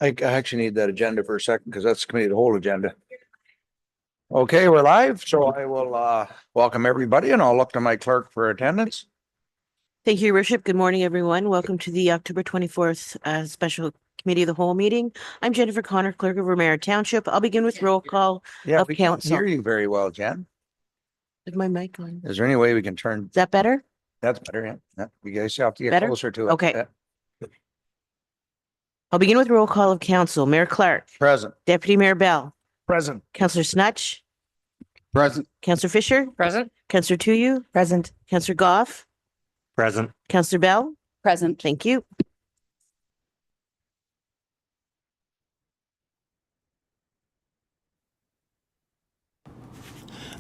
I actually need that agenda for a second because that's the committee of the whole agenda. Okay, we're live, so I will welcome everybody and I'll look to my clerk for attendance. Thank you, Your Worship. Good morning, everyone. Welcome to the October 24th special committee of the whole meeting. I'm Jennifer Connor, clerk of Ramara Township. I'll begin with roll call Yeah, of we can't council. hear you very well, Jen. Is my mic on? Is there any way we can turn? Is that better? That's better, yeah. Yeah. You guys have to get Better? closer to it. Okay. Yeah. I'll begin with roll call of council. Mayor Clark. Present. Deputy Mayor Bell. Present. Councillor Snutch. Present. Councillor Fisher. Present. Councillor Tuyu. Present. Councillor Goff. Present. Councillor Bell. Present. Thank you.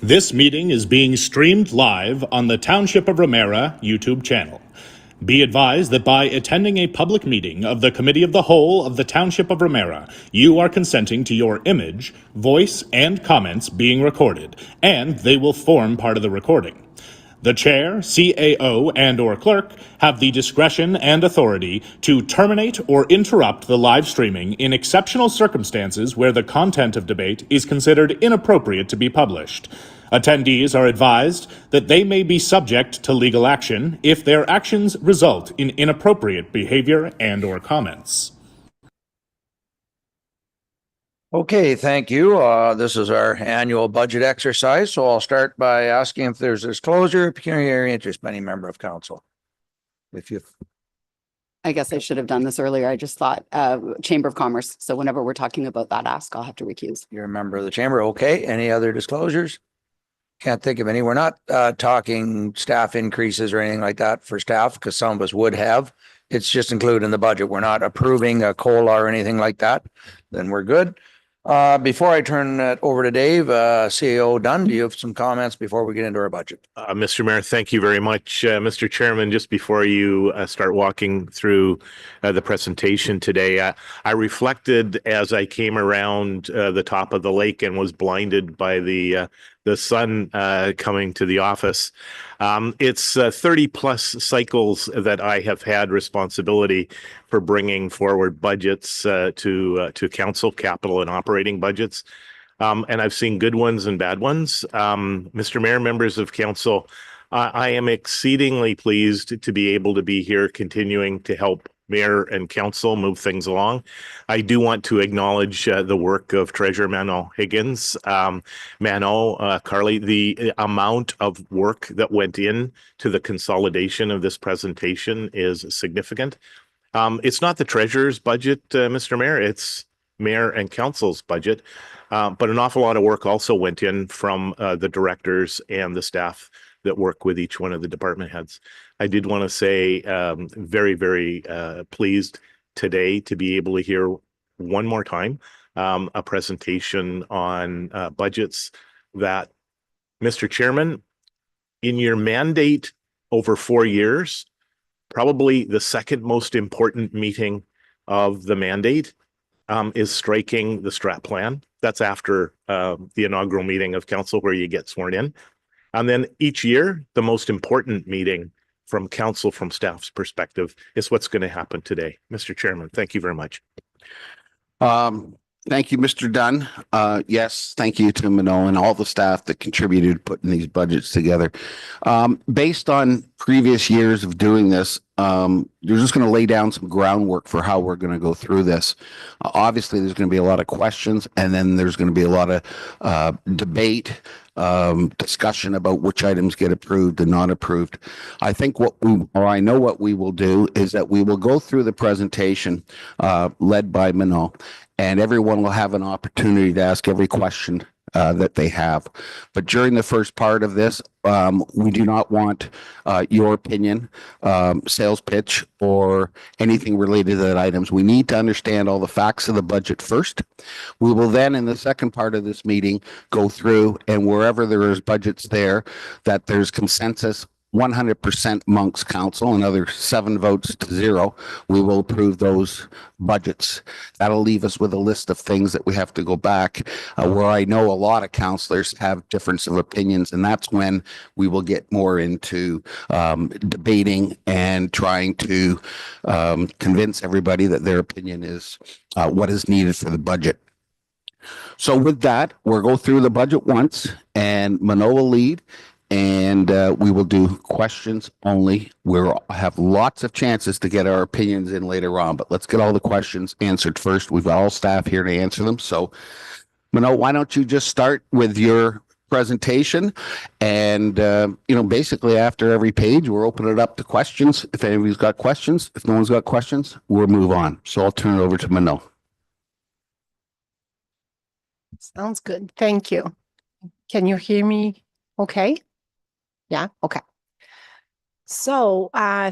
This meeting is being streamed live on the Township of Ramara YouTube channel. Be advised that by attending a public meeting of the Committee of the Whole of the Township of Ramara, you are consenting to your image, voice, and comments being recorded, and they will form part of the recording. The chair, CAO, and/or clerk have the discretion and authority to terminate or interrupt the live streaming in exceptional circumstances where the content of debate is considered inappropriate to be published. Attendees are advised that they may be subject to legal action if their actions result in inappropriate behavior and/or comments. Okay, thank you. This is our annual budget exercise, so I'll start by asking if there's disclosure, pecuniary interest by any member of council. If you, I guess I should have done this earlier. I just thought Chamber of Commerce. So whenever we're talking about that ask, I'll have to recuse. you're a member of the chamber, okay? Any other disclosures? Can't think of any. We're not talking staff increases or anything like that for staff because some of us would have. It's just included in the budget. We're not approving a COLA or anything like that. Then we're good. Before I turn it over to Dave, CEO Dunn, do you have some comments before we get into our budget? Mr. Mayor, thank you very much. Mr. Chairman, just before you start walking through the presentation today, I reflected as I came around the top of the lake and was blinded by the sun coming to the office. It's 30 plus cycles that I have had responsibility for bringing forward budgets to council, capital and operating budgets. And I've seen good ones and bad ones. Mr. Mayor, members of council, I am exceedingly pleased to be able to be here continuing to help Mayor and council move things along. I do want to acknowledge the work of Treasurer Mano Higgins. Carly, the amount of work that went in to the consolidation of this presentation is significant. It's not the treasurer's budget, Mr. Mayor, it's Mayor and council's budget. But an awful lot of work also went in from the directors and the staff that work with each one of the department heads. I did want to say very, very pleased today to be able to hear one more time a presentation on budgets that, Mr. Chairman, in your mandate over 4 years, probably the second most important meeting of the mandate is striking the strat plan. That's after the inaugural meeting of council where you get sworn in. And then each year, the most important meeting from council, from staff's perspective, is what's going to happen today. Mr. Chairman, thank you very much. Thank you, Mr. Dunn. Yes, thank you to Mano and all the staff that contributed putting these budgets together. Based on previous years of doing this, you're just going to lay down some groundwork for how we're going to go through this. Obviously, there's going to be a lot of questions, and then there's going to be a lot of debate, discussion about which items get approved and not approved. I think I know what we will do is that we will go through the presentation led by Mano, and everyone will have an opportunity to ask every question that they have. But during the first part of this, we do not want your opinion, sales pitch, or anything related to that items. We need to understand all the facts of the budget first. We will then, in the second part of this meeting, go through, and wherever there is budgets there, that there's consensus 100% amongst council, another 7 votes to 0, we will approve those budgets. That'll leave us with a list of things that we have to go back, where I know a lot of councillors have difference of opinions, and that's when we will get more into debating and trying to convince everybody that their opinion is what is needed for the budget. So with that, we'll go through the budget once, and Mano will lead, and we will do questions only. We'll have lots of chances to get our opinions in later on, but let's get all the questions answered first. We've got all staff here to answer them. So, Mano, why don't you just start with your presentation, and basically after every page, we'll open it up to questions. If anybody's got questions, if no one's got questions, we'll move on. So I'll turn it over to Mano. Sounds good. Thank you. Can you hear me okay? Yeah, okay. So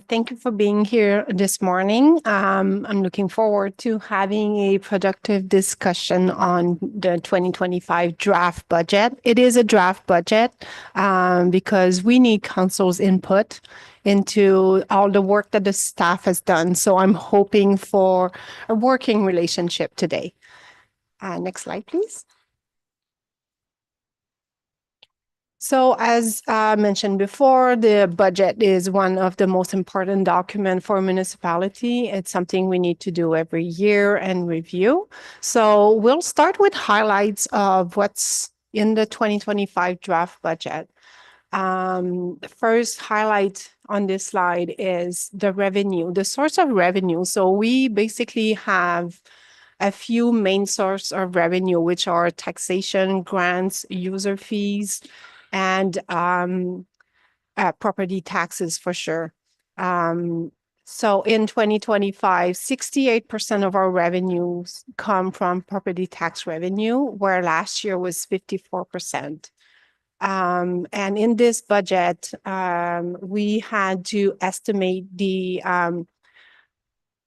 thank you for being here this morning. I'm looking forward to having a productive discussion on the 2025 draft budget. It is a draft budget because we need council's input into all the work that the staff has done. So I'm hoping for a working relationship today. Next slide, please. So as mentioned before, the budget is one of the most important documents for a municipality. It's something we need to do every year and review. So we'll start with highlights of what's in the 2025 draft budget. The first highlight on this slide is the revenue, the source of revenue. So we basically have a few main sources of revenue, which are taxation, grants, user fees, and property taxes for sure. So in 2025, 68% of our revenues come from property tax revenue, where last year was 54%. And in this budget, we had to estimate the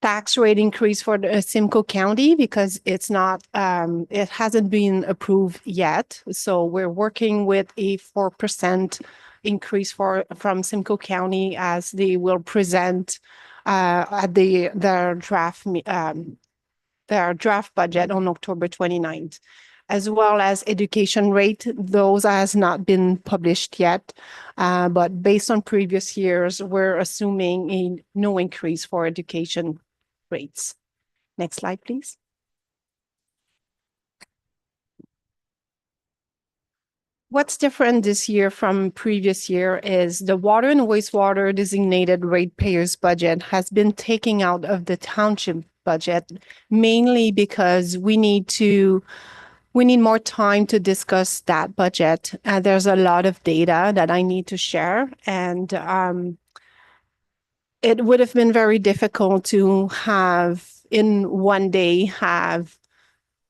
tax rate increase for the Simcoe County because it's not, it hasn't been approved yet. So we're working with a 4% increase from Simcoe County as they will present at their draft budget on October 29th, as well as education rate. Those has not been published yet, but based on previous years, we're assuming no increase for education rates. Next slide, please. What's different this year from previous year is the water and wastewater designated ratepayers budget has been taken out of the township budget, mainly because we need more time to discuss that budget. There's a lot of data that I need to share, and it would have been very difficult to have in one day have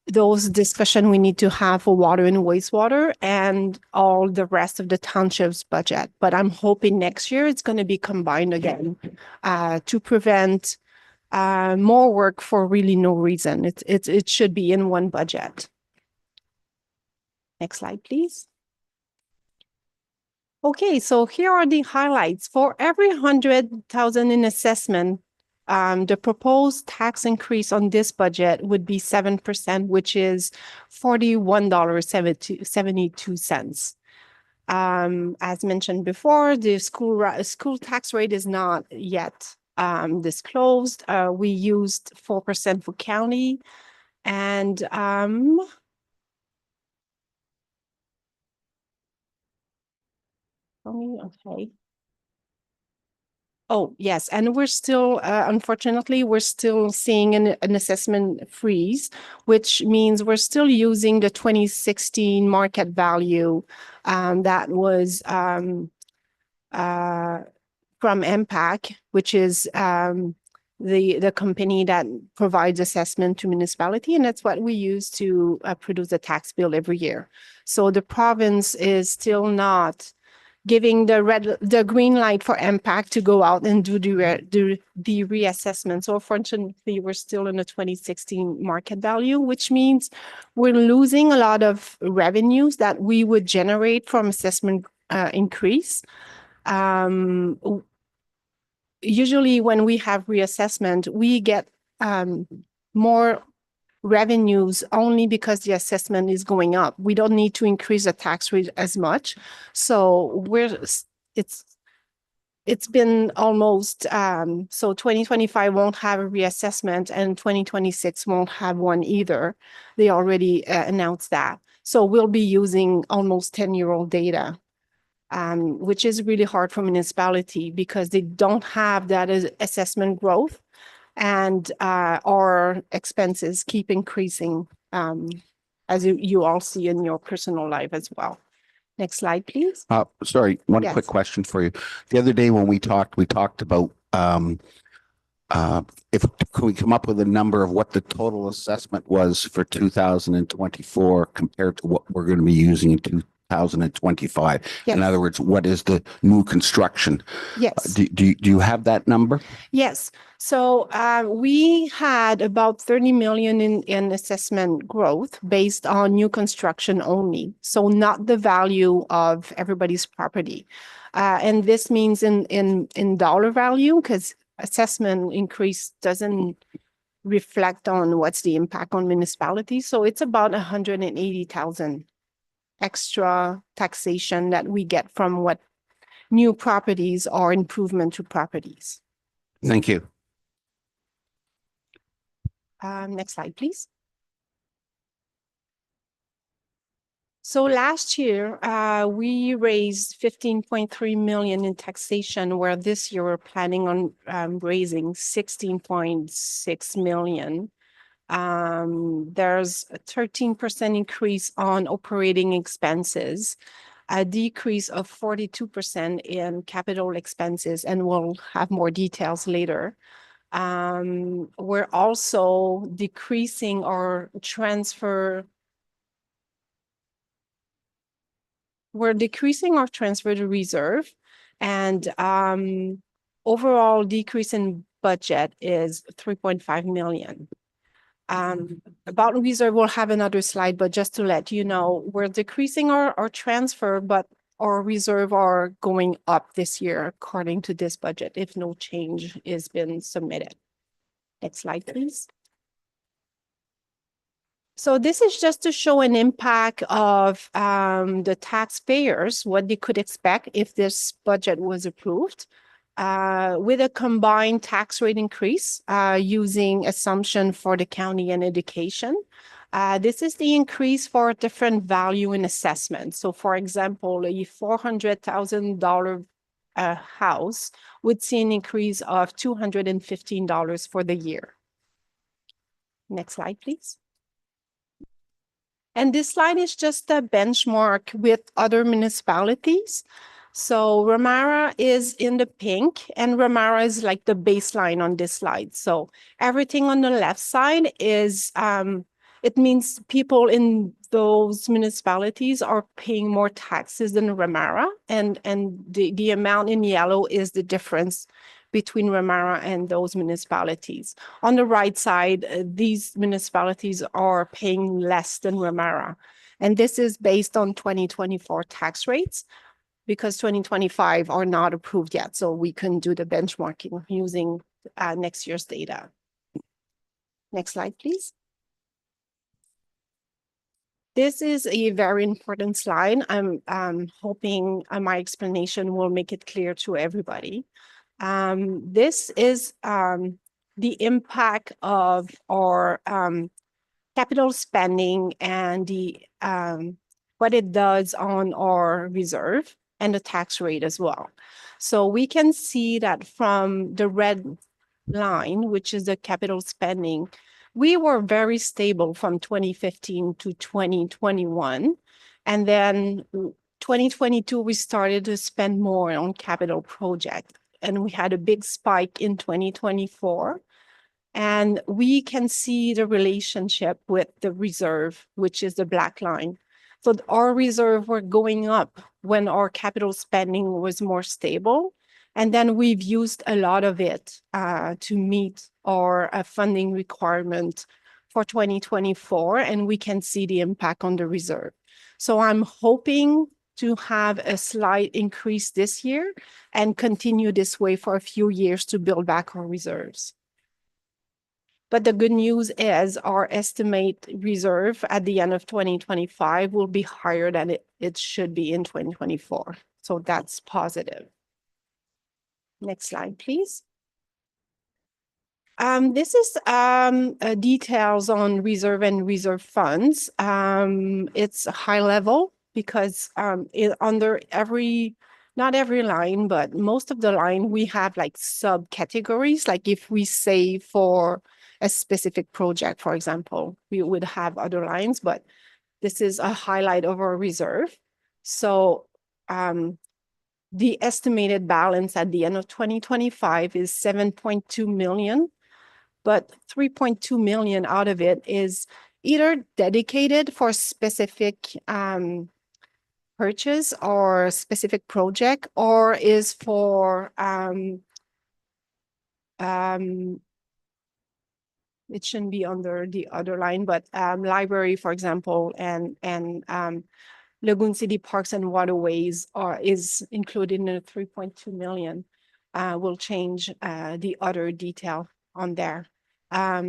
those discussion we need to have for water and wastewater and all the rest of the township's budget. But I'm hoping next year it's going to be combined again to prevent more work for really no reason. It should be in one budget. Next slide, please. Okay, so here are the highlights. For every 100,000 in assessment, the proposed tax increase on this budget would be 7%, which is $41.72. As mentioned before, the school tax rate is not yet disclosed. We used 4% for county, and okay. Oh, yes. And we're still, unfortunately, we're still seeing an assessment freeze, which means we're still using the 2016 market value that was from MPAC, which is the company that provides assessment to municipality. And that's what we use to produce a tax bill every year. So the province is still not giving the green light for MPAC to go out and do the reassessment. So unfortunately, we're still in the 2016 market value, which means we're losing a lot of revenues that we would generate from assessment increase. Usually when we have reassessment, we get more revenues only because the assessment is going up. We don't need to increase the tax rate as much. So it's been almost, so 2025 won't have a reassessment and 2026 won't have one either. They already announced that. So we'll be using almost 10-year-old data, which is really hard for municipality because they don't have that assessment growth, and our expenses keep increasing, as you all see in your personal life as well. Next slide, please. Sorry, one Yes. quick question for you. The other day when we talked about if could we come up with a number of what the total assessment was for 2024 compared to what we're going to be using in 2025? In Yes. other words, what is the new construction? Yes. Do you have that number? Yes. So we had about 30 million in assessment growth based on new construction only. So not the value of everybody's property. And this means in dollar value, because assessment increase doesn't reflect on what's the impact on municipalities. So it's about 180,000 extra taxation that we get from what new properties or improvement to properties. Thank you. Next slide, please. So last year, we raised 15.3 million in taxation, where this year we're planning on raising 16.6 million. There's a 13% increase on operating expenses, a decrease of 42% in capital expenses, and we'll have more details later. We're also decreasing our transfer. We're decreasing our transfer to reserve, and overall decrease in budget is 3.5 million. About reserve, we'll have another slide, but just to let you know, we're decreasing our transfer, but our reserve are going up this year according to this budget if no change is been submitted. Next slide, please. So this is just to show an impact of the taxpayers, what they could expect if this budget was approved. With a combined tax rate increase using assumption for the county and education. This is the increase for different value in assessment. So for example, a $400,000 house would see an increase of $215 for the year. Next slide, please. And this slide is just a benchmark with other municipalities. So Ramara is in the pink, and Ramara is like the baseline on this slide. So everything on the left side is, it means people in those municipalities are paying more taxes than Ramara, and the amount in yellow is the difference between Ramara and those municipalities. On the right side, these municipalities are paying less than Ramara. And this is based on 2024 tax rates, because 2025 are not approved yet. So we can do the benchmarking using next year's data. Next slide, please. This is a very important slide. I'm hoping my explanation will make it clear to everybody. This is the impact of our capital spending and the what it does on our reserve and the tax rate as well. So we can see that from the red line, which is the capital spending, we were very stable from 2015 to 2021. And then 2022, we started to spend more on capital projects. And we had a big spike in 2024. And we can see the relationship with the reserve, which is the black line. So our reserve were going up when our capital spending was more stable. And then we've used a lot of it to meet our funding requirement for 2024. And we can see the impact on the reserve. So I'm hoping to have a slight increase this year and continue this way for a few years to build back our reserves. But the good news is our estimate reserve at the end of 2025 will be higher than it should be in 2024. So that's positive. Next slide, please. This is details on reserve and reserve funds. It's high level because under not every line, but most of the line, we have like subcategories. Like if we save for a specific project, for example, we would have other lines, but this is a highlight of our reserve. So the estimated balance at the end of 2025 is 7.2 million, but 3.2 million out of it is either dedicated for specific purchase or specific project, or is for it shouldn't be under the other line, but library, for example, and Lagoon City Parks and Waterways is included in the 3.2 million. We'll change the other detail on there.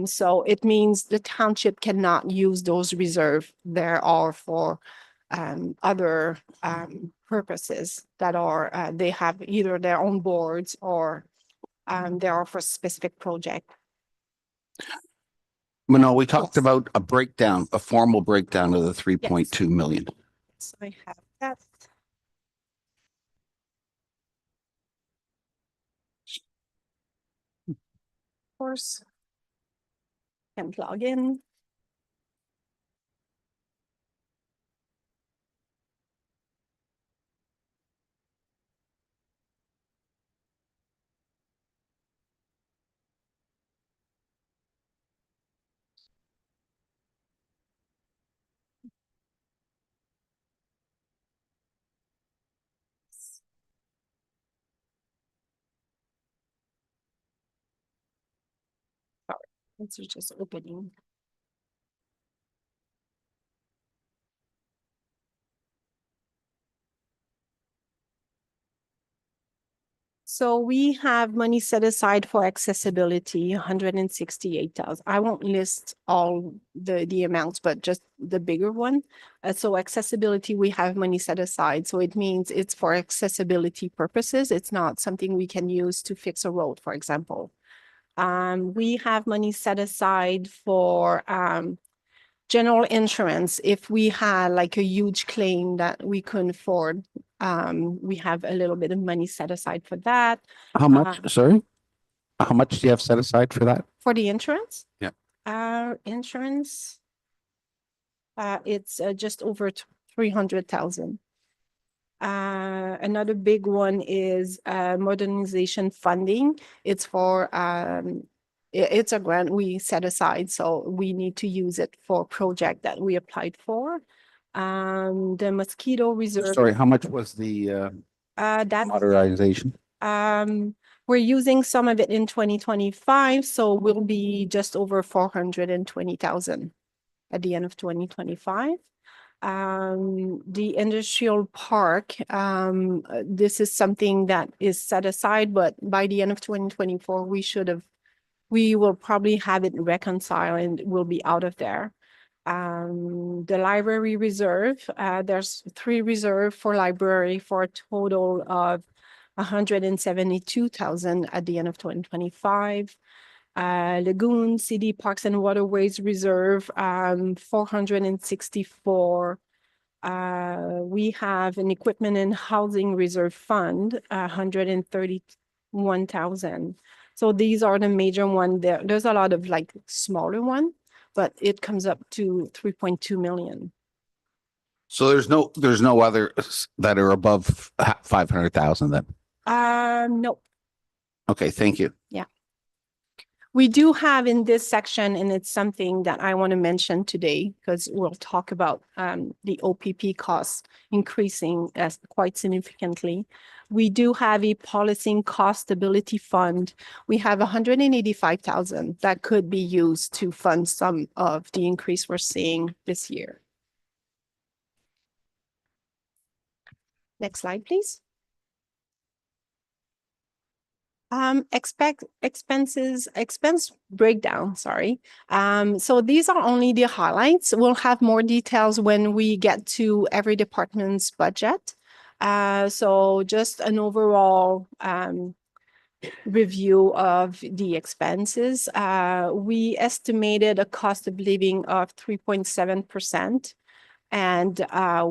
So it means the township cannot use those reserves. There are for other purposes that are, they have either their own boards or they are for specific project. Manal, we talked Yes. about a breakdown, a formal breakdown of the 3.2 million. So I have that. Of course. Can't log in. Sorry, it's just opening. So we have money set aside for accessibility, 168,000. I won't list all the amounts, but just the bigger one. So accessibility, we have money set aside. So it means it's for accessibility purposes. It's not something we can use to fix a road, for example. We have money set aside for general insurance. If we had like a huge claim that we couldn't afford, we have a little bit of money set aside for that. How much, sorry? How much do you have set aside for that? For the insurance? Yeah. Insurance, it's just over 300,000. Another big one is modernization funding. It's for it's a grant we set aside, so we need to use it for a project that we applied for. The mosquito reserve. Sorry, how much was the That's modernization? we're using some of it in 2025, so we'll be just over 420,000 at the end of 2025. The industrial park, this is something that is set aside, but by the end of 2024, we will probably have it reconciled and will be out of there. The library reserve, there's 3 reserve for library for a total of 172,000 at the end of 2025. Lagoon City Parks and Waterways Reserve, 464. We have an equipment and housing reserve fund, 131,000. So these are the major one there. There's a lot of like smaller one, but it comes up to 3.2 million. So there's no others that are above 500,000 then? No. Okay, thank you. We do have in this section, and it's something that I want to mention today because we'll talk about the OPP costs increasing quite significantly. We do have a policing cost stability fund. We have 185,000 that could be used to fund some of the increase we're seeing this year. Next slide, please. Expense breakdown, sorry. So these are only the highlights. We'll have more details when we get to every department's budget. So just an overall review of the expenses. We estimated a cost of living of 3.7%. And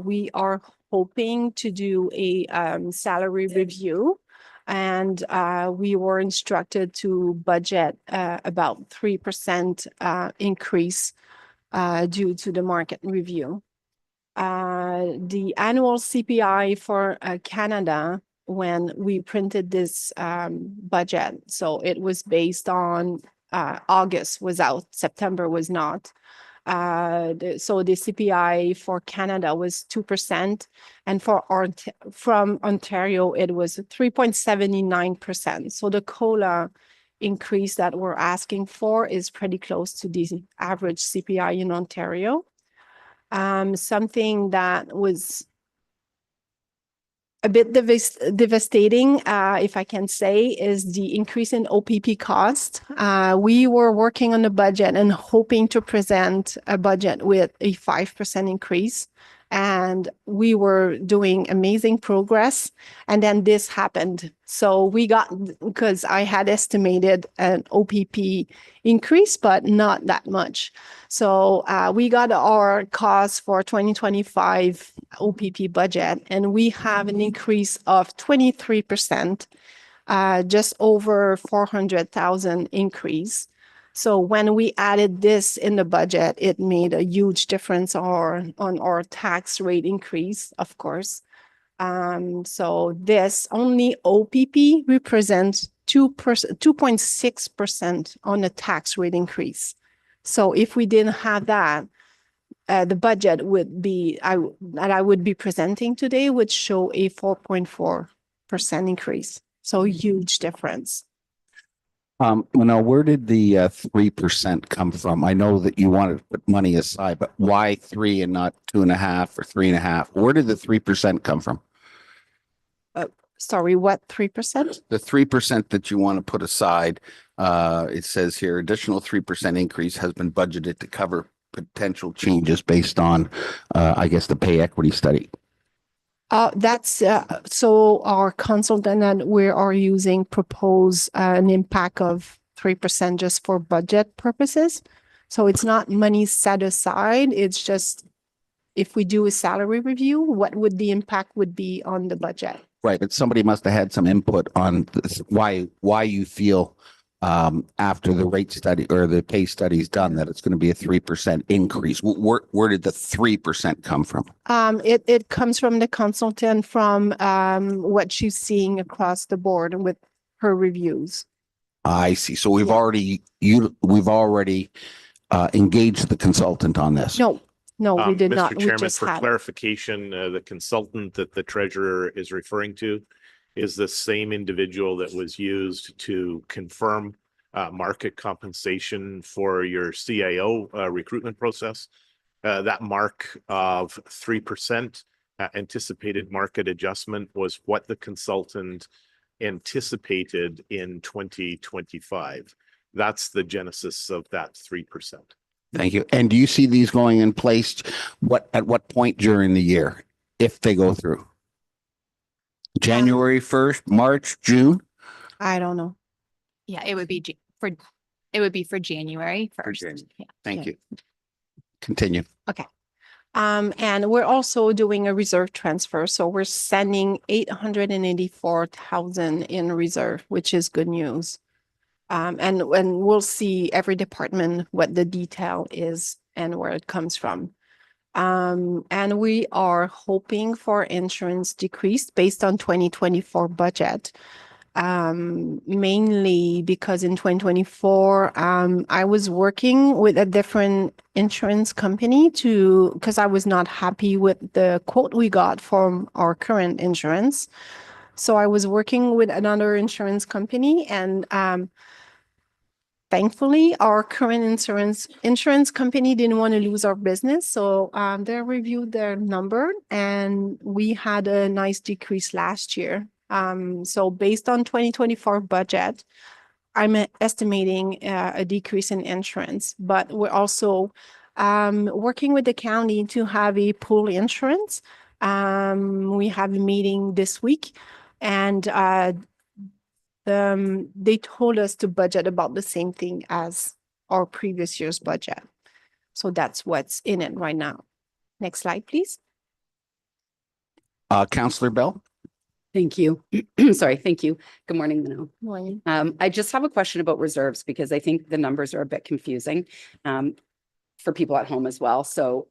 we are hoping to do a salary review. And we were instructed to budget about 3% increase due to the market review. The annual CPI for Canada, when we printed this budget, so it was based on August was out, September was not. So the CPI for Canada was 2%, and from Ontario, it was 3.79%. So the COLA increase that we're asking for is pretty close to the average CPI in Ontario. Something that was a bit devastating, if I can say, is the increase in OPP cost. We were working on the budget and hoping to present a budget with a 5% increase. And we were doing amazing progress. And then this happened. So we got, because I had estimated an OPP increase, but not that much. So we got our cost for 2025 OPP budget, and we have an increase of 23%, just over 400,000 increase. So when we added this in the budget, it made a huge difference on our tax rate increase, of course. So this only OPP represents 2.6% on the tax rate increase. So if we didn't have that, the budget would be that I would be presenting today would show a 4.4% increase. So huge difference. Now, where did the 3% come from? I know that you wanted to put money aside, but why 3 and not 2.5 or 3.5? Where did the 3% come from? Sorry, what 3%? The 3% that you want to put aside, it says here, additional 3% increase has been budgeted to cover potential changes based on, I guess, the pay equity study. That's so our consultant that we are using propose an impact of 3% just for budget purposes. So it's not money set aside. It's just if we do a salary review, what would the impact would be on the budget? Right, but somebody must have had some input on this, why you feel after the rate study or the pay study is done that it's going to be a 3% increase. Where did the 3% come from? It comes from the consultant from what she's seeing across the board with her reviews. I see. So we've already engaged the consultant on this. No, we did not. Mr. We Chairman, just for had. clarification, the consultant that the treasurer is referring to is the same individual that was used to confirm market compensation for your CIO recruitment process. That mark of 3% anticipated market adjustment was what the consultant anticipated in 2025. That's the genesis of that 3%. Thank you. And do you see these going in place at what point during the year, if they go through? January 1st, March, June? I don't know. Yeah, it would be for January 1st. Yeah. Thank you. Continue. Okay. And we're also doing a reserve transfer. So we're sending 884,000 in reserve, which is good news. And we'll see every department what the detail is and where it comes from. And we are hoping for insurance decrease based on 2024 budget. Mainly because in 2024, I was working with a different insurance company because I was not happy with the quote we got from our current insurance. So I was working with another insurance company and Thankfully, our current insurance company didn't want to lose our business, so they reviewed their number, and we had a nice decrease last year. So based on 2024 budget, I'm estimating a decrease in insurance, but we're also working with the county to have a pool insurance. We have a meeting this week, and they told us to budget about the same thing as our previous year's budget. So that's what's in it right now. Next slide, please. Counselor Bell? Thank you. Sorry, thank you. Good morning, Minnow. Morning. I just have a question about reserves because I think the numbers are a bit confusing for people at home as well. So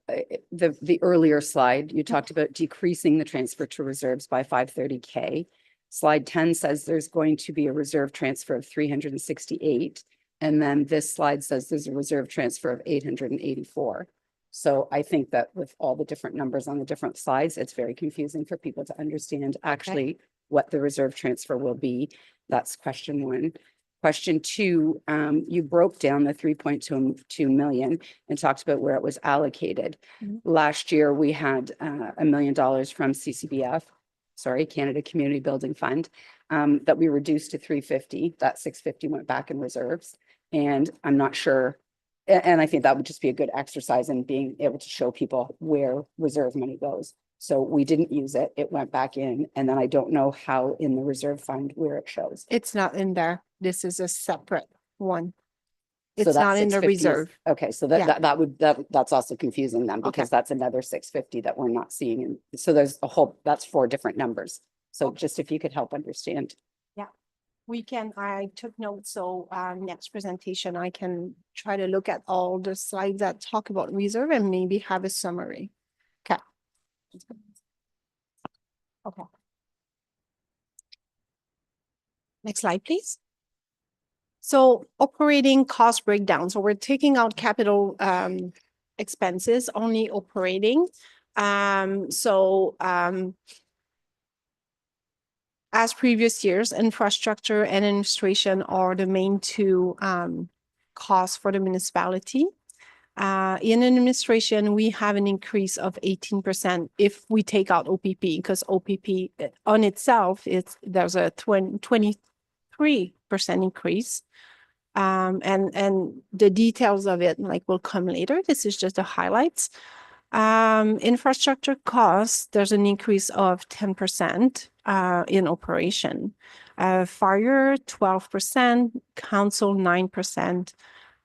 the earlier slide, you talked about decreasing the transfer to reserves by 530K. Slide 10 says there's going to be a reserve transfer of 368. And then this slide says there's a reserve transfer of 884. So I think that with all the different numbers on the different slides, it's very confusing for people to understand actually what the reserve transfer will be. That's question one. Question two, you broke down the 3.2 million and talked about where it was allocated. Last year, we had $1 million from CCBF, Canada Community Building Fund, that we reduced to 350. That 650 went back in reserves. And I'm not sure. And I think that would just be a good exercise in being able to show people where reserve money goes. So we didn't use it. It went back in. And then I don't know how in the reserve fund where it shows. It's not in there. This is a separate one. So It's that not in the 650 is- reserve. Okay, so Yeah. that's also confusing then because Okay. that's another 650 that we're not seeing. And so there's a whole, that's 4 different numbers. So just if you could help understand. I took notes, so next presentation, I can try to look at all the slides that talk about reserve and maybe have a summary. Okay. Okay. Next slide, please. So operating cost breakdown. So we're taking out capital expenses, only operating. As previous years, infrastructure and administration are the main two costs for the municipality. In administration, we have an increase of 18% if we take out OPP, because OPP on itself, there's a 23% increase. And the details of it will come later. This is just the highlights. Infrastructure costs, there's an increase of 10% in operation. Fire 12%, council 9%,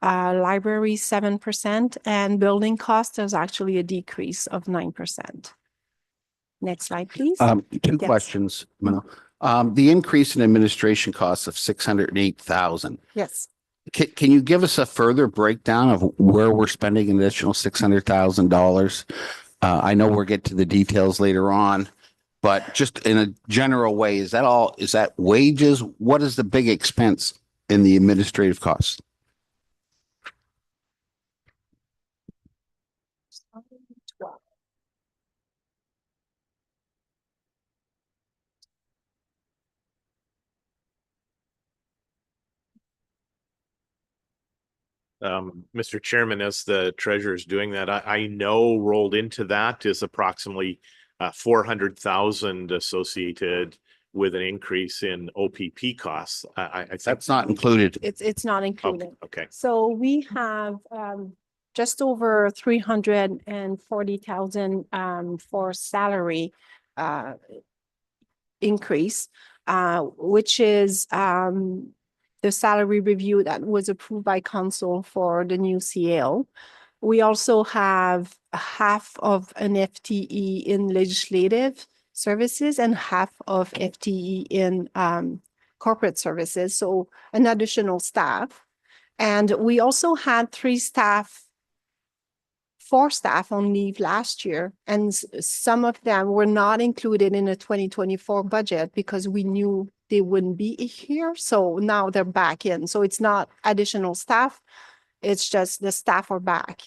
library 7%, and building costs, there's actually a decrease of 9%. Next slide, please. Two questions, Mano. The increase in administration costs of 608,000. Yes. Can you give us a further breakdown of where we're spending an additional $600,000? I know we'll get to the details later on, but just in a general way, is that wages? What is the big expense in the administrative costs? Mr. Chairman, as the treasurer is doing that, I know rolled into that is approximately 400,000 associated with an increase in OPP costs. I think That's not included. It's not included. okay. So we have just over 340,000 for salary increase, which is the salary review that was approved by council for the new CAO. We also have half of an FTE in legislative services and half of FTE in corporate services, so an additional staff. And we also had 4 staff on leave last year, and some of them were not included in the 2024 budget because we knew they wouldn't be here. So now they're back in. So it's not additional staff. It's just the staff are back.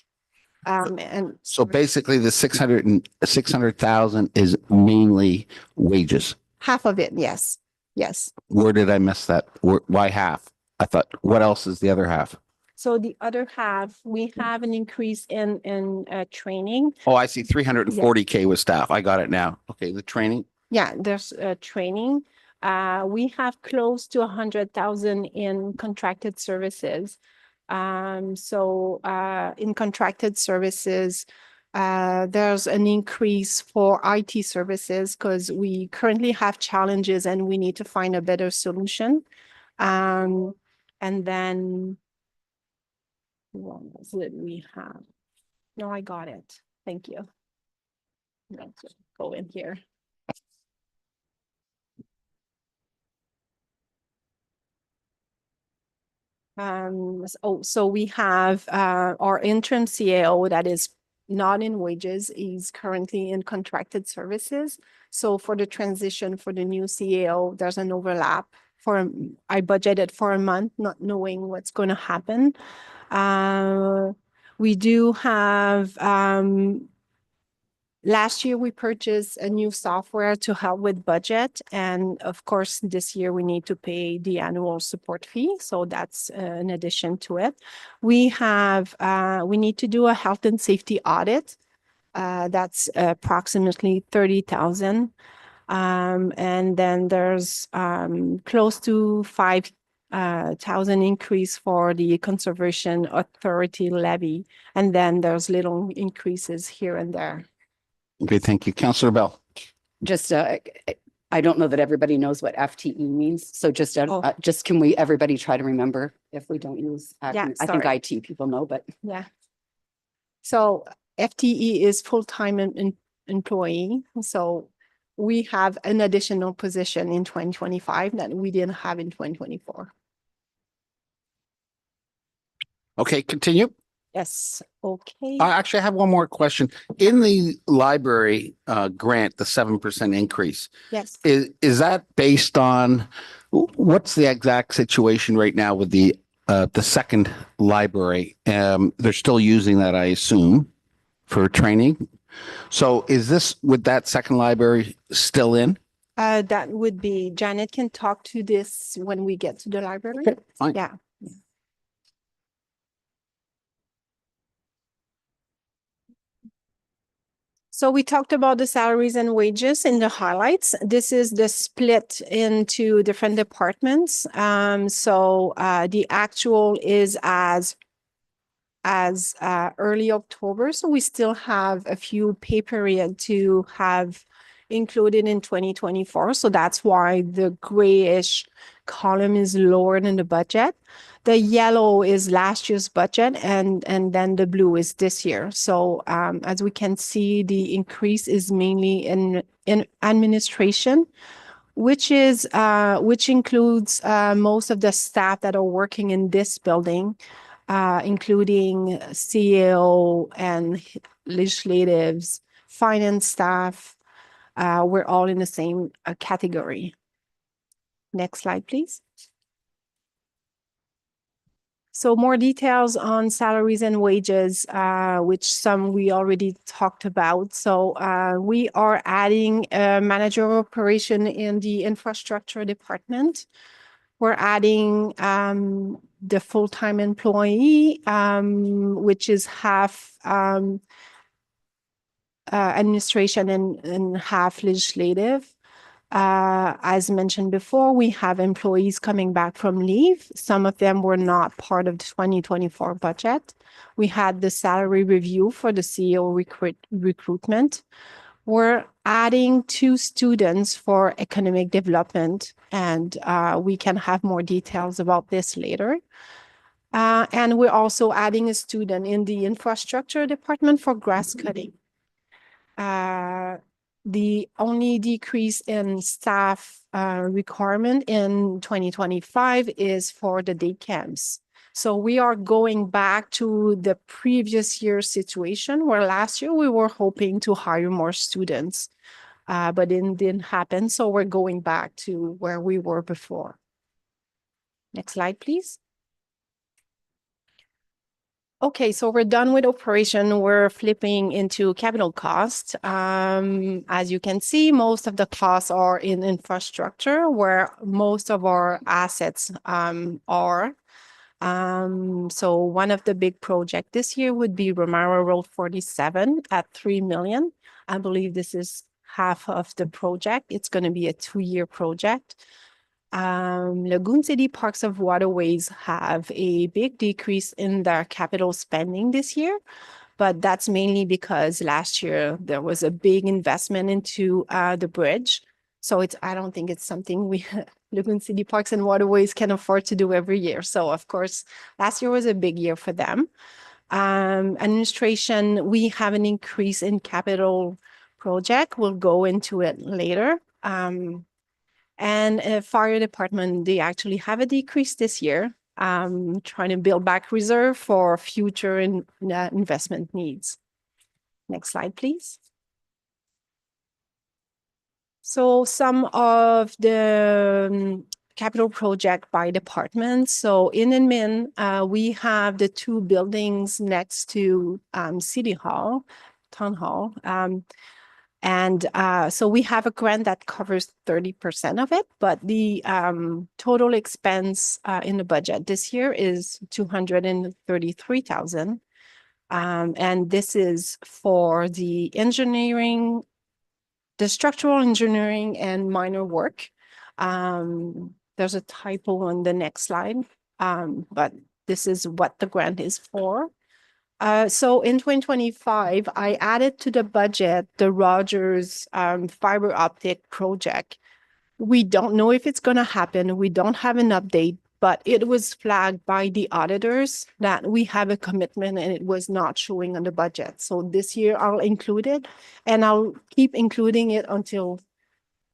And So basically the 600,000 is mainly wages. half of it, yes. Yes. Where did I miss that? Why half? I thought, what else is the other half? So the other half, we have an increase in training. Oh, I see 340K with staff. I got it now. Okay, the training. Yeah, there's training. We have close to 100,000 in contracted services. So in contracted services, there's an increase for IT services because we currently have challenges and we need to find a better solution. And then what was it we have? No, I got it. Thank you. Let's go in here. So we have our interim CAO that is not in wages, is currently in contracted services. So for the transition for the new CAO, there's an overlap for, I budgeted for a month, not knowing what's going to happen. We do have, last year we purchased a new software to help with budget. And of course, this year we need to pay the annual support fee. So that's an addition to it. We have, we need to do a health and safety audit. That's approximately 30,000. And then there's close to 5,000 increase for the Conservation Authority levy. And then there's little increases here and there. Okay, thank you. Councillor Bell. Just, I don't know that everybody knows what FTE means. So just, just can we, everybody try to remember if we don't use acronyms? I think sorry. IT people know, but. Yeah. So FTE is full-time employee. So we have an additional position in 2025 that we didn't have in 2024. Okay, continue. Yes, okay. Actually, I have one more question. In the library grant, the 7% increase, Yes. is that based on, what's the exact situation right now with the second library? They're still using that, I assume, for training. So is this, with that second library still in? That would be, Janet can talk to this when we get to the library. Okay, fine. Yeah. So we talked about the salaries and wages in the highlights. This is the split into different departments. So the actual is as early October. So we still have a few pay period to have included in 2024. So that's why the grayish column is lower than the budget. The yellow is last year's budget and then the blue is this year. So as we can see, the increase is mainly in administration, which includes most of the staff that are working in this building, including CEO and legislatives, finance staff. We're all in the same category. Next slide, please. So more details on salaries and wages, which some we already talked about. So we are adding a manager of operation in the infrastructure department. We're adding the full-time employee, which is half administration and half legislative. As mentioned before, we have employees coming back from leave. Some of them were not part of the 2024 budget. We had the salary review for the CEO recruitment. We're adding 2 students for economic development, and we can have more details about this later. And we're also adding a student in the infrastructure department for grass cutting. The only decrease in staff requirement in 2025 is for the day camps. So we are going back to the previous year's situation where last year we were hoping to hire more students, but it didn't happen. So we're going back to where we were before. Next slide, please. Okay, so we're done with operation. We're flipping into capital costs. As you can see, most of the costs are in infrastructure where most of our assets are. So one of the big project this year would be Ramara Road 47 at 3 million. I believe this is half of the project. It's going to be a 2-year project. Lagoon City Parks of Waterways have a big decrease in their capital spending this year, but that's mainly because last year there was a big investment into the bridge. So I don't think it's something we Lagoon City Parks and Waterways can afford to do every year. So of course, last year was a big year for them. Administration, we have an increase in capital project. We'll go into it later. And fire department, they actually have a decrease this year, trying to build back reserve for future investment needs. Next slide, please. So some of the capital project by department. So in admin, we have the 2 buildings next to City Hall, Town Hall. So we have a grant that covers 30% of it, but the total expense in the budget this year is 233,000. And this is for the engineering, the structural engineering and minor work. There's a typo on the next slide, but this is what the grant is for. So in 2025, I added to the budget the Rogers fiber optic project. We don't know if it's going to happen. We don't have an update, but it was flagged by the auditors that we have a commitment and it was not showing on the budget. So this year I'll include it and I'll keep including it until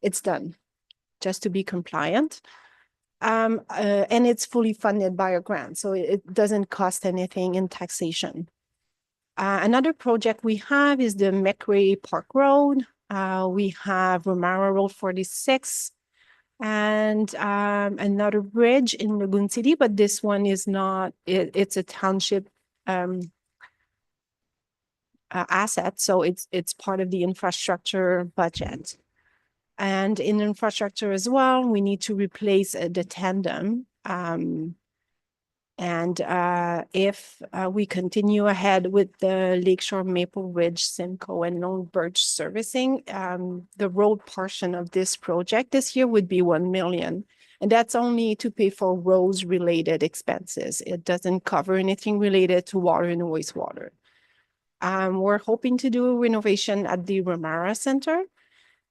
it's done, just to be compliant. And it's fully funded by a grant, so it doesn't cost anything in taxation. Another project we have is the McRae Park Road. We have Ramara Road 46 and another bridge in Lagoon City, but this one is not, it's a township asset, so it's part of the infrastructure budget. And in infrastructure as well, we need to replace the tandem. If we continue ahead with the Lakeshore Maple Ridge, Simcoe, and Long Birch servicing, the road portion of this project this year would be 1 million. And that's only to pay for roads related expenses. It doesn't cover anything related to water and wastewater. We're hoping to do a renovation at the Ramara Center.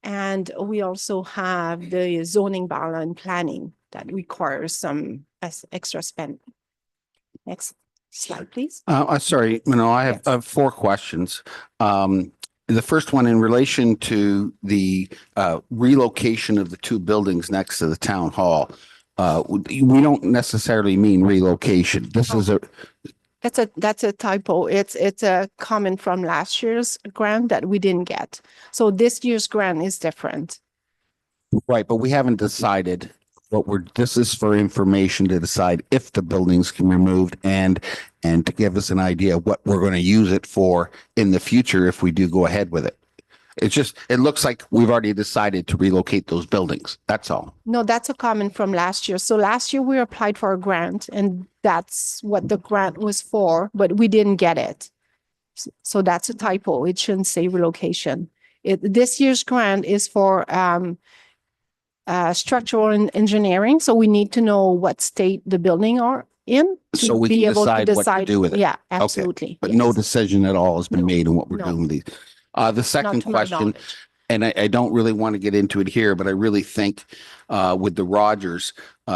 And we also have the zoning bylaw and planning that requires some extra spending. Next slide, please. Sorry, I have 4 questions. The first one in relation to the relocation of the 2 buildings next to the town hall. We don't necessarily mean relocation. This is That's a typo. It's a comment from last year's grant that we didn't get. So this year's grant is different. right, but we haven't decided this is for information to decide if the buildings can be removed and to give us an idea of what we're going to use it for in the future if we do go ahead with it. It's just, it looks like we've already decided to relocate those buildings. That's all. No, that's a comment from last year. So last year we applied for a grant and that's what the grant was for, but we didn't get it. So that's a typo. It shouldn't say relocation. This year's grant is for structural engineering. So we need to know what state the building are in. So we can decide what to do with it. Yeah, absolutely. But no decision at all has been made on what we're No. doing with these. The second Not to my question, knowledge. and I don't really want to get into it here, but I really think with the Rogers,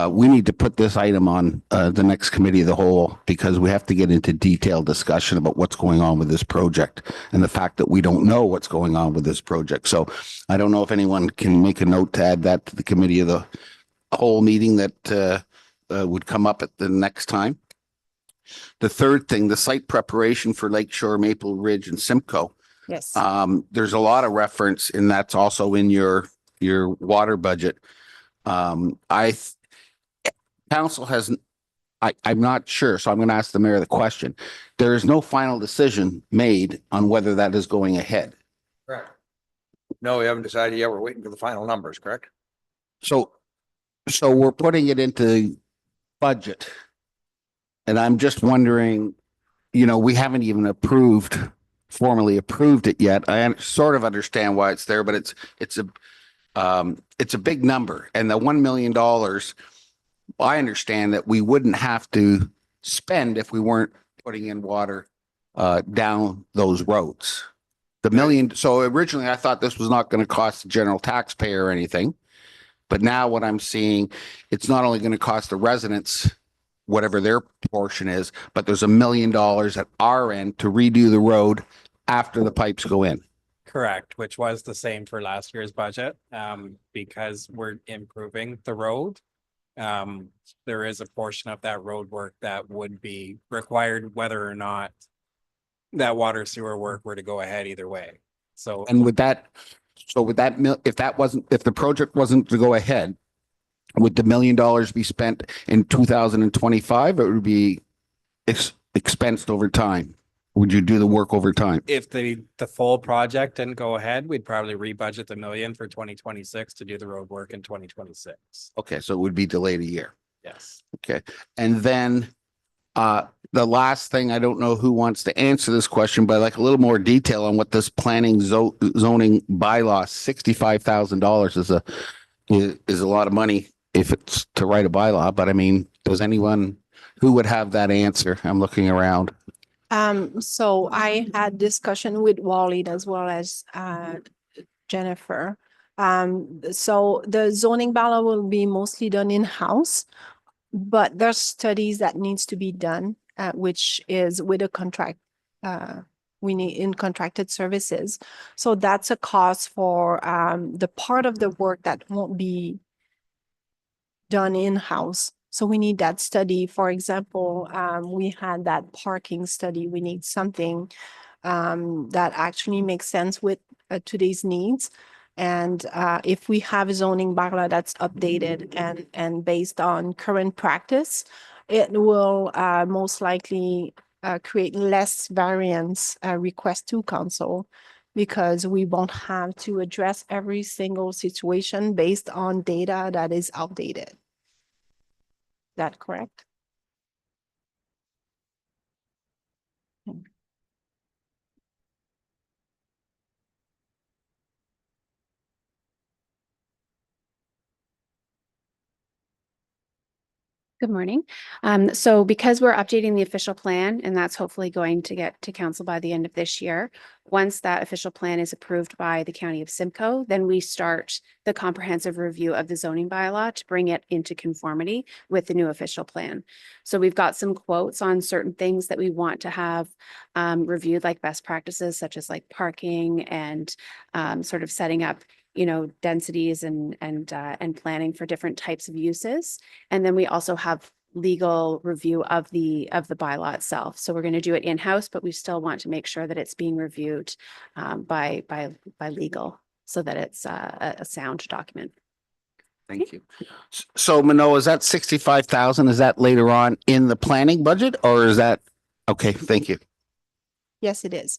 we need to put this item on the next committee of the whole because we have to get into detailed discussion about what's going on with this project and the fact that we don't know what's going on with this project. So I don't know if anyone can make a note to add that to the committee of the whole meeting that would come up at the next time. The third thing, the site preparation for Lakeshore, Maple Ridge, and Simcoe. Yes. There's a lot of reference, and that's also in your water budget. Council has, I'm not sure, so I'm going to ask the mayor the question. There is no final decision made on whether that is going ahead. Correct. No, we haven't decided yet. We're waiting for the final numbers, correct? So we're putting it into budget. And I'm just wondering, we haven't even formally approved it yet. I sort of understand why it's there, but it's a big number. And the $1 million, I understand that we wouldn't have to spend if we weren't putting in water down those roads. The million. So originally I thought this was not going to cost the general taxpayer or anything. But now what I'm seeing, it's not only going to cost the residents whatever their portion is, but there's $1 million at our end to redo the road after the pipes go in. Correct, which was the same for last year's budget, because we're improving the road. There is a portion of that road work that would be required whether or not that water sewer work were to go ahead either way. So, And if the project wasn't to go ahead, would the $1 million be spent in 2025 or would it be expensed over time? Would you do the work over time? if the full project didn't go ahead, we'd probably rebudget the $1 million for 2026 to do the road work in 2026. Okay, so it would be delayed a year. Yes. Okay. And then the last thing, I don't know who wants to answer this question, but like a little more detail on what this planning zoning bylaw, $65,000 is a lot of money if it's to write a bylaw. But I mean, does anyone who would have that answer? I'm looking around. So I had discussion with Wally as well as Jennifer. So the zoning bylaw will be mostly done in-house, but there's studies that needs to be done, which is with a contract. We need in contracted services. So that's a cost for the part of the work that won't be done in-house. So we need that study. For example, we had that parking study. We need something that actually makes sense with today's needs. And if we have a zoning bylaw that's updated and based on current practice, it will most likely create less variance request to council, because we won't have to address every single situation based on data that is outdated. Is that correct? Good morning. So because we're updating the official plan, and that's hopefully going to get to council by the end of this year, once that official plan is approved by the County of Simcoe, then we start the comprehensive review of the zoning bylaw to bring it into conformity with the new official plan. So we've got some quotes on certain things that we want to have reviewed, like best practices, such as like parking and sort of setting up densities and planning for different types of uses. And then we also have legal review of the bylaw itself. So we're going to do it in-house, but we still want to make sure that it's being reviewed by legal so that it's a sound document. Thank you. So Manoa, is that 65,000? Is that later on in the planning budget or is that? Okay, thank you. Yes, it is.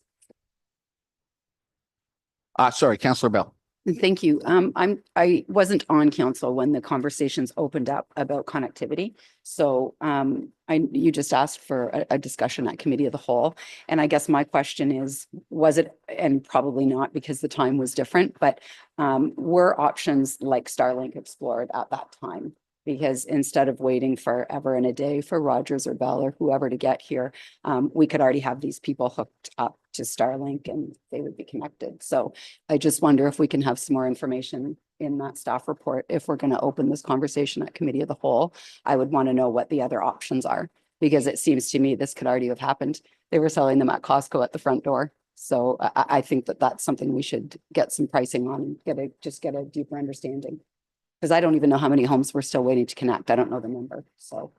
Sorry, Councillor Bell. Thank you. I wasn't on council when the conversations opened up about connectivity. So you just asked for a discussion at committee of the whole. And I guess my question is, was it, and probably not because the time was different, but were options like Starlink explored at that time? Because instead of waiting forever and a day for Rogers or Bell or whoever to get here, we could already have these people hooked up to Starlink and they would be connected. So I just wonder if we can have some more information in that staff report. If we're going to open this conversation at committee of the whole, I would want to know what the other options are, because it seems to me this could already have happened. They were selling them at Costco at the front door. So I think that that's something we should get some pricing on and just get a deeper understanding. Because I don't even know how many homes we're still waiting to connect. I don't know the number. So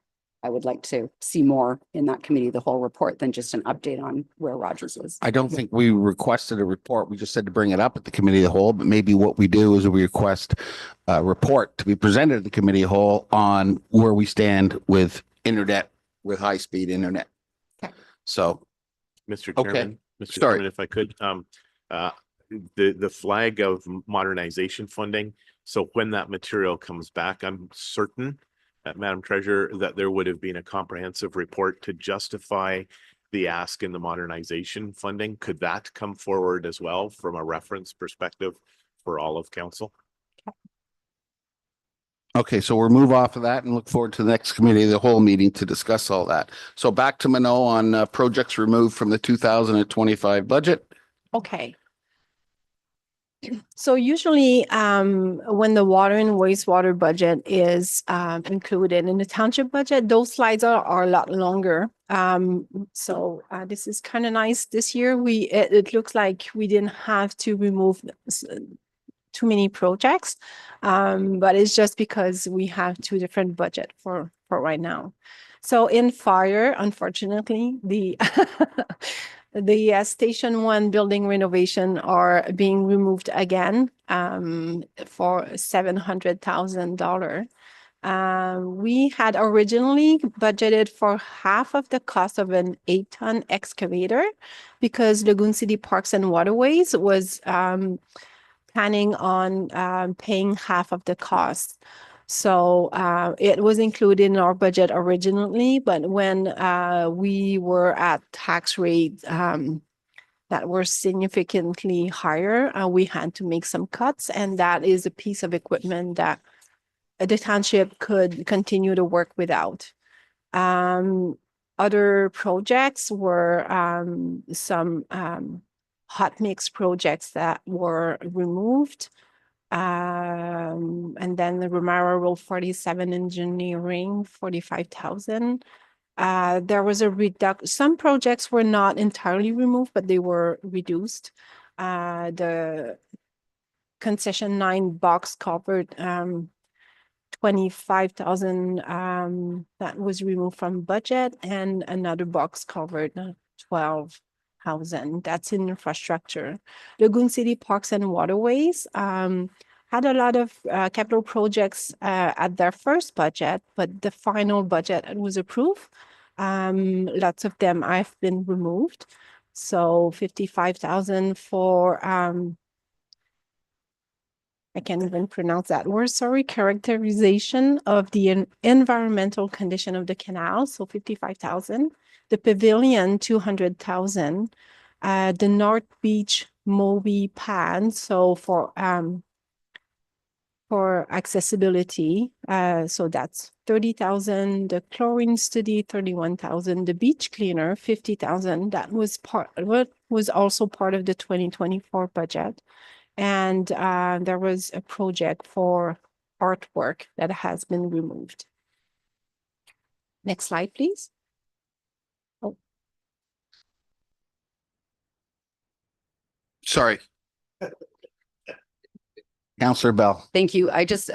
I would like to see more in that committee, the whole report, than just an update on where Rogers is. I don't think we requested a report. We just said to bring it up at the committee of the whole, but maybe what we do is we request a report to be presented at the committee of the whole on where we stand with internet with high-speed internet. Okay. So, Mr. Okay. Chairman, Mr. Sorry. Chairman, if I could, the flag of modernization funding. So when that material comes back, I'm certain, Madam Treasurer, that there would have been a comprehensive report to justify the ask in the modernization funding. Could that come forward as well from a reference perspective for all of council? okay, so we'll move off of that and look forward to the next committee of the whole meeting to discuss all that. So back to Minot on projects removed from the 2025 budget. Okay. So usually, when the water and wastewater budget is included in the township budget, those slides are a lot longer. So this is kind of nice. This year, it looks like we didn't have to remove too many projects, but it's just because we have two different budget for right now. So in fire, unfortunately, the the Station 1 building renovation are being removed again for $700,000. We had originally budgeted for half of the cost of an 8-ton excavator because Lagoon City Parks and Waterways was planning on paying half of the cost. So it was included in our budget originally, but when we were at tax rates that were significantly higher, we had to make some cuts, and that is a piece of equipment that the township could continue to work without. Other projects were some hot mix projects that were removed. And then the Ramara Road 47 engineering, 45,000. There was a some projects were not entirely removed, but they were reduced. The concession 9 box covered 25,000 that was removed from budget, and another box covered 12,000. That's in infrastructure. Lagoon City Parks and Waterways had a lot of capital projects at their first budget, but the final budget was approved. Lots of them have been removed. So 55,000 for I can't even pronounce that word, sorry, characterization of the environmental condition of the canal, so 55,000. The pavilion, 200,000. The North Beach Moby pad, so for accessibility, so that's 30,000. The chlorine study, 31,000. The beach cleaner, 50,000. That was also part of the 2024 budget. And there was a project for artwork that has been removed. Next slide, please. Oh. Sorry. Councillor Bell. Thank you. I just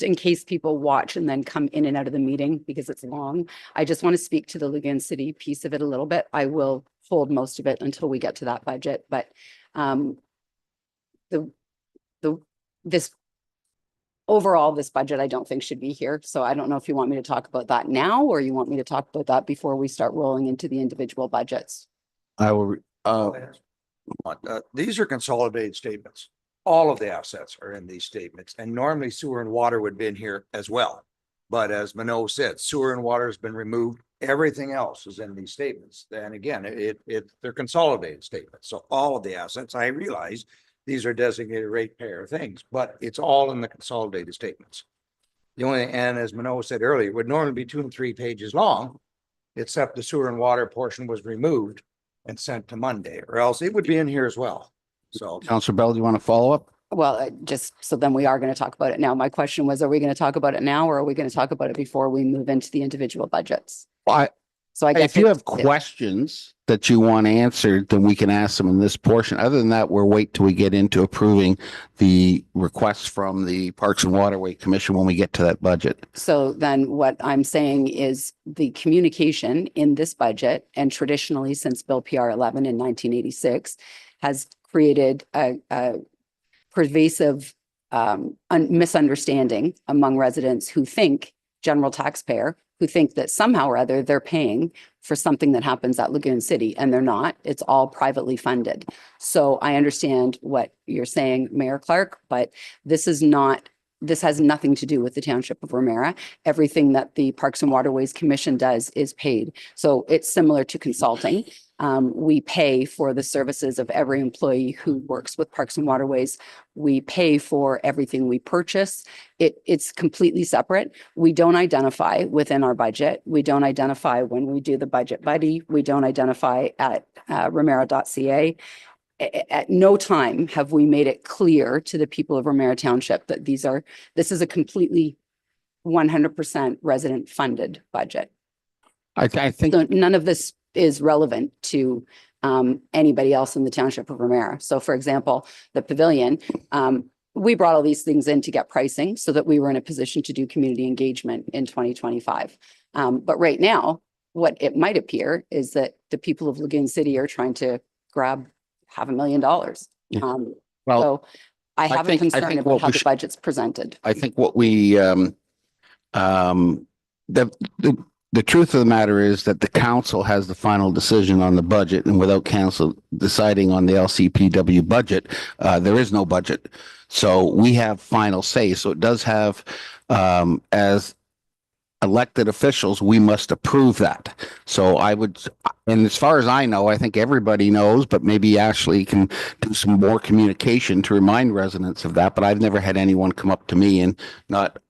in case people watch and then come in and out of the meeting because it's long, I just want to speak to the Lagoon City piece of it a little bit. I will hold most of it until we get to that budget, but this overall, this budget, I don't think should be here. So I don't know if you want me to talk about that now, or you want me to talk about that before we start rolling into the individual budgets. I will, These are consolidated statements. All of the assets are in these statements, and normally sewer and water would be in here as well. But as Minot said, sewer and water has been removed. Everything else is in these statements. And again, they're consolidated statements. So all of the assets, I realize these are designated ratepayer things, but it's all in the consolidated statements. The only, and as Minot said earlier, it would normally be 2 and 3 pages long, except the sewer and water portion was removed and sent to Monday, or else it would be in here as well. So, Councillor Bell, do you want to follow up? Well, just so then we are going to talk about it now. My question was, are we going to talk about it now, or are we going to talk about it before we move into the individual budgets? So I guess if you have questions that you want answered, then we can ask them in this portion. Other than that, we'll wait till we get into approving the requests from the Parks and Waterway Commission when we get to that budget. So then what I'm saying is the communication in this budget, and traditionally since Bill PR 11 in 1986, has created a pervasive misunderstanding among residents who think general taxpayer who think that somehow or other they're paying for something that happens at Lagoon City, and they're not. It's all privately funded. So I understand what you're saying, Mayor Clark, but this is not, this has nothing to do with the Township of Ramara. Everything that the Parks and Waterways Commission does is paid. So it's similar to consulting. We pay for the services of every employee who works with Parks and Waterways. We pay for everything we purchase. It's completely separate. We don't identify within our budget. We don't identify when we do the budget buddy. We don't identify at ramara.ca. At no time have we made it clear to the people of Ramara Township that this is a completely 100% resident funded budget. I think So none of this is relevant to anybody else in the Township of Ramara. So for example, the pavilion, we brought all these things in to get pricing so that we were in a position to do community engagement in 2025. But right now, what it might appear is that the people of Lagoon City are trying to grab $500,000. Yeah. So I have a think concern about what how we the should- budget's presented. I think what we, the truth of the matter is that the council has the final decision on the budget, and without council deciding on the LCPW budget, there is no budget. So we have final say. So it does have, as elected officials, we must approve that. So I would, and as far as I know, I think everybody knows, but maybe Ashley can do some more communication to remind residents of that. But I've never had anyone come up to me and not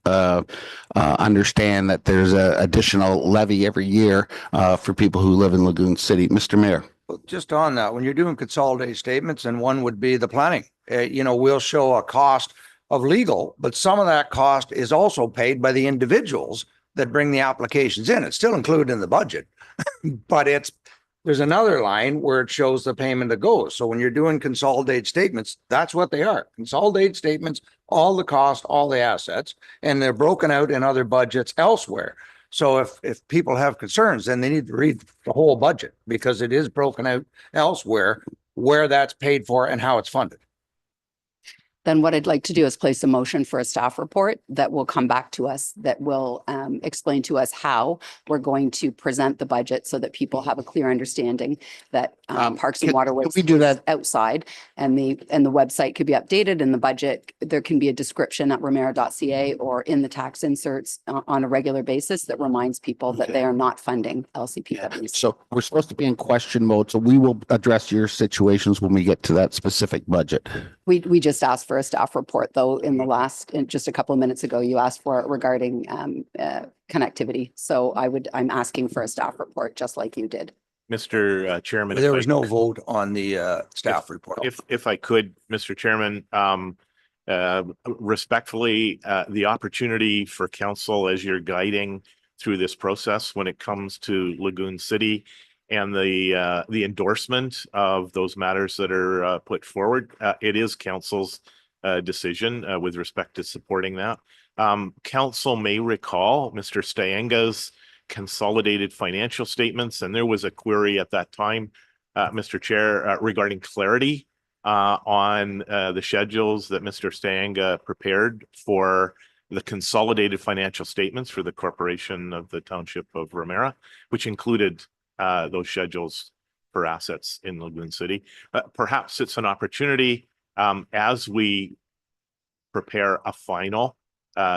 understand that there's a additional levy every year for people who live in Lagoon City. Mr. Mayor. Just on that, when you're doing consolidated statements, and one would be the planning, we'll show a cost of legal, but some of that cost is also paid by the individuals that bring the applications in. It's still included in the budget, but there's another line where it shows the payment that goes. So when you're doing consolidated statements, that's what they are. Consolidated statements, all the cost, all the assets, and they're broken out in other budgets elsewhere. So if people have concerns, then they need to read the whole budget, because it is broken out elsewhere where that's paid for and how it's funded. Then what I'd like to do is place a motion for a staff report that will come back to us, that will explain to us how we're going to present the budget so that people have a clear understanding that Parks and Can Waterways we do that? is outside, and the website could be updated, and the budget, there can be a description at ramara.ca or in the tax inserts on a regular basis that reminds people that they are not funding LCPWs. So we're supposed to be in question mode, so we will address your situations when we get to that specific budget. We just asked for a staff report, though, in just a couple of minutes ago, you asked for it regarding connectivity. So I'm asking for a staff report, just like you did. Mr. Chairman. There was no vote on the staff report. If I could, Mr. Chairman, respectfully, the opportunity for council as you're guiding through this process when it comes to Lagoon City and the endorsement of those matters that are put forward, it is council's decision with respect to supporting that. Council may recall Mr. Stayenga's consolidated financial statements, and there was a query at that time, Mr. Chair, regarding clarity on the schedules that Mr. Stayenga prepared for the consolidated financial statements for the corporation of the Township of Ramara, which included those schedules for assets in Lagoon City. Perhaps it's an opportunity as we prepare a final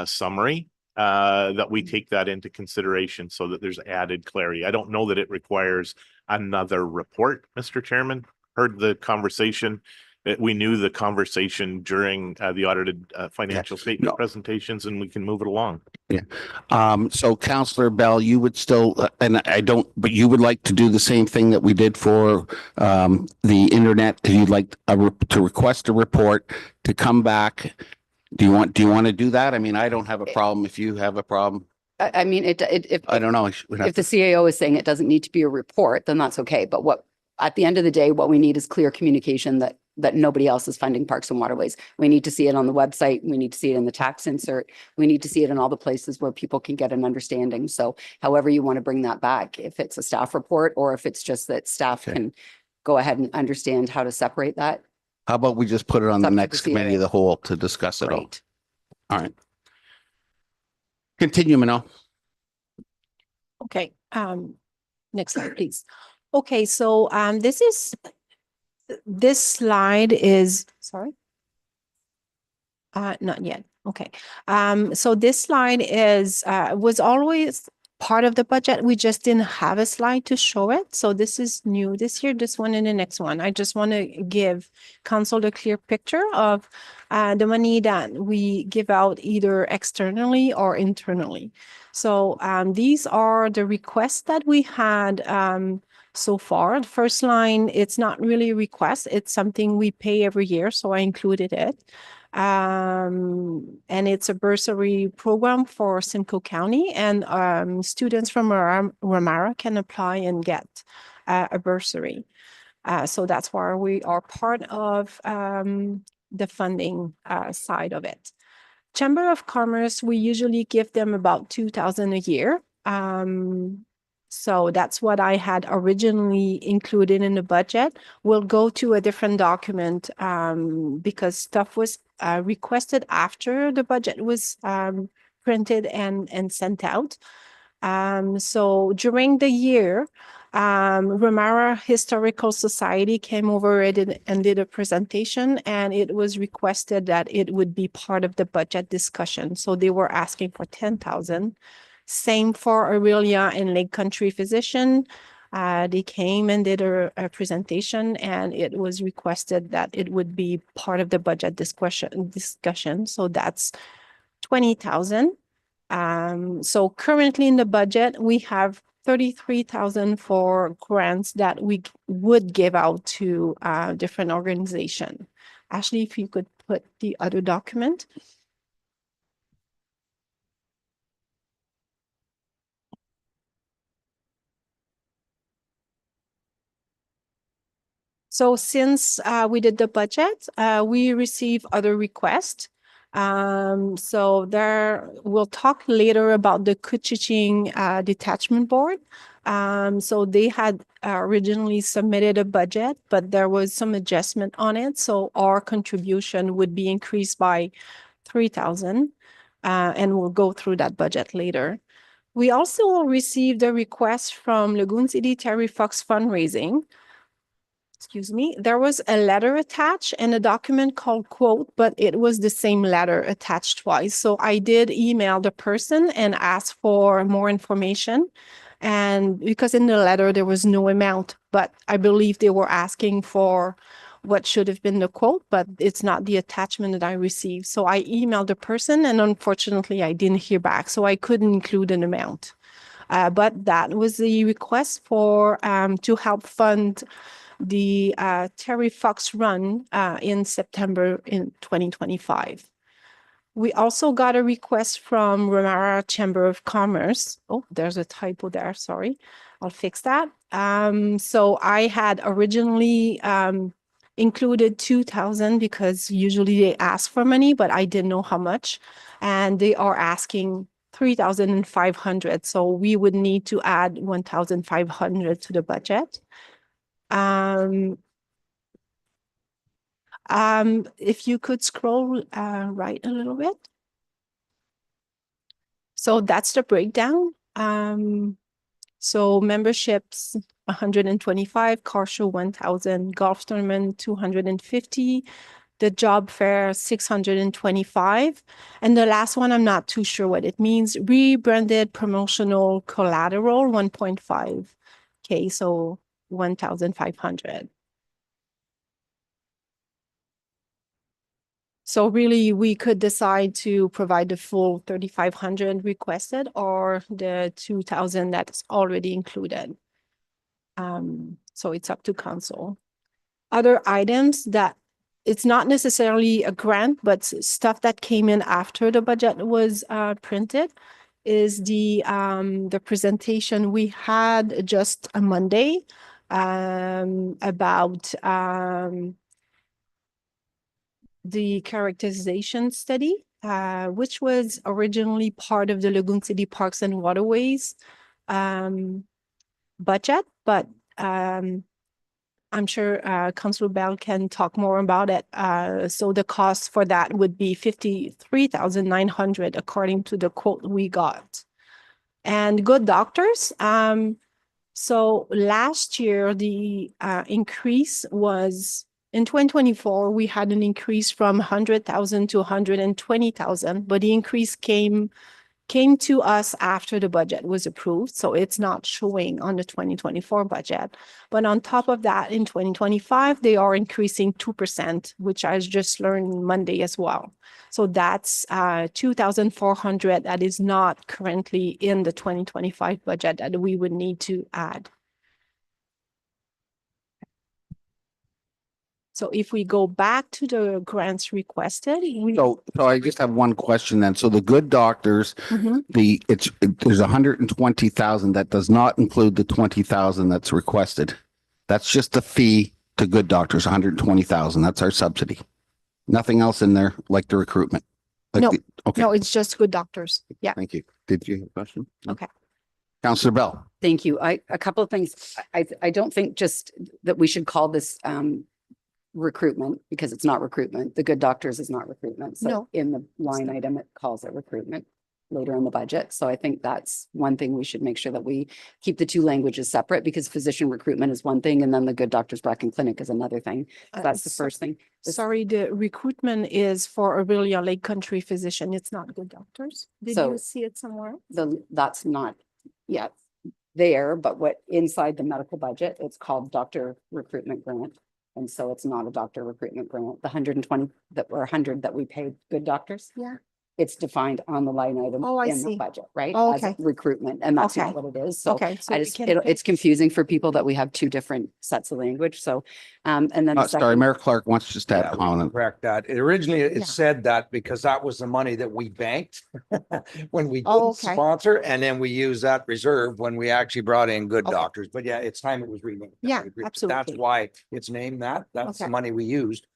summary that we take that into consideration so that there's added clarity. I don't know that it requires another report, Mr. Chairman. Heard the conversation. We knew the conversation during the audited financial statement presentations, and we can move it along. Yeah. So Councillor Bell, you would still, and I don't, but you would like to do the same thing that we did for the internet. You'd like to request a report to come back. Do you want to do that? I mean, I don't have a problem if you have a problem. I mean, if I don't know. if the CAO is saying it doesn't need to be a report, then that's okay. But at the end of the day, what we need is clear communication that nobody else is funding Parks and Waterways. We need to see it on the website. We need to see it in the tax insert. We need to see it in all the places where people can get an understanding. So however you want to bring that back, if it's a staff report or if it's just that staff can go ahead and understand how to separate that. How about we just put it on the Up to next the committee CAO. of the whole to discuss it all? Right. All right. Continue, Manal. Okay, next slide, please. Okay, so this slide is, sorry. Not yet. Okay. So this slide is was always part of the budget. We just didn't have a slide to show it. So this is new this year, this one and the next one. I just want to give council a clear picture of the money that we give out either externally or internally. So these are the requests that we had so far. The first line, it's not really a request. It's something we pay every year. So I included it. And it's a bursary program for Simcoe County, and students from Ramara can apply and get a bursary. So that's why we are part of the funding side of it. Chamber of Commerce, we usually give them about 2,000 a year. So that's what I had originally included in the budget. We'll go to a different document because stuff was requested after the budget was printed and sent out. So during the year, Ramara Historical Society came over and did a presentation, and it was requested that it would be part of the budget discussion. So they were asking for 10,000. Same for Aurelia and Lake Country Physician. They came and did a presentation, and it was requested that it would be part of the budget discussion. So that's 20,000. So currently in the budget, we have 33,000 for grants that we would give out to different organizations. Ashley, if you could put the other document. So since we did the budget, we receive other requests. So there, we'll talk later about the Kuchiching Detachment Board. So they had originally submitted a budget, but there was some adjustment on it. So our contribution would be increased by 3,000, and we'll go through that budget later. We also received a request from Lagoon City Terry Fox Fundraising. Excuse me, there was a letter attached and a document called quote, but it was the same letter attached twice. So I did email the person and ask for more information. And because in the letter, there was no amount, but I believe they were asking for what should have been the quote, but it's not the attachment that I received. So I emailed the person, and unfortunately I didn't hear back. So I couldn't include an amount. But that was the request for to help fund the Terry Fox Run in September in 2025. We also got a request from Ramara Chamber of Commerce. Oh, there's a typo there, sorry. I'll fix that. So I had originally included 2,000 because usually they ask for money, but I didn't know how much. And they are asking 3,500. So we would need to add 1,500 to the budget. If you could scroll right a little bit. So that's the breakdown. So memberships 125, car show 1,000, golf tournament 250, the job fair 625, and the last one I'm not too sure what it means. Rebranded promotional collateral 1.5K, so 1,500. So really, we could decide to provide the full 3,500 requested or the 2,000 that's already included. So it's up to council. Other items that it's not necessarily a grant, but stuff that came in after the budget was printed is the presentation we had just a Monday about the characterization study, which was originally part of the Lagoon City Parks and Waterways budget, but I'm sure Councilor Bell can talk more about it. So the cost for that would be 53,900 according to the quote we got. and good doctors. So last year, the increase was in 2024, we had an increase from 100,000 to 120,000, but the increase came to us after the budget was approved. So it's not showing on the 2024 budget. But on top of that, in 2025, they are increasing 2%, which I just learned Monday as well. So that's 2,400 that is not currently in the 2025 budget that we would need to add. So if we go back to the grants requested, So I just have one question then. So the good doctors, Mhm. there's 120,000 that does not include the 20,000 that's requested. That's just the fee to good doctors, 120,000. That's our subsidy. Nothing else in there like the recruitment. Like No, okay, no, it's just good doctors. Yeah. thank you. Did you have a question? No? Okay. Councillor Bell. Thank you. A couple of things. I don't think just that we should call this recruitment, because it's not recruitment. The good doctors is not recruitment. So No. in the line item, it calls it recruitment later in the budget. So I think that's one thing we should make sure that we keep the two languages separate, because physician recruitment is one thing and then the good doctors Bracken Clinic is another thing. So that's the first thing. Sorry, the recruitment is for Aurelia Lake Country physician. It's not good doctors. Did So- you see it somewhere? That's not yet there, but what inside the medical budget, it's called doctor recruitment grant. And so it's not a doctor recruitment grant. The 120 that were 100 that we paid good doctors. Yeah. It's defined on the line item Oh, I in the see. budget, right? Oh, As okay. recruitment, and that's not Okay. what it is. So Okay. So I we just, can it's confusing for people that we have two different sets of language. So, and then the Sorry, second, Mayor Clark wants just to Yeah, add a we can comment. correct that. Originally, Yeah. it said that because that was the money that we banked when we Oh, didn't okay. sponsor, and then we used that reserve when we actually brought in good Okay. doctors. But yeah, it's time it was renamed. Yeah, I agree. That's absolutely. why it's named that. That's the Okay. money we used,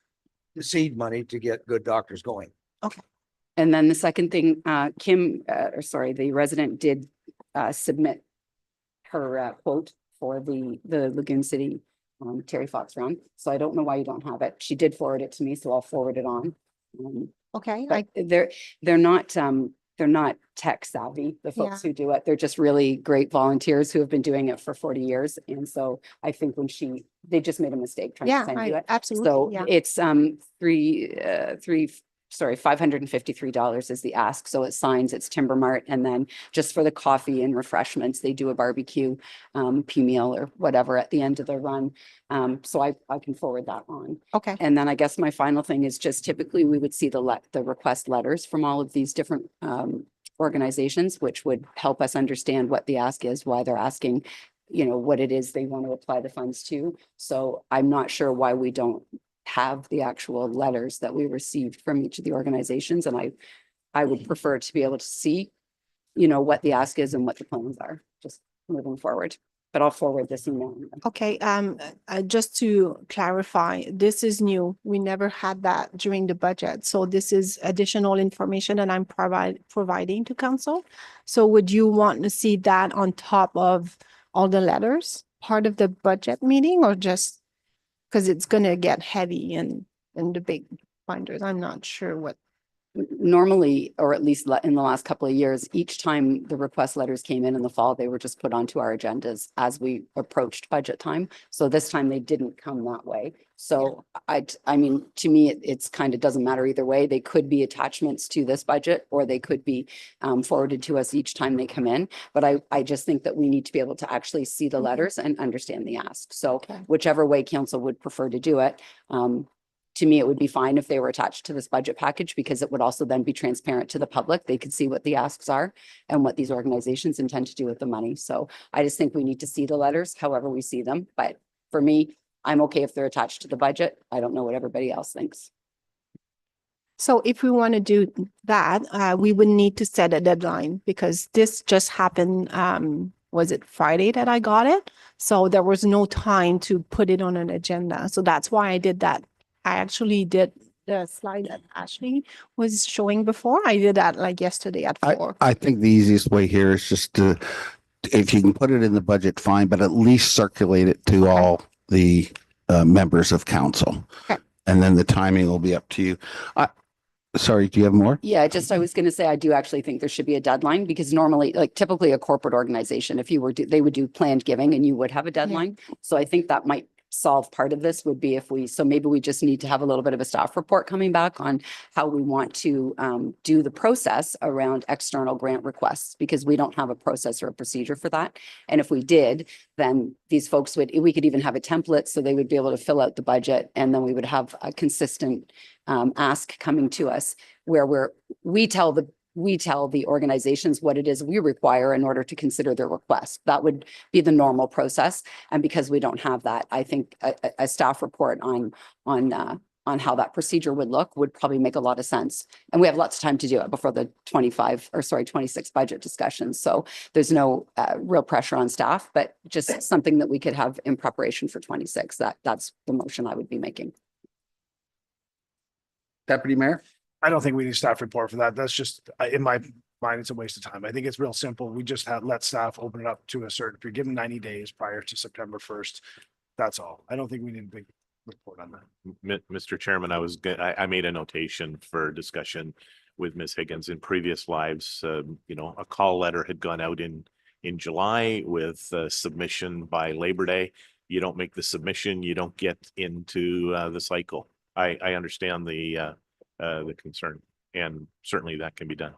the seed money to get good doctors going. and then the second thing, the resident did submit her quote for the Lagoon City Terry Fox run. So I don't know why you don't have it. She did forward it to me, so I'll forward it on. Okay. But they're not tech savvy, the folks who do it. They're just really great volunteers who have been doing it for 40 years. And so I think they just made a mistake trying to send you it. Absolutely. So Yeah. it's $553 is the ask. So it signs, it's Timber Mart, and then just for the coffee and refreshments, they do a barbecue meal or whatever at the end of the run. So I can forward that on. Okay. And then I guess my final thing is just typically we would see the request letters from all of these different organizations, which would help us understand what the ask is, why they're asking, what it is they want to apply the funds to. So I'm not sure why we don't have the actual letters that we received from each of the organizations. And I would prefer to be able to see, what the ask is and what the plans are, just moving forward. But I'll forward this email. Okay, just to clarify, this is new. We never had that during the budget. So this is additional information that I'm providing to council. So would you want to see that on top of all the letters, part of the budget meeting, or just because it's gonna get heavy in the big binders? I'm not sure what. Normally, or at least in the last couple of years, each time the request letters came in the fall, they were just put onto our agendas as we approached budget time. So this time they didn't come that way. So I mean, to me, it's kind of doesn't matter either way. They could be attachments to this budget, or they could be forwarded to us each time they come in. But I just think that we need to be able to actually see the letters and understand the ask. So Okay. whichever way council would prefer to do it. To me, it would be fine if they were attached to this budget package, because it would also then be transparent to the public. They could see what the asks are and what these organizations intend to do with the money. So I just think we need to see the letters, however we see them. But for me, I'm okay if they're attached to the budget. I don't know what everybody else thinks. So if we want to do that, we would need to set a deadline, because this just happened, was it Friday that I got it? So there was no time to put it on an agenda. So that's why I did that. I actually did the slide that Ashley was showing before. I did that like yesterday at 4. I think the easiest way here is just to, if you can put it in the budget, fine, but at least circulate it to all the members of council. Okay. And then the timing will be up to you. Sorry, do you have more? Yeah, just, I was going to say, I do actually think there should be a deadline because normally, like typically a corporate organization, if you were, they would do planned giving and you would have a deadline. So I think that might solve part of this would be if we, so maybe we just need to have a little bit of a staff report coming back on how we want to do the process around external grant requests, because we don't have a process or a procedure for that. And if we did, then these folks would, we could even have a template so they would be able to fill out the budget, and then we would have a consistent ask coming to us where we tell the organizations what it is we require in order to consider their request. That would be the normal process. And because we don't have that, I think a staff report on how that procedure would look would probably make a lot of sense. And we have lots of time to do it before the 26 budget discussions. So there's no real pressure on staff, but just something that we could have in preparation for 26. That's the motion I would be making. Deputy Mayor? I don't think we need a staff report for that. That's just, in my mind, it's a waste of time. I think it's real simple. We just let staff open it up to a certain, if you're given 90 days prior to September 1st, that's all. I don't think we need a big report on that. Mr. Chairman, I made a notation for discussion with Ms. Higgins in previous lives. You know, a call letter had gone out in July with submission by Labor Day. You don't make the submission, you don't get into the cycle. I understand the concern, and certainly that can be done.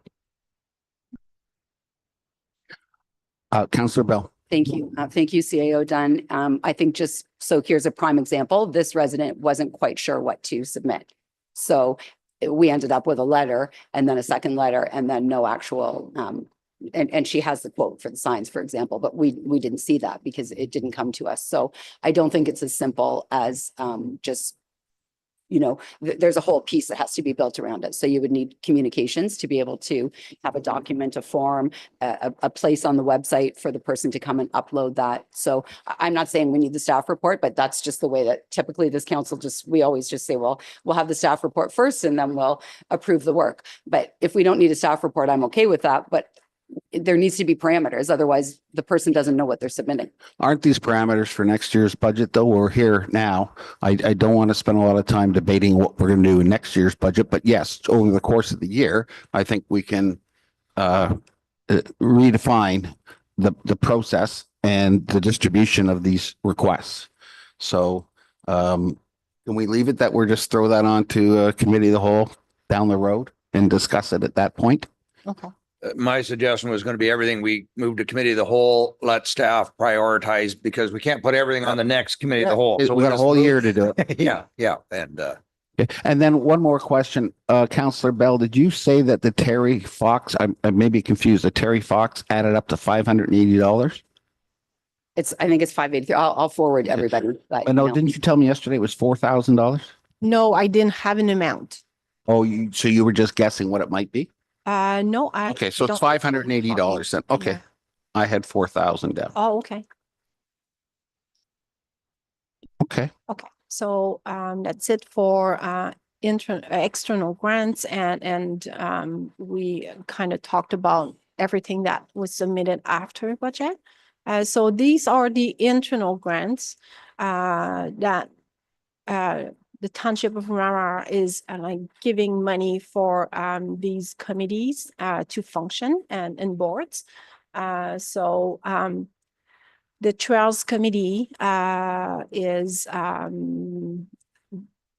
Councillor Bell. Thank you. Thank you, CAO Dunn. I think just, so here's a prime example. This resident wasn't quite sure what to submit. So we ended up with a letter and then a second letter and then no actual, and she has the quote for the signs, for example, but we didn't see that because it didn't come to us. So I don't think it's as simple as just, you know, there's a whole piece that has to be built around it. So you would need communications to be able to have a document, a form, a place on the website for the person to come and upload that. So I'm not saying we need the staff report, but that's just the way that typically this council we always just say, well, we'll have the staff report first and then we'll approve the work. But if we don't need a staff report, I'm okay with that. But there needs to be parameters. Otherwise, the person doesn't know what they're submitting. Aren't these parameters for next year's budget, though? We're here now. I don't want to spend a lot of time debating what we're going to do in next year's budget, but yes, over the course of the year, I think we can redefine the process and the distribution of these requests. So can we leave it that we're just throw that on to a committee of the whole down the road and discuss it at that point? Okay. My suggestion was going to be everything we move to committee of the whole, let staff prioritize, because we can't put everything on the next committee of the whole. So We got a whole year to do it. Yeah, yeah. And And then one more question, Councillor Bell, did you say that the Terry Fox, I may be confused, the Terry Fox added up to $580? I think it's 583. I'll forward everybody. that No, email. didn't you tell me yesterday it was $4,000? No, I didn't have an amount. Oh, so you were just guessing what it might be? No, I. Okay, so it's don't- $580 then. Okay, Yeah. I had 4,000 down. Oh, okay. Okay, Okay, so that's it for external grants, and we kind of talked about everything that was submitted after budget. So these are the internal grants that the Township of Ramara is like giving money for these committees to function and boards. So the Trails Committee is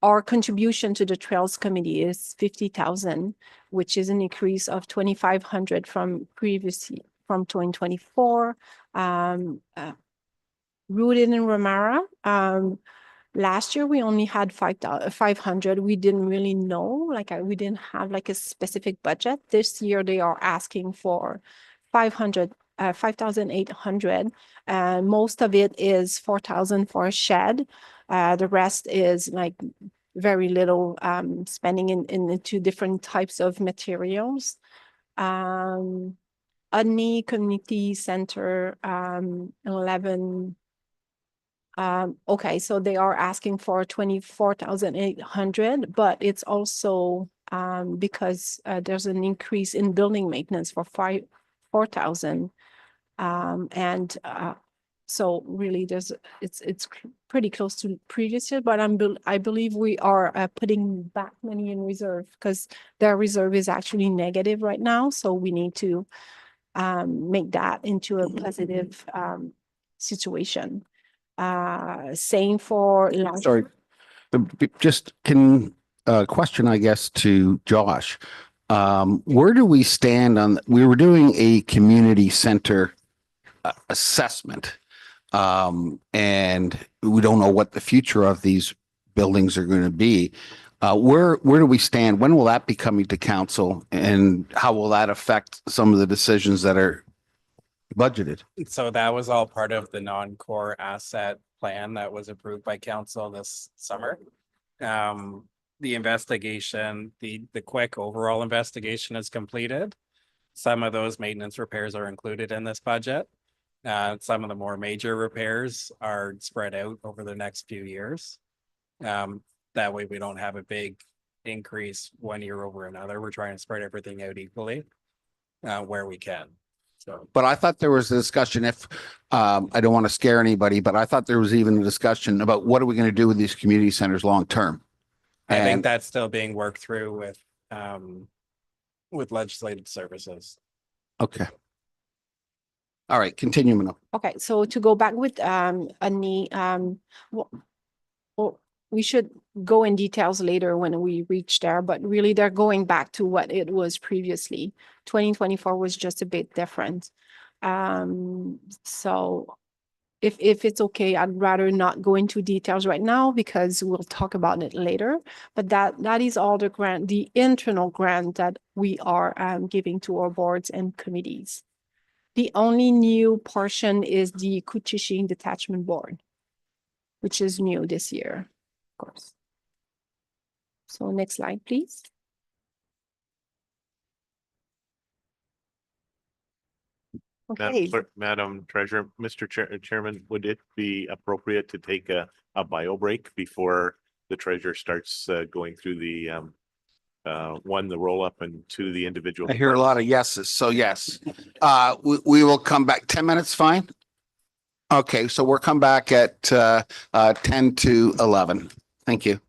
our contribution to the Trails Committee is 50,000, which is an increase of 2,500 from 2024. Rooted in Ramara. Last year, we only had 500. We didn't really know, we didn't have like a specific budget. This year, they are asking for 5,800. And most of it is 4,000 for a shed. The rest is like very little spending in the two different types of materials. Udney Community Center, 11. Okay, so they are asking for 24,800, but it's also because there's an increase in building maintenance for 4,000. And So really it's pretty close to previous year, but I believe we are putting back money in reserve because their reserve is actually negative right now. So we need to make that into a positive situation. Same for last. Sorry, just can, question, I guess, to Josh. Where do we stand on, we were doing a community center assessment. And we don't know what the future of these buildings are going to be. Where do we stand? When will that be coming to council, and how will that affect some of the decisions that are budgeted? So that was all part of the non-core asset plan that was approved by council this summer. The investigation, the quick overall investigation is completed. Some of those maintenance repairs are included in this budget. Some of the more major repairs are spread out over the next few years. That way we don't have a big increase one year over another. We're trying to spread everything out equally, where we can. So, But I thought there was a discussion, if, I don't want to scare anybody, but I thought there was even a discussion about what are we going to do with these community centers long term? I think And that's still being worked through with legislative services. okay. All right, continue, Manoj. Okay, so to go back with Ani, well, we should go in details later when we reach there, but really they're going back to what it was previously. 2024 was just a bit different. So if it's okay, I'd rather not go into details right now because we'll talk about it later. But that is all the grant, the internal grant that we are giving to our boards and committees. The only new portion is the Kuchishing Detachment Board, which is new this year, of course. So next slide, please. Okay, Madam Treasurer, Mr. Chairman, would it be appropriate to take a bio break before the treasurer starts going through the one, the roll up, and two, the individual? I hear a lot of yeses, so yes. We will come back. 10 minutes, fine? Okay, so we'll come back at 10 to 11. Thank you.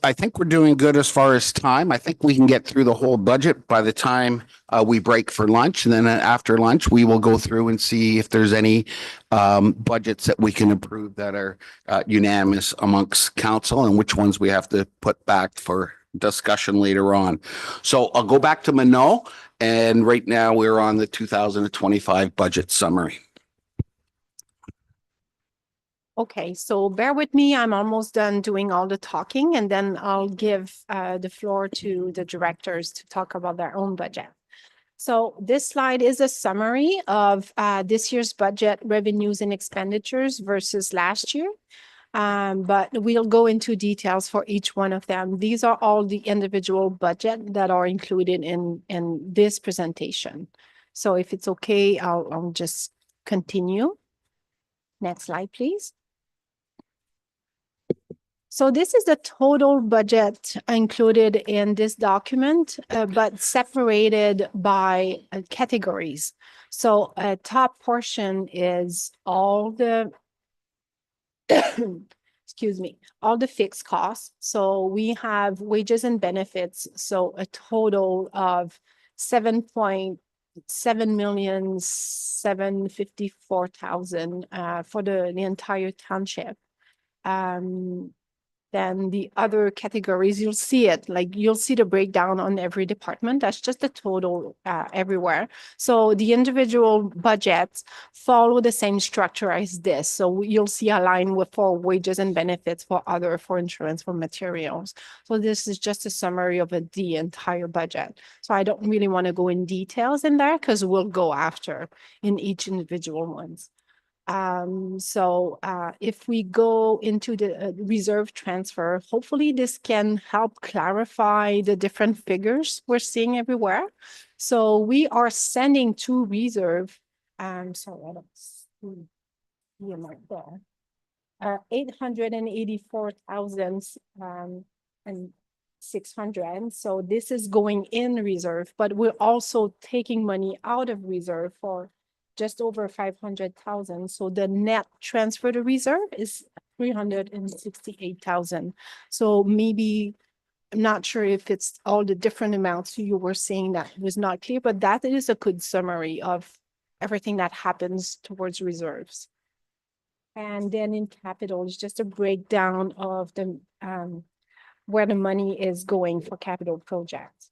I think we're doing good as far as time. I think we can get through the whole budget by the time we break for lunch. And then after lunch, we will go through and see if there's any budgets that we can approve that are unanimous amongst council and which ones we have to put back for discussion later on. So I'll go back to Minot, and right now we're on the 2025 budget summary. Okay, so bear with me. I'm almost done doing all the talking, and then I'll give the floor to the directors to talk about their own budget. So this slide is a summary of this year's budget revenues and expenditures versus last year. But we'll go into details for each one of them. These are all the individual budget that are included in this presentation. So if it's okay, I'll just continue. Next slide, please. So this is the total budget included in this document, but separated by categories. So a top portion is all the, excuse me, all the fixed costs. So we have wages and benefits. So a total of 7,754,000 for the entire township. Then the other categories, you'll see it, like you'll see the breakdown on every department. That's just the total everywhere. So the individual budgets follow the same structure as this. So you'll see a line for wages and benefits, for insurance, for materials. So this is just a summary of the entire budget. So I don't really want to go in details in there because we'll go after in each individual ones. If we go into the reserve transfer, hopefully this can help clarify the different figures we're seeing everywhere. So we are sending to reserve, sorry, I don't see the amount there. 884,000 and 600. So this is going in reserve, but we're also taking money out of reserve for just over 500,000. So the net transfer to reserve is 368,000. So maybe, I'm not sure if it's all the different amounts you were saying that was not clear, but that is a good summary of everything that happens towards reserves. And then in capital, it's just a breakdown of the where the money is going for capital projects.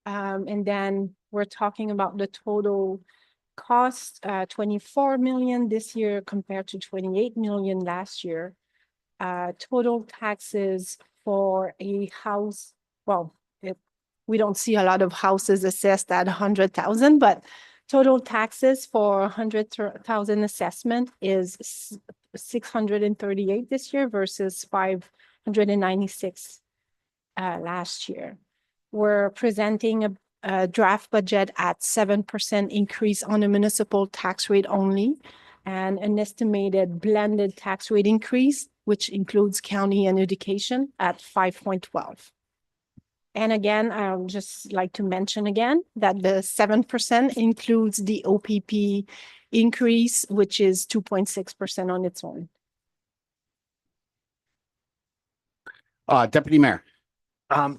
And then we're talking about the total cost, 24 million this year compared to 28 million last year. Total taxes for a house, well, we don't see a lot of houses assessed at 100,000, but total taxes for 100,000 assessment is 638 this year versus 596 last year. We're presenting a draft budget at 7% increase on the municipal tax rate only, and an estimated blended tax rate increase, which includes county and education, at 5.12. And again, I'll just like to mention again that the 7% includes the OPP increase, which is 2.6% on its own. Deputy Mayor.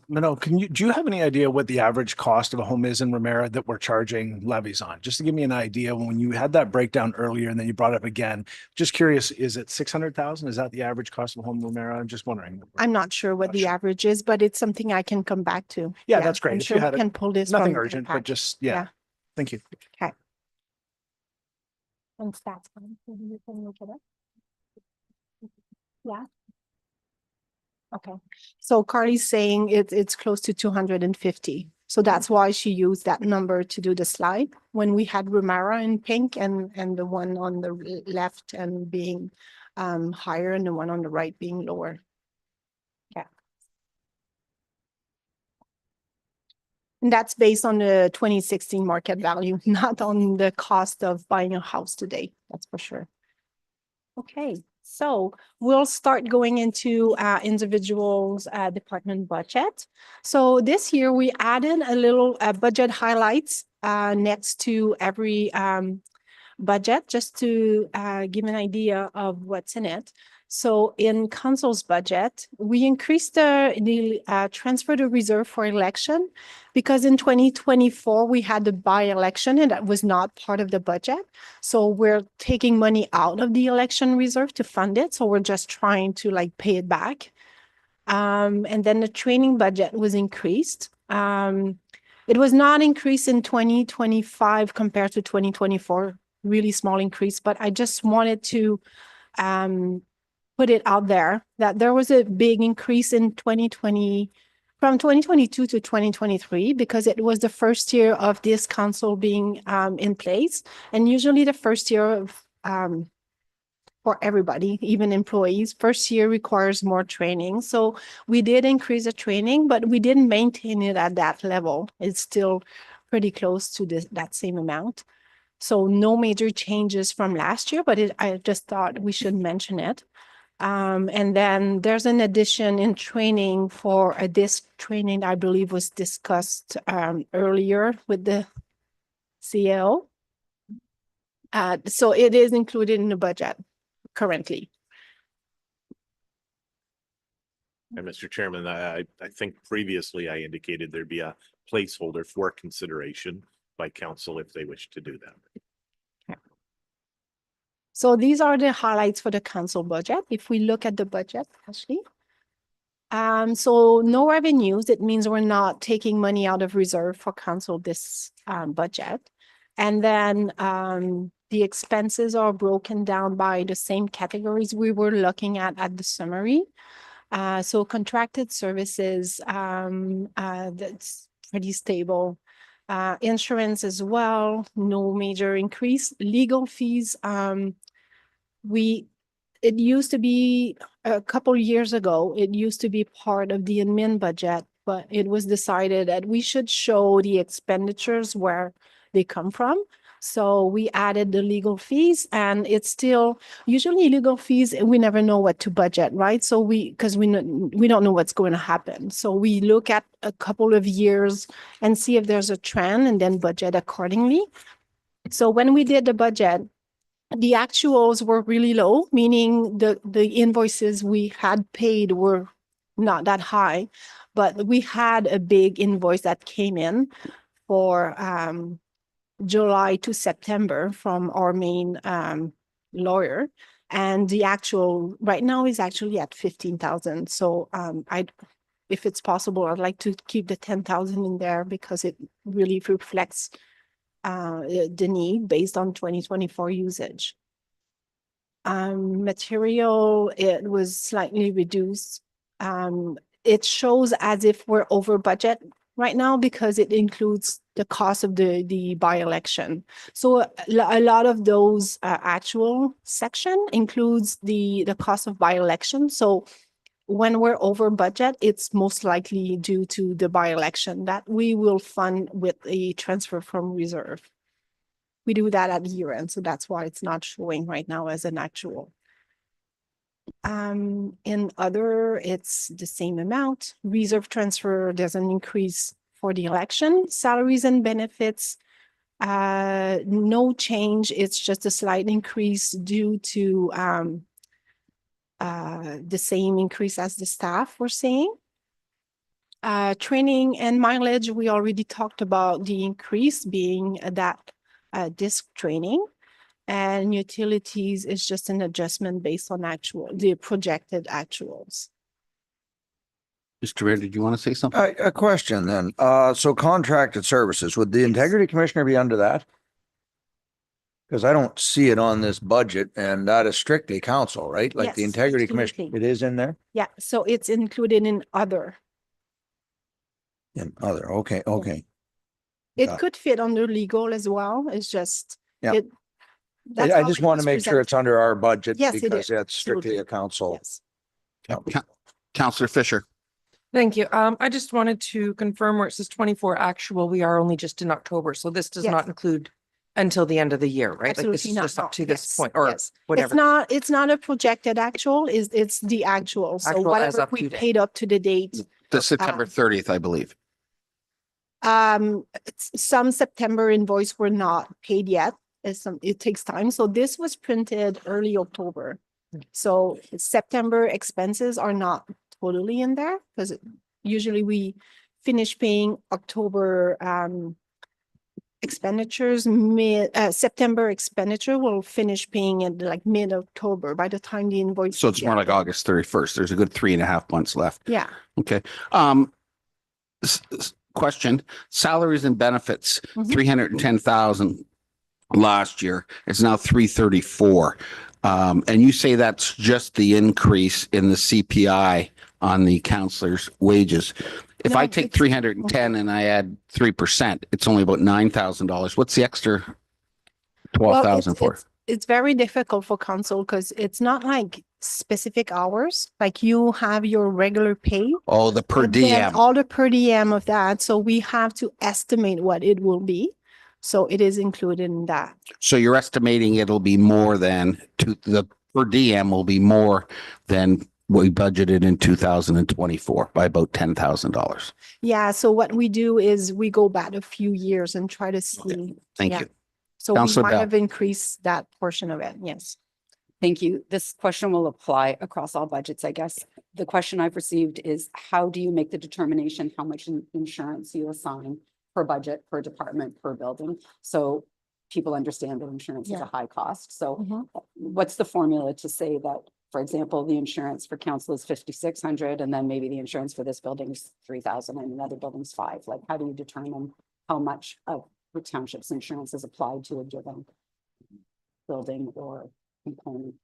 Minot, do you have any idea what the average cost of a home is in Ramara that we're charging levies on? Just to give me an idea, when you had that breakdown earlier and then you brought it up again, just curious, is it 600,000? Is that the average cost of a home in Ramara? I'm just wondering. I'm not sure what Not the sure. average is, but it's something I can come back to. Yeah, that's great. I'm If sure you had we it, can pull this. nothing from the urgent, but packet. just, yeah. Thank you. Okay. And stats. You can look it up. Yeah. Okay, so Carly's saying it's close to 250. So that's why she used that number to do the slide when we had Ramara in pink and the one on the left and being higher and the one on the right being lower. Yeah. And that's based on the 2016 market value, not on the cost of buying a house today. That's for sure. Okay. So we'll start going into individuals' department budget. So this year we added a little budget highlights next to every budget, just to give an idea of what's in it. So in council's budget, we increased the transfer to reserve for election because in 2024, we had the by-election and that was not part of the budget. So we're taking money out of the election reserve to fund it. So we're just trying to like pay it back. And then the training budget was increased. It was not increased in 2025 compared to 2024, really small increase, but I just wanted to put it out there that there was a big increase in 2020 from 2022 to 2023 because it was the first year of this council being in place. And usually the first year of for everybody, even employees, first year requires more training. So we did increase the training, but we didn't maintain it at that level. It's still pretty close to that same amount. So no major changes from last year, but I just thought we should mention it. And then there's an addition in training for a disc training, I believe was discussed earlier with the CEO. So it is included in the budget currently. And Mr. Chairman, I think previously I indicated there'd be a placeholder for consideration by council if they wish to do that. So these are the highlights for the council budget. If we look at the budget, Ashley. So no revenues, it means we're not taking money out of reserve for council this budget. And then the expenses are broken down by the same categories we were looking at the summary. So contracted services, that's pretty stable. Insurance as well, no major increase. Legal fees, it used to be a couple years ago, it used to be part of the admin budget, but it was decided that we should show the expenditures where they come from. So we added the legal fees and it's still usually legal fees. We never know what to budget, right? So because we don't know what's going to happen. So we look at a couple of years and see if there's a trend and then budget accordingly. So when we did the budget, the actuals were really low, meaning the invoices we had paid were not that high, but we had a big invoice that came in for July to September from our main lawyer. And the actual right now is actually at 15,000. So if it's possible, I'd like to keep the 10,000 in there because it really reflects the need based on 2024 usage. Material, it was slightly reduced. It shows as if we're over budget right now because it includes the cost of the by-election. So a lot of those actual section includes the cost of by-election. So when we're over budget, it's most likely due to the by-election that we will fund with a transfer from reserve. We do that at year end, so that's why it's not showing right now as an actual. In other, it's the same amount. Reserve transfer, there's an increase for the election. Salaries and benefits, no change. It's just a slight increase due to the same increase as the staff were saying. Training and mileage, we already talked about the increase being that disc training. And utilities is just an adjustment based on the projected actuals. Mr. Ray, did you want to say something? A question then. So contracted services, would the integrity commissioner be under that? Because I don't see it on this budget and that is strictly council, right? Like the Yes, integrity commissioner, absolutely. it is in there? Yeah, so it's included in other. In other, okay, okay. It Got it. could fit under legal as well. It's just. Yeah. That's I how just it want to was make sure it's presented. under our budget Yes, it because is. that's strictly Absolutely. a council. Yes. Counselor Fisher. Thank you. I just wanted to confirm where it says 24 actual, we are only just in October. So this does Yes. not include until the end of the year, right? Like this Absolutely is not. just up No. to this Yes, point or yes. whatever. It's not a projected actual, it's the actual. So Actual as whatever of we today. paid up to the date. The September 30th, I believe. Some September invoice were not paid yet. It takes time. So this was printed early October. So September expenses are not totally in there because usually we finish paying October expenditures September expenditure will finish paying it like mid-October by the time the invoice. So it's more like August 31st. There's a good 3.5 months left. Yeah. Okay. Question, salaries and benefits, Mhm. 310,000 last year. It's now 334. And you say that's just the increase in the CPI on the counselors' wages. If No, I take it's- 310 and I add 3%, it's only about $9,000. What's the extra 12,000 for? It's very difficult for council because it's not like specific hours, like you have your regular pay. Oh, the per but then diem. all the per diem of that, so we have to estimate what it will be. So it is included in that. So you're estimating it'll be more than the per diem will be more than what we budgeted in 2024 by about $10,000. Yeah, so what we do is we go back a few years and try to see. Thank yeah. you. So we Councillor might Bell. have increased that portion of it, yes. Thank you. This question will apply across all budgets, I guess. The question I've received is how do you make the determination how much insurance you assign per budget, per department, per building? So people understand that insurance is Yeah. a high cost. So Mhm. what's the formula to say that, for example, the insurance for council is 5,600 and then maybe the insurance for this building is 3,000 and another building's 5? Like, how do you determine how much of the township's insurance is applied to a given building or component?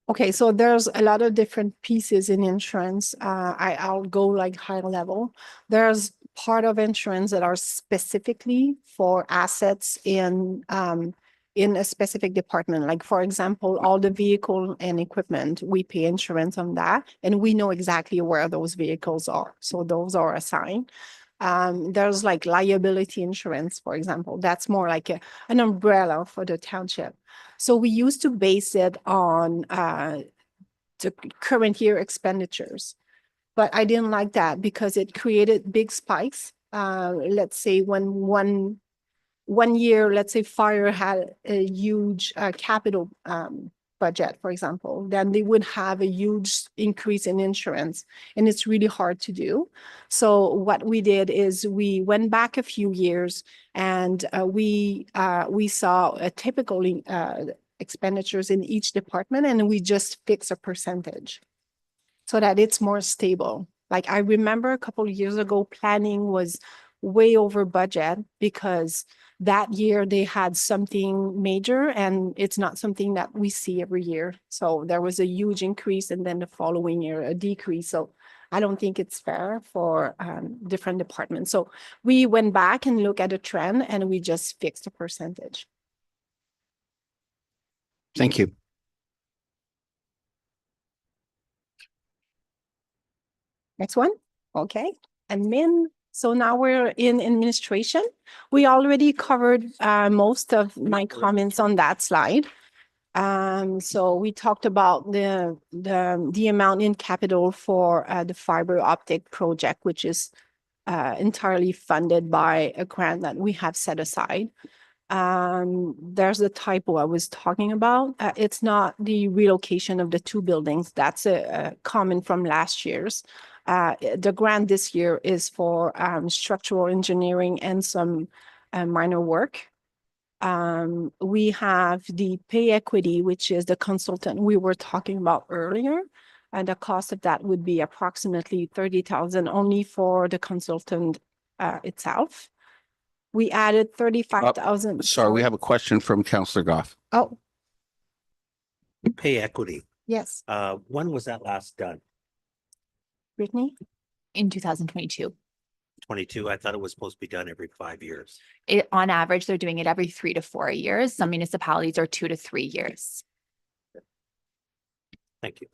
Okay, so there's a lot of different pieces in insurance. I'll go like high level. There's part of insurance that are specifically for assets in a specific department. Like for example, all the vehicle and equipment, we pay insurance on that, and we know exactly where those vehicles are. So those are assigned. There's like liability insurance, for example. That's more like an umbrella for the township. So we used to base it on the current year expenditures. But I didn't like that because it created big spikes. Let's say when one year, let's say fire had a huge capital budget, for example, then they would have a huge increase in insurance, and it's really hard to do. So what we did is we went back a few years and we saw a typical expenditures in each department, and we just fix a percentage so that it's more stable. Like I remember a couple of years ago, planning was way over budget because that year they had something major and it's not something that we see every year. So there was a huge increase and then the following year a decrease. So I don't think it's fair for different departments. So we went back and looked at a trend and we just fixed a percentage. Thank you. Next one. Okay. Admin. So now we're in administration. We already covered most of my comments on that slide. So we talked about the amount in capital for the fiber optic project, which is entirely funded by a grant that we have set aside. There's a typo I was talking about. It's not the relocation of the two buildings. That's a comment from last year's. The grant this year is for structural engineering and some minor work. We have the pay equity, which is the consultant we were talking about earlier. And the cost of that would be approximately 30,000 only for the consultant itself. We added 35,000. Sorry, we have a question from Councillor Goff. Oh, Pay equity. yes, When was that last done? Brittany? In 2022. 22? I thought it was supposed to be done every 5 years. On average, they're doing it every 3 to 4 years. Some municipalities are 2 to 3 years. Thank you.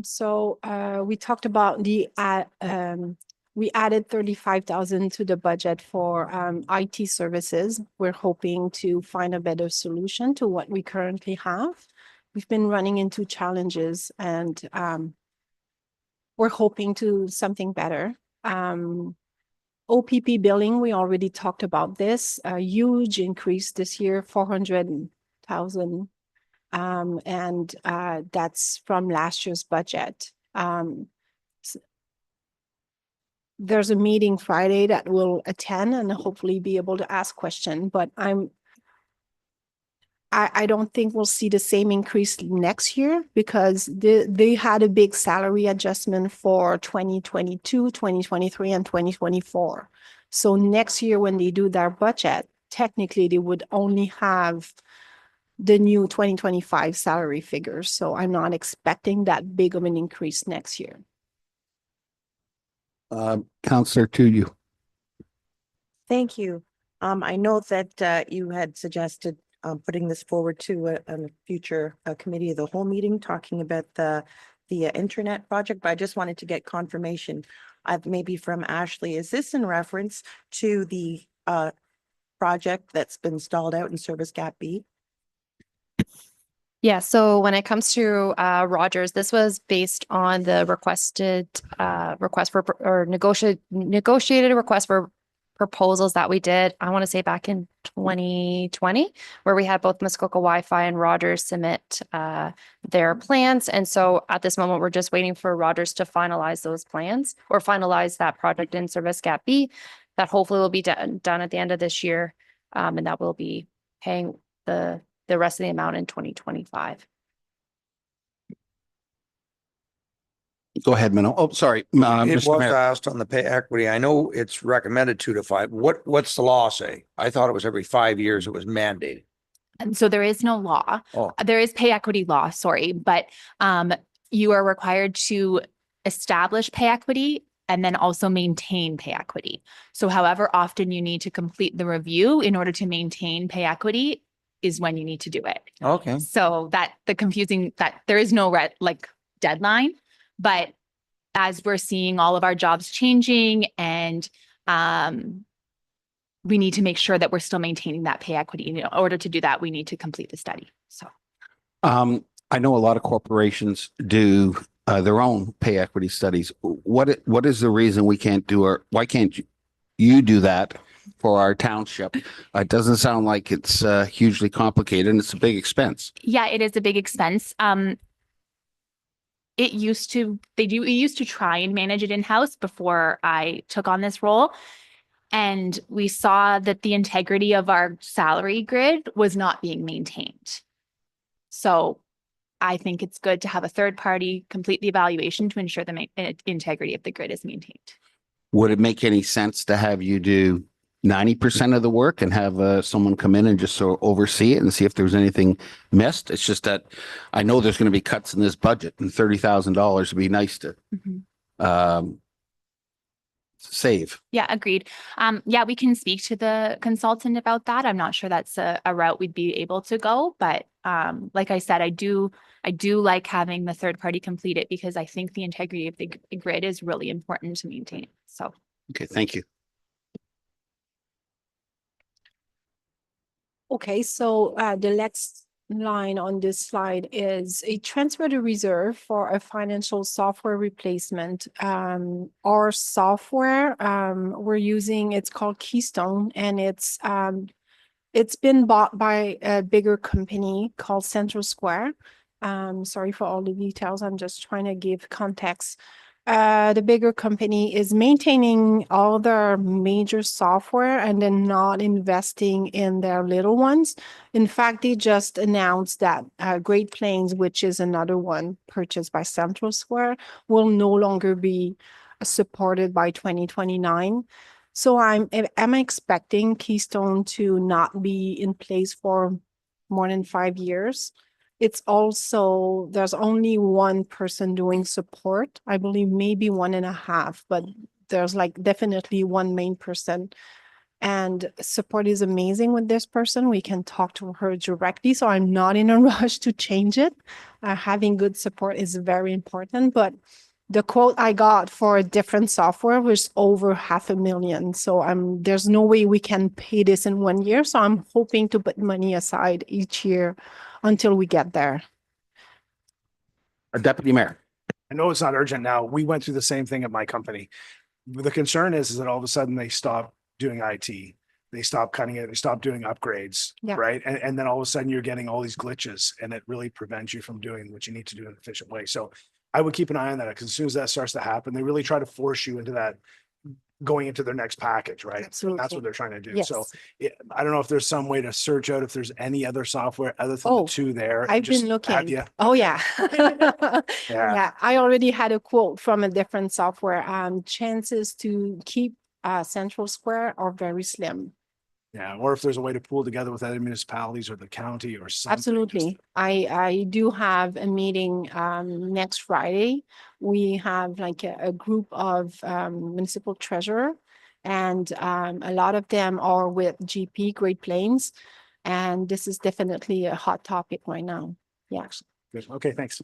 So we talked about we added 35,000 to the budget for IT services. We're hoping to find a better solution to what we currently have. We've been running into challenges and we're hoping to something better. OPP billing, we already talked about this, a huge increase this year, 400,000 And that's from last year's budget. There's a meeting Friday that we'll attend and hopefully be able to ask question, but I don't think we'll see the same increase next year because they had a big salary adjustment for 2022, 2023, and 2024. So next year when they do their budget, technically they would only have the new 2025 salary figures. So I'm not expecting that big of an increase next year. Counselor, to you. Thank you. I know that you had suggested putting this forward to a future committee of the whole meeting, talking about the internet project, but I just wanted to get confirmation. Maybe from Ashley, is this in reference to the project that's been stalled out in Service Gap B? Yeah, so when it comes to Rogers, this was based on the requested request for or negotiated request for proposals that we did, I want to say back in 2020, where we had both Muskoka Wi-Fi and Rogers submit their plans. And so at this moment, we're just waiting for Rogers to finalize those plans or finalize that project in Service Gap B that hopefully will be done at the end of this year. And that will be paying the rest of the amount in 2025. Go ahead, Minnow. Oh, sorry. It Mr. was Mayor. asked on the pay equity. I know it's recommended 2 to 5. What's the law say? I thought it was every 5 years it was mandated. And so there is no law. Oh. There is pay equity law, sorry, but you are required to establish pay equity and then also maintain pay equity. So however often you need to complete the review in order to maintain pay equity is when you need to do it. Okay. So that there is no deadline, but as we're seeing all of our jobs changing and we need to make sure that we're still maintaining that pay equity. In order to do that, we need to complete the study. So I know a lot of corporations do their own pay equity studies. What is the reason we can't do why can't you do that for our township? It doesn't sound like it's hugely complicated and it's a big expense. yeah, it is a big expense. It used to try and manage it in-house before I took on this role. And we saw that the integrity of our salary grid was not being maintained. So I think it's good to have a third party complete the evaluation to ensure the integrity of the grid is maintained. Would it make any sense to have you do 90% of the work and have someone come in and just sort of oversee it and see if there's anything missed? It's just that I know there's going to be cuts in this budget and $30,000 would be nice to save. Yeah, agreed. Yeah, we can speak to the consultant about that. I'm not sure that's a route we'd be able to go, but like I said, I do like having the third party complete it because I think the integrity of the grid is really important to maintain. So. Okay, thank you. Okay, so the next line on this slide is a transfer to reserve for a financial software replacement. Our software we're using, it's called Keystone, and it's been bought by a bigger company called Central Square. Sorry for all the details. I'm just trying to give context. The bigger company is maintaining all their major software and then not investing in their little ones. In fact, they just announced that Great Plains, which is another one purchased by Central Square, will no longer be supported by 2029. So I'm expecting Keystone to not be in place for more than 5 years. It's also, there's only one person doing support. I believe maybe 1.5, but there's definitely one main person. And support is amazing with this person. We can talk to her directly. So I'm not in a rush to change it. Having good support is very important, but the quote I got for a different software was over $500,000. So there's no way we can pay this in 1 year. So I'm hoping to put money aside each year until we get there. Deputy Mayor. I know it's not urgent now. We went through the same thing at my company. The concern is that all of a sudden they stop doing IT. they stop cutting it, they stop doing upgrades, Yeah. right? And then all of a sudden you're getting all these glitches and it really prevents you from doing what you need to do in an efficient way. So I would keep an eye on that, because as soon as that starts to happen, they really try to force you into that, going into their next package, right? Absolutely. That's what they're trying to do. Yes. So I don't know if there's some way to search out if there's any other software other than Oh, the two there. I've Just been have looking. you? Oh, yeah. Yeah. Yeah, I already had a quote from a different software. Chances to keep Central Square are very slim. Yeah, or if there's a way to pool together with other municipalities or the county or something. just- Absolutely. I do have a meeting next Friday. We have like a group of municipal treasurer, and a lot of them are with GP Great Plains. And this is definitely a hot topic right now. Yeah. Good. Okay, thanks.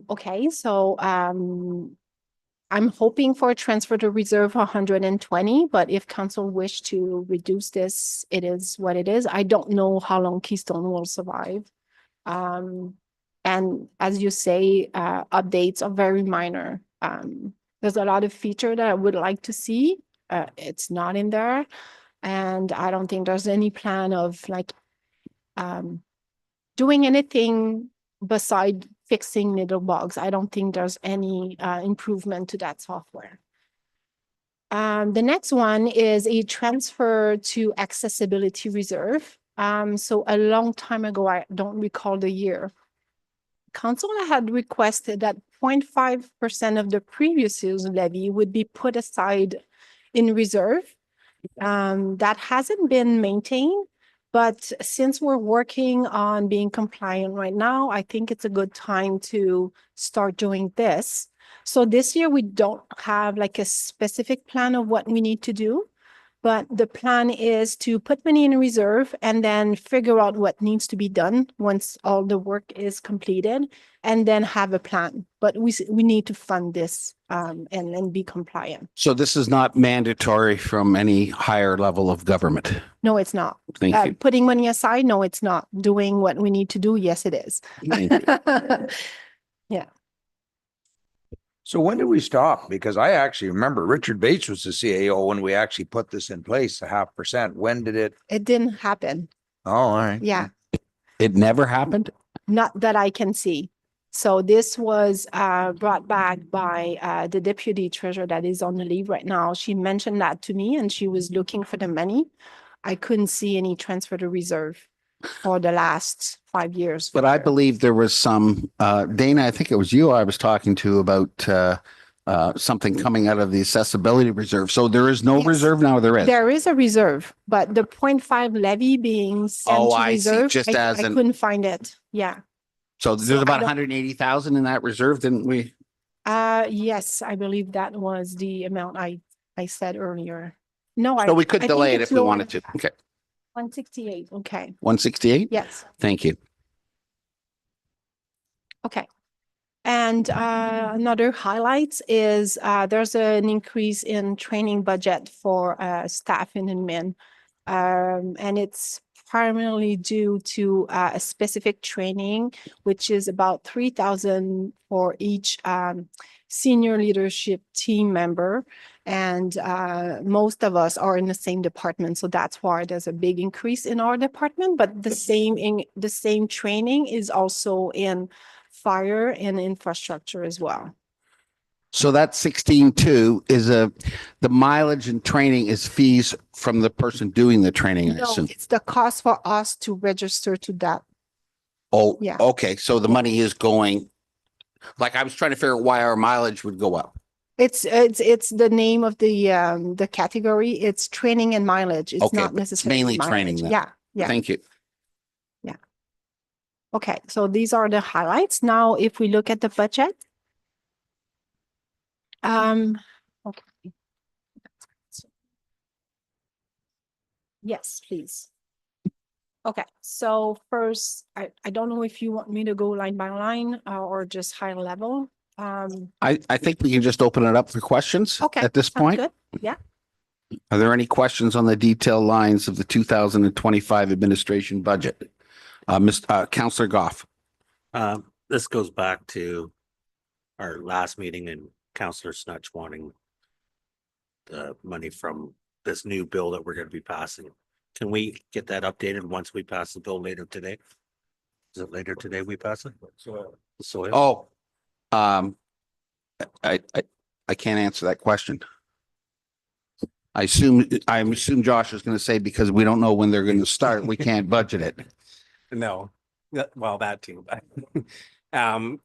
Okay, so I'm hoping for a transfer to reserve 120, but if council wish to reduce this, it is what it is. I don't know how long Keystone will survive. And as you say, updates are very minor. There's a lot of feature that I would like to see. It's not in there. And I don't think there's any plan of like doing anything beside fixing little bugs. I don't think there's any improvement to that software. The next one is a transfer to accessibility reserve. So a long time ago, I don't recall the year, council had requested that 0.5% of the previous year's levy would be put aside in reserve. That hasn't been maintained. But since we're working on being compliant right now, I think it's a good time to start doing this. So this year we don't have like a specific plan of what we need to do, but the plan is to put money in reserve and then figure out what needs to be done once all the work is completed, and then have a plan. But we need to fund this and be compliant. So this is not mandatory from any higher level of government. No, it's not. Thank you. Putting money aside, no, it's not. Doing what we need to do, yes, it is. Thank you. Yeah. So when did we stop? Because I actually remember Richard Bates was the CAO when we actually put this in place, a 0.5%. When did it? It didn't happen. Oh, all right. Yeah, It never happened? not that I can see. So this was brought back by the deputy treasurer that is on the leave right now. She mentioned that to me and she was looking for the money. I couldn't see any transfer to reserve for the last 5 years. But I believe there was some, Dana, I think it was you I was talking to about something coming out of the accessibility reserve. So there is no Yes. reserve now, there is. There is a reserve, but the 0.5 levy being sent Oh, to I see. reserve, Just I as an- couldn't find it. Yeah. So So there's I about don't- 180,000 in that reserve, didn't we? Yes, I believe that was the amount I said earlier. No, So we could I think delay it it's if we lower wanted than to. that. Okay. 168, okay, 168? yes, Thank you. okay. And another highlights is there's an increase in training budget for staff in admin. And it's primarily due to a specific training, which is about 3,000 for each senior leadership team member. And most of us are in the same department, so that's why there's a big increase in our department. But the same training is also in fire and infrastructure as well. So that 16.2 is the mileage and training is fees from the person doing the training, I No, assume. it's the cost for us to register to that. Oh, yeah. okay. So the money is going, like I was trying to figure out why our mileage would go up. It's the name of the category. It's training and mileage. It's Okay, not but it's necessarily mainly training mileage. then. Yeah, yeah. Thank you. Okay, so these are the highlights. Now, if we look at the budget. Okay. Yes, please. Okay, so first, I don't know if you want me to go line by line or just high level. I think we can just open it up for questions Okay. at this sounds point. good. Yeah, Are there any questions on the detailed lines of the 2025 administration budget? Councillor Goff. This goes back to our last meeting and Councillor Snutch wanting the money from this new bill that we're gonna be passing. Can we get that updated once we pass the bill later today? Is it later today we pass it? Soil. Oh, um, I can't answer that question. I assume Josh is going to say because we don't know when they're going to start, we can't budget it. No, well, that too. The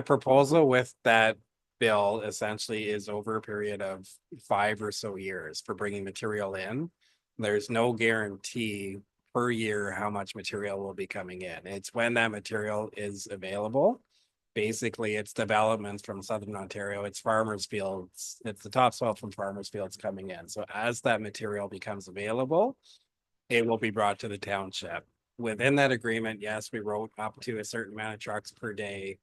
proposal with that bill essentially is over a period of 5 or so years for bringing material in. There's no guarantee per year how much material will be coming in. It's when that material is available. Basically, it's developments from Southern Ontario, it's farmers fields, it's the topsoil from farmers fields coming in. So as that material becomes available, it will be brought to the township. Within that agreement, yes, we wrote up to a certain amount of trucks per day.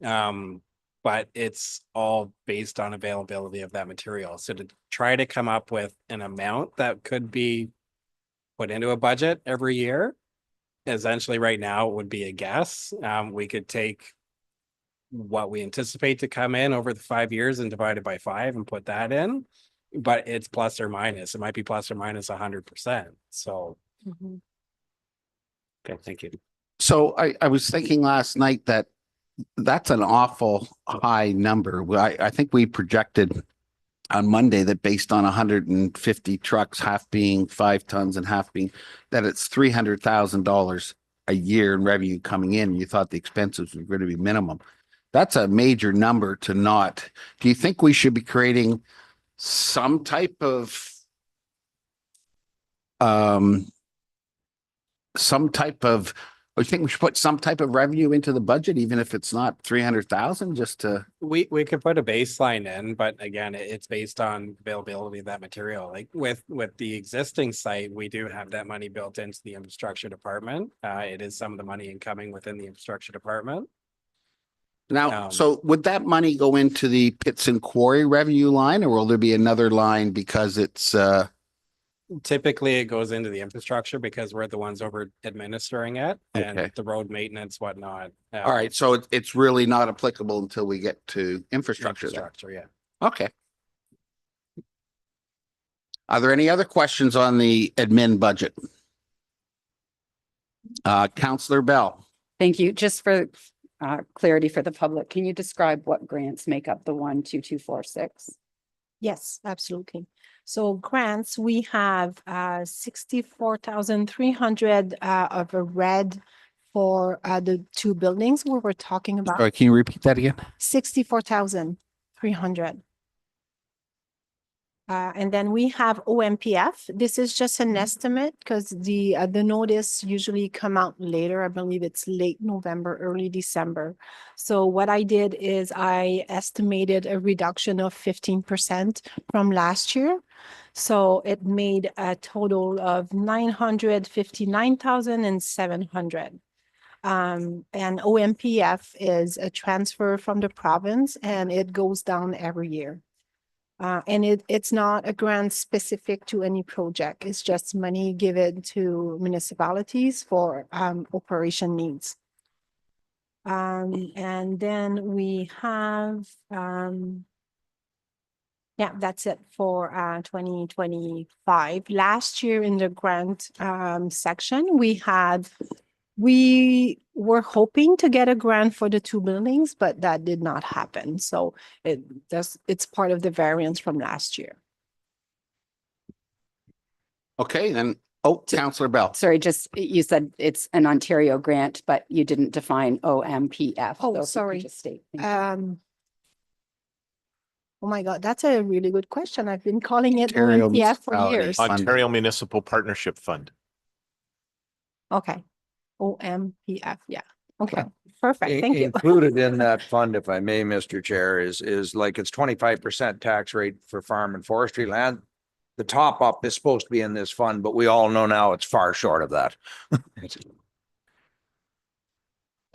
But it's all based on availability of that material. So to try to come up with an amount that could be put into a budget every year, essentially right now it would be a guess. We could take what we anticipate to come in over the 5 years and divide it by 5 and put that in, but it's plus or minus. It might be plus or minus 100%. So. Okay, thank you. So I was thinking last night that that's an awful high number. I think we projected on Monday that based on 150 trucks, half being 5 tons and half being, that it's $300,000 a year in revenue coming in. You thought the expenses were going to be minimum. That's a major number to not. Do you think we should be creating some type of I think we should put some type of revenue into the budget, even if it's not 300,000, just to. We could put a baseline in, but again, it's based on availability of that material. Like with the existing site, we do have that money built into the infrastructure department. It is some of the money incoming within the infrastructure department. Now, so would that money go into the pits and quarry revenue line, or will there be another line because it's Typically, it goes into the infrastructure because we're the ones over administering it and Okay. the road maintenance, whatnot. all right? So it's really not applicable until we get to infrastructure then. Infrastructure, yeah. Okay. Are there any other questions on the admin budget? Councillor Bell. Thank you. Just for clarity for the public, can you describe what grants make up the 12246? Yes, absolutely. So grants, we have 64,300 of a red for the 2 buildings we were talking about. Sorry, can you repeat that again? 64,300. And then we have OMPF. This is just an estimate because the notice usually come out later. I believe it's late November, early December. So what I did is I estimated a reduction of 15% from last year. So it made a total of 959,700. And OMPF is a transfer from the province and it goes down every year. And it's not a grant specific to any project. It's just money given to municipalities for operation needs. And then we have, yeah, that's it for 2025. Last year in the grant section, we were hoping to get a grant for the 2 buildings, but that did not happen. So it's part of the variance from last year. Okay, then, Councillor Bell. Sorry, just you said it's an Ontario grant, but you didn't define OMPF. Oh, So if you could sorry. just state. Oh my God, that's a really good question. I've been calling it Ontario OMPF for Municipality years. Fund. Ontario Municipal Partnership Fund. Okay. OMPF, yeah. Okay, perfect. Thank you. Included in that fund, if I may, Mr. Chair, is like it's 25% tax rate for farm and forestry land. The top up is supposed to be in this fund, but we all know now it's far short of that.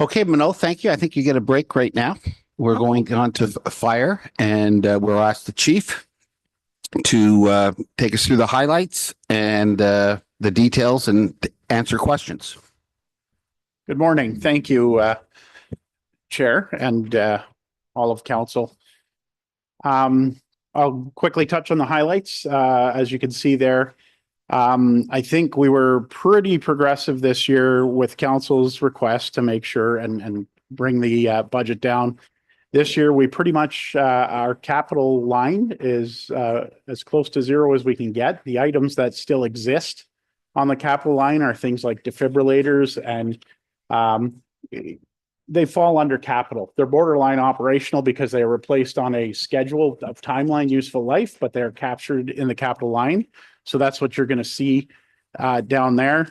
Okay, Manoj, thank you. I think you get a break right now. We're going on to fire and we'll ask the chief to take us through the highlights and the details and answer questions. Good morning. Thank you, Chair and all of council. I'll quickly touch on the highlights. As you can see there, I think we were pretty progressive this year with council's request to make sure and bring the budget down. This year, we pretty much, our capital line is as close to zero as we can get. The items that still exist on the capital line are things like defibrillators and they fall under capital. They're borderline operational because they are replaced on a schedule of timeline useful life, but they're captured in the capital line. So that's what you're going to see down there.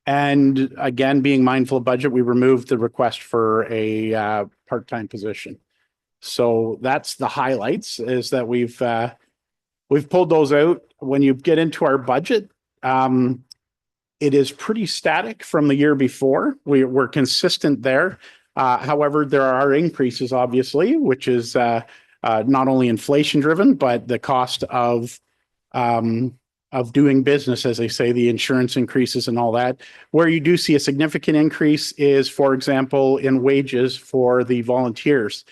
And again, being mindful of budget, we removed the request for a part-time position. So that's the highlights, is that we've pulled those out. When you get into our budget, it is pretty static from the year before. We're consistent there. However, there are increases, obviously, which is not only inflation driven, but the cost of doing business, as they say, the insurance increases and all that. Where you do see a significant increase is, for example, in wages for the volunteers.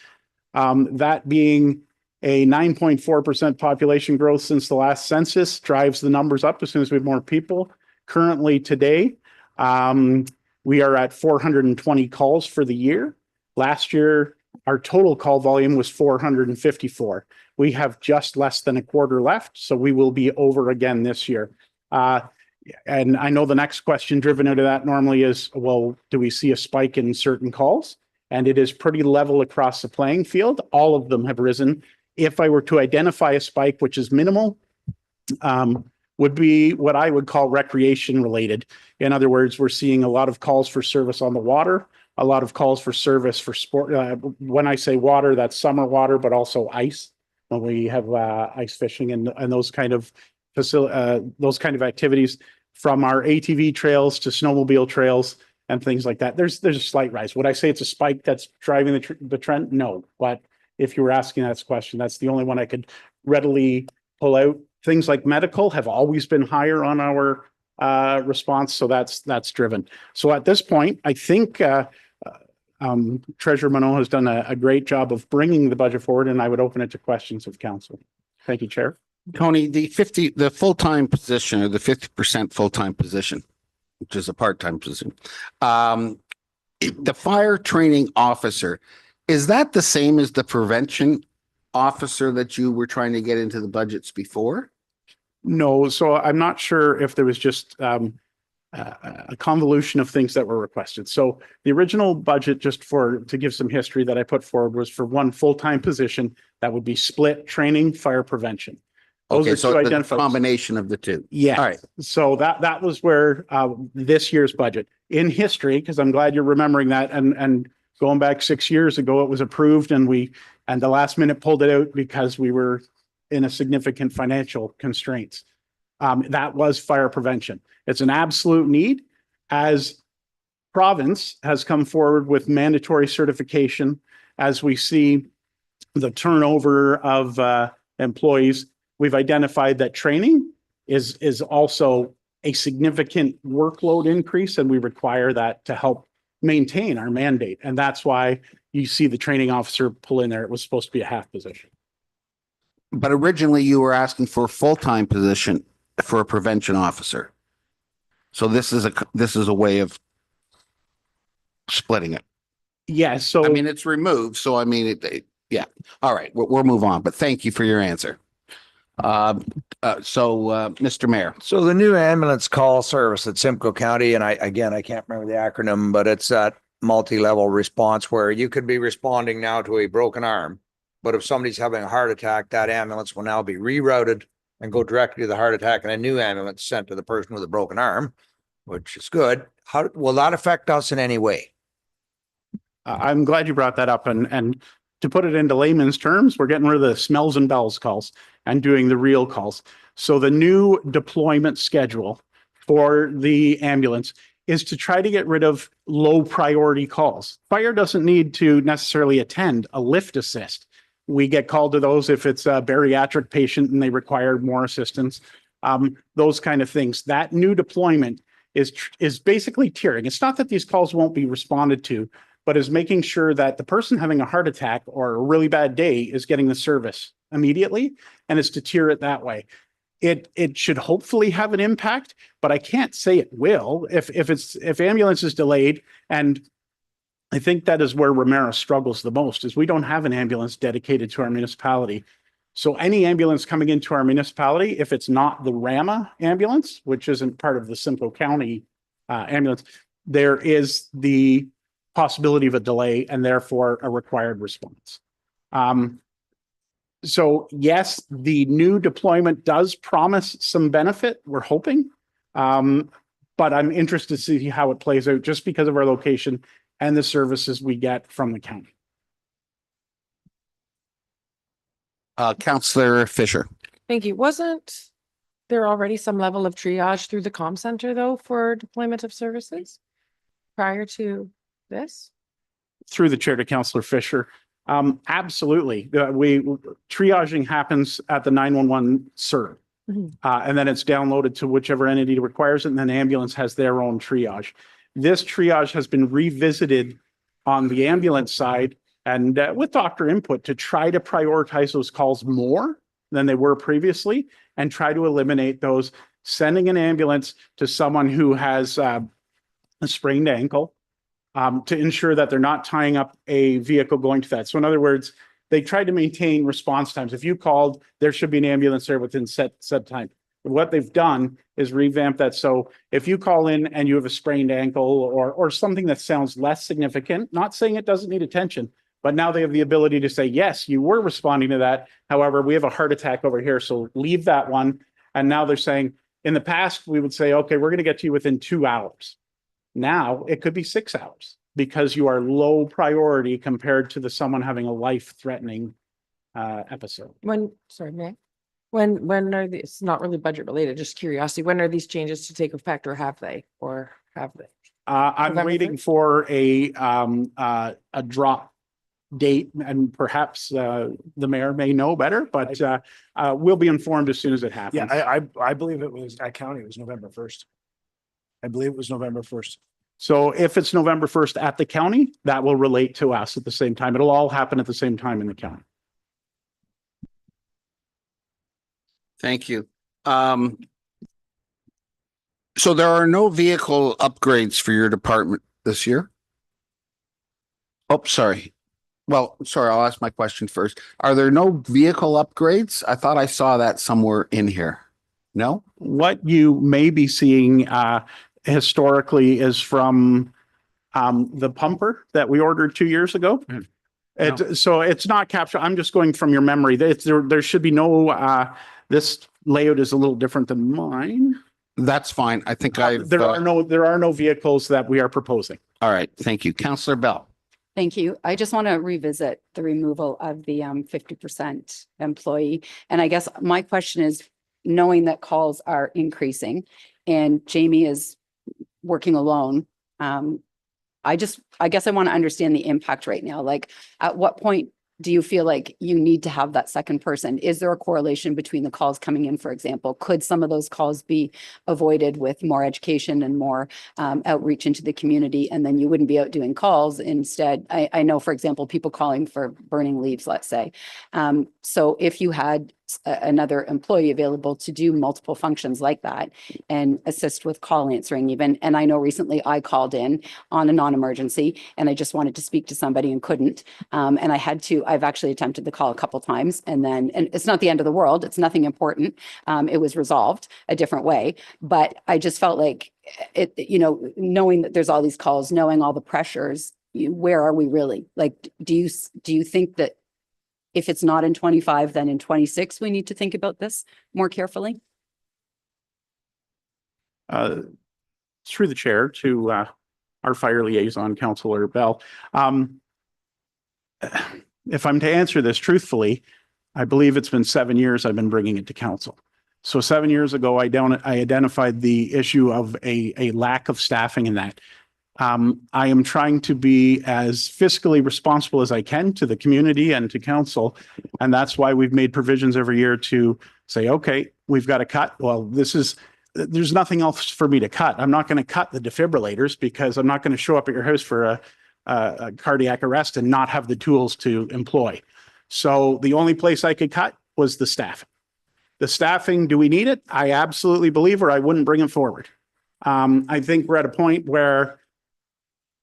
That being a 9.4% population growth since the last census drives the numbers up as soon as we have more people. Currently today, we are at 420 calls for the year. Last year, our total call volume was 454. We have just less than a quarter left, so we will be over again this year. And I know the next question driven out of that normally is, well, do we see a spike in certain calls? And it is pretty level across the playing field. All of them have risen. If I were to identify a spike, which is minimal, would be what I would call recreation related. In other words, we're seeing a lot of calls for service on the water, a lot of calls for service for sport. When I say water, that's summer water, but also ice. When we have ice fishing and those kind of those kind of activities, from our ATV trails to snowmobile trails and things like that. There's a slight rise. Would I say it's a spike that's driving the trend? No, but if you were asking that question, that's the only one I could readily pull out. Things like medical have always been higher on our response, so that's driven. So at this point, I think Treasurer Monod has done a great job of bringing the budget forward, and I would open it to questions of council. Thank you, Chair. Tony, the full-time position, or the 50% full-time position, which is a part-time position, the fire training officer, is that the same as the prevention officer that you were trying to get into the budgets before? No, so I'm not sure if there was just a convolution of things that were requested. So the original budget, just to give some history that I put forward, was for one full-time position that would be split training, fire prevention. Okay, so the combination of the two. Yeah. All right. So that was where this year's budget in history, because I'm glad you're remembering that, and going back 6 years ago, it was approved, and the last minute pulled it out because we were in a significant financial constraints. That was fire prevention. It's an absolute need, as province has come forward with mandatory certification. As we see the turnover of employees, we've identified that training is also a significant workload increase, and we require that to help maintain our mandate. And that's why you see the training officer pull in there. It was supposed to be a half position. But originally you were asking for a full-time position for a prevention officer. So this is a way of splitting it. Yeah. So I mean, it's removed. So I mean, yeah. All right. We'll move on, but thank you for your answer. Mr. Mayor. So the new ambulance call service at Simcoe County, and I can't remember the acronym, but it's that multi-level response where you could be responding now to a broken arm. But if somebody's having a heart attack, that ambulance will now be rerouted and go directly to the heart attack, and a new ambulance sent to the person with a broken arm, which is good. How will that affect us in any way? I'm glad you brought that up. And to put it into layman's terms, we're getting rid of the smells and bells calls and doing the real calls. So the new deployment schedule for the ambulance is to try to get rid of low priority calls. Fire doesn't need to necessarily attend a lift assist. We get called to those if it's a bariatric patient and they require more assistance, those kind of things. That new deployment is basically tiering. It's not that these calls won't be responded to, but is making sure that the person having a heart attack or a really bad day is getting the service immediately, and it's to tier it that way. It should hopefully have an impact, but I can't say it will if ambulance is delayed. And I think that is where Ramara struggles the most, is we don't have an ambulance dedicated to our municipality. So any ambulance coming into our municipality, if it's not the Rama ambulance, which isn't part of the Simcoe County ambulance, there is the possibility of a delay and therefore a required response. So yes, the new deployment does promise some benefit, we're hoping. But I'm interested to see how it plays out just because of our location and the services we get from the county. Councillor Fisher. Thank you. Wasn't there already some level of triage through the comm center though for deployment of services prior to this? Through the chair to Councillor Fisher. Absolutely. Triaging happens at the 911 CERT. And then it's downloaded to whichever entity requires it, and then ambulance has their own triage. This triage has been revisited on the ambulance side and with doctor input to try to prioritize those calls more than they were previously and try to eliminate those. Sending an ambulance to someone who has a sprained ankle to ensure that they're not tying up a vehicle going to that. So in other words, they tried to maintain response times. If you called, there should be an ambulance there within set time. What they've done is revamp that. So if you call in and you have a sprained ankle or something that sounds less significant, not saying it doesn't need attention, but now they have the ability to say, yes, you were responding to that. However, we have a heart attack over here, so leave that one. And now they're saying, in the past, we would say, okay, we're going to get to you within 2 hours. Now it could be 6 hours because you are low priority compared to someone having a life-threatening episode. When are these, it's not really budget related, just curiosity, when are these changes to take effect or have they? I'm November waiting 3rd? for a drop date, and perhaps the mayor may know better, but we'll be informed as soon as it happens. Yeah, I believe it was at county, it was November 1st. I believe it was November 1st. So if it's November 1st at the county, that will relate to us at the same time. It'll all happen at the same time in the county. Thank you. So there are no vehicle upgrades for your department this year? Oh, sorry. Well, sorry, I'll ask my question first. Are there no vehicle upgrades? I thought I saw that somewhere in here. No? What you may be seeing historically is from the pumper that we ordered 2 years ago. So it's not captured. I'm just going from your memory. There should be no, this layout is a little different than mine. That's fine. I think there are no vehicles that we are proposing. All right. Thank you. Councillor Bell. Thank you. I just want to revisit the removal of the 50% employee. And I guess my question is, knowing that calls are increasing and Jamie is working alone, I guess I want to understand the impact right now. Like, at what point do you feel like you need to have that second person? Is there a correlation between the calls coming in, for example? Could some of those calls be avoided with more education and more outreach into the community, and then you wouldn't be out doing calls instead? I know, for example, people calling for burning leaves, let's say. So if you had another employee available to do multiple functions like that and assist with call answering even. And I know recently I called in on a non-emergency and I just wanted to speak to somebody and couldn't. And I've actually attempted the call a couple times and it's not the end of the world. It's nothing important. It was resolved a different way, but I just felt like knowing that there's all these calls, knowing all the pressures, where are we really? Like, do you think that if it's not in 25, then in 26, we need to think about this more carefully? Through the chair to our fire liaison, Councillor Bell. If I'm to answer this truthfully, I believe it's been 7 years I've been bringing it to council. So 7 years ago, I identified the issue of a lack of staffing in that. I am trying to be as fiscally responsible as I can to the community and to council. And that's why we've made provisions every year to say, okay, we've got to cut. Well, there's nothing else for me to cut. I'm not going to cut the defibrillators because I'm not going to show up at your house for a cardiac arrest and not have the tools to employ. So the only place I could cut was the staffing. The staffing, do we need it? I absolutely believe, or I wouldn't bring it forward. I think we're at a point where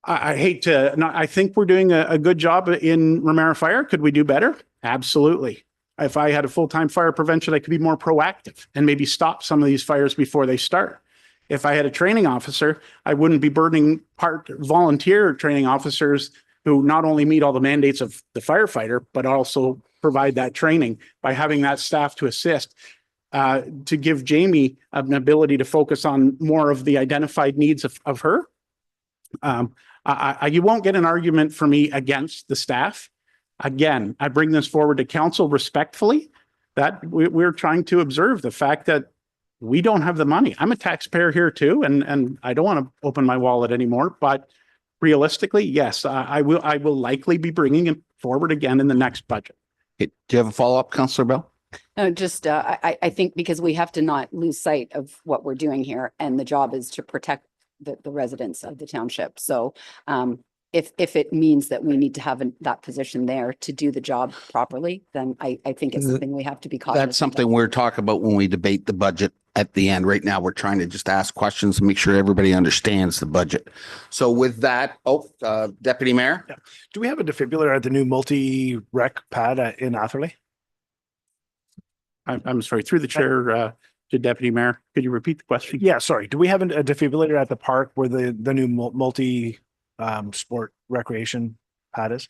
I hate to, I think we're doing a good job in Ramara Fire. Could we do better? Absolutely. If I had a full-time fire prevention, I could be more proactive and maybe stop some of these fires before they start. If I had a training officer, I wouldn't be burdening volunteer training officers who not only meet all the mandates of the firefighter, but also provide that training by having that staff to assist, to give Jamie an ability to focus on more of the identified needs of her. You won't get an argument for me against the staff. Again, I bring this forward to council respectfully, that we're trying to observe the fact that we don't have the money. I'm a taxpayer here too, and I don't want to open my wallet anymore, but realistically, yes, I will likely be bringing it forward again in the next budget. Okay, do you have a follow-up, Councillor Bell? No, just, I think because we have to not lose sight of what we're doing here, and the job is to protect the residents of the township. So, if it means that we need to have that position there to do the job properly, then I think it's something we have to be cognizant of. That's something we're talking about when we debate the budget at the end. Right now, we're trying to just ask questions and make sure everybody understands the budget. So with that, Deputy Mayor? Yeah. Do we have a defibrillator at the new multi-rec pad in Atherley? I'm sorry, through the chair to Deputy Mayor, could you repeat the question? Yeah, sorry. Do we have a defibrillator at the park where the new multi sport recreation pad is?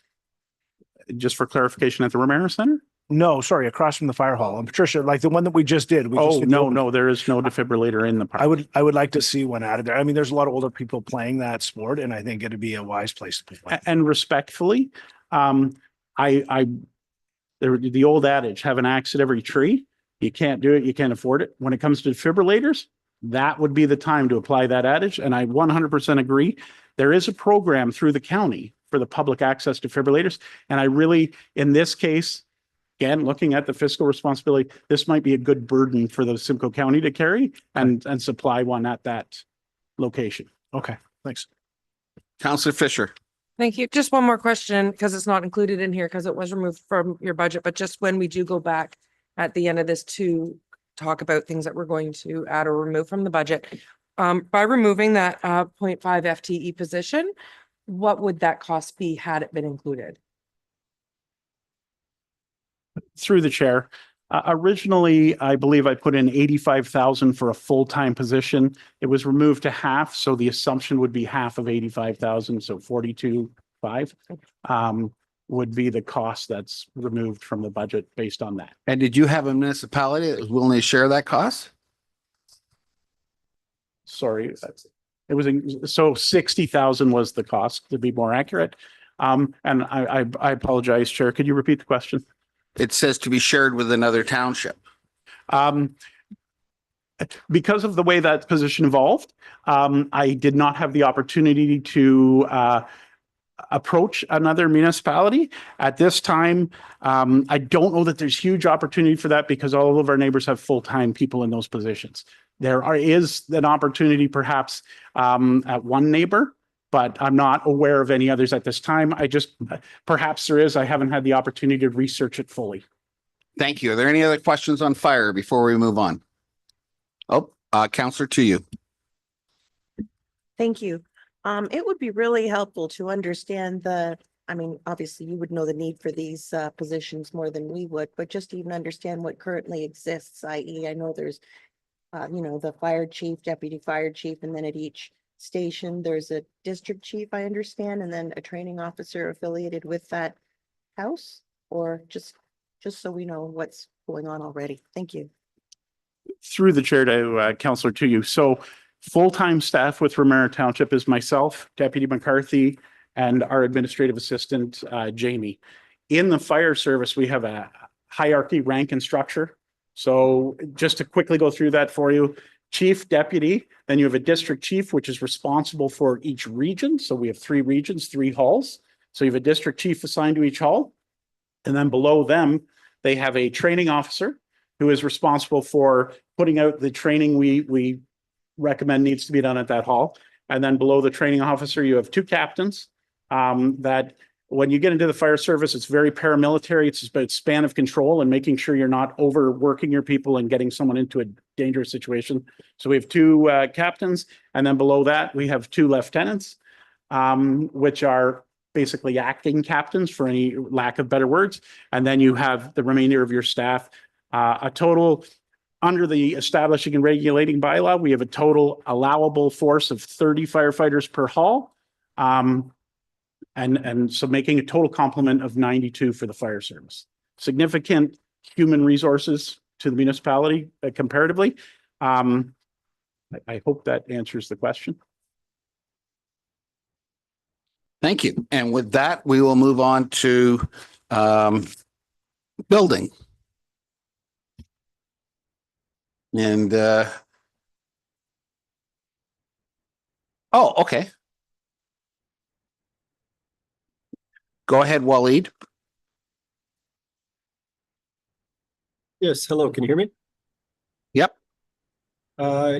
Just for clarification, at the Ramara Center? No, sorry, across from the fire hall. And Patricia, like the one that we just did. No, there is no defibrillator in the park. I would like to see one added there. I mean, there's a lot of older people playing that sport, and I think it'd be a wise place to put one. And respectfully, the old adage, have an axe at every tree. You can't do it, you can't afford it. When it comes to defibrillators, that would be the time to apply that adage. And I 100% agree. There is a program through the county for the public access defibrillators. And I really, in this case, again, looking at the fiscal responsibility, this might be a good burden for the Simcoe County to carry and supply one at that location. Okay, thanks. Councillor Fisher. Thank you. Just one more question, because it's not included in here because it was removed from your budget, but just when we do go back at the end of this to talk about things that we're going to add or remove from the budget, by removing that 0.5 FTE position, what would that cost be had it been included? Through the chair, originally, I believe I put in 85,000 for a full-time position. It was removed to half, so the assumption would be half of 85,000, so 42.5 would be the cost that's removed from the budget based on that. And did you have a municipality that was willing to share that cost? Sorry, it was, so 60,000 was the cost, to be more accurate. And I apologize, Chair. Could you repeat the question? It says to be shared with another township. Because of the way that position evolved, I did not have the opportunity to approach another municipality. At this time, I don't know that there's huge opportunity for that because all of our neighbors have full-time people in those positions. There is an opportunity perhaps at one neighbor, but I'm not aware of any others at this time. Perhaps there is. I haven't had the opportunity to research it fully. Thank you. Are there any other questions on fire before we move on? Councillor to you. Thank you. It would be really helpful to understand obviously you would know the need for these positions more than we would, but just to even understand what currently exists, i.e. I know there's, the fire chief, deputy fire chief, and then at each station, there's a district chief, I understand, and then a training officer affiliated with that house, or just so we know what's going on already. Thank you. Through the chair to Councillor to you. So full-time staff with Ramara Township is myself, Deputy McCarthy, and our administrative assistant, Jamie. In the fire service, we have a hierarchy, rank, and structure. So just to quickly go through that for you, chief, deputy, then you have a district chief, which is responsible for each region. So we have 3 regions, 3 halls. So you have a district chief assigned to each hall. And then below them, they have a training officer who is responsible for putting out the training we recommend needs to be done at that hall. And then below the training officer, you have 2 captains, that when you get into the fire service, it's very paramilitary. It's about span of control and making sure you're not overworking your people and getting someone into a dangerous situation. So we have two captains, and then below that, we have two lieutenants, which are basically acting captains for any lack of better words. And then you have the remainder of your staff, a total under the establishing and regulating bylaw, we have a total allowable force of 30 firefighters per hall. And so making a total complement of 92 for the fire service. Significant human resources to the municipality comparatively. I hope that answers the question. Thank you. And with that, we will move on to building. And oh, okay. Go ahead, Waleed. Yes, hello, can you hear me? Yep.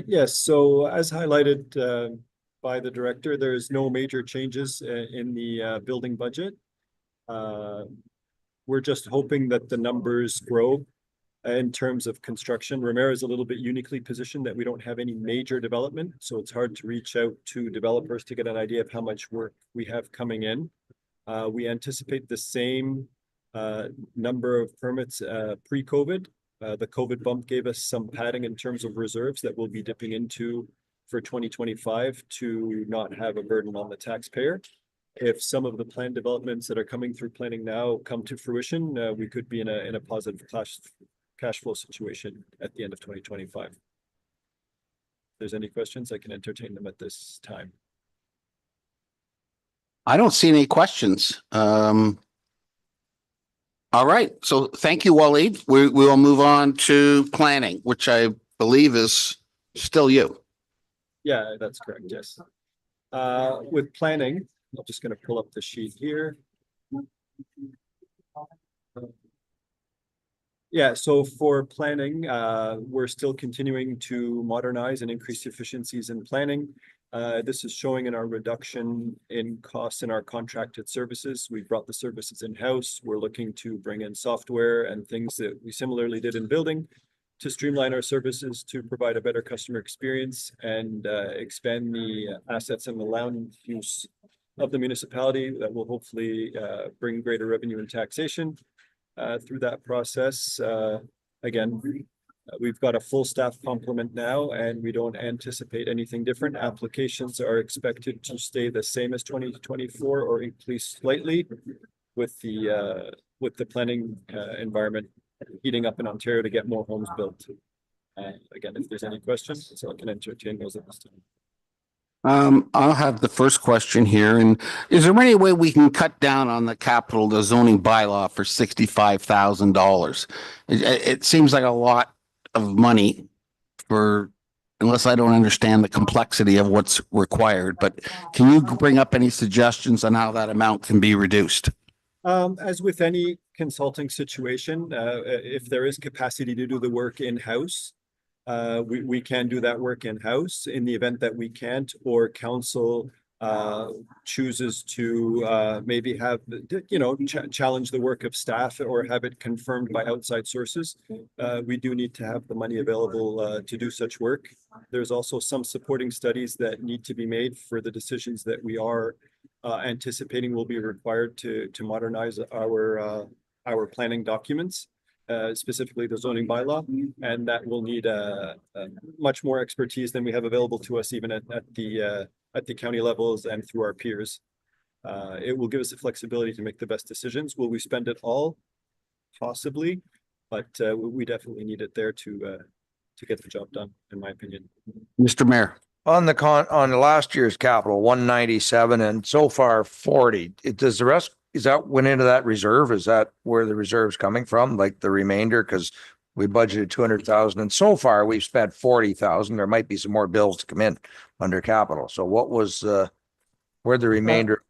Yes, so as highlighted by the director, there is no major changes in the building budget. We're just hoping that the numbers grow in terms of construction. Ramara is a little bit uniquely positioned that we don't have any major development, so it's hard to reach out to developers to get an idea of how much work we have coming in. We anticipate the same number of permits pre-COVID. The COVID bump gave us some padding in terms of reserves that we'll be dipping into for 2025 to not have a burden on the taxpayer. If some of the planned developments that are coming through planning now come to fruition, we could be in a positive cash flow situation at the end of 2025. If there's any questions, I can entertain them at this time. I don't see any questions. All right. So thank you, Waleed. We will move on to planning, which I believe is still you. Yeah, that's correct. Yes. With planning, I'm just going to pull up the sheet here. Yeah, so for planning, we're still continuing to modernize and increase efficiencies in planning. This is showing in our reduction in costs in our contracted services. We brought the services in-house. We're looking to bring in software and things that we similarly did in building to streamline our services to provide a better customer experience and expand the assets and the land use of the municipality that will hopefully bring greater revenue and taxation. Through that process, again, we've got a full staff complement now, and we don't anticipate anything different. Applications are expected to stay the same as 2024 or increase slightly with the planning environment heating up in Ontario to get more homes built. Again, if there's any questions, so I can entertain those at this time. I'll have the first question here. And is there any way we can cut down on the the zoning bylaw for $65,000? It seems like a lot of money unless I don't understand the complexity of what's required, but can you bring up any suggestions on how that amount can be reduced? As with any consulting situation, if there is capacity to do the work in-house, we can do that work in-house. In the event that we can't, or council chooses to maybe have, challenge the work of staff or have it confirmed by outside sources, we do need to have the money available to do such work. There's also some supporting studies that need to be made for the decisions that we are anticipating will be required to modernize our planning documents. Specifically the zoning bylaw, and that will need much more expertise than we have available to us even at the county levels and through our peers. It will give us the flexibility to make the best decisions. Will we spend it all? Possibly, but we definitely need it there to get the job done, in my opinion. Mr. Mayor. On the last year's capital, 197 and so far 40. Does the rest, is that went into that reserve? Is that where the reserve's coming from? Like the remainder? Because we budgeted 200,000 and so far we've spent 40,000. There might be some more bills to come in under capital. So what was where the remainder?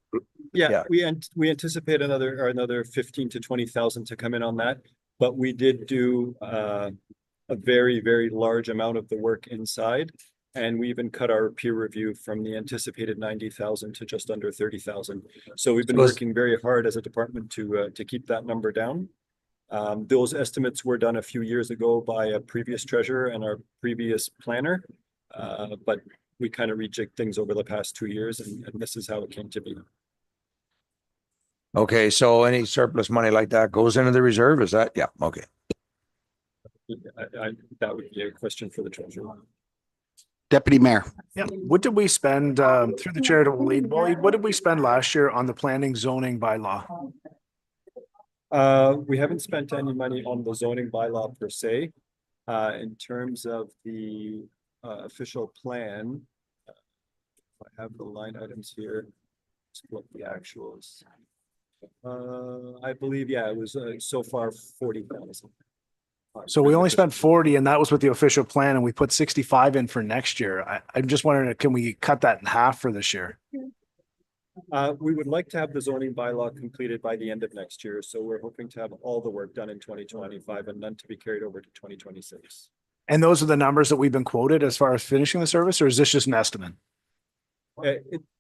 Yeah, we anticipate another 15 to 20,000 to come in on that, but we did do a very, very large amount of the work inside. And we even cut our peer review from the anticipated 90,000 to just under 30,000. So we've been So is- working very hard as a department to keep that number down. Those estimates were done a few years ago by a previous treasurer and our previous planner. But we kind of rejigged things over the past 2 years, and this is how it came to be. Okay, so any surplus money like that goes into the reserve, is that? Yeah, okay. That would be a question for the treasurer. Deputy Mayor. Yeah, what did we spend through the charitable lead? Waleed, what did we spend last year on the planning zoning bylaw? We haven't spent any money on the zoning bylaw per se. In terms of the official plan, I have the line items here. Let's look at the actuals. I believe, yeah, it was so far 40,000. So we only spent 40 and that was with the official plan, and we put 65 in for next year. I'm just wondering, can we cut that in half for this year? We would like to have the zoning bylaw completed by the end of next year. So we're hoping to have all the work done in 2025 and none to be carried over to 2026. And those are the numbers that we've been quoted as far as finishing the service, or is this just an estimate?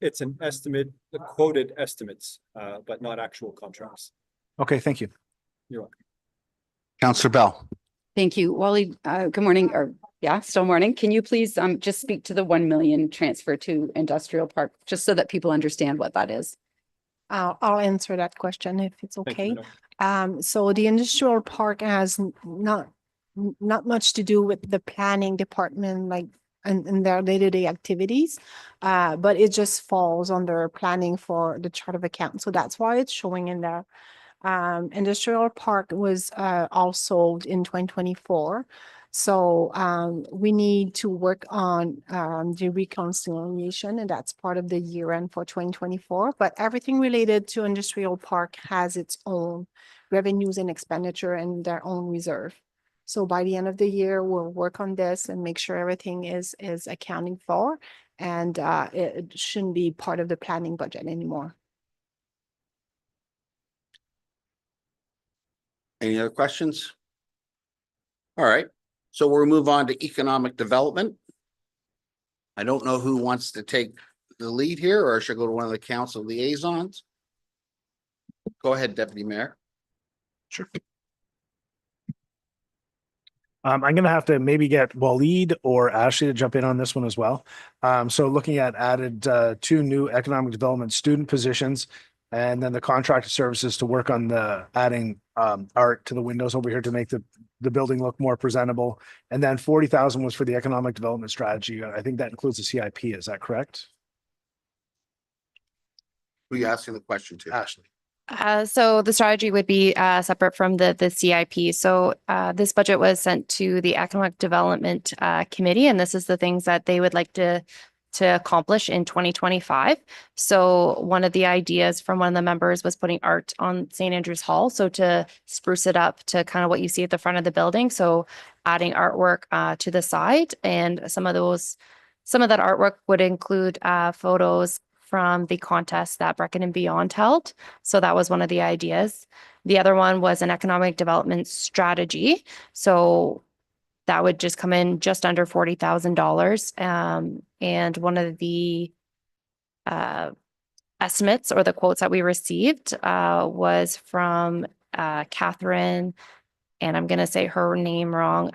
It's an estimate, the quoted estimates, but not actual contracts. Okay, thank you. You're welcome. Councillor Bell. Thank you. Wally, good morning, or yeah, still morning. Can you please just speak to the 1 million transfer to industrial park, just so that people understand what that is? I'll answer that question if it's Thank you, okay. Minnow. So the industrial park has not much to do with the planning department, like and their day-to-day activities, but it just falls under planning for the chart of account. So that's why it's showing in there. Industrial park was all sold in 2024. So we need to work on the reconciliation, and that's part of the year end for 2024. But everything related to industrial park has its own revenues and expenditure and their own reserve. So by the end of the year, we'll work on this and make sure everything is accounting for, and it shouldn't be part of the planning budget anymore. Any other questions? All right, so we'll move on to economic development. I don't know who wants to take the lead here, or I should go to one of the council liaisons. Go ahead, Deputy Mayor. Sure. I'm going to have to maybe get Waleed or Ashley to jump in on this one as well. So looking at added 2 new economic development student positions, and then the contracted services to work on the adding art to the windows over here to make the building look more presentable. And then 40,000 was for the economic development strategy. I think that includes the CIP. Is that correct? Who are you asking the question to? Ashley. So the strategy would be separate from the CIP. So this budget was sent to the Economic Development Committee, and this is the things that they would like to accomplish in 2025. So one of the ideas from one of the members was putting art on St. Andrew's Hall. So to spruce it up to kind of what you see at the front of the building. So adding artwork to the side, and some of that artwork would include photos from the contest that Brecken and Beyond held. So that was one of the ideas. The other one was an economic development strategy. So that would just come in just under $40,000. And one of the estimates or the quotes that we received was from Catherine, and I'm going to say her name wrong.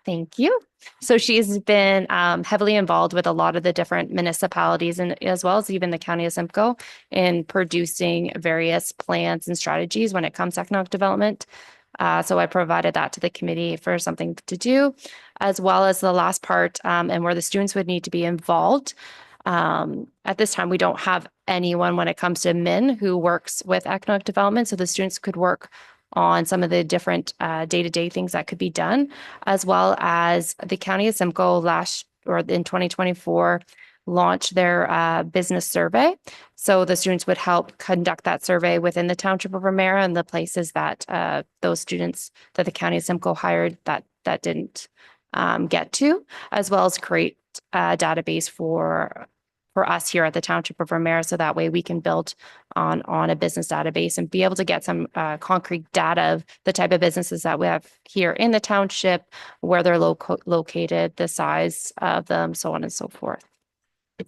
Thank you. So she's been heavily involved with a lot of the different municipalities, and as well as even the County of Simcoe, in producing various plans and strategies when it comes to economic development. So I provided that to the committee for something to do, as well as the last part, and where the students would need to be involved. At this time, we don't have anyone when it comes to MIN who works with economic development, so the students could work on some of the different day-to-day things that could be done, as well as the County of Simcoe in 2024 launched their business survey. So the students would help conduct that survey within the Township of Ramara and the places that those students that the County of Simcoe hired that didn't get to, as well as create a database for for us here at the Township of Ramara. So that way we can build on a business database and be able to get some concrete data of the type of businesses that we have here in the township, where they're located, the size of them, so on and so forth.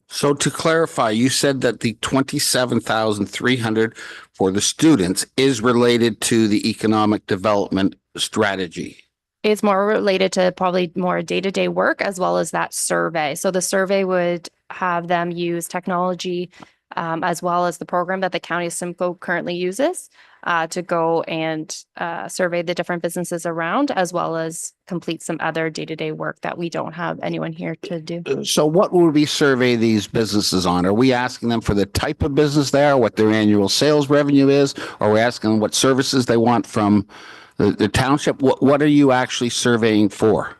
So to clarify, you said that the 27,300 for the students is related to the economic development strategy. It's more related to probably more day-to-day work as well as that survey. So the survey would have them use technology as well as the program that the County of Simcoe currently uses to go and survey the different businesses around, as well as complete some other day-to-day work that we don't have anyone here to do. So what would we survey these businesses on? Are we asking them for the type of business they are, what their annual sales revenue is? Or are we asking them what services they want from the township? What are you actually surveying for?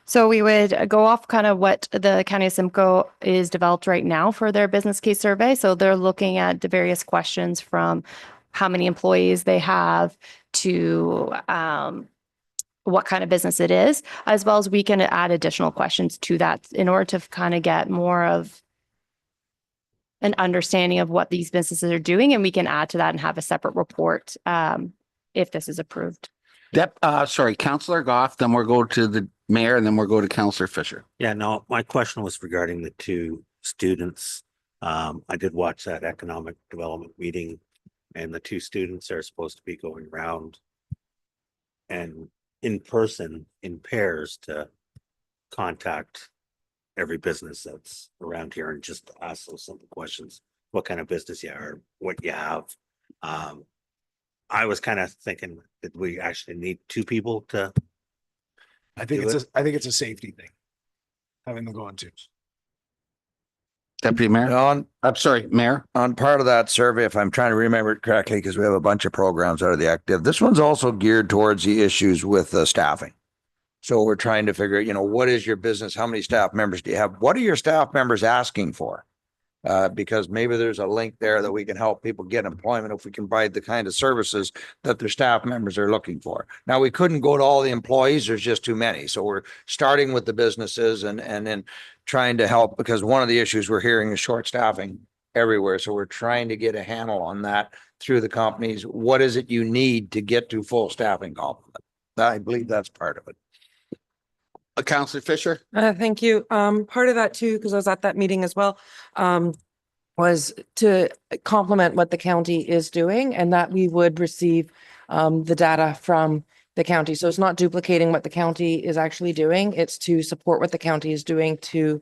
So we would go off kind of what the County of Simcoe is developed right now for their business case survey. So they're looking at the various questions from how many employees they have to what kind of business it is, as well as we can add additional questions to that in order to kind of get more of an understanding of what these businesses are doing. And we can add to that and have a separate report if this is approved. Sorry, Councillor Goff, then we'll go to the mayor, and then we'll go to Councillor Fisher. Yeah, no, my question was regarding the two students. I did watch that economic development meeting, and the two students are supposed to be going around and in person, in pairs, to contact every business that's around here and just ask those simple questions. What kind of business you are, what you have. I was kind of thinking that we actually need two people to. I think it's a safety thing. Having them go on twos. Deputy Mayor? I'm sorry, Mayor. On part of that survey, if I'm trying to remember it correctly, because we have a bunch of programs out of the active, this one's also geared towards the issues with staffing. So we're trying to figure out, what is your business? How many staff members do you have? What are your staff members asking for? Because maybe there's a link there that we can help people get employment if we can provide the kind of services that their staff members are looking for. Now, we couldn't go to all the employees. There's just too many. So we're starting with the businesses and then trying to help, because one of the issues we're hearing is short staffing everywhere. So we're trying to get a handle on that through the companies. What is it you need to get to full staffing complement? I believe that's part of it. Councillor Fisher? Thank you. Part of that too, because I was at that meeting as well, was to complement what the county is doing, and that we would receive the data from the county. So it's not duplicating what the county is actually doing. It's to support what the county is doing to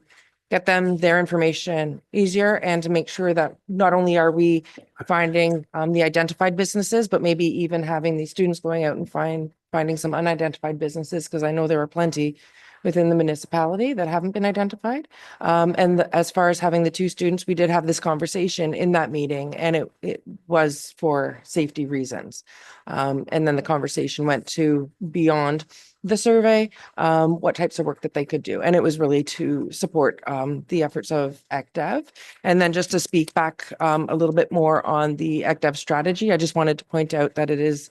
get them their information easier, and to make sure that not only are we finding the identified businesses, but maybe even having these students going out and finding some unidentified businesses, because I know there are plenty within the municipality that haven't been identified. As far as having the two students, we did have this conversation in that meeting, and it was for safety reasons. And then the conversation went to beyond the survey, what types of work that they could do. And it was really to support the efforts of ECDEV. And then just to speak back a little bit more on the ECDEV strategy, I just wanted to point out that it is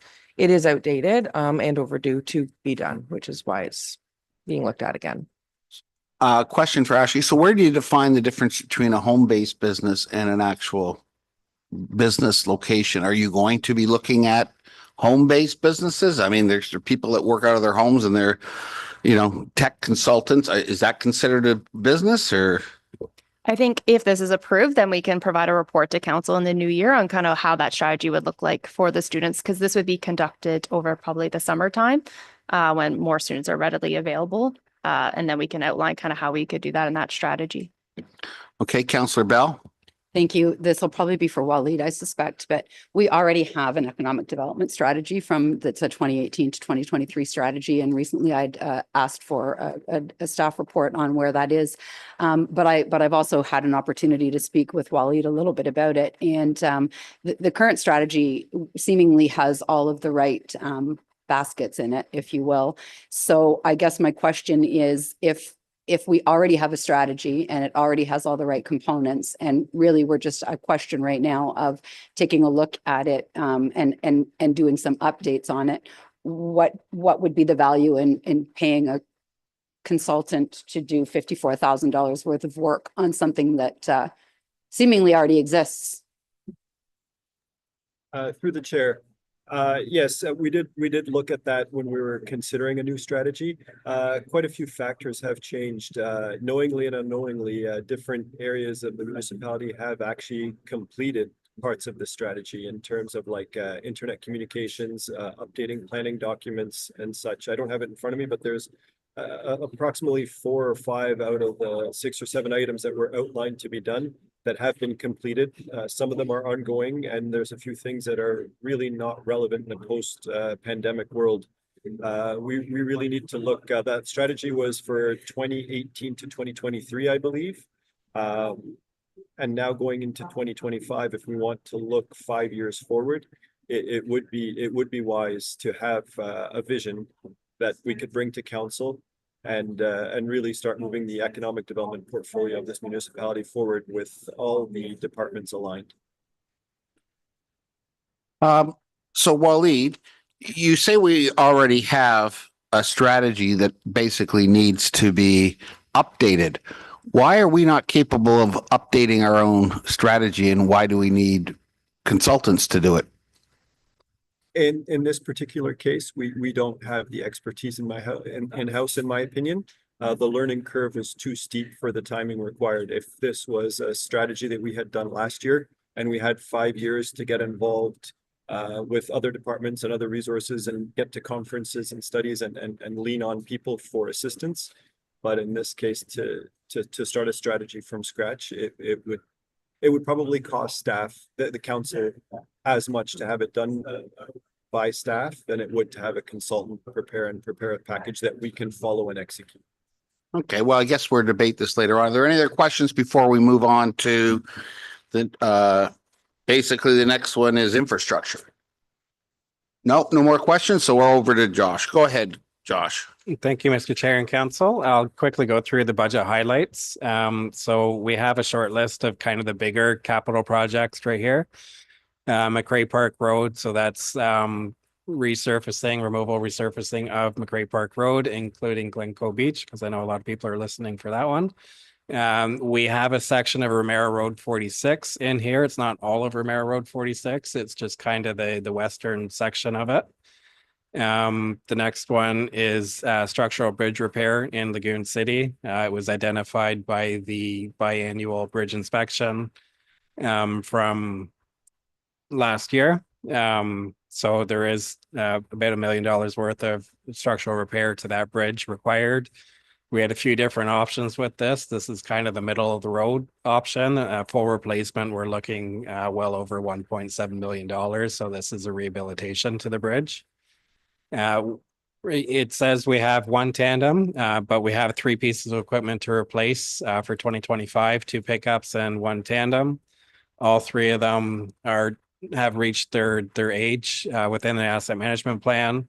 outdated and overdue to be done, which is why it's being looked at again. Question for Ashley. So where do you define the difference between a home-based business and an actual business location? Are you going to be looking at home-based businesses? I mean, there's people that work out of their homes and they're, tech consultants. Is that considered a business, or? I think if this is approved, then we can provide a report to council in the new year on kind of how that strategy would look like for the students, because this would be conducted over probably the summertime when more students are readily available. And then we can outline kind of how we could do that in that strategy. Okay, Councillor Bell. Thank you. This will probably be for Waleed, I suspect, but we already have an economic development strategy that's a 2018 to 2023 strategy. And recently I'd asked for a staff report on where that is. But I've also had an opportunity to speak with Waleed a little bit about it. And the current strategy seemingly has all of the right baskets in it, if you will. So I guess my question is, if we already have a strategy and it already has all the right components, and really we're just a question right now of taking a look at it and doing some updates on it, what would be the value in paying a consultant to do $54,000 worth of work on something that seemingly already exists. Through the chair. Yes, we did look at that when we were considering a new strategy. Quite a few factors have changed. Knowingly and unknowingly, different areas of the municipality have actually completed parts of the strategy in terms of like internet communications, updating planning documents and such. I don't have it in front of me, but there's approximately 4 or 5 out of the 6 or 7 items that were outlined to be done that have been completed. Some of them are ongoing, and there's a few things that are really not relevant in a post pandemic world. We really need to look, that strategy was for 2018 to 2023, I believe. And now going into 2025, if we want to look 5 years forward, it would be wise to have a vision that we could bring to council and really start moving the economic development portfolio of this municipality forward with all the departments aligned. So Waleed, you say we already have a strategy that basically needs to be updated. Why are we not capable of updating our own strategy, and why do we need consultants to do it? In this particular case, we don't have the expertise in-house, in my opinion. The learning curve is too steep for the timing required. If this was a strategy that we had done last year and we had 5 years to get involved with other departments and other resources and get to conferences and studies and lean on people for assistance. But in this case, to start a strategy from scratch, it would probably cost staff, the council, as much to have it done by staff than it would to have a consultant prepare a package that we can follow and execute. Okay, well, I guess we'll debate this later on. Are there any other questions before we move on to the basically the next one is infrastructure? Nope, no more questions. So we're over to Josh. Go ahead, Josh. Thank you, Mr. Chair and Council. I'll quickly go through the budget highlights. So we have a short list of kind of the bigger capital projects right here. McRae Park Road, so that's removal, resurfacing of McRae Park Road, including Glencoe Beach, because I know a lot of people are listening for that one. We have a section of Ramara Road 46 in here. It's not all of Ramara Road 46. It's just kind of the western section of it. The next one is structural bridge repair in Lagoon City. It was identified by the biannual bridge inspection from last year. So there is about $1 million worth of structural repair to that bridge required. We had a few different options with this. This is kind of the middle of the road option. Full replacement, we're looking well over $1.7 million. So this is a rehabilitation to the bridge. It says we have one tandem, but we have 3 pieces of equipment to replace for 2025, 2 pickups and 1 tandem. All 3 of them have reached their age within the asset management plan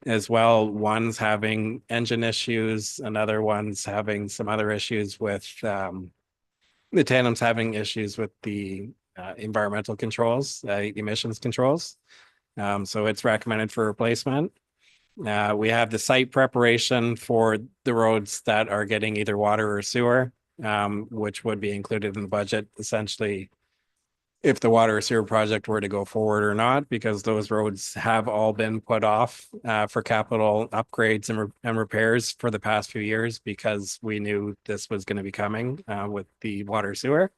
as well. One's having engine issues, another one's having some other issues with the tandem's having issues with the environmental controls, emissions controls. So it's recommended for replacement. We have the site preparation for the roads that are getting either water or sewer, which would be included in the budget, essentially, if the water or sewer project were to go forward or not, because those roads have all been put off for capital upgrades and repairs for the past few years, because we knew this was going to be coming with the water sewer.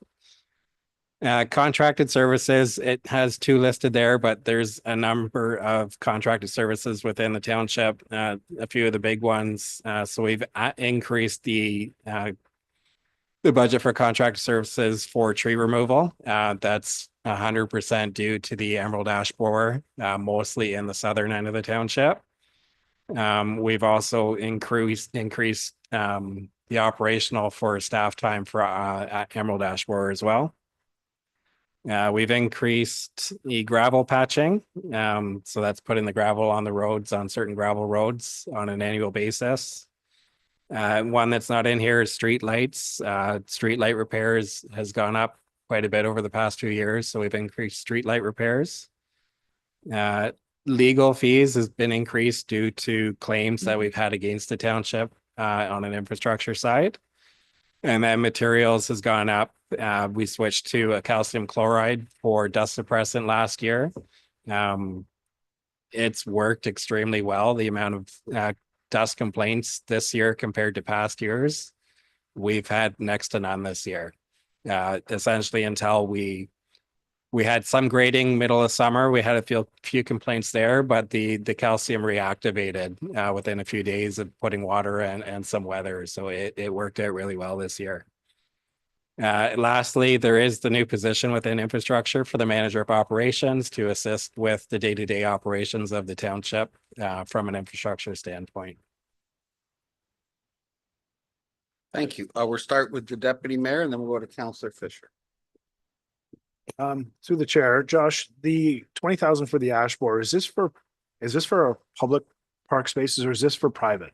Contracted services, it has 2 listed there, but there's a number of contracted services within the township, a few of the big ones. So we've increased the budget for contracted services for tree removal. That's 100% due to the Emerald Ash Borer, mostly in the southern end of the township. We've also increased the operational for staff time for Emerald Ash Borer as well. We've increased the gravel patching. So that's putting the gravel on the roads, on certain gravel roads on an annual basis. One that's not in here is street lights. Street light repairs has gone up quite a bit over the past few years. So we've increased street light repairs. Legal fees has been increased due to claims that we've had against the township on an infrastructure side. And then materials has gone up We switched to a calcium chloride for dust suppressant last year. It's worked extremely well. The amount of dust complaints this year compared to past years, we've had next to none this year. Essentially until we had some grading middle of summer, we had a few complaints there, but the calcium reactivated within a few days of putting water and some weather. So it worked out really well this year. Lastly, there is the new position within infrastructure for the manager of operations to assist with the day-to-day operations of the township from an infrastructure standpoint. Thank you. We'll start with the deputy mayor and then we'll go to Councillor Fisher. Through the chair, Josh, the 20,000 for the ash borer, is this for a public park spaces or is this for private?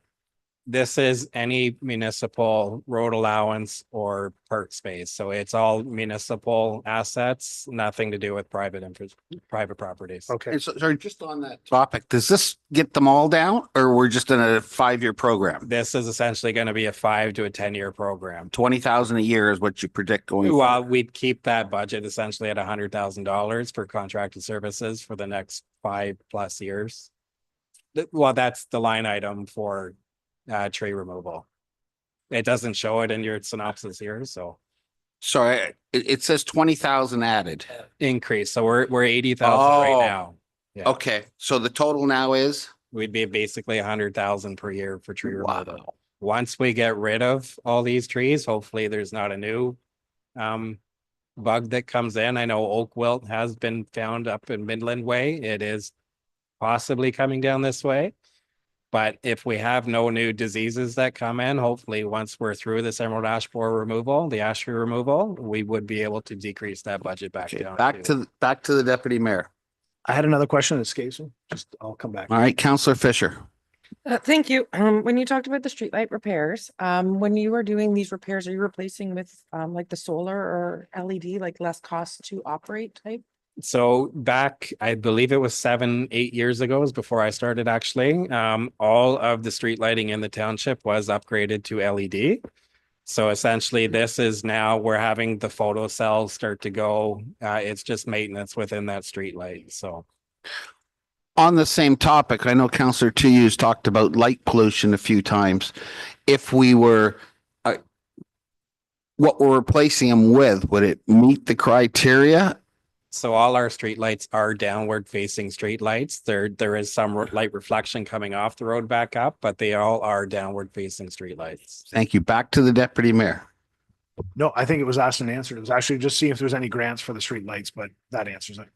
This is any municipal road allowance or park space. So it's all municipal assets, nothing to do with private properties. Okay. And so, sorry, just on that topic, does this get them all down or we're just in a 5-year program? This is essentially going to be a 5 to a 10-year program. 20,000 a year is what you predict going Well, forward. we'd keep that budget essentially at $100,000 for contracted services for the next 5+ years. Well, that's the line item for tree removal. It doesn't show it in your synopsis here, so Sorry, it says 20,000 added. increase. So we're 80,000 right Oh. now. Yeah. Okay, so the total now is? We'd be basically 100,000 per year for tree removal. Wow. Once we get rid of all these trees, hopefully there's not a new bug that comes in. I know oak wilt has been found up in Midland Way. It is possibly coming down this way. But if we have no new diseases that come in, hopefully once we're through this emerald ash borer removal, the ash tree removal, we would be able to decrease that budget back Okay, down. back to the deputy mayor. I had another question that escapes me. I'll come back. All right, Councillor Fisher. Thank you. When you talked about the streetlight repairs, when you are doing these repairs, are you replacing with like the solar or LED, like less cost to operate type? So back, I believe it was 7-8 years ago, was before I started actually. All of the street lighting in the township was upgraded to LED. So essentially this is now we're having the photo cells start to go. It's just maintenance within that street light. So On the same topic, I know Councillor Tuyu's talked about light pollution a few times. If we were, what we're replacing them with, would it meet the criteria? So all our streetlights are downward facing streetlights. There is some light reflection coming off the road back up, but they all are downward facing streetlights. Thank you. Back to the deputy mayor. No, I think it was asked and answered. It was actually just seeing if there's any grants for the street lights, but that answers it.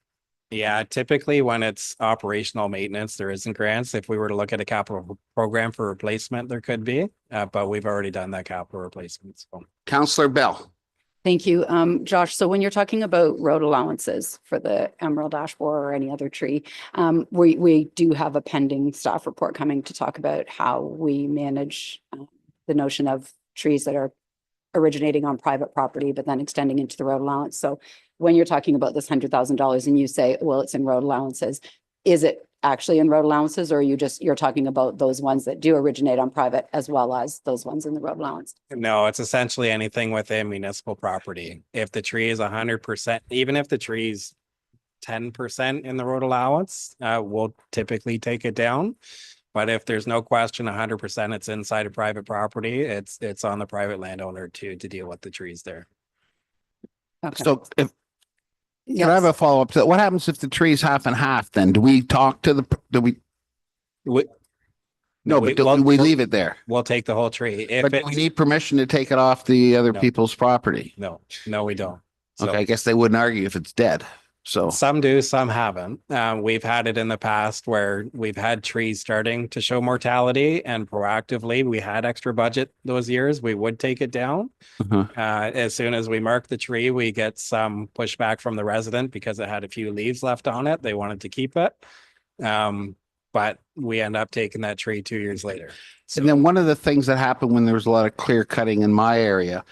Yeah, typically when it's operational maintenance, there isn't grants. If we were to look at a capital program for replacement, there could be, but we've already done that capital replacement. So. Councillor Bell. Thank you. Josh, so when you're talking about road allowances for the emerald ash borer or any other tree, we do have a pending staff report coming to talk about how we manage the notion of trees that are originating on private property, but then extending into the road allowance. So when you're talking about this $100,000 and you say, well, it's in road allowances, is it actually in road allowances, or you're talking about those ones that do originate on private as well as those ones in the road allowance? No, it's essentially anything within municipal property. If the tree is 100%, even if the tree's 10% in the road allowance, we'll typically take it down. But if there's no question 100% it's inside of private property, it's on the private landowner to deal with the trees there. Okay. So if, can I have a follow-up to that? What happens if the tree's half and half then? Do we talk to do we leave it there? We'll take the whole tree. If But we need permission to take it off the other No. people's property. No, we don't. So- Okay, I guess they wouldn't argue if it's dead. So Some do, some haven't. We've had it in the past where we've had trees starting to show mortality, and proactively, we had extra budget those years. We would take it down. As soon as we mark the tree, we get some pushback from the resident because it had a few leaves left on it. They wanted to keep it. But we end up taking that tree 2 years later. So, and then one of the things that happened when there was a lot of clear cutting in my area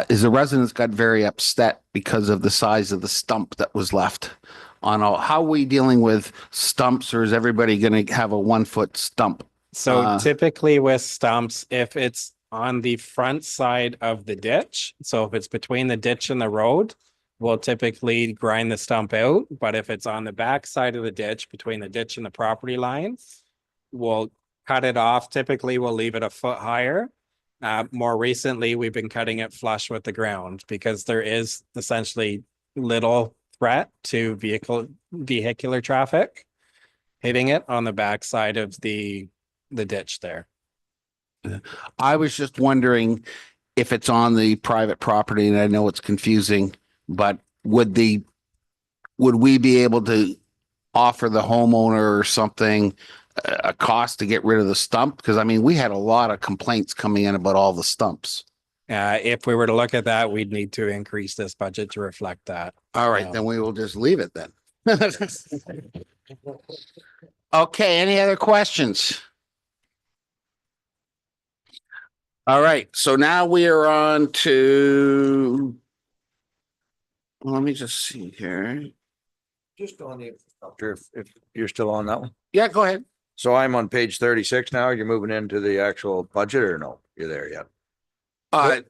is the residents got very upset because of the size of the stump that was left on all. How are we dealing with stumps, or is everybody going to have a 1-foot stump? typically with stumps, if it's on the front side of the ditch. So if it's between the ditch and the road, we'll typically grind the stump out. But if it's on the back side of the ditch, between the ditch and the property line, we'll cut it off. Typically, we'll leave it a foot higher. More recently, we've been cutting it flush with the ground because there is essentially little threat to vehicular traffic hitting it on the back side of the ditch there. I was just wondering if it's on the private property, and I know it's confusing, but would we be able to offer the homeowner or something a cost to get rid of the stump? Because I mean, we had a lot of complaints coming in about all the stumps. If we were to look at that, we'd need to increase this budget to reflect that. All right, then we will just leave it then. Okay, any other questions? All right, so now we are on to, let me just see here. Just on the infrastructure, if you're still on that one. Yeah, go ahead. So I'm on page 36 now. You're moving into the actual budget or no? You're there yet?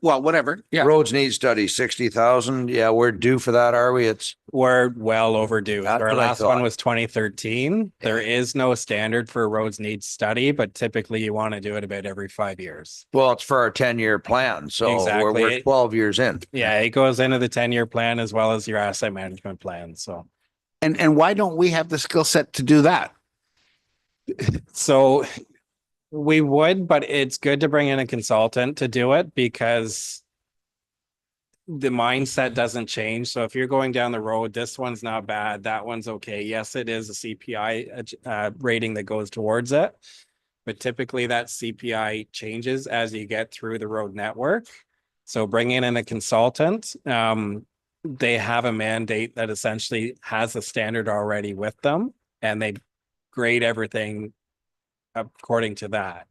Well, whatever. Yeah. Roads need study, 60,000. Yeah, we're due for that, are we? We're well overdue. That's Our what I last one thought. was 2013. There is no standard for roads need study, but typically you want to do it about every 5 years. Well, it's for our 10-year plan, so we're Exactly. 12 years in. Yeah, it goes into the 10-year plan as well as your asset management plan. So, And why don't we have the skill set to do that? so we would, but it's good to bring in a consultant to do it because the mindset doesn't change. So if you're going down the road, this one's not bad, that one's okay. Yes, it is a CPI rating that goes towards it, but typically that CPI changes as you get through the road network. So bringing in a consultant, they have a mandate that essentially has a standard already with them, and they grade everything according to that.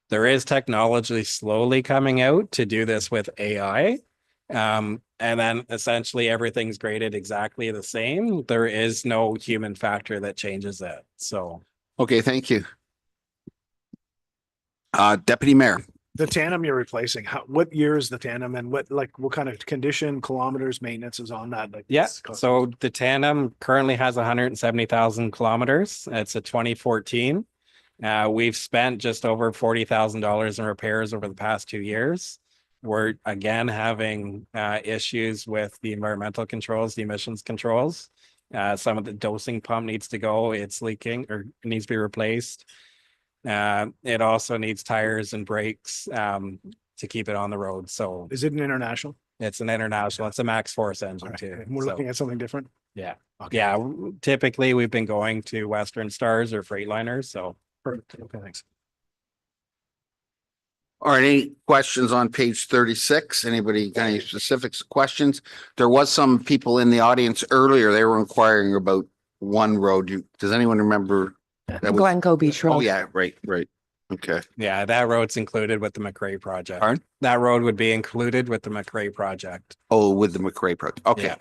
There is technology slowly coming out to do this with AI. And then essentially everything's graded exactly the same. There is no human factor that changes it. So. Okay, thank you. Deputy Mayor. The tandem you're replacing, what year is the tandem and what kind of condition, kilometers, maintenance is on that? Yeah, so the tandem currently has 170,000 kilometers. It's a 2014. We've spent just over $40,000 in repairs over the past 2 years. We're again having issues with the environmental controls, the emissions controls. Some of the dosing pump needs to go. It's leaking or it needs to be replaced. It also needs tires and brakes to keep it on the road. So is it an international? It's an international. It's a max force engine too. And we're looking at something different? Yeah. Okay. Yeah. Typically we've been going to Western Stars or Freightliners. So perfect. Okay, thanks. All right, any questions on page 36? Anybody got any specific questions? There was some people in the audience earlier. They were inquiring about one road. Does anyone remember? Glencoe Beach Road. Oh, yeah, right. Okay. yeah, that road's included with the McRae project. Pardon? That road would be included with the McRae project. Oh, with the McRae project. Okay. Yeah.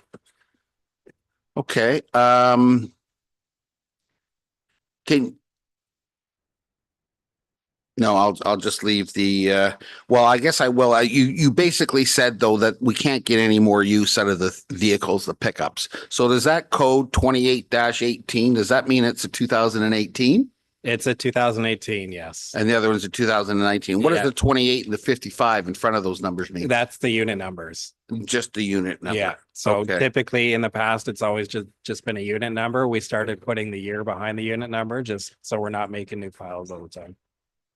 Okay. No, I'll just leave the, well, I guess I will. You basically said though that we can't get any more use out of the vehicles, the pickups. So does that code 28-18, does that mean it's a 2018? It's a 2018, yes. And the other one's a 2019. What does Yeah. the 28 and the 55 in front of those numbers mean? That's the unit numbers. Just the unit number. Yeah. So Okay. typically in the past, it's always just been a unit number. We started putting the year behind the unit number just so we're not making new files all the time.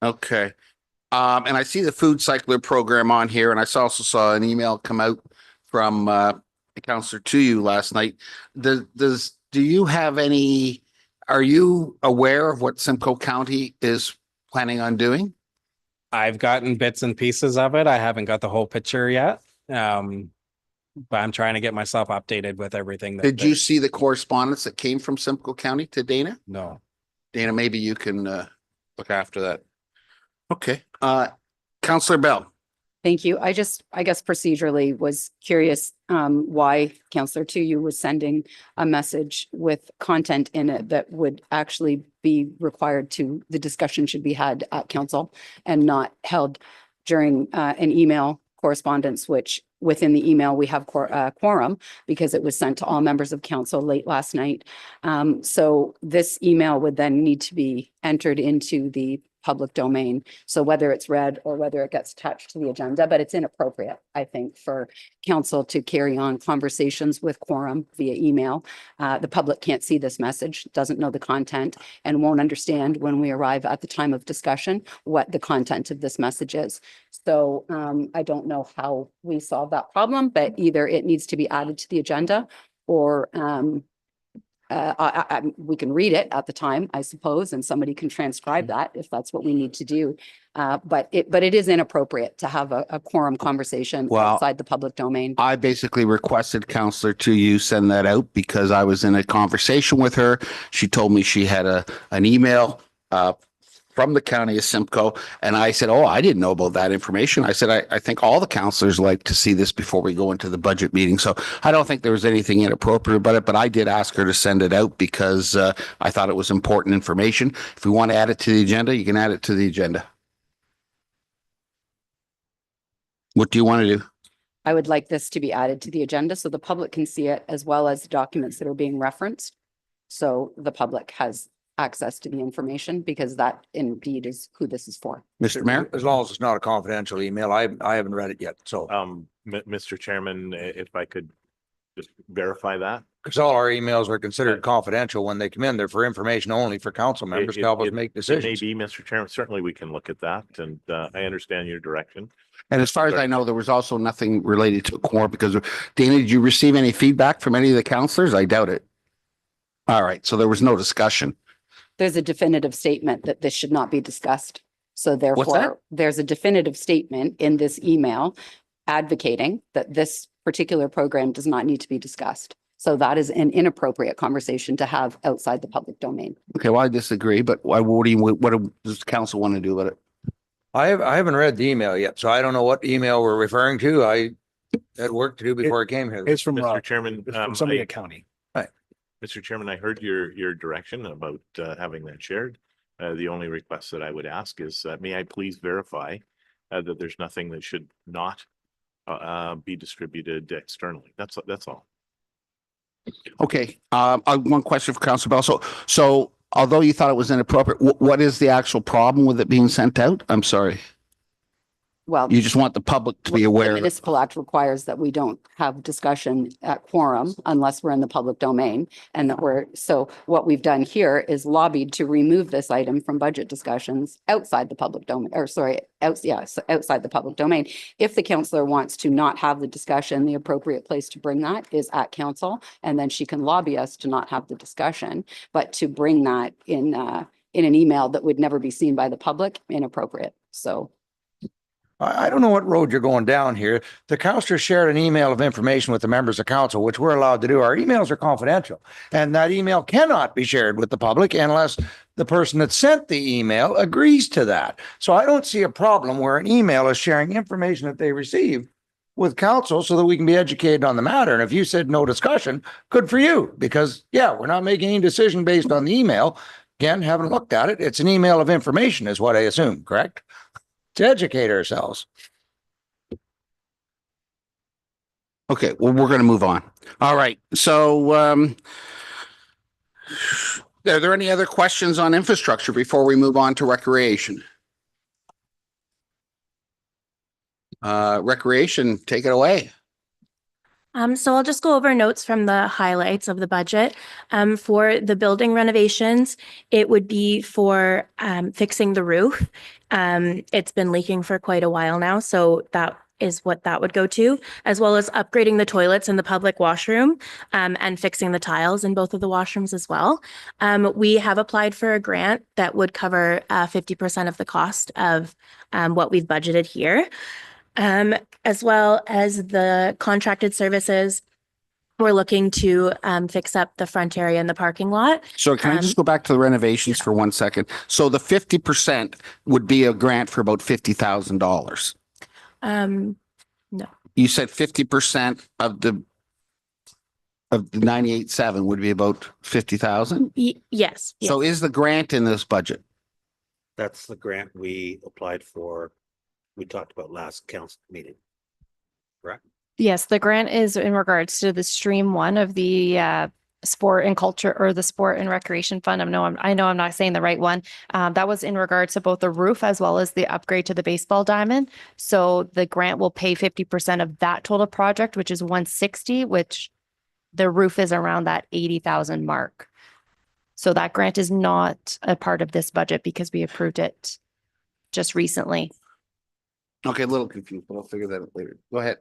And I see the food cycler program on here, and I also saw an email come out from Counselor to you last night. Do you have any, are you aware of what Simcoe County is planning on doing? I've gotten bits and pieces of it. I haven't got the whole picture yet. But I'm trying to get myself updated with everything. Did you see the correspondence that came from Simcoe County to Dana? No. Dana, maybe you can look after that. Okay. Counselor Bell. Thank you. I guess procedurally was curious why Counselor you was sending a message with content in it that would actually be required the discussion should be had at council and not held during an email correspondence, which within the email, we have quorum because it was sent to all members of council late last night. So this email would then need to be entered into the public domain. So whether it's read or whether it gets attached to the agenda, but it's inappropriate, I think, for council to carry on conversations with quorum via email. The public can't see this message, doesn't know the content, and won't understand when we arrive at the time of discussion what the content of this message is. So I don't know how we solve that problem, but either it needs to be added to the agenda or we can read it at the time, I suppose, and somebody can transcribe that if that's what we need to do. But it is inappropriate to have a quorum conversation outside the public domain. I basically requested Counselor to you send that out because I was in a conversation with her. She told me she had an email from the county of Simcoe. And I said, oh, I didn't know about that information. I said, I think all the counselors like to see this before we go into the budget meeting. So I don't think there was anything inappropriate about it, but I did ask her to send it out because I thought it was important information. If we want to add it to the agenda, you can add it to the agenda. What do you want to do? I would like this to be added to the agenda so the public can see it as well as the documents that are being referenced. So the public has access to the information because that indeed is who this is for. Mr. Mayor? As long as it's not a confidential email, I haven't read it yet, so. Mr. Chairman, if I could just verify that. Because all our emails are considered confidential when they come in. They're for information only for council members to help us make decisions. Maybe, Mr. Chairman, certainly we can look at that, and I understand your direction. And as far as I know, there was also nothing related to a quorum because Dana, did you receive any feedback from any of the counselors? I doubt it. All right, so there was no discussion. There's a definitive statement that this should not be discussed. So therefore, there's a definitive statement in this email advocating that this particular program does not need to be discussed. So that is an inappropriate conversation to have outside the public domain. Okay, well, I disagree, but what does council want to do about it? I haven't read the email yet, so I don't know what email we're referring to. I had work to do before I came here. It's from Mr. Chairman, from somebody at county. Mr. Chairman, I heard your direction about having that shared. The only request that I would ask is, may I please verify that there's nothing that should not be distributed externally. That's all. Okay, one question for Councilor Bell. So although you thought it was inappropriate, what is the actual problem with it being sent out? I'm sorry. Well, You just want the public to be the aware. municipal act requires that we don't have discussion at quorum unless we're in the public domain. And that so what we've done here is lobbied to remove this item from budget discussions outside the public domain, or sorry, outside the public domain. If the councillor wants to not have the discussion, the appropriate place to bring that is at council. And then she can lobby us to not have the discussion, but to bring that in an email that would never be seen by the public, inappropriate. So I don't know what road you're going down here. The councillor shared an email of information with the members of council, which we're allowed to do. Our emails are confidential, and that email cannot be shared with the public unless the person that sent the email agrees to that. So I don't see a problem where an email is sharing information that they received with council so that we can be educated on the matter. And if you said no discussion, good for you, because we're not making any decision based on the email. Again, haven't looked at it. It's an email of information is what I assume, correct? To educate ourselves. Okay, well, we're going to move on. All right. So are there any other questions on infrastructure before we move on to recreation? Recreation, take it away. So I'll just go over notes from the highlights of the budget. For the building renovations, it would be for fixing the roof. It's been leaking for quite a while now, so that is what that would go to, as well as upgrading the toilets in the public washroom and fixing the tiles in both of the washrooms as well. We have applied for a grant that would cover 50% of the cost of what we've budgeted here. As well as the contracted services, we're looking to fix up the front area in the parking lot. So can I just go back to the renovations for 1 second? So the 50% would be a grant for about $50,000. No. You said 50% of the 98.7 would be about 50,000? Yes. So is the grant in this budget? That's the grant we applied for we talked about last council meeting. Correct? Yes, the grant is in regards to the stream one of the sport and culture or the sport and recreation fund. I know I'm not saying the right one. That was in regards to both the roof as well as the upgrade to the baseball diamond. So the grant will pay 50% of that total project, which is 160, which the roof is around that 80,000 mark. So that grant is not a part of this budget because we approved it just recently. Okay, a little confused, but I'll figure that out later. Go ahead.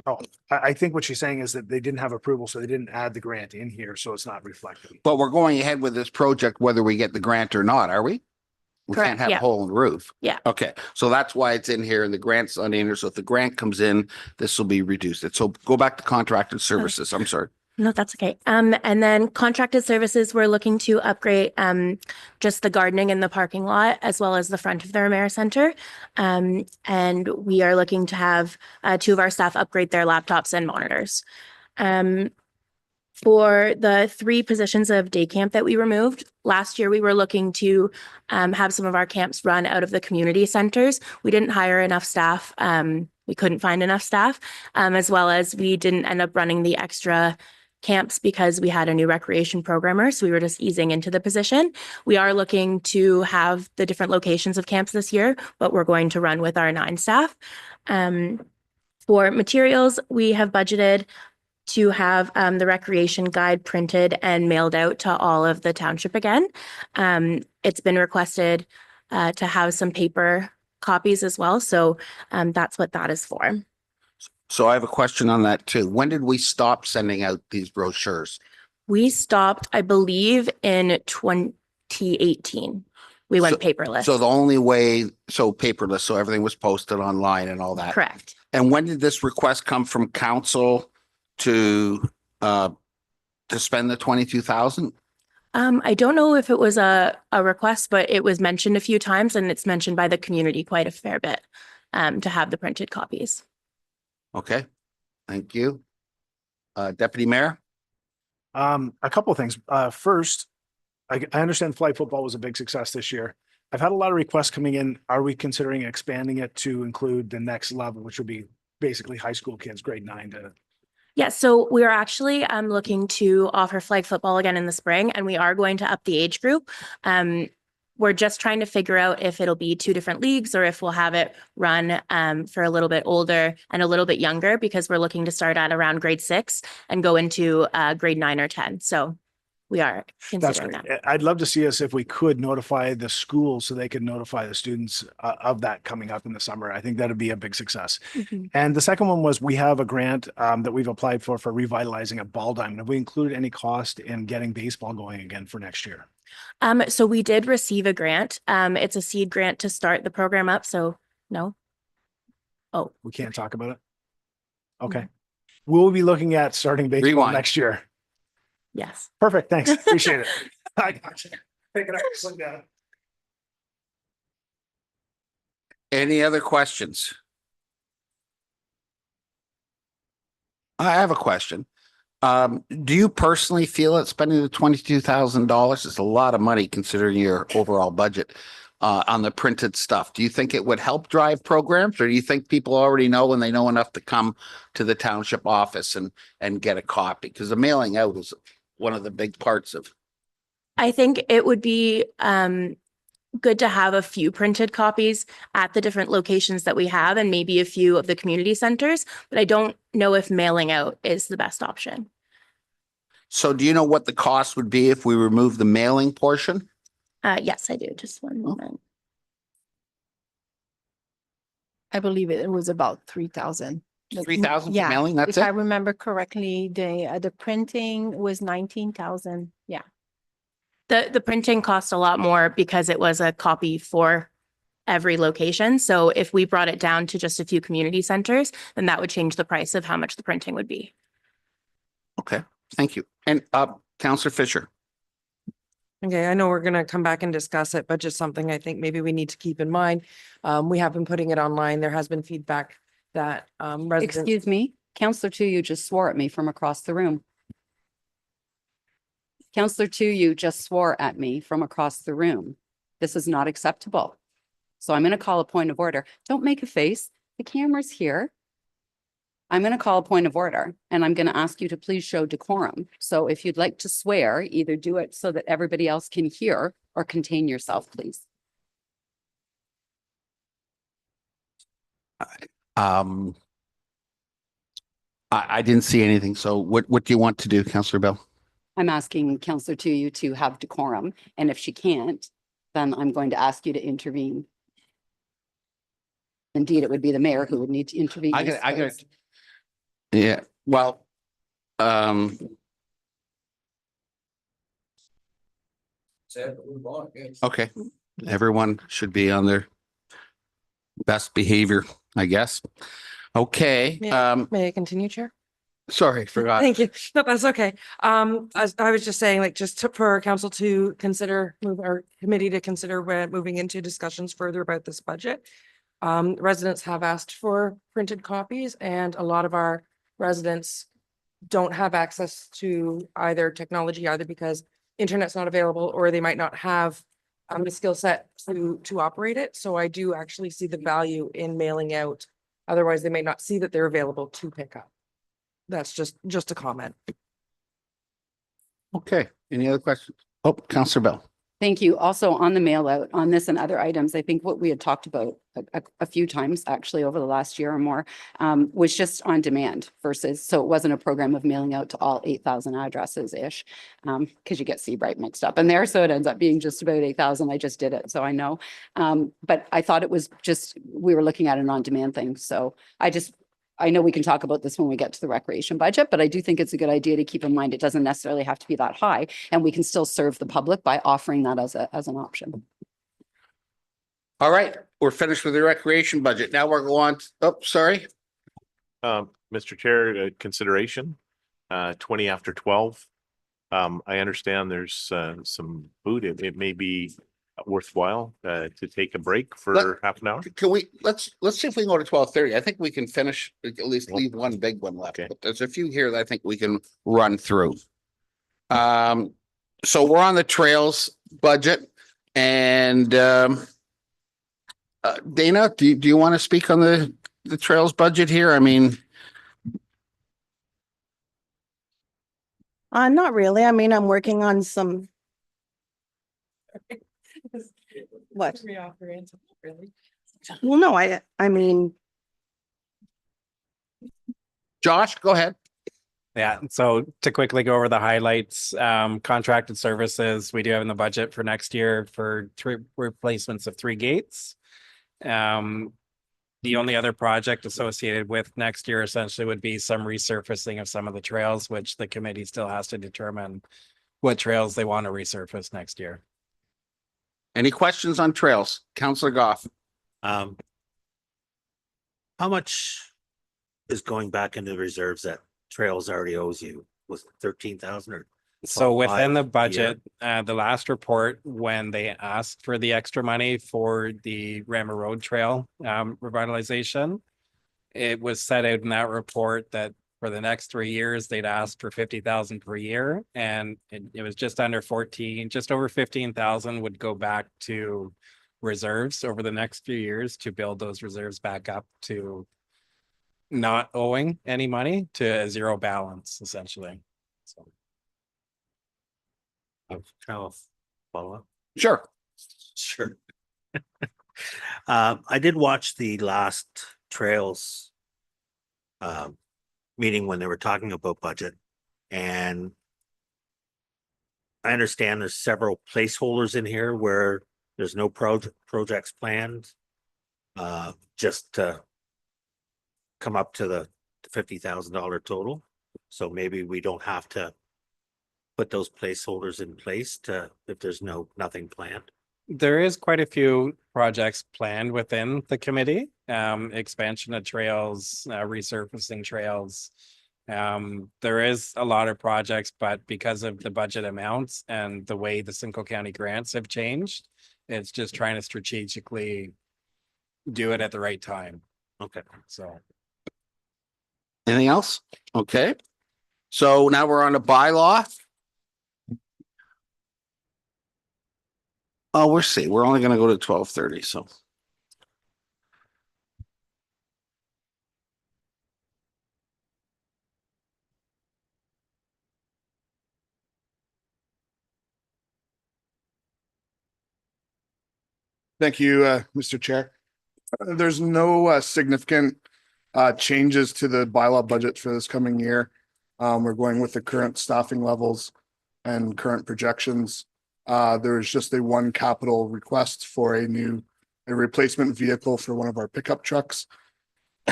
Oh, I think what she's saying is that they didn't have approval, so they didn't add the grant in here, so it's not reflected. But we're going ahead with this project whether we get the grant or not, are we? We Correct, can't have a yeah. hole in the roof. Yeah. Okay, so that's why it's in here and the grant's not in here. So if the grant comes in, this will be reduced. So go back to contracted services. I'm sorry. No, that's okay. And then contracted services, we're looking to upgrade just the gardening in the parking lot as well as the front of the Ramara Center. And we are looking to have 2 of our staff upgrade their laptops and monitors. For the 3 positions of day camp that we removed, last year we were looking to have some of our camps run out of the community centers. We didn't hire enough staff. We couldn't find enough staff, as well as we didn't end up running the extra camps because we had a new recreation programmer. So we were just easing into the position. We are looking to have the different locations of camps this year, but we're going to run with our 9 staff. For materials, we have budgeted to have the recreation guide printed and mailed out to all of the township again. It's been requested to have some paper copies as well. So that's what that is for. So I have a question on that too. When did we stop sending out these brochures? We stopped, I believe, in 2018. We went paperless. So the only way, so paperless, so everything was posted online and all that. Correct. And when did this request come from council to spend the 22,000? I don't know if it was a request, but it was mentioned a few times and it's mentioned by the community quite a fair bit to have the printed copies. Okay, thank you. Deputy Mayor? A couple of things. First, I understand flag football was a big success this year. I've had a lot of requests coming in. Are we considering expanding it to include the next level, which would be basically high school kids, grade 9 to? Yeah, so we are actually looking to offer flag football again in the spring, and we are going to up the age group. We're just trying to figure out if it'll be 2 different leagues or if we'll have it run for a little bit older and a little bit younger, because we're looking to start at around grade 6 and go into grade 9 or 10. So we are considering that. I'd love to see us, if we could, notify the schools so they could notify the students of that coming up in the summer. I think that'd be a big success. And the second one was, we have a grant that we've applied for revitalizing a ball diamond. Have we included any cost in getting baseball going again for next year? So we did receive a grant. It's a seed grant to start the program up. So no. Oh, We can't talk about it? Okay. We'll be looking at starting baseball Rewind. next year. yes. Perfect. Thanks. Appreciate it. I got you. Take it up, slow down. Any other questions? I have a question. Do you personally feel that spending the $22,000 is a lot of money considering your overall budget on the printed stuff? Do you think it would help drive programs, or do you think people already know and they know enough to come to the township office and get a copy? Because the mailing out is one of the big parts of. I think it would be good to have a few printed copies at the different locations that we have and maybe a few of the community centers, but I don't know if mailing out is the best option. So do you know what the cost would be if we remove the mailing portion? Yes, I do. Just one moment. I believe it was about 3,000. 3,000 for Yeah, mailing, that's if I it? remember correctly, the printing was 19,000. Yeah. The printing cost a lot more because it was a copy for every location. So if we brought it down to just a few community centers, then that would change the price of how much the printing would be. Okay, thank you. And Councillor Fisher. Okay, I know we're gonna come back and discuss it, but just something I think maybe we need to keep in mind. We have been putting it online. There has been feedback that residents. Excuse me, Counselor Two, you just swore at me from across the room. Counselor Two, you just swore at me from across the room. This is not acceptable. So I'm going to call a point of order. Don't make a face. The camera's here. I'm going to call a point of order and I'm going to ask you to please show decorum. So if you'd like to swear, either do it so that everybody else can hear or contain yourself, please. I didn't see anything. So what do you want to do, Councillor Bell? I'm asking Councillor Tuyu to have decorum, and if she can't, then I'm going to ask you to intervene. Indeed, it would be the mayor who would need to intervene. I got. Yeah, well, okay, everyone should be on their best behavior, I guess. Okay, May I continue, Chair? sorry, forgot. Thank you. No, that's okay. As I was just saying, like, for our council to consider, our committee to consider when moving into discussions further about this budget. Residents have asked for printed copies and a lot of our residents don't have access to either technology, either because internet's not available or they might not have the skill set to operate it. So I do actually see the value in mailing out. Otherwise, they may not see that they're available to pick up. That's just a comment. Okay, any other questions? Oh, Councillor Bell. Thank you. Also on the mail out on this and other items, I think what we had talked about a few times actually over the last year or more was just on demand versus, so it wasn't a program of mailing out to all 8,000 addresses ish because you get Seabright mixed up in there. So it ends up being just about 8,000. I just did it, so I know. But I thought it was just, we were looking at an on demand thing. So I know we can talk about this when we get to the recreation budget, but I do think it's a good idea to keep in mind it doesn't necessarily have to be that high, and we can still serve the public by offering that as an option. All right, we're finished with the recreation budget. Now we're going, oh, sorry. Mr. Chair, consideration, 20 after 12. I understand there's some food. It may be worthwhile to take a break for half an hour. Can we, let's see if we can go to 12:30. I think we can finish, at least leave one big one left. Okay. But there's a few here that I think we can run through. So we're on the trails budget and Dana, do you want to speak on the trails budget here? I mean, Not really. I mean, I'm working on some. What? Well, no, I mean. Josh, go ahead. Yeah, so to quickly go over the highlights, contracted services, we do have in the budget for next year for 3 replacements of 3 gates. The only other project associated with next year essentially would be some resurfacing of some of the trails, which the committee still has to determine what trails they want to resurface next year. Any questions on trails? Councillor Goff. How much is going back into the reserves that Trails already owes you? Was it 13,000 or? So within the 12,500 budget, the last report, when they asked for the extra money for the Rammer Road Trail revitalization, it was set out in that report that for the next 3 years, they'd asked for 50,000 per year. And it was just under 14, just over 15,000 would go back to reserves over the next few years to build those reserves back up to not owing any money to a zero balance, essentially. So. Follow up. Sure. Sure. I did watch the last trails meeting when they were talking about budget, and I understand there's several placeholders in here where there's no projects planned, just to come up to the $50,000 total. So maybe we don't have to put those placeholders in place to, if there's nothing planned. There is quite a few projects planned within the committee, expansion of trails, resurfacing trails. There is a lot of projects, but because of the budget amounts and the way the Simcoe County grants have changed, it's just trying to strategically do it at the right time. Okay. So. Anything else? Okay. So now we're on a bylaw. Oh, we're only going to go to 12:30. So Thank you, Mr. Chair. There's no significant changes to the bylaw budget for this coming year. We're going with the current staffing levels and current projections. There is just a one capital request for a replacement vehicle for one of our pickup trucks.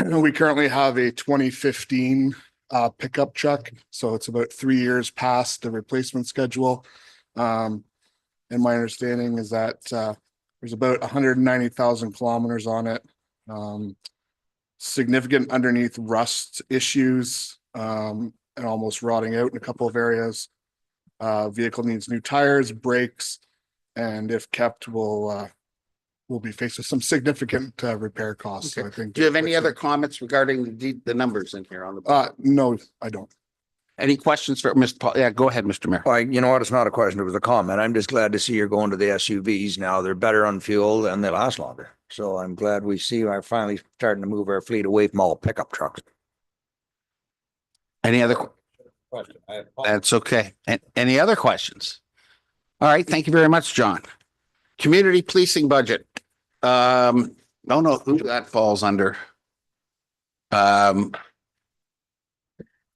We currently have a 2015 pickup truck, so it's about 3 years past the replacement schedule. And my understanding is that there's about 190,000 kilometers on it. Significant underneath rust issues and almost rotting out in a couple of areas. Vehicle needs new tires, brakes, and if kept, will be faced with some significant repair costs. So I think. Do you have any other comments regarding the numbers in here on the? No, I don't. Any questions for Mr. Paul? Yeah, go ahead, Mr. Mayor. Well, you know what? It's not a question. It was a comment. I'm just glad to see you're going to the SUVs now. They're better on fuel and they last longer. So I'm glad we see are finally starting to move our fleet away from all pickup trucks. Any other? That's okay. Any other questions? All right. Thank you very much, John. Community policing budget. Don't know who that falls under.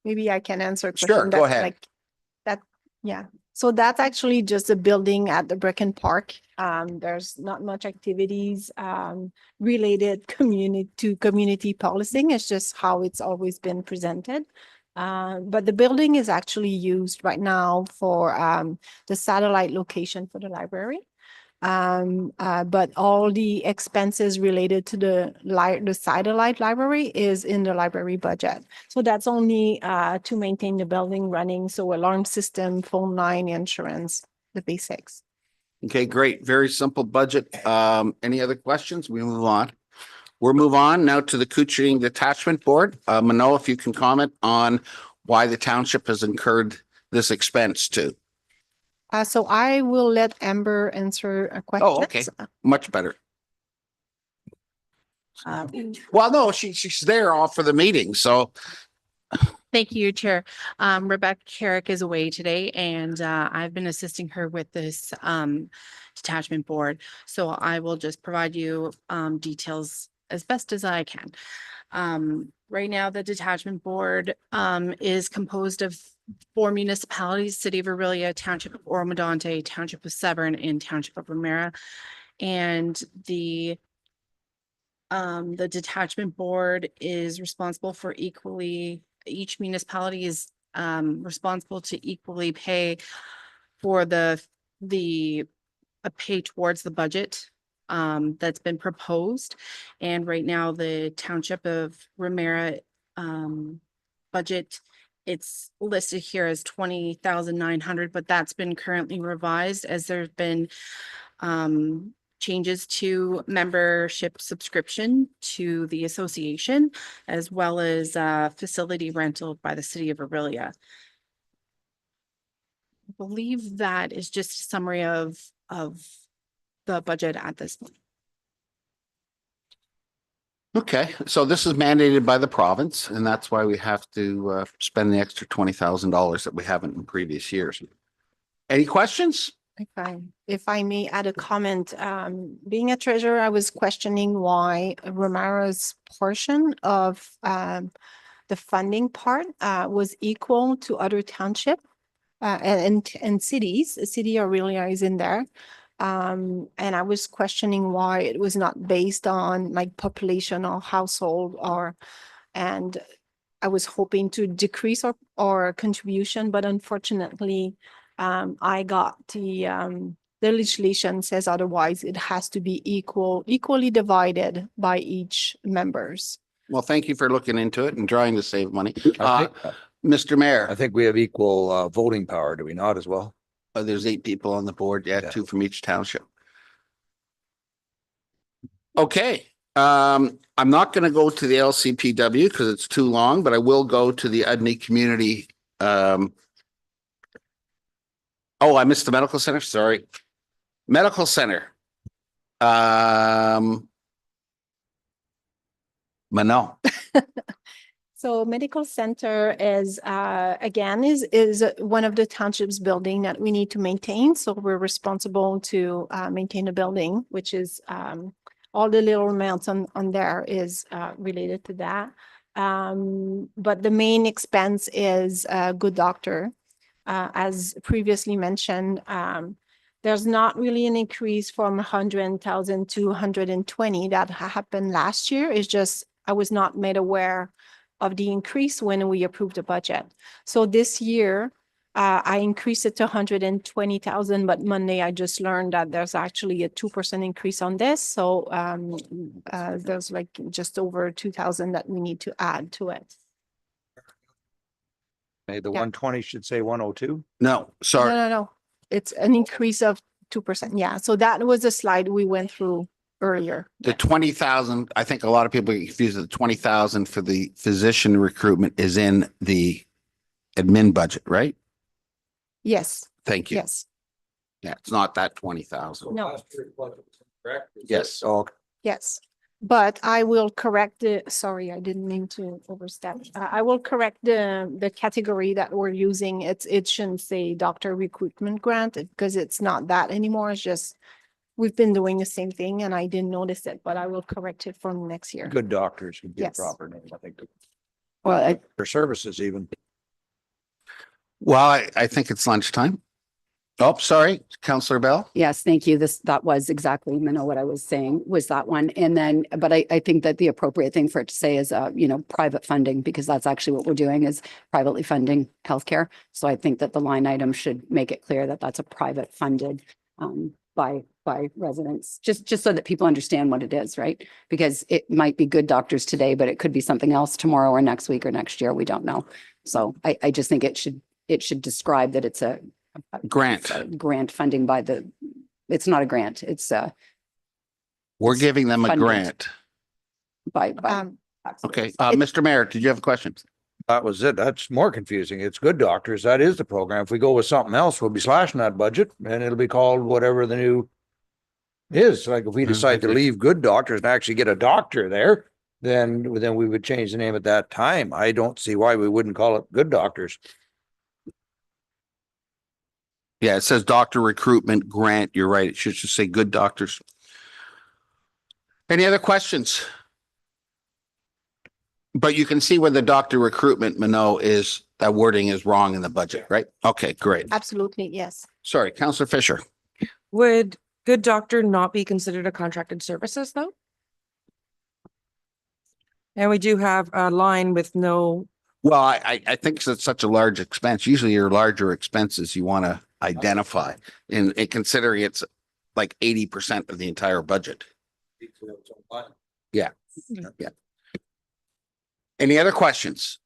Maybe I can answer a Sure, question. go That's ahead. like that. Yeah. So that's actually just a building at the Bricken Park. There's not much activities related to community policing. It's just how it's always been presented. But the building is actually used right now for the satellite location for the library. But all the expenses related to the satellite library is in the library budget. So that's only to maintain the building running. So alarm system, phone line, insurance, the basics. Okay, great. Very simple budget. Any other questions? We move on. We'll move on now to the Kuching Detachment Board. Manoa, if you can comment on why the township has incurred this expense too. So I will let Amber answer a question. Oh, okay. Much better. Well, no, she's there all for the meeting, so. Thank you, Chair. Rebecca Carrick is away today and I've been assisting her with this detachment board. So I will just provide you details as best as I can. Right now, the detachment board is composed of 4 municipalities: City of Aurelia, Township of Oromodonte, Township of Severn, and Township of Ramara. And the detachment board is responsible for each municipality is responsible to equally pay for pay towards the budget that's been proposed. And right now, the Township of Ramara budget, it's listed here as 20,900, but that's been currently revised as there's been changes to membership subscription to the association, as well as facility rental by the City of Aurelia. I believe that is just a summary of the budget at this point. Okay, so this is mandated by the province, and that's why we have to spend the extra $20,000 that we haven't in previous years. Any questions? If I may add a comment, being a treasurer, I was questioning why Ramara's portion of the funding part was equal to other township and cities. The City of Aurelia is in there. And I was questioning why it was not based on like population or household and I was hoping to decrease our contribution, but unfortunately, I got the legislation says otherwise. It has to be equally divided by each members. Well, thank you for looking into it and trying to save money. I Mr. Mayor. think we have equal voting power, do we not as well? There's 8 people on the board. Yeah, 2 from each township. Okay. I'm not going to go to the LCPW because it's too long, but I will go to the Udney Community. Oh, I missed the medical center. Sorry. Medical center. Manon. So medical center is, again, is one of the township's building that we need to maintain. So we're responsible to maintain the building, which is all the little amounts on there is related to that. But the main expense is a good doctor. As previously mentioned, there's not really an increase from 100,000 to 120 that happened last year. It's just I was not made aware of the increase when we approved the budget. So this year, I increased it to 120,000, but Monday I just learned that there's actually a 2% increase on this. So there's like just over 2,000 that we need to add to it. Maybe the Yeah. 120 should say 102. No, sorry. No. It's an increase of 2%. Yeah. So that was a slide we went through earlier. The 20,000, I think a lot of people get confused. The 20,000 for the physician recruitment is in the admin budget, right? Yes. Thank you. Yes. Yeah, it's not that 20,000. No. Yes. Oh, Yes. But I will correct sorry, I didn't mean to overstep. I will correct the category that we're using. It shouldn't say doctor recruitment grant because it's not that anymore. It's just, we've been doing the same thing and I didn't notice it, but I will correct it from next year. good doctors would be a Yes. proper name, I think. Well, For services even. Well, I think it's lunchtime. Oh, sorry, Councillor Bell. yes, thank you. That was exactly, what I was saying was that one. And then, but I think that the appropriate thing for it to say is, private funding, because that's actually what we're doing is privately funding healthcare. So I think that the line item should make it clear that that's a private funded, by residents, just so that people understand what it is, right? Because it might be good doctors today, but it could be something else tomorrow or next week or next year. We don't know. So I just think it should describe that it's a Grant. grant funding by it's not a grant. It's We're It's giving them a funded. grant. by Okay, Mr. Mayor, did you have a question? That was it. That's more confusing. It's good doctors. That is the program. If we go with something else, we'll be slashing that budget and it'll be called whatever the new is. Like if we decide to leave good doctors and actually get a doctor there, then we would change the name at that time. I don't see why we wouldn't call it good doctors. Yeah, it says doctor recruitment grant. You're right. It should just say good doctors. Any other questions? But you can see where the doctor recruitment, is, that wording is wrong in the budget, right? Okay, great. Absolutely. Yes. Sorry, Councillor Fisher. Would good doctor not be considered a contracted services though? And we do have a line with no, Well, I think it's such a large expense. Usually your larger expenses you want to identify and considering it's like 80% of the entire budget. Yeah. Yeah. Any other questions?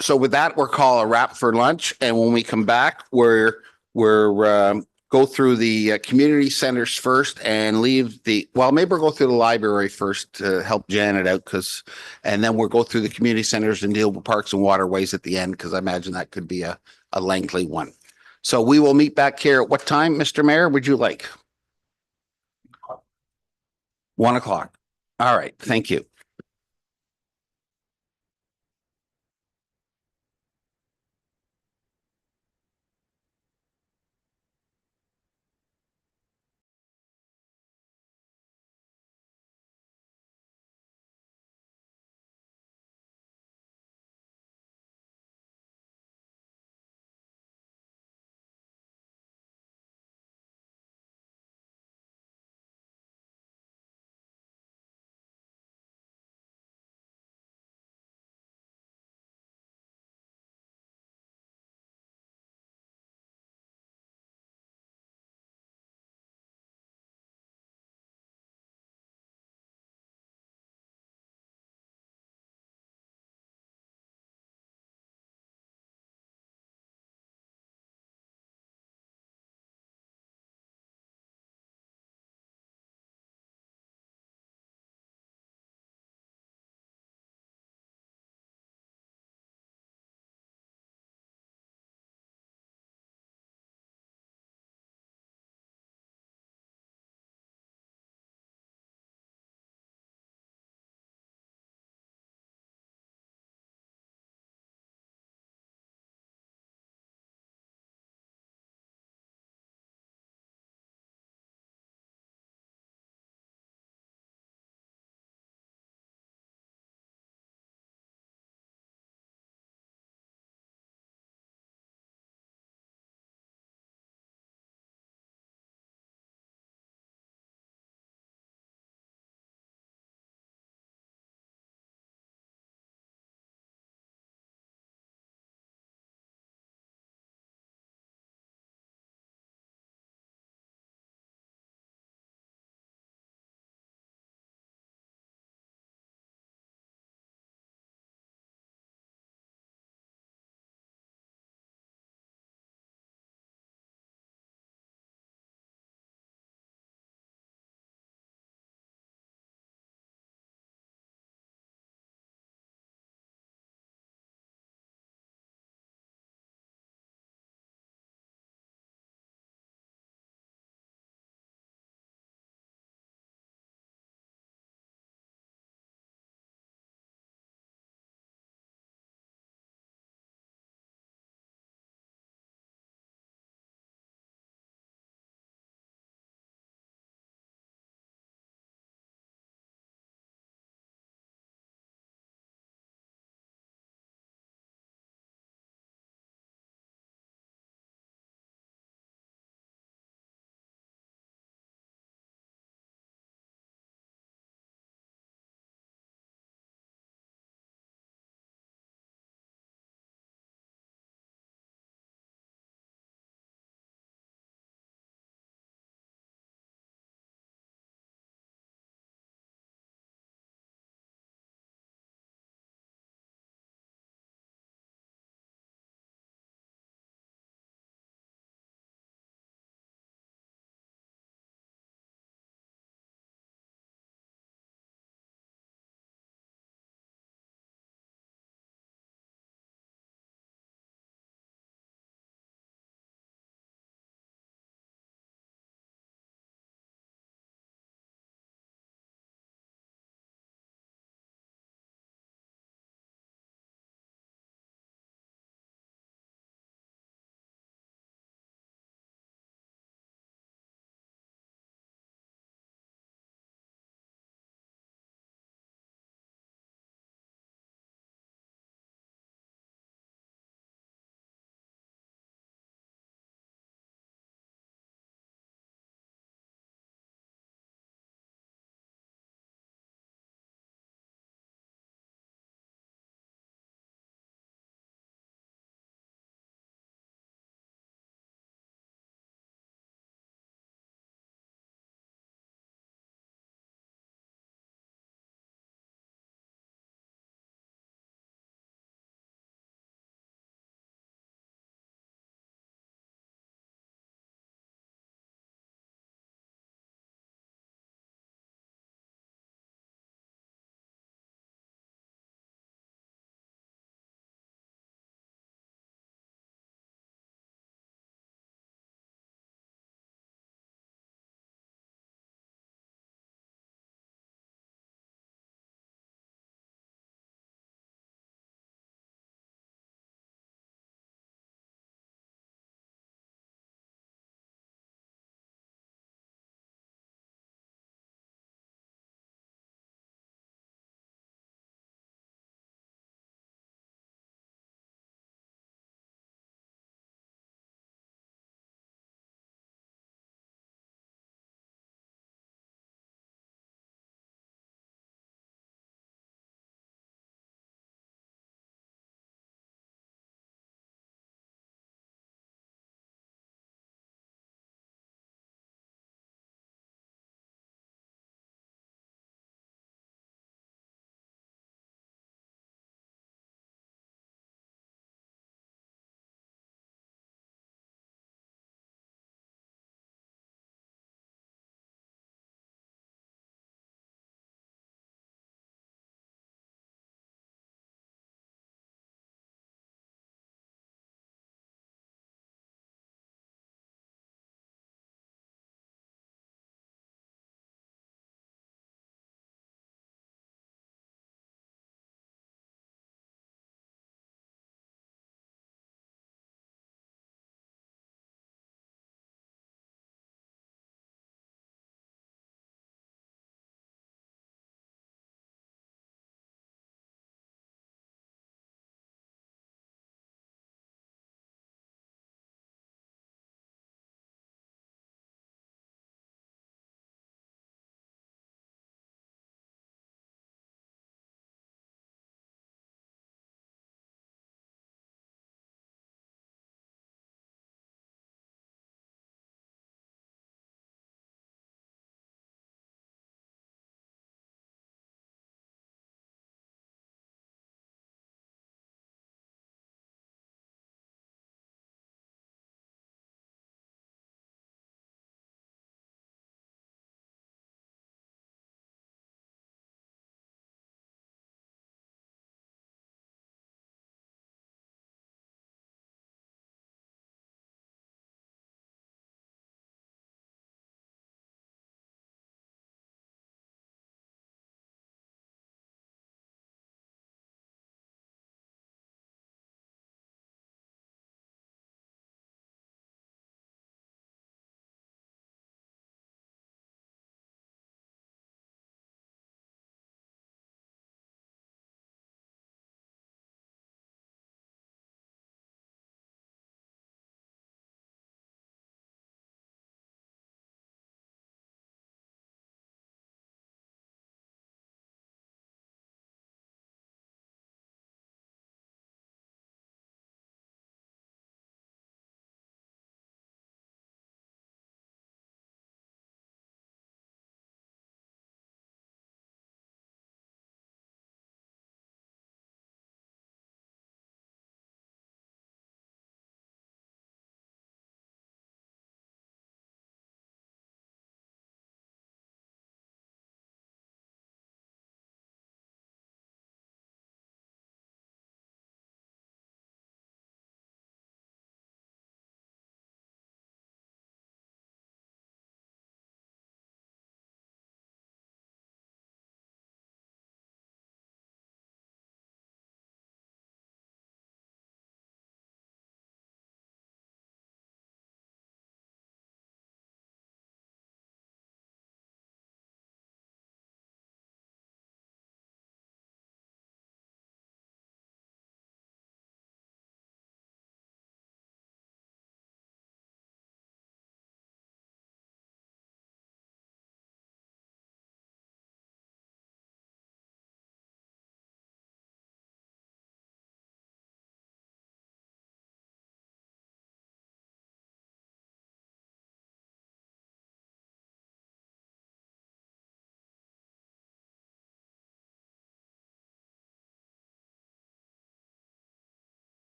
So with that, we'll call a wrap for lunch. And when we come back, we're go through the community centers first and leave maybe we'll go through the library first to help Janet out and then we'll go through the community centers and deal with parks and waterways at the end, because I imagine that could be a lengthy one. So we will meet back here at what time, Mr. Mayor, would you like? 1 o'clock. All right. Thank you.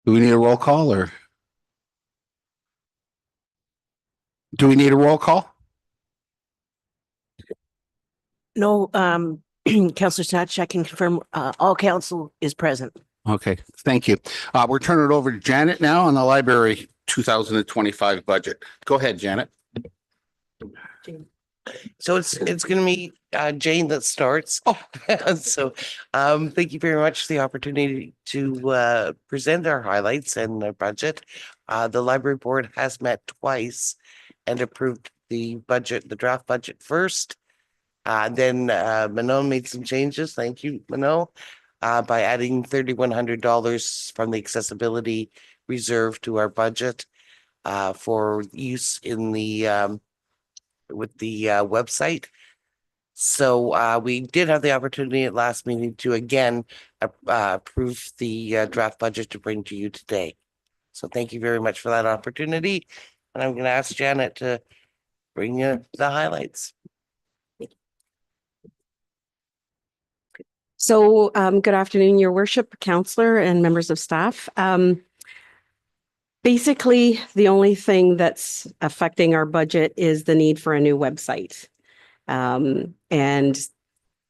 Do we need a roll call or? Do we need a roll call? No, Councillor Satch, I can confirm, all council is present. Okay, thank you. We're turning it over to Janet now on the library 2025 budget. Go ahead, Janet. So it's gonna be Jane that starts. So thank you very much for the opportunity to present our highlights and our budget. The library board has met twice and approved the budget, the draft budget first. Then Manon made some changes. Thank you, Manon, by adding $3,100 from the accessibility reserve to our budget for use in the with the website. So we did have the opportunity at last meeting to again approve the draft budget to bring to you today. So thank you very much for that opportunity. And I'm going to ask Janet to bring you the highlights. So good afternoon, Your Worship, Councillor and members of staff. Basically, the only thing that's affecting our budget is the need for a new website. And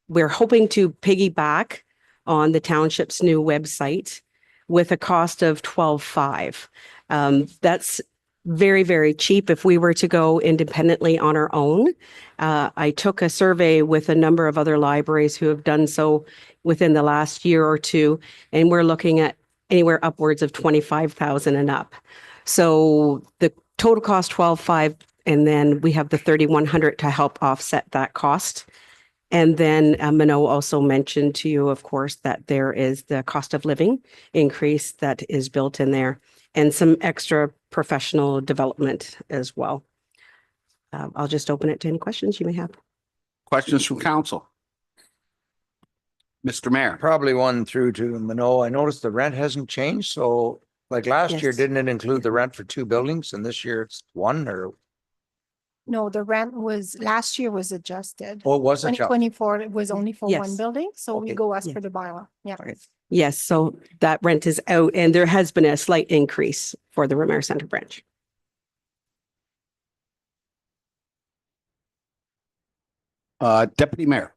we're hoping to piggyback on the township's new website with a cost of $12,500. That's very, very cheap if we were to go independently on our own. I took a survey with a number of other libraries who have done so within the last year or two, and we're looking at anywhere upwards of 25,000 and up. So the total cost $12,500, and then we have the $3,100 to help offset that cost. And then Mano also mentioned to you, of course, that there is the cost of living increase that is built in there and some extra professional development as well. I'll just open it to any questions you may have. Questions from council? Mr. Mayor. Probably one through to Mano. I noticed the rent hasn't changed. So like last year, didn't it include the rent for 2 buildings and this year it's 1 or? No, the rent was, last year was adjusted. Oh, it was adjusted. 2024, it was only for one Yes. building, so we Okay. go as per the bylaw, yeah. Yes, so that rent is out and there has been a slight increase for the Ramara Center branch. Deputy Mayor.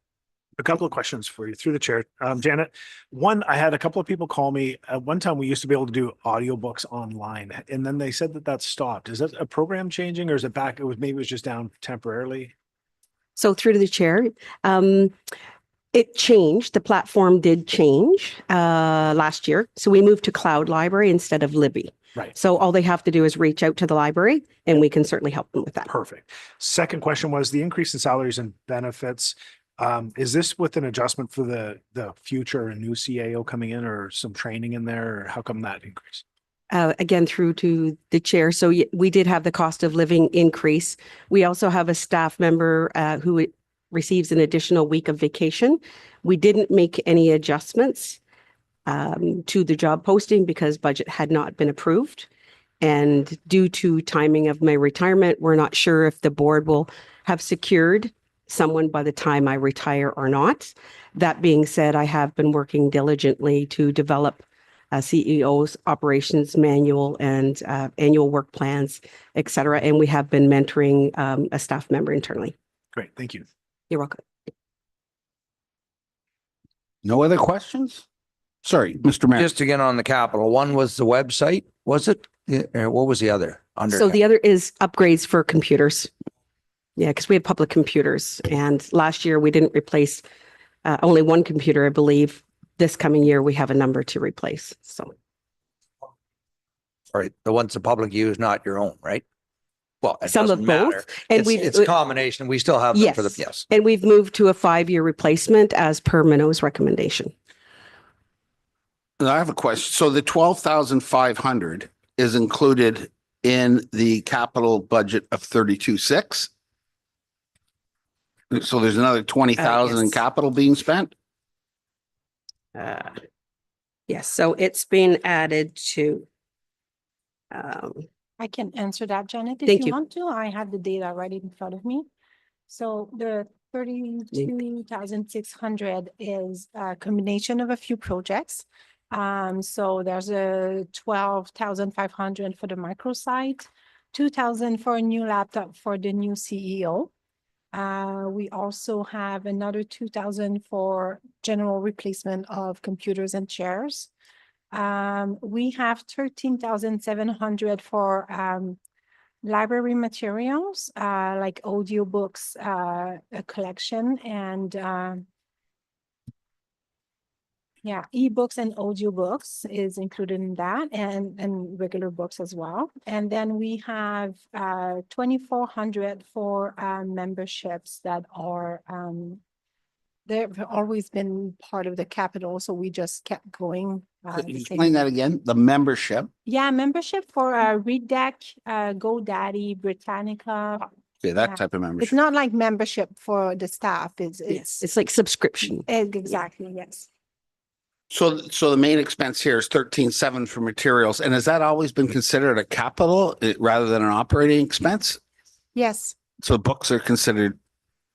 A couple of questions for you through the chair. Janet, one, I had a couple of people call me. At one time, we used to be able to do audiobooks online, and then they said that that stopped. Is that a program changing or is it back? Maybe it was just down temporarily. So through to the chair, it changed. The platform did change last year. So we moved to Cloud Library instead of Libby. Right. So all they have to do is reach out to the library and we can certainly help them with that. Perfect. Second question was the increase in salaries and benefits. Is this with an adjustment for the future, a new CAO coming in or some training in there? Or how come that increase? Again, through to the chair. So we did have the cost of living increase. We also have a staff member who receives an additional week of vacation. We didn't make any adjustments to the job posting because budget had not been approved. And due to timing of my retirement, we're not sure if the board will have secured someone by the time I retire or not. That being said, I have been working diligently to develop CEO's operations manual and annual work plans, et cetera. And we have been mentoring a staff member internally. Great. Thank you. You're welcome. No other questions? Sorry, Mr. Mayor. Just again on the capital, one was the website, was it? What was the other? So the other is upgrades for computers. Yeah, because we have public computers and last year we didn't replace only one computer, I believe. This coming year, we have a number to replace. So. All right, the ones the public use, not your own, right? Well, it Some of doesn't matter. both. And It's a combination. We still have them for the, yes. And we've moved to a 5-year replacement as per Mino's recommendation. I have a question. So the 12,500 is included in the capital budget of 32.6? So there's another 20,000 in yes. capital being spent? Yes, so it's been added to. I can answer that, Janet, if Thank you you. want to. I have the data right in front of me. So the 32,600 is a combination of a few projects. So there's a 12,500 for the microsite, 2,000 for a new laptop for the new CEO. We also have another 2,000 for general replacement of computers and chairs. We have 13,700 for library materials, like audiobooks, a collection, and yeah, ebooks and audiobooks is included in that, and regular books as well. And then we have 2,400 for memberships that are they've always been part of the capital, so we just kept going. Could you explain that again? The membership? Yeah, membership for Read Deck, GoDaddy, Britannica. Okay, that type of It's membership. not like membership for the staff. It's like subscription. Exactly, yes. So the main expense here is 13,700 for materials. And has that always been considered a capital rather than an operating expense? Yes, So books are considered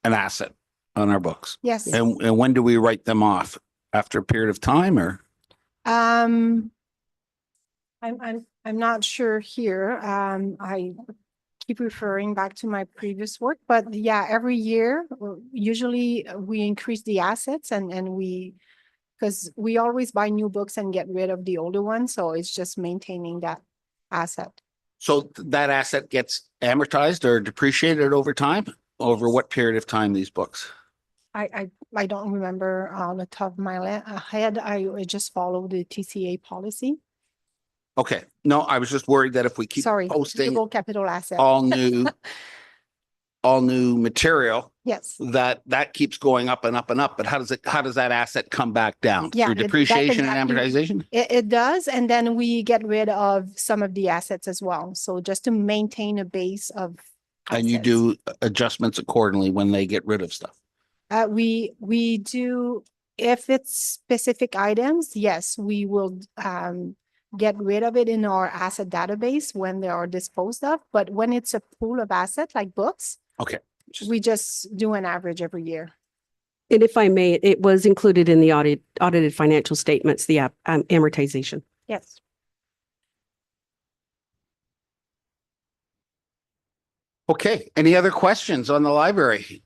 an asset on our books. yes. And when do we write them off? After a period of time or? I'm not sure here. I keep referring back to my previous work, but yeah, every year, usually we increase the assets and we, because we always buy new books and get rid of the older ones, so it's just maintaining that asset. So that asset gets amortized or depreciated over time? Over what period of time, these books? I don't remember on the top of my head. I just follow the TCA policy. Okay, no, I was just worried that if we keep Sorry, posting usable capital asset. all new material, Yes. that keeps going up and up and up. But how does that asset come back down? Yeah, Through that depreciation and exactly. amortization? It does, and then we get rid of some of the assets as well. So just to maintain a base of. And you assets. do adjustments accordingly when they get rid of stuff. We do, if it's specific items, yes, we will get rid of it in our asset database when they are disposed of. But when it's a pool of assets like books, Okay. we just do an average every year. And if I may, it was included in the audited financial statements, the amortization. Yes. Okay, any other questions on the library?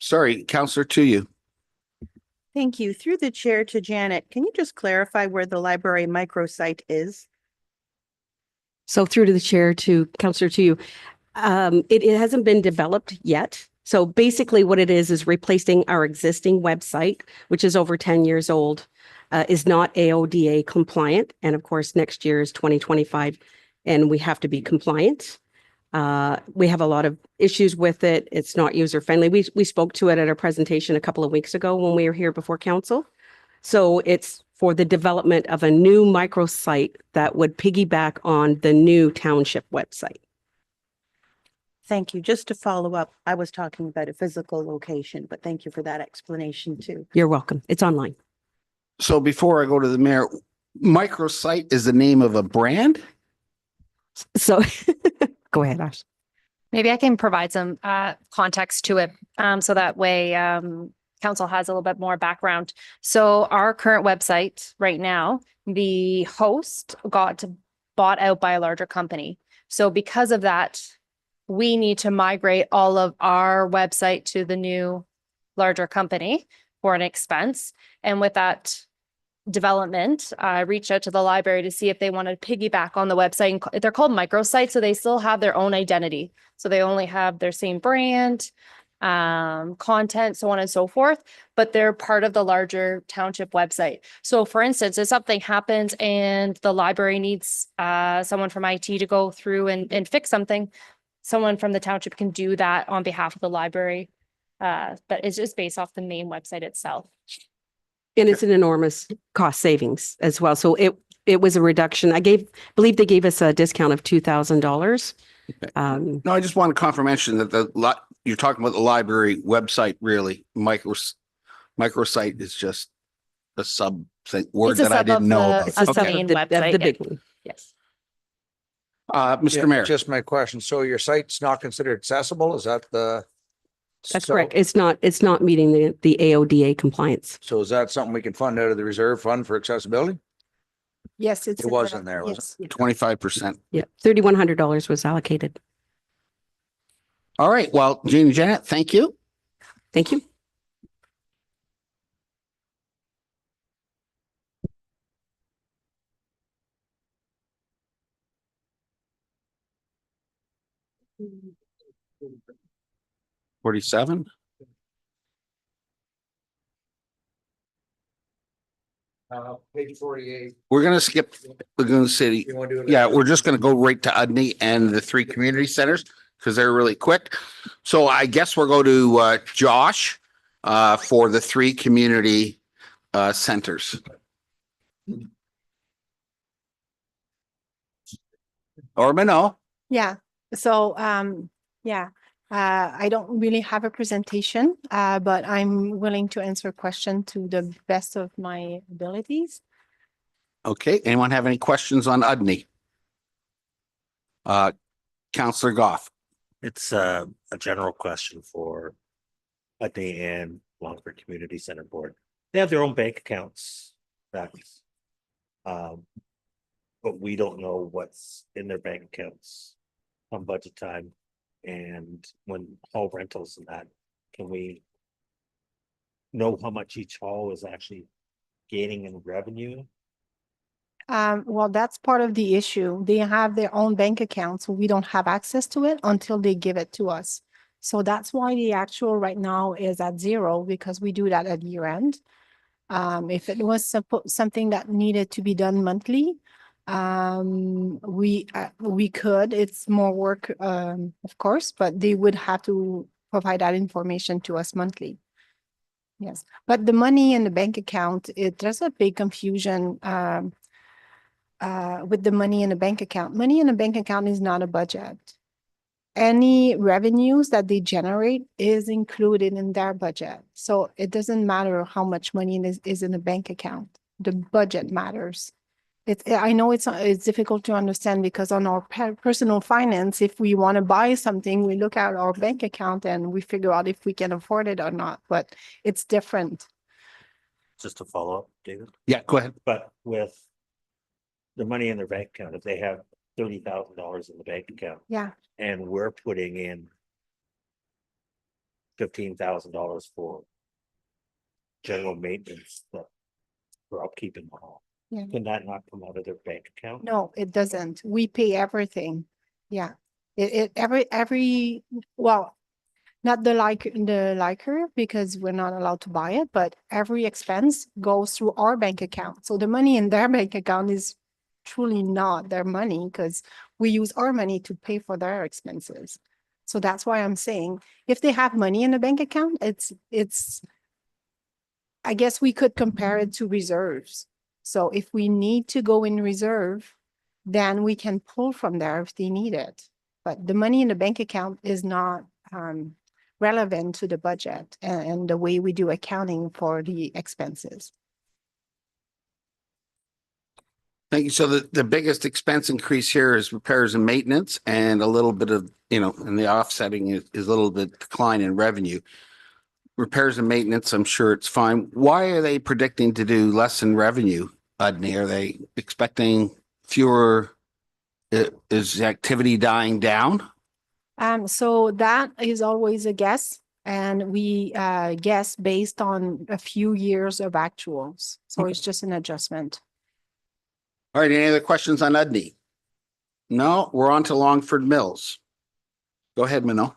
Sorry, Counselor, to you. Thank you. Through the chair to Janet, can you just clarify where the library microsite is? So through to the chair to Counselor to you. It hasn't been developed yet. So basically what it is replacing our existing website, which is over 10 years old, is not AODA compliant. And of course, next year is 2025 and we have to be compliant. We have a lot of issues with it. It's not user friendly. We spoke to it at our presentation a couple of weeks ago when we were here before council. So it's for the development of a new microsite that would piggyback on the new township website. Thank you. Just to follow up, I was talking about a physical location, but thank you for that explanation too. You're welcome. It's online. So before I go to the mayor, microsite is the name of a brand? So go ahead, Ash. Maybe I can provide some context to it, so that way council has a little bit more background. So our current website right now, the host got bought out by a larger company. So because of that, we need to migrate all of our website to the new larger company for an expense. And with that development, I reached out to the library to see if they wanted to piggyback on the website. And they're called microsites, so they still have their own identity. So they only have their same brand, content, so on and so forth, but they're part of the larger township website. So for instance, if something happens and the library needs someone from IT to go through and fix something, someone from the township can do that on behalf of the library. But it's just based off the main website itself. And it's an enormous cost savings as well. So it was a reduction. Believe they gave us a discount of $2,000. No, I just want a confirmation that you're talking about the library website, really. Microsite is just a sub word that I didn't know about. It's a sub main website. The big one. Yes. Mr. Mayor. Just my question. So your site's not considered accessible? Is that the That's So- correct. It's not meeting the AODA compliance. So is that something we can fund out of the reserve fund for accessibility? Yes, it's. It wasn't there, was Yes. 25%. Yeah, $3,100 was allocated. All right. Well, Jean and Janet, thank you. Thank you. Mm-hmm. 47. Page 48. We're going to skip Lagoon City. You want to do it? Yeah, we're just going to go right to Udney and the 3 community centers because they're really quick. So I guess we'll go to Josh for the 3 community centers. Or Minot. Yeah, so, yeah, I don't really have a presentation, but I'm willing to answer a question to the best of my abilities. Okay. Anyone have any questions on Udney? Councillor Goff. It's a general question for Putney and Longford Community Center Board. They have their own bank accounts. That's, but we don't know what's in their bank accounts on budget time. And when hall rentals and that, can we know how much each hall is actually gaining in revenue? Well, that's part of the issue. They have their own bank account, so we don't have access to it until they give it to us. So that's why the actual right now is at 0 because we do that at year end. If it was something that needed to be done monthly, we could. It's more work, of course, but they would have to provide that information to us monthly. Yes, but the money in the bank account, there's a big confusion with the money in the bank account. Money in the bank account is not a budget. Any revenues that they generate is included in their budget. So it doesn't matter how much money is in the bank account. The budget matters. I know it's difficult to understand because on our personal finance, if we want to buy something, we look at our bank account and we figure out if we can afford it or not, but it's different. Just to follow up, David? Yeah, go ahead. But with the money in their bank account, if they have $30,000 in the bank account. Yeah. And we're putting in $15,000 for general maintenance for upkeep in the hall. Yeah. Can that not come out of their bank account? No, it doesn't. We pay everything. Yeah. Well, not the liquor because we're not allowed to buy it, but every expense goes through our bank account. So the money in their bank account is truly not their money because we use our money to pay for their expenses. So that's why I'm saying if they have money in a bank account, it's I guess we could compare it to reserves. So if we need to go in reserve, then we can pull from there if they need it. But the money in the bank account is not relevant to the budget and the way we do accounting for the expenses. Thank you. So the biggest expense increase here is repairs and maintenance and a little bit of, and the offsetting is a little bit decline in revenue. Repairs and maintenance, I'm sure it's fine. Why are they predicting to do less in revenue, Udney? Are they expecting fewer? Is activity dying down? So that is always a guess. And we guess based on a few years of actuals. So It's just an adjustment. All right, any other questions on Udney? No, we're on to Longford Mills. Go ahead, Minot.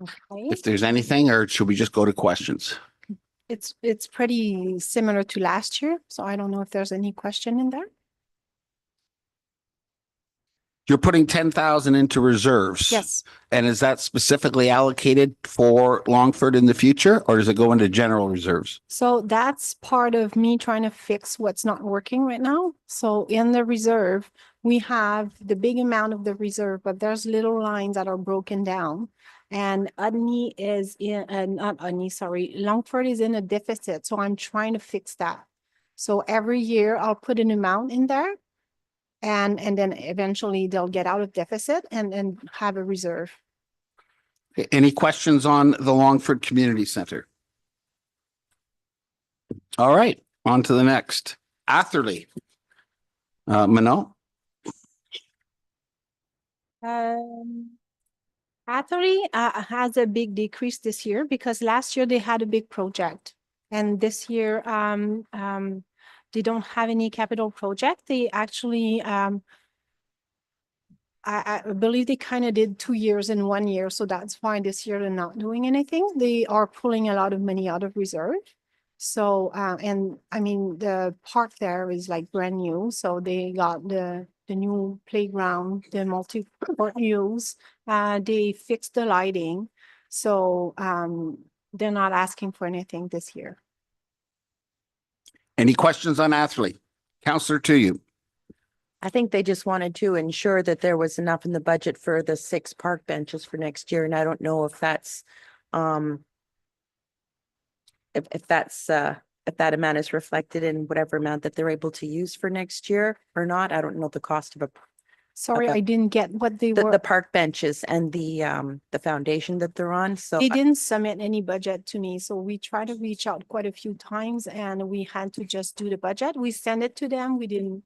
Okay. If there's anything, or should we just go to questions? It's pretty similar to last year, so I don't know if there's any question in there. You're putting 10,000 into reserves. Yes. And is that specifically allocated for Longford in the future, or does it go into general reserves? So that's part of me trying to fix what's not working right now. So in the reserve, we have the big amount of the reserve, but there's little lines that are broken down. And Udney is not Udney, sorry, Longford is in a deficit. So I'm trying to fix that. So every year I'll put an amount in there. And then eventually they'll get out of deficit and have a reserve. Okay, any questions on the Longford Community Center? All right, on to the next. Atherley. Manon? Atherley has a big decrease this year because last year they had a big project. And this year, they don't have any capital project. They actually, I believe they kind of did 2 years in 1 year. So that's why this year they're not doing anything. They are pulling a lot of money out of reserve. So, and I mean, the park there is like brand new. So they got the new playground, the multi-sport use. They fixed the lighting. So, they're not asking for anything this year. Any questions on Atherley? Counselor to you. I think they just wanted to ensure that there was enough in the budget for the 6 park benches for next year. And I don't know if that's, if that amount is reflected in whatever amount that they're able to use for next year or not. I don't know the cost of Sorry, I didn't get what they the were. park benches and the foundation that they're on. So They didn't submit any budget to me, so we tried to reach out quite a few times and we had to just do the budget. We sent it to them. We didn't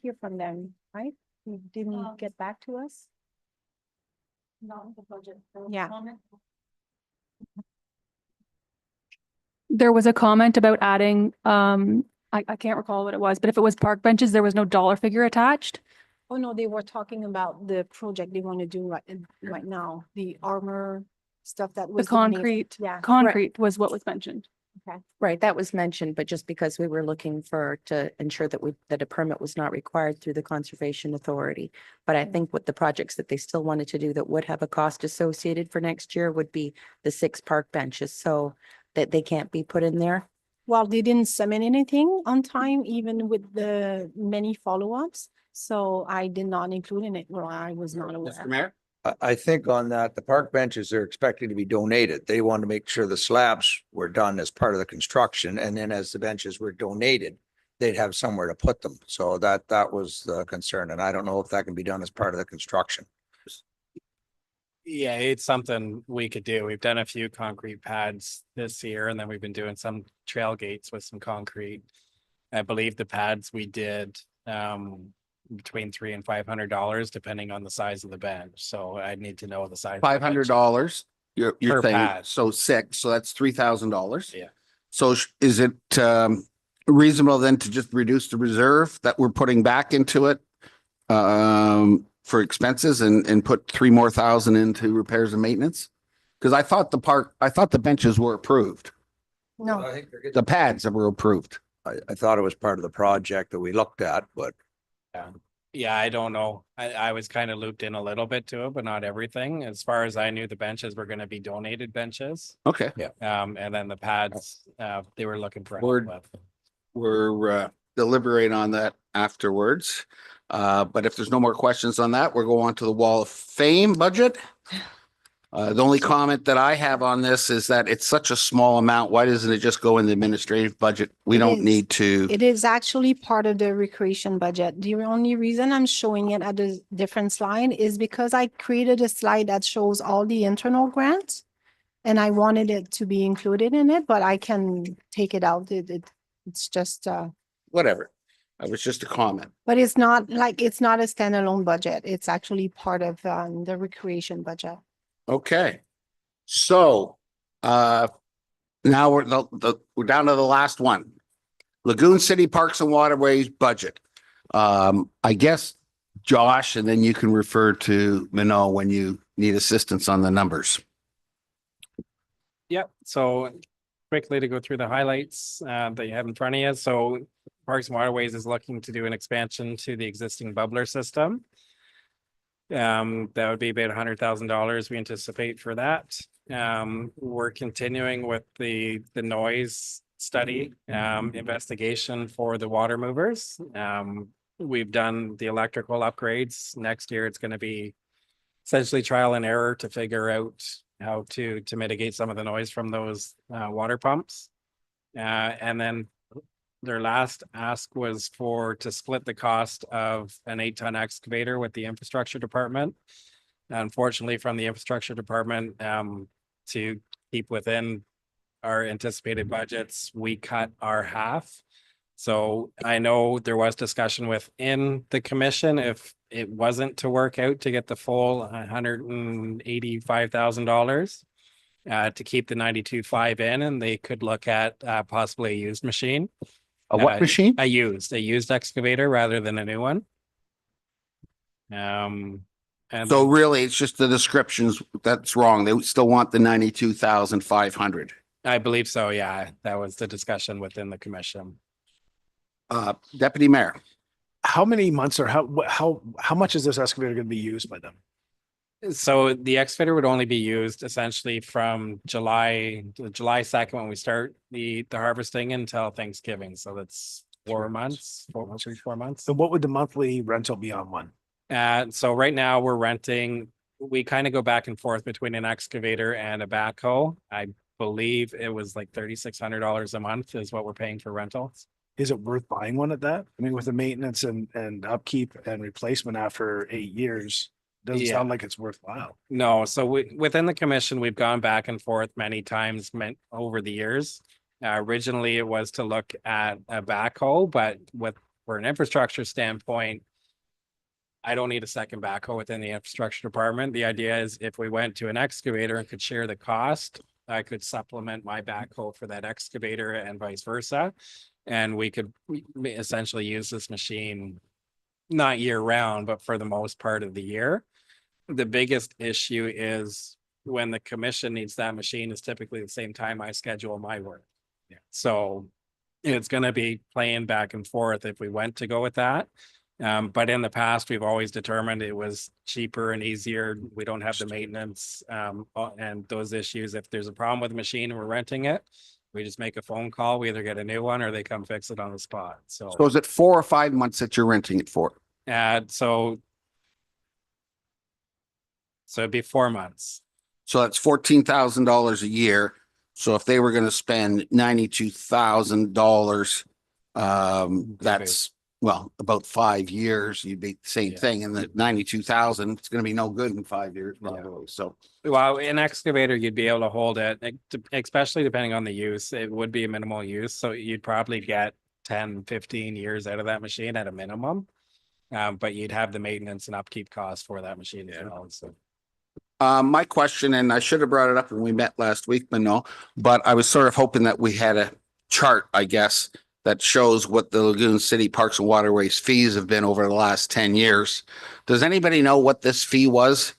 hear from them, right? They didn't get back to us. Not the budget. Yeah. There was a comment about adding, I can't recall what it was, but if it was park benches, there was no dollar figure attached. Oh, no, they were talking about the project they want to do right now, the armor stuff that The was. concrete, Yeah. concrete was what was mentioned. Okay. right, that was mentioned, but just because we were looking to ensure that a permit was not required through the Conservation Authority. But I think what the projects that they still wanted to do that would have a cost associated for next year would be the 6 park benches, so that they can't be put in there. Well, they didn't submit anything on time, even with the many follow-ups. So I did not include in it. Well, I was not aware. Mr. Mayor? I think on that, the park benches are expected to be donated. They want to make sure the slabs were done as part of the construction. And then as the benches were donated, they'd have somewhere to put them. So that was the concern. And I don't know if that can be done as part of the construction. Yeah, it's something we could do. We've done a few concrete pads this year, and then we've been doing some trail gates with some concrete. I believe the pads we did between $300 and $500, depending on the size of the bench. So I'd need to know the size. $500. You're Per saying, pad. so 6, so that's $3,000. Yeah. So is it reasonable then to just reduce the reserve that we're putting back into it for expenses and put 3 more thousand into repairs and maintenance? Because I thought the benches were approved. No. I think they're getting- The pads that were approved. I thought it was part of the project that we looked at, but Yeah, I don't know. I was kind of looped in a little bit to it, but not everything. As far as I knew, the benches were going to be donated benches. Okay. And then the pads, they were looking for help Word. with. We're deliberate on that afterwards. But if there's no more questions on that, we'll go on to the Wall of Fame budget. The only comment that I have on this is that it's such a small amount. Why doesn't it just go in the administrative budget? We It don't is. need to. It is actually part of the recreation budget. The only reason I'm showing it at a different slide is because I created a slide that shows all the internal grants. And I wanted it to be included in it, but I can take it out. It's just, Whatever. That was just a comment. but it's not it's not a standalone budget. It's actually part of the recreation budget. Okay. So, now we're down to the last one. Lagoon City Parks and Waterways budget. I guess Josh, and then you can refer to Minot when you need assistance on the numbers. Yep, so quickly to go through the highlights that you have in front of you. So Parks and Waterways is looking to do an expansion to the existing bubbler system. That would be about $100,000 we anticipate for that. We're continuing with the noise study investigation for the water movers. We've done the electrical upgrades. Next year, it's going to be essentially trial and error to figure out how to mitigate some of the noise from those water pumps. And then their last ask was to split the cost of an 8-ton excavator with the infrastructure department. unfortunately, from the infrastructure department, to keep within our anticipated budgets, we cut our half. So I know there was discussion within the commission if it wasn't to work out to get the full $185,000 to keep the 92.5 in, and they could look at possibly a used machine. A what machine? A used excavator rather than a new one. And So really, it's just the descriptions that's wrong. They still want the 92,500. I believe so. Yeah, that was the discussion within the commission. Deputy Mayor. How many months or how much is this excavator going to be used by them? So the excavator would only be used essentially from July 2nd when we start the harvesting until Thanksgiving. So that's 4 months, 4 months. So what would the monthly rental be on one? So right now we're renting, we kind of go back and forth between an excavator and a backhoe. I believe it was like $3,600 a month is what we're paying for rentals. Is it worth buying one at that? I mean, with the maintenance and upkeep and replacement after 8 years, doesn't sound like it's worthwhile. No, so within the commission, we've gone back and forth many times over the years. Originally, it was to look at a backhoe, but for an infrastructure standpoint, I don't need a second backhoe within the infrastructure department. The idea is if we went to an excavator and could share the cost, I could supplement my backhoe for that excavator and vice versa. And we could essentially use this machine, not year round, but for the most part of the year. The biggest issue is when the commission needs that machine is typically the same time I schedule my work. Yeah. So it's going to be playing back and forth if we went to go with that. But in the past, we've always determined it was cheaper and easier. We don't have the maintenance and those issues. If there's a problem with the machine and we're renting it, we just make a phone call. We either get a new one or they come fix it on the spot. So is it 4 or 5 months that you're renting it for? So it'd be 4 months. So that's $14,000 a year. So if they were going to spend $92,000, that's about 5 years, you'd be the same thing. And the 92,000, it's going to be no good in 5 years, probably. So, well, an excavator, you'd be able to hold it, especially depending on the use. It would be a minimal use. So you'd probably get 10, 15 years out of that machine at a minimum. But you'd have the maintenance and upkeep costs for that machine as well. So. My question, and I should have brought it up when we met last week, Mano, but I was sort of hoping that we had a chart, I guess, that shows what the Lagoon City Parks and Waterways fees have been over the last 10 years. Does anybody know what this fee was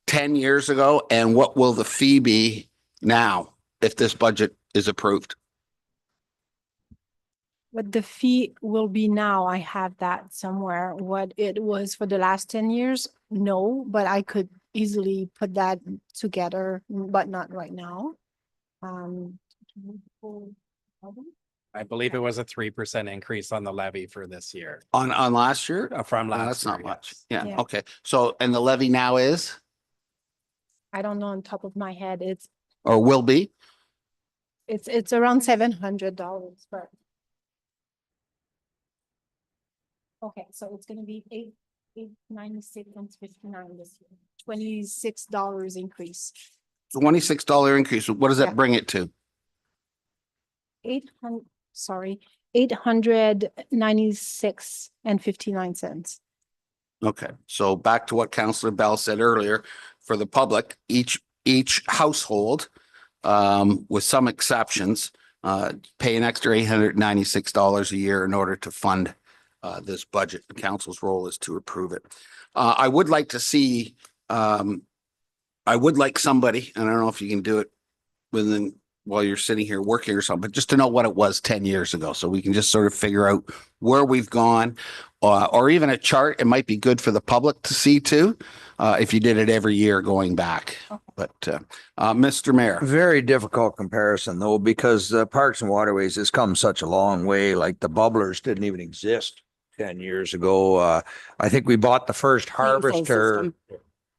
10 years ago? And what will the fee be now if this budget is approved? What the fee will be now, I have that somewhere. What it was for the last 10 years, no, but I could easily put that together, but not right now. I believe it was a 3% increase on the levy for this year. On last year? From last year. That's not much. Yes. Yeah. Okay. So, and the levy now is? I don't know on top of my head. Or will be? It's around $700, but. Okay, so it's gonna be $896 and 59 this year. $26 increase. $26 increase. What does that bring it to? $896 and 59 cents. Okay, so back to what Councillor Bell said earlier, for the public, each household, with some exceptions, pay an extra $896 a year in order to fund this budget. The council's role is to approve it. I would like to see, I would like somebody, and I don't know if you can do it within while you're sitting here working or something, but just to know what it was 10 years ago. So we can just sort of figure out where we've gone, or even a chart. It might be good for the public to see too, if you did it every year going back. But Mr. Mayor. Very difficult comparison though, because Parks and Waterways has come such a long way. Like the bubblers didn't even exist 10 years ago. I think we bought the first harvester.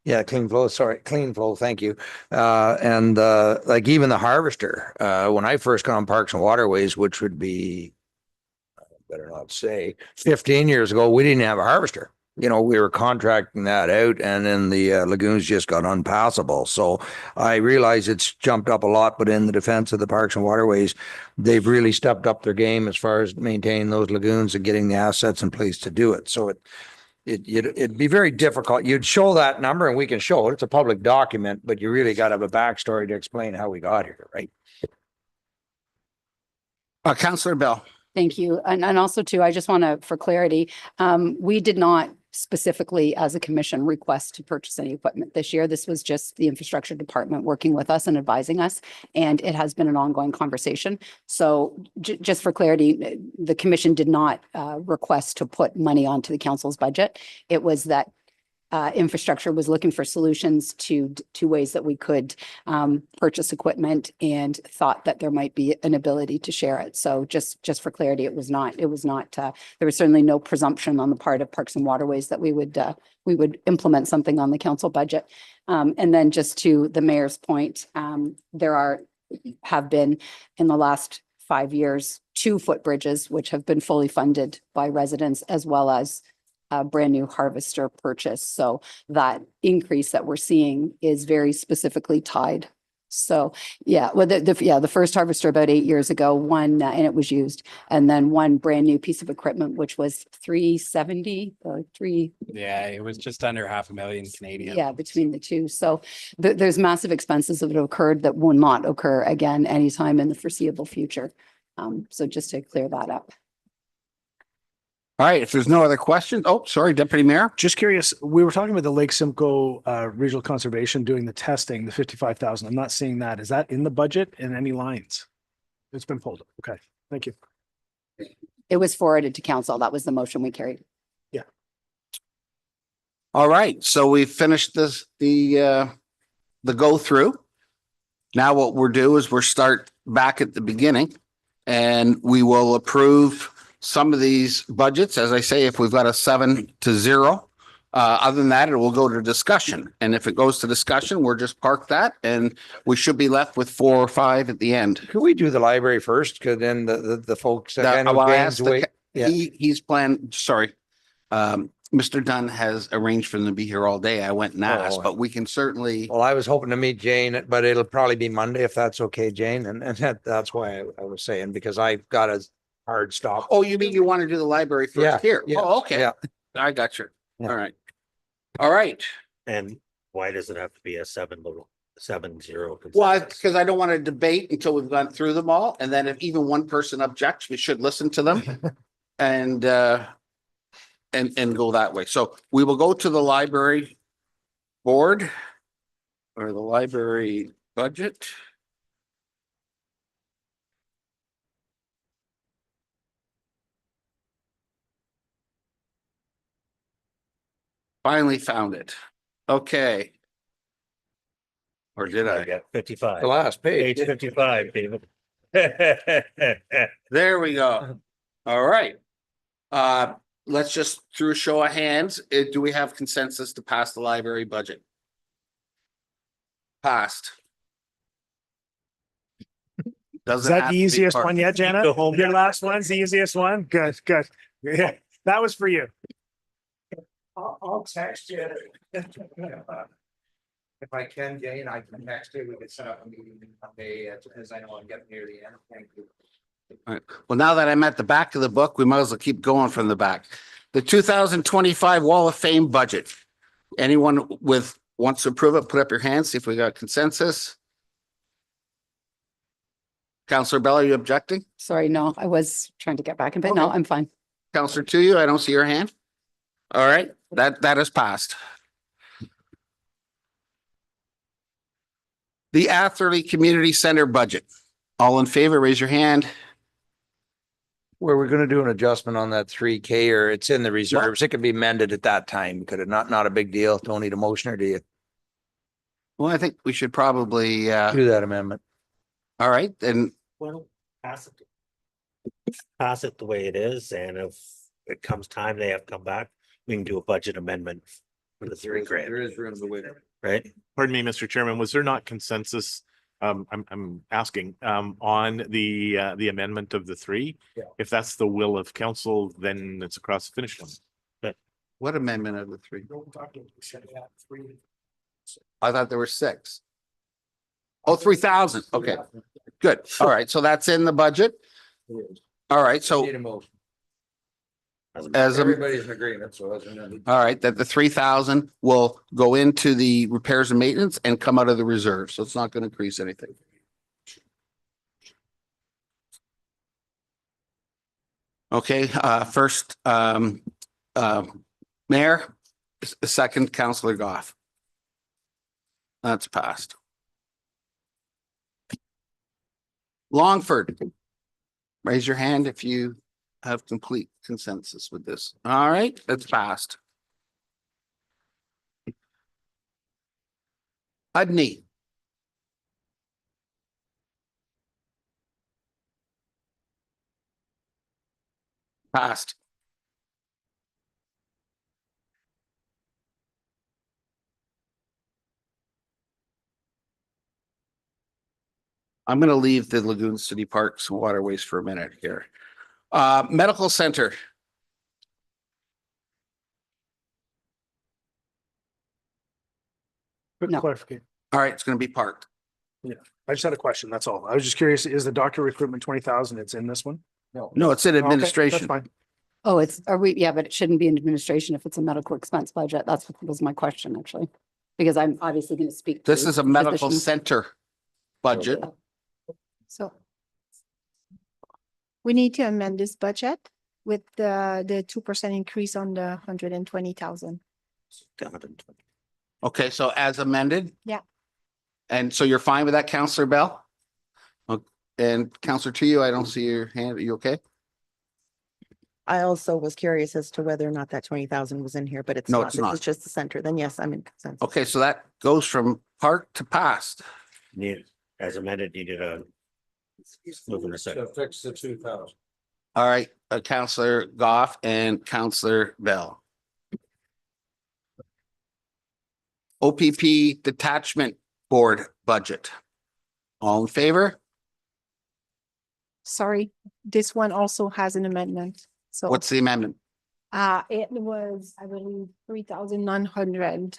Yeah, clean flow. Sorry, clean flow. Thank you. And like even the harvester, when I first got on Parks and Waterways, which would be, I better not say, 15 years ago, we didn't have a harvester. you know, we were contracting that out and then the lagoons just got unpassable. So I realize it's jumped up a lot, but in the defense of the parks and waterways, they've really stepped up their game as far as maintaining those lagoons and getting the assets in place to do it. So it'd be very difficult. You'd show that number and we can show it. It's a public document, but you really got to have a backstory to explain how we got here, right? Councillor Bell. Thank you. And also too, I just want to, for clarity, we did not specifically as a commission request to purchase any equipment this year. This was just the infrastructure department working with us and advising us. And it has been an ongoing conversation. So just for clarity, the commission did not request to put money onto the council's budget. It was that infrastructure was looking for solutions to ways that we could purchase equipment and thought that there might be an ability to share it. So just for clarity, it was not, there was certainly no presumption on the part of Parks and Waterways that we would implement something on the council budget. And then just to the mayor's point, there have been in the last 5 years, 2 footbridges, which have been fully funded by residents as well as a brand new harvester purchase. So that increase that we're seeing is very specifically tied. So yeah, well, the first harvester about 8 years ago, one and it was used, and then one brand new piece of equipment, which was 370 or three. Yeah, it was just under 500,000 Canadian. Yeah, between the two. So there's massive expenses that have occurred that will not occur again anytime in the foreseeable future. So just to clear that up. All right, if there's no other questions, oh, sorry, Deputy Mayor. Just curious, we were talking about the Lake Simcoe Regional Conservation doing the testing, the 55,000. I'm not seeing that. Is that in the budget in any lines? It's been pulled. Okay, thank you. It was forwarded to council. That was the motion we carried. Yeah. All right, so we've finished the go through. Now what we're do is we're start back at the beginning and we will approve some of these budgets. As I say, if we've got a 7-0, other than that, it will go to discussion. And if it goes to discussion, we'll just park that and we should be left with 4 or 5 at the end. Could we do the library first? Because then the folks. He's planned, sorry. Mr. Dunn has arranged for them to be here all day. I went and asked, but we can certainly. Well, I was hoping to meet Jane, but it'll probably be Monday if that's okay, Jane. And that's why I was saying, because I've got a hard stop. Oh, you mean you want to do the library first here? Yeah. Oh, okay. Yeah. I got you. Yeah. All right. All right. And why does it have to be a 7-0? Well, because I don't want to debate until we've gone through them all. And then if even one person objects, we should listen to them and go that way. So we will go to the library board or the library budget. Finally found it. Okay. Or did I? get 55? The last page. Page 55, David. There we go. All right. Let's just through a show of hands, do we have consensus to pass the library budget? Passed. Is that the easiest one yet, Janet? Your last one's the easiest one? Good, good. Yeah, that was for you. I'll text you. If I can, Jane, I can text you. We could set up a meeting Monday as I know I'm getting near the end. Thank you. All right. Well, now that I'm at the back of the book, we might as well keep going from the back. The 2025 Wall of Fame budget. Anyone wants to approve it, put up your hands, see if we got consensus. Councillor Bell, are you objecting? Sorry, no, I was trying to get back in, but no, I'm fine. Councillor Tuyo, I don't see your hand. All right, that is passed. The Atherley Community Center budget. All in favor, raise your hand. Where we're going to do an adjustment on that 3K or it's in the reserves. It could be amended at that time. Could it not a big deal? Don't need a motion or do you? Well, I think we should probably do that amendment. All right, then. Well, pass it the way it is. And if it comes time they have to come back, we can do a budget amendment for the $3 grand. There is room to win. Right? Pardon me, Mr. Chairman, was there not consensus? I'm asking on the amendment of the 3. Yeah. If that's the will of council, then it's across the finish line. What amendment of the three? I thought there were six. Oh, 3,000. Okay, good. All right, so that's in the budget. All right, so Need a motion. as a, Everybody's in agreement, so as an. all right, that the 3,000 will go into the repairs and maintenance and come out of the reserve. So it's not going to increase anything. Okay, first, Mayor, second, Councillor Goff. That's passed. Longford, raise your hand if you have complete consensus with this. All right, that's passed. Udney. Passed. I'm going to leave the Lagoon City Parks and Waterways for a minute here. Medical Center. Quick No. clarification. All right, it's going to be parked. Yeah, I just had a question. That's all. I was just curious, is the doctor recruitment 20,000? It's in this one? No, it's in Okay, administration. that's fine. Oh, yeah, but it shouldn't be in administration if it's a medical expense budget. That's what was my question, actually. Because I'm obviously going to speak. This to is a medical physicians. center budget. So we need to amend this budget with the 2% increase on the 120,000. Okay, so as amended? Yeah. And so you're fine with that, Councillor Bell? And Councillor to you, I don't see your hand. Are you okay? I also was curious as to whether or not that 20,000 was in here, but it's No, not. it's This not. is just the center. Then yes, I'm in consensus. Okay, so that goes from park to past. Need, as amended, needed a move in a second. Fix the 2,000. All right, Councillor Goff and Councillor Bell. OPP Detachment Board budget. All in favor? Sorry, this one also has an amendment. So What's the amendment? it was, I believe, 3,900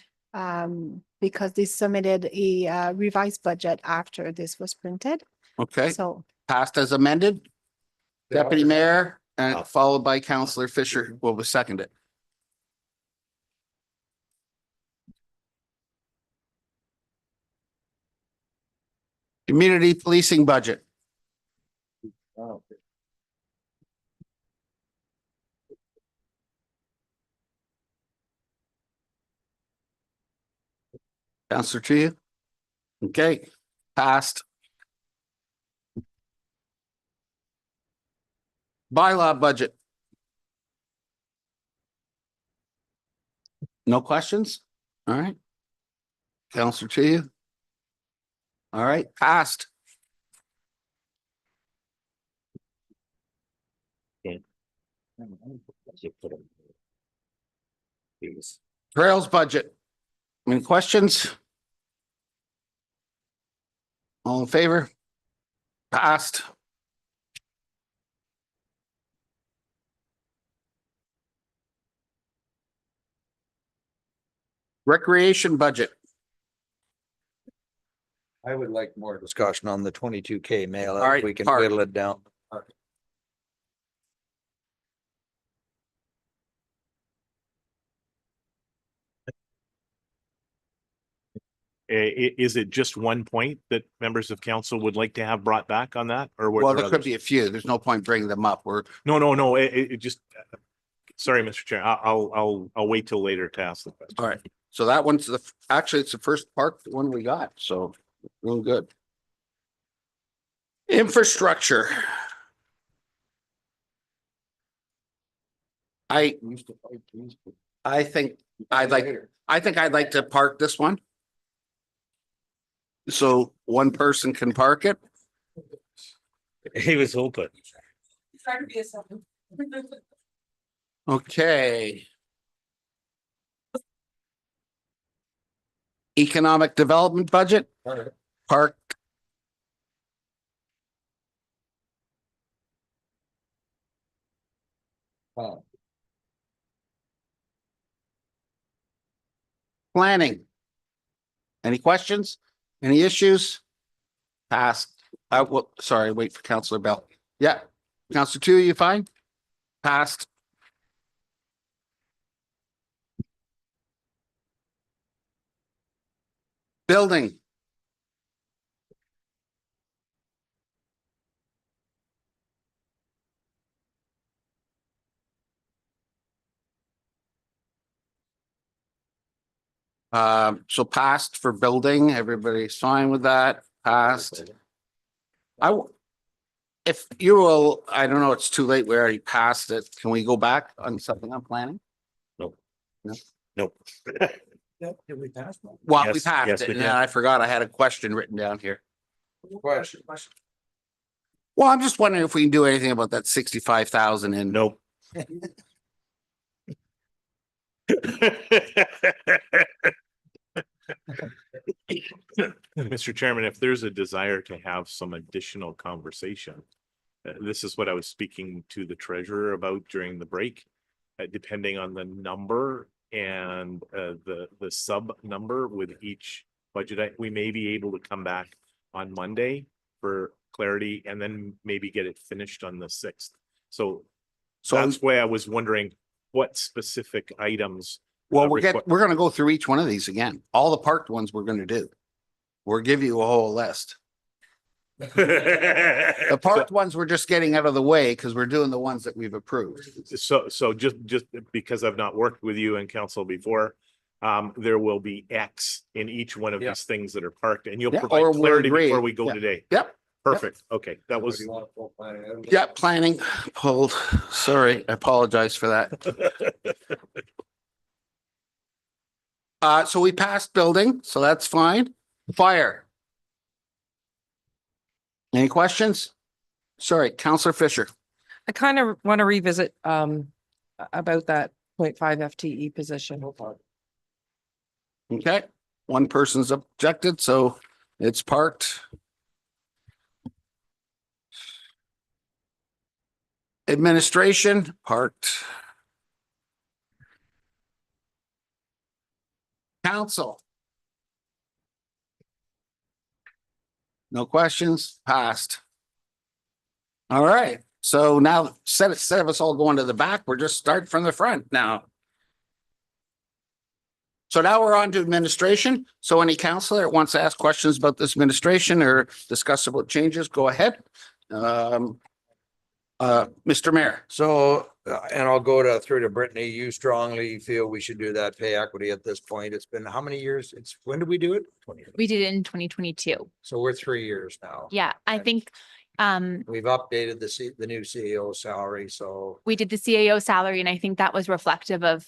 because they submitted a revised budget after this was printed. Okay, So passed as amended. Deputy Mayor and followed by Councillor Fisher will be seconded. Community policing budget. Councillor to you. Okay, passed. Bylaw budget. No questions? All right. Councillor to you. All right, passed. Trails budget. Any questions? All in favor? Passed. Recreation budget. I would like more discussion on the 22K mail. All right, We can park. whittle it down. Is it just one point that members of council would like to have brought back on that, or were Well, there there could others? be a few. There's no point bringing them up. No, it just, sorry, Mr. Chair, I'll wait till later to ask the question. All right. So that one's actually, it's the first park one we got. So real good. Infrastructure. I think I'd like to park this one. So one person can park it. He was hoping. Okay. Economic development budget, park. Planning. Any questions? Any issues? Passed. Well, sorry, wait for Councillor Bell. Yeah. Councillor Two, you fine? Passed. Building. So passed for building. Everybody's fine with that. Passed. If you will, I don't know, it's too late. We already passed it. Can we go back on something on planning? Nope. No. Nope. Did we pass? Well, we Yes, passed yes, it, we and did. then I forgot I had a question written down here. Question. Well, I'm just wondering if we can do anything about that 65,000 in. Nope. Mr. Chairman, if there's a desire to have some additional conversation, this is what I was speaking to the treasurer about during the break. Depending on the number and the sub number with each budget, we may be able to come back on Monday for clarity and then maybe get it finished on the 6th. So that's why I was wondering what specific items. Well, we're going to go through each one of these again. All the parked ones we're going to do. We'll give you a whole list. The parked ones we're just getting out of the way because we're doing the ones that we've approved. So just because I've not worked with you and council before, there will be X in each one of these things that are parked, and you'll provide clarity before we go today. Yep. Perfect. Okay, that was. Yeah, planning pulled. Sorry, I apologize for that. So we passed building, so that's fine. Fire. Any questions? Sorry, Councillor Fisher. I kind of want to revisit about that 0.5 FTE position. Okay, one person's objected, so it's parked. Administration, parked. Council. No questions, passed. All right, so now instead of us all going to the back, we're just starting from the front now. So now we're on to administration. So any councillor that wants to ask questions about this administration or discuss about changes, go ahead. Mr. Mayor. So, and I'll go through to Brittany. You strongly feel we should do that pay equity at this point. It's been how many years? When did we do it? We did it in 2022. So we're 3 years now. Yeah, I think We've updated the new CEO salary, so. we did the CAO salary, and I think that was reflective of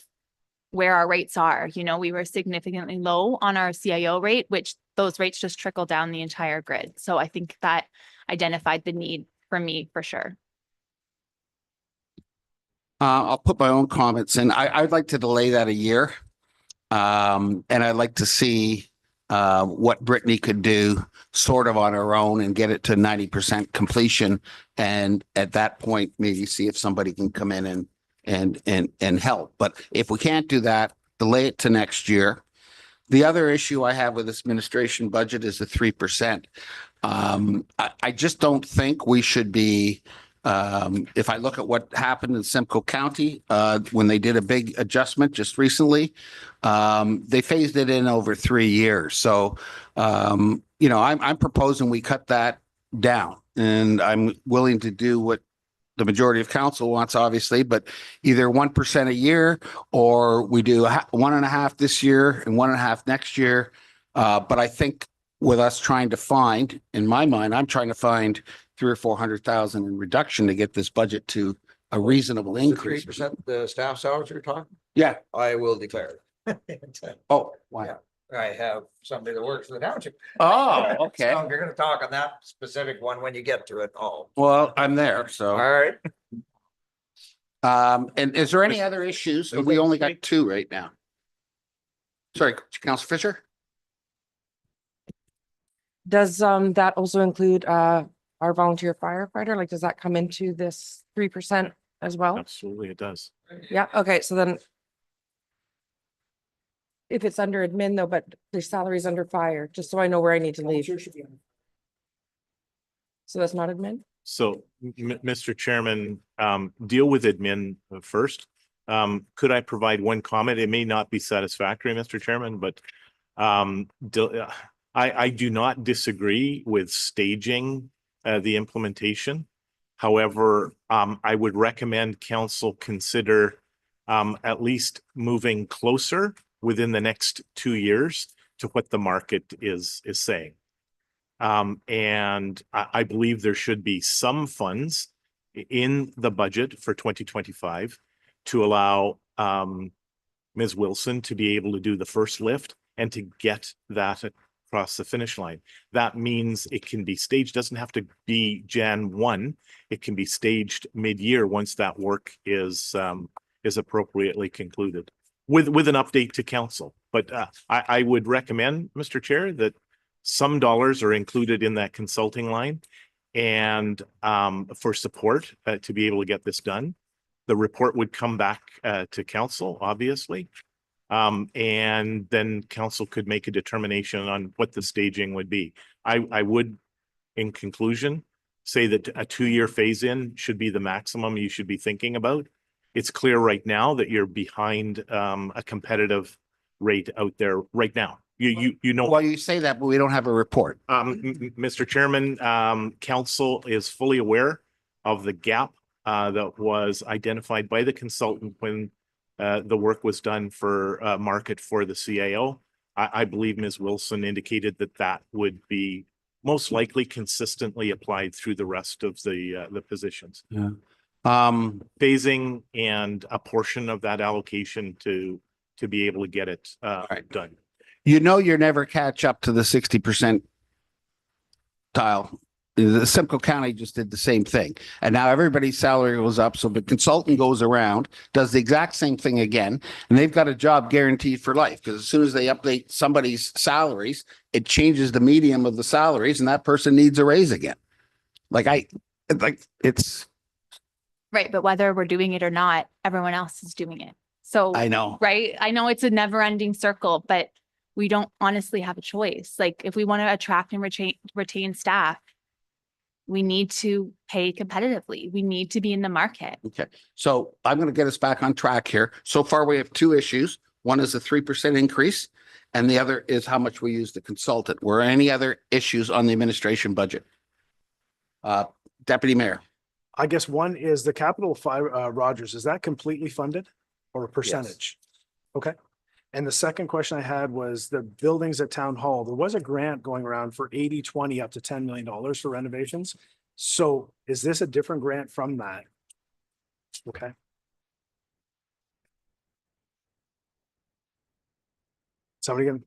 where our rates are. You know, we were significantly low on our CIO rate, which those rates just trickle down the entire grid. So I think that identified the need for me for sure. I'll put my own comments in. I'd like to delay that a year. And I'd like to see what Brittany could do sort of on her own and get it to 90% completion. And at that point, maybe see if somebody can come in and help. But if we can't do that, delay it to next year. The other issue I have with this administration budget is the 3%. I just don't think we should be, if I look at what happened in Simcoe County, when they did a big adjustment just recently, they phased it in over 3 years. So, you know, I'm proposing we cut that down, and I'm willing to do what the majority of council wants, obviously, but either 1% a year, or we do 1.5 this year and 1.5 next year. But I think with us trying to find, in my mind, I'm trying to find 300,000 or 400,000 in reduction to get this budget to a reasonable increase. 3% the staff salaries you're talking? Yeah. I will declare it. Oh, why? I have somebody that works for the township. Oh, okay. So you're gonna talk on that specific one when you get to it. Oh. Well, I'm there, so. All right. And is there any other issues? We only got 2 right now. Sorry, Councilor Fisher? Does that also include our volunteer firefighter? Like, does that come into this 3% as well? Absolutely, it does. Yeah, okay, so then if it's under admin though, but their salary's under fire, just so I know where I need to leave. So that's not admin? So, Mr. Chairman, deal with admin first. Could I provide one comment? It may not be satisfactory, Mr. Chairman, but I do not disagree with staging the implementation. However, I would recommend council consider at least moving closer within the next 2 years to what the market is saying. And I believe there should be some funds in the budget for 2025 to allow Ms. Wilson to be able to do the first lift and to get that across the finish line. That means it can be staged, doesn't have to be Jan 1. It can be staged mid-year once that work is appropriately concluded with an update to council. But I would recommend, Mr. Chair, that some dollars are included in that consulting line and for support to be able to get this done. The report would come back to council, obviously. And then council could make a determination on what the staging would be. I would, in conclusion, say that a 2-year phase-in should be the maximum you should be thinking about. It's clear right now that you're behind a competitive rate out there right now. You know. Well, you say that, but we don't have a report. Mr. Chairman, council is fully aware of the gap that was identified by the consultant when the work was done for market for the CAO. I believe Ms. Wilson indicated that that would be most likely consistently applied through the rest of the positions. Yeah. Phasing and a portion of that allocation to be able to get it done. You know, you're never catch up to the 60% tile. The Simcoe County just did the same thing. And now everybody's salary goes up. So the consultant goes around, does the exact same thing again. And they've got a job guaranteed for life because as soon as they update somebody's salaries, it changes the medium of the salaries and that person needs a raise again. It's. Right, but whether we're doing it or not, everyone else is doing it. So I know. right? I know it's a never ending circle, but we don't honestly have a choice. Like if we want to attract and retain staff, we need to pay competitively. We need to be in the market. Okay. So I'm going to get us back on track here. So far, we have 2 issues. One is a 3% increase and the other is how much we use the consultant. Were any other issues on the administration budget? Deputy Mayor. I guess one is the Capital Rogers, is that completely funded or a percentage? Okay. And the second question I had was the buildings at Town Hall. There was a grant going around for 80-20 up to $10 million for renovations. So is this a different grant from that? Okay. Somebody can.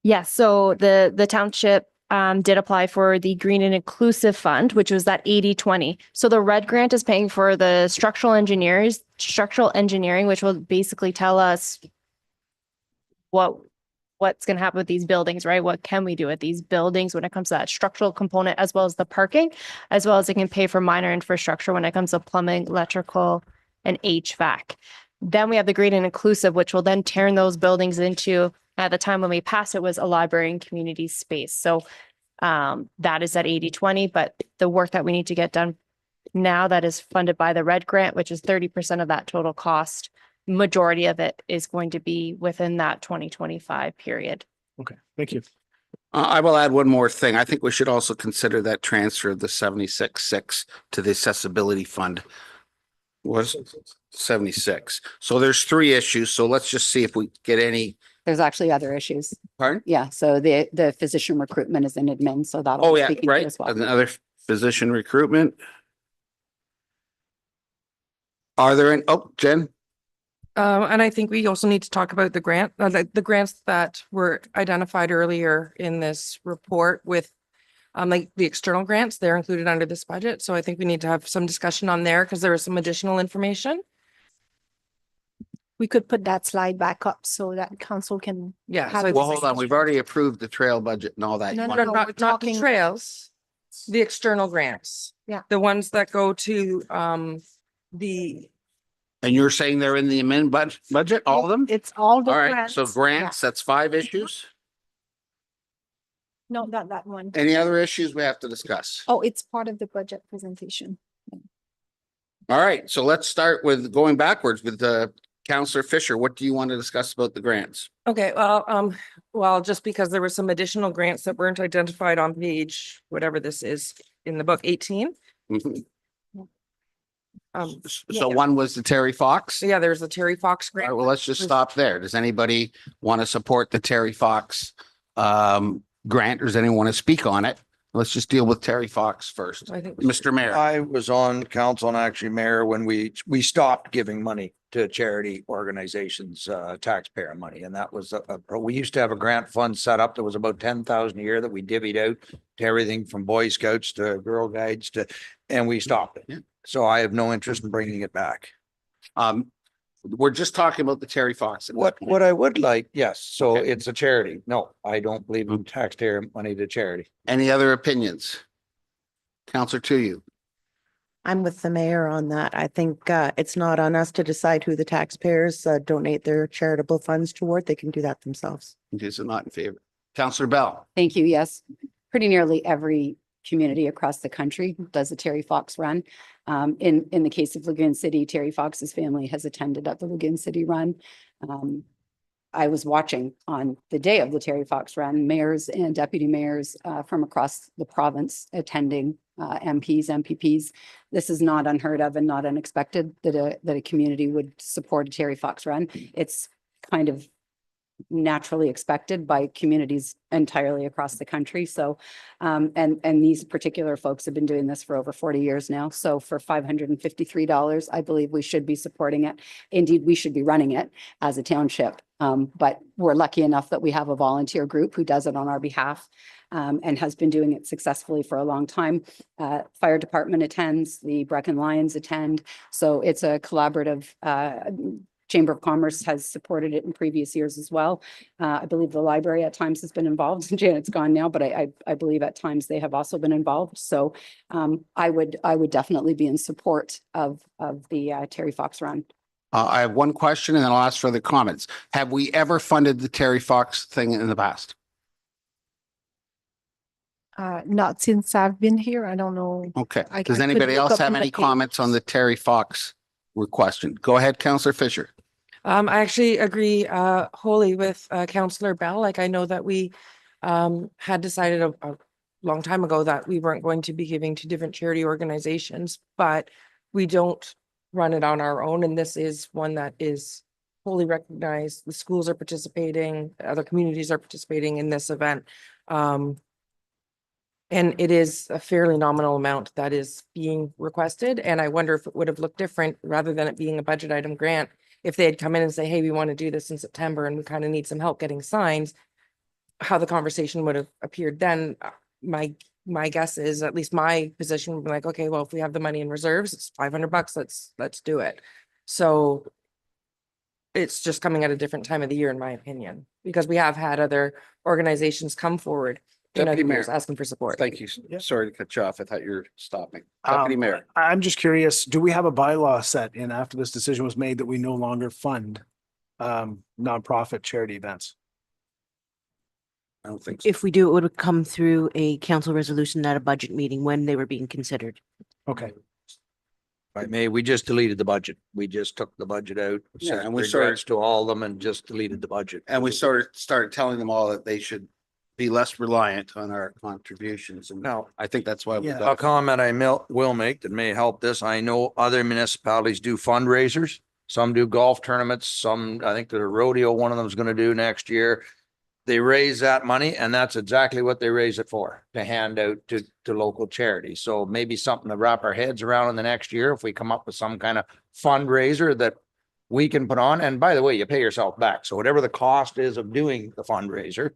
Yeah, so the township did apply for the Green and Inclusive Fund, which was that 80-20. So the red grant is paying for the structural engineering, which will basically tell us what's going to happen with these buildings, right? What can we do with these buildings when it comes to that structural component, as well as the parking, as well as it can pay for minor infrastructure when it comes to plumbing, electrical, and HVAC. Then we have the Green and Inclusive, which will then turn those buildings into, at the time when we passed, it was a library and community space. So that is at 80-20, but the work that we need to get done now that is funded by the red grant, which is 30% of that total cost, majority of it is going to be within that 2025 period. Okay, thank you. I will add one more thing. I think we should also consider that transfer of the 76.6 to the accessibility fund. Was 76. So there's 3 issues. So let's just see if we get any. There's actually other issues. Pardon? Yeah, so the physician recruitment is in admin, so that'll. Oh, be yeah, speaking to right. as well. Another physician recruitment. Are there any, oh, Jen? And I think we also need to talk about the grant, the grants that were identified earlier in this report with like the external grants, they're included under this budget. So I think we need to have some discussion on there because there is some additional information. We could put that slide back up so that council can. Yeah. have So Well, hold on. We've already approved the trail budget and all that. No, You no, want- no. not we're the talking- trails, the external grants. Yeah. The ones that go to the And you're saying they're in the amended budget, all of them? It's all the All right, so grants. grants, that's 5 issues. No, not that one. Any other issues we have to discuss? Oh, it's part of the budget presentation. All right, so let's start with going backwards with Counselor Fisher. What do you want to discuss about the grants? Okay, well, just because there were some additional grants that weren't identified on page, whatever this is in the book, 18. Mhm. Um, So one was the Terry Fox. yeah, there's a Terry Fox All right, grant. well, let's just stop there. Does anybody want to support the Terry Fox grant, or does anyone want to speak on it? Let's just deal with Terry Fox first. I think Mr. Mayor. I was on council and actually mayor when we stopped giving money to charity organizations, taxpayer money. And that was we used to have a grant fund set up that was about 10,000 a year that we divvied out to everything from Boy Scouts to Girl Guides and we stopped it. Yeah. So I have no interest in bringing it back. We're just talking about the Terry Fox. What I would like, yes, so Okay. it's a charity. No, I don't believe in taxpayer money to charity. Any other opinions? Counselor to you. I'm with the mayor on that. I think it's not on us to decide who the taxpayers donate their charitable funds toward. They can do that themselves. Okay, so not in favor. Counselor Bell. Thank you. Yes, pretty nearly every community across the country does a Terry Fox run. In the case of Lagoon City, Terry Fox's family has attended at the Lagoon City run. I was watching on the day of the Terry Fox run, mayors and deputy mayors from across the province attending, MPs, MPPs. This is not unheard of and not unexpected that a community would support a Terry Fox run. It's kind of naturally expected by communities entirely across the country. So, and these particular folks have been doing this for over 40 years now. So for $553, I believe we should be supporting it. Indeed, we should be running it as a township. But we're lucky enough that we have a volunteer group who does it on our behalf, and has been doing it successfully for a long time. Fire department attends, the Brecon Lions attend. So it's a collaborative, Chamber of Commerce has supported it in previous years as well. I believe the library at times has been involved. Janet's gone now, but I believe at times they have also been involved. So I would definitely be in support of the Terry Fox run. I have one question and then I'll ask for the comments. Have we ever funded the Terry Fox thing in the past? Not since I've been here. I don't know. Okay. I Does could anybody look else up have in the any comments on the Terry Fox question? Go ahead, Counselor Fisher. I actually agree wholly with Counselor Bell. Like I know that we had decided a long time ago that we weren't going to be giving to different charity organizations, but we don't run it on our own. And this is one that is fully recognized. The schools are participating, other communities are participating in this event. And it is a fairly nominal amount that is being requested. And I wonder if it would have looked different rather than it being a budget item grant. If they had come in and say, hey, we want to do this in September and we kind of need some help getting signs, how the conversation would have appeared then. My guess is, at least my position would be like, okay, well, if we have the money in reserves, it's $500, let's do it. So it's just coming at a different time of the year, in my opinion, because we have had other organizations come forward in other years asking for support. Thank you. Sorry to cut you off. I thought you were stopping. Deputy Mayor. I'm just curious, do we have a bylaw set in after this decision was made that we no longer fund nonprofit charity events? I don't think so. If we do, it would come through a council resolution at a budget meeting when they were being considered. Okay. If I may, we just deleted the budget. We just took the budget out. Yeah, sent and we regards to all of them and just deleted the budget. And we started telling them all that they should be less reliant on our contributions. And Now, I think that's why we a got. comment I will make that may help this. I know other municipalities do fundraisers. Some do golf tournaments. Some, I think there's a rodeo one of them is going to do next year. They raise that money and that's exactly what they raise it for, to hand out to local charities. So maybe something to wrap our heads around in the next year if we come up with some kind of fundraiser that we can put on. And by the way, you pay yourself back. So whatever the cost is of doing the fundraiser,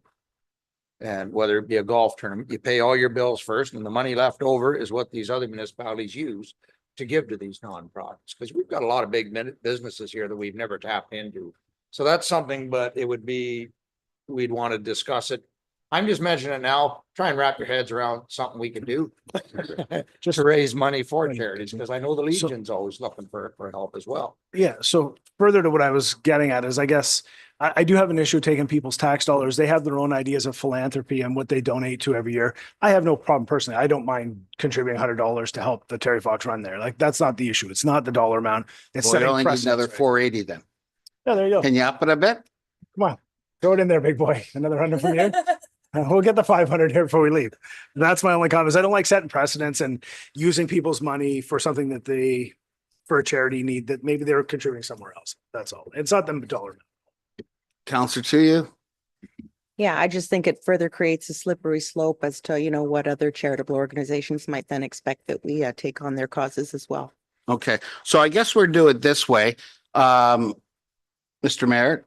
and whether it be a golf tournament, you pay all your bills first and the money left over is what these other municipalities use to give to these nonprofits. Because we've got a lot of big businesses here that we've never tapped into. So that's something, but it would be, we'd want to discuss it I'm just mentioning it now, try and wrap your heads around something we can do. Just to raise money for charities, because I know the Legion's always looking for help as well. Yeah, so further to what I was getting at is, I guess, I do have an issue taking people's tax dollars. They have their own ideas of philanthropy and what they donate to every year. I have no problem personally. I don't mind contributing $100 to help the Terry Fox run there. Like, that's not the issue. It's not the dollar amount. It's Well, you setting only need precedents, another right? 480 then. Yeah, there you go. Can you up it a bit? Come on, throw it in there, big boy. Another 100 from you. We'll get the 500 here before we leave. That's my only comment. Is I don't like setting precedents and using people's money for something that they, for a charity need that maybe they're contributing somewhere else. That's all. It's not the dollar amount. Counselor to you. Yeah, I just think it further creates a slippery slope as to, you know, what other charitable organizations might then expect that we take on their causes as well. Okay, so I guess we're doing it this way. Mr. Mayor,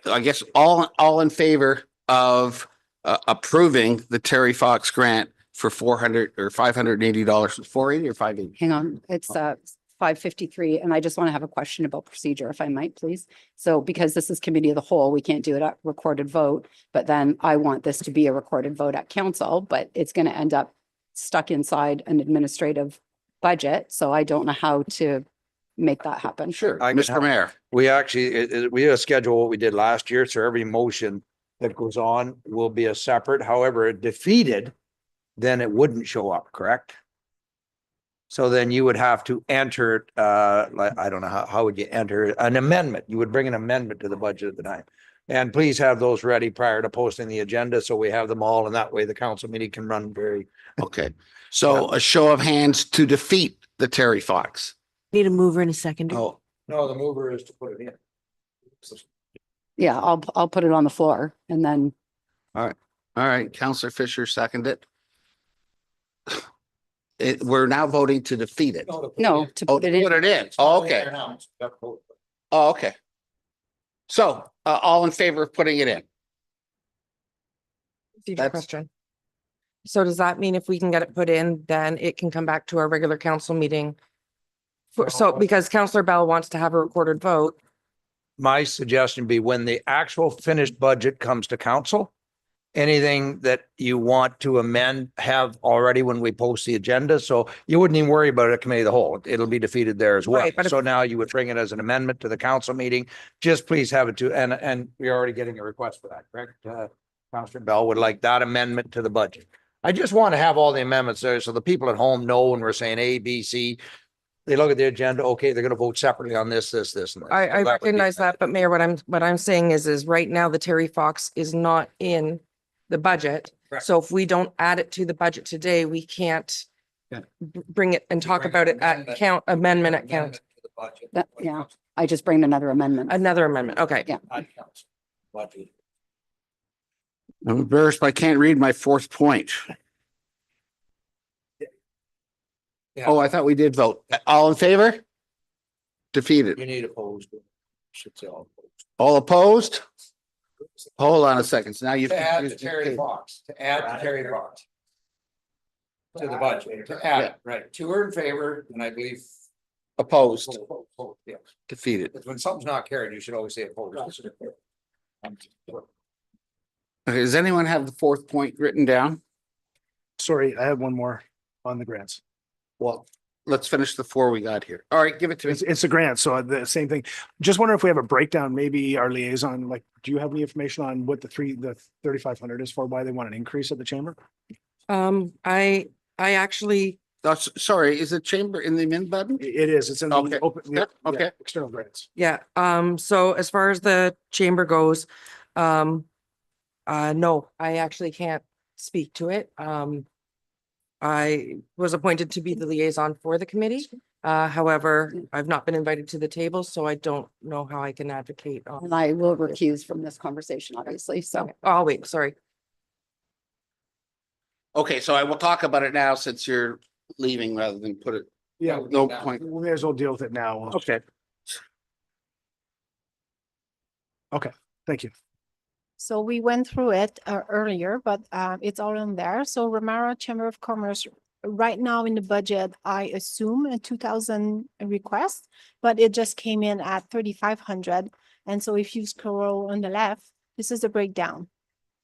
I guess all in favor of approving the Terry Fox grant for $400 or $580, 480 or 580? Hang on, it's 5:53, and I just want to have a question about procedure, if I might, please. So because this is committee of the whole, we can't do it at recorded vote, but then I want this to be a recorded vote at council, but it's going to end up stuck inside an administrative budget, so I don't know how to make that happen. Sure, I can Mr. help. Mayor. We actually, we have a schedule what we did last year, so every motion that goes on will be a separate, however, it defeated, then it wouldn't show up, correct? So then you would have to enter, like, I don't know, how would you enter an amendment? You would bring an amendment to the budget at the time. And please have those ready prior to posting the agenda, so we have them all, and that way the council meeting can run very. Okay, so a show of hands to defeat the Terry Fox. Need a mover and a seconder. Oh, No, the mover is to put it in. Yeah, I'll put it on the floor and then. all right, Counselor Fisher seconded it. We're now voting to defeat it. No, to Oh, put it in. put it in. Oh, okay. Oh, okay. So, all in favor of putting it in? Procedure That's- question. So does that mean if we can get it put in, then it can come back to our regular council meeting? So because Counselor Bell wants to have a recorded vote. My suggestion be when the actual finished budget comes to council, anything that you want to amend have already when we post the agenda. So you wouldn't even worry about it at committee of the whole. It'll be defeated there as well. Right, but if- So now you would bring it as an amendment to the council meeting. Just please have it to, and we're already getting a request for that, correct? Councilor Bell would like that amendment to the budget. I just want to have all the amendments there so the people at home know when we're saying A, B, C. They look at the agenda, okay, they're going to vote separately on this, and this. I That would be- recognize that, but Mayor, what I'm saying is right now the Terry Fox is not in the budget. Correct. So if we don't add it to the budget today, we can't Yeah. bring it and talk about it at count amendment at count, To the budget. That, yeah, I just bring another amendment. another amendment. Okay. Yeah. On council budget. I'm embarrassed, I can't read my fourth point. Yeah. Oh, I thought we did vote. All in favor? Defeated. You need opposed. Should say all opposed. All opposed? Hold on a second. So now you've. To add to confused Terry me. Fox, to add to Terry Fox. To the budget, to add it, right, two are in favor, and I believe. Opposed, Yeah, defeated. when something's not carried, you should always say opposed. Okay, does anyone have the fourth point written down? Sorry, I have one more on the grants. Well, let's finish the four we got here. All right, give it to me. It's a grant, so the same thing. Just wonder if we have a breakdown, maybe our liaison, like, do you have any information on what the 3,500 is for, why they want an increase at the chamber? I actually, Oh, sorry, is the chamber in the min button? It is, it's in the Okay. open, Yep, okay. external grants. yeah, so as far as the chamber goes, no, I actually can't speak to it. I was appointed to be the liaison for the committee. However, I've not been invited to the table, so I don't know how I can advocate on. And I will recuse from this conversation, obviously, so. Okay, I'll wait, sorry. Okay, so I will talk about it now since you're leaving rather than put it. Yeah. No point. We may as well deal with it now. Okay. Okay, thank you. So we went through it earlier, but it's all in there. So Ramara Chamber of Commerce, right now in the budget, I assume a 2,000 request, but it just came in at 3,500. And so if you scroll on the left, this is the breakdown.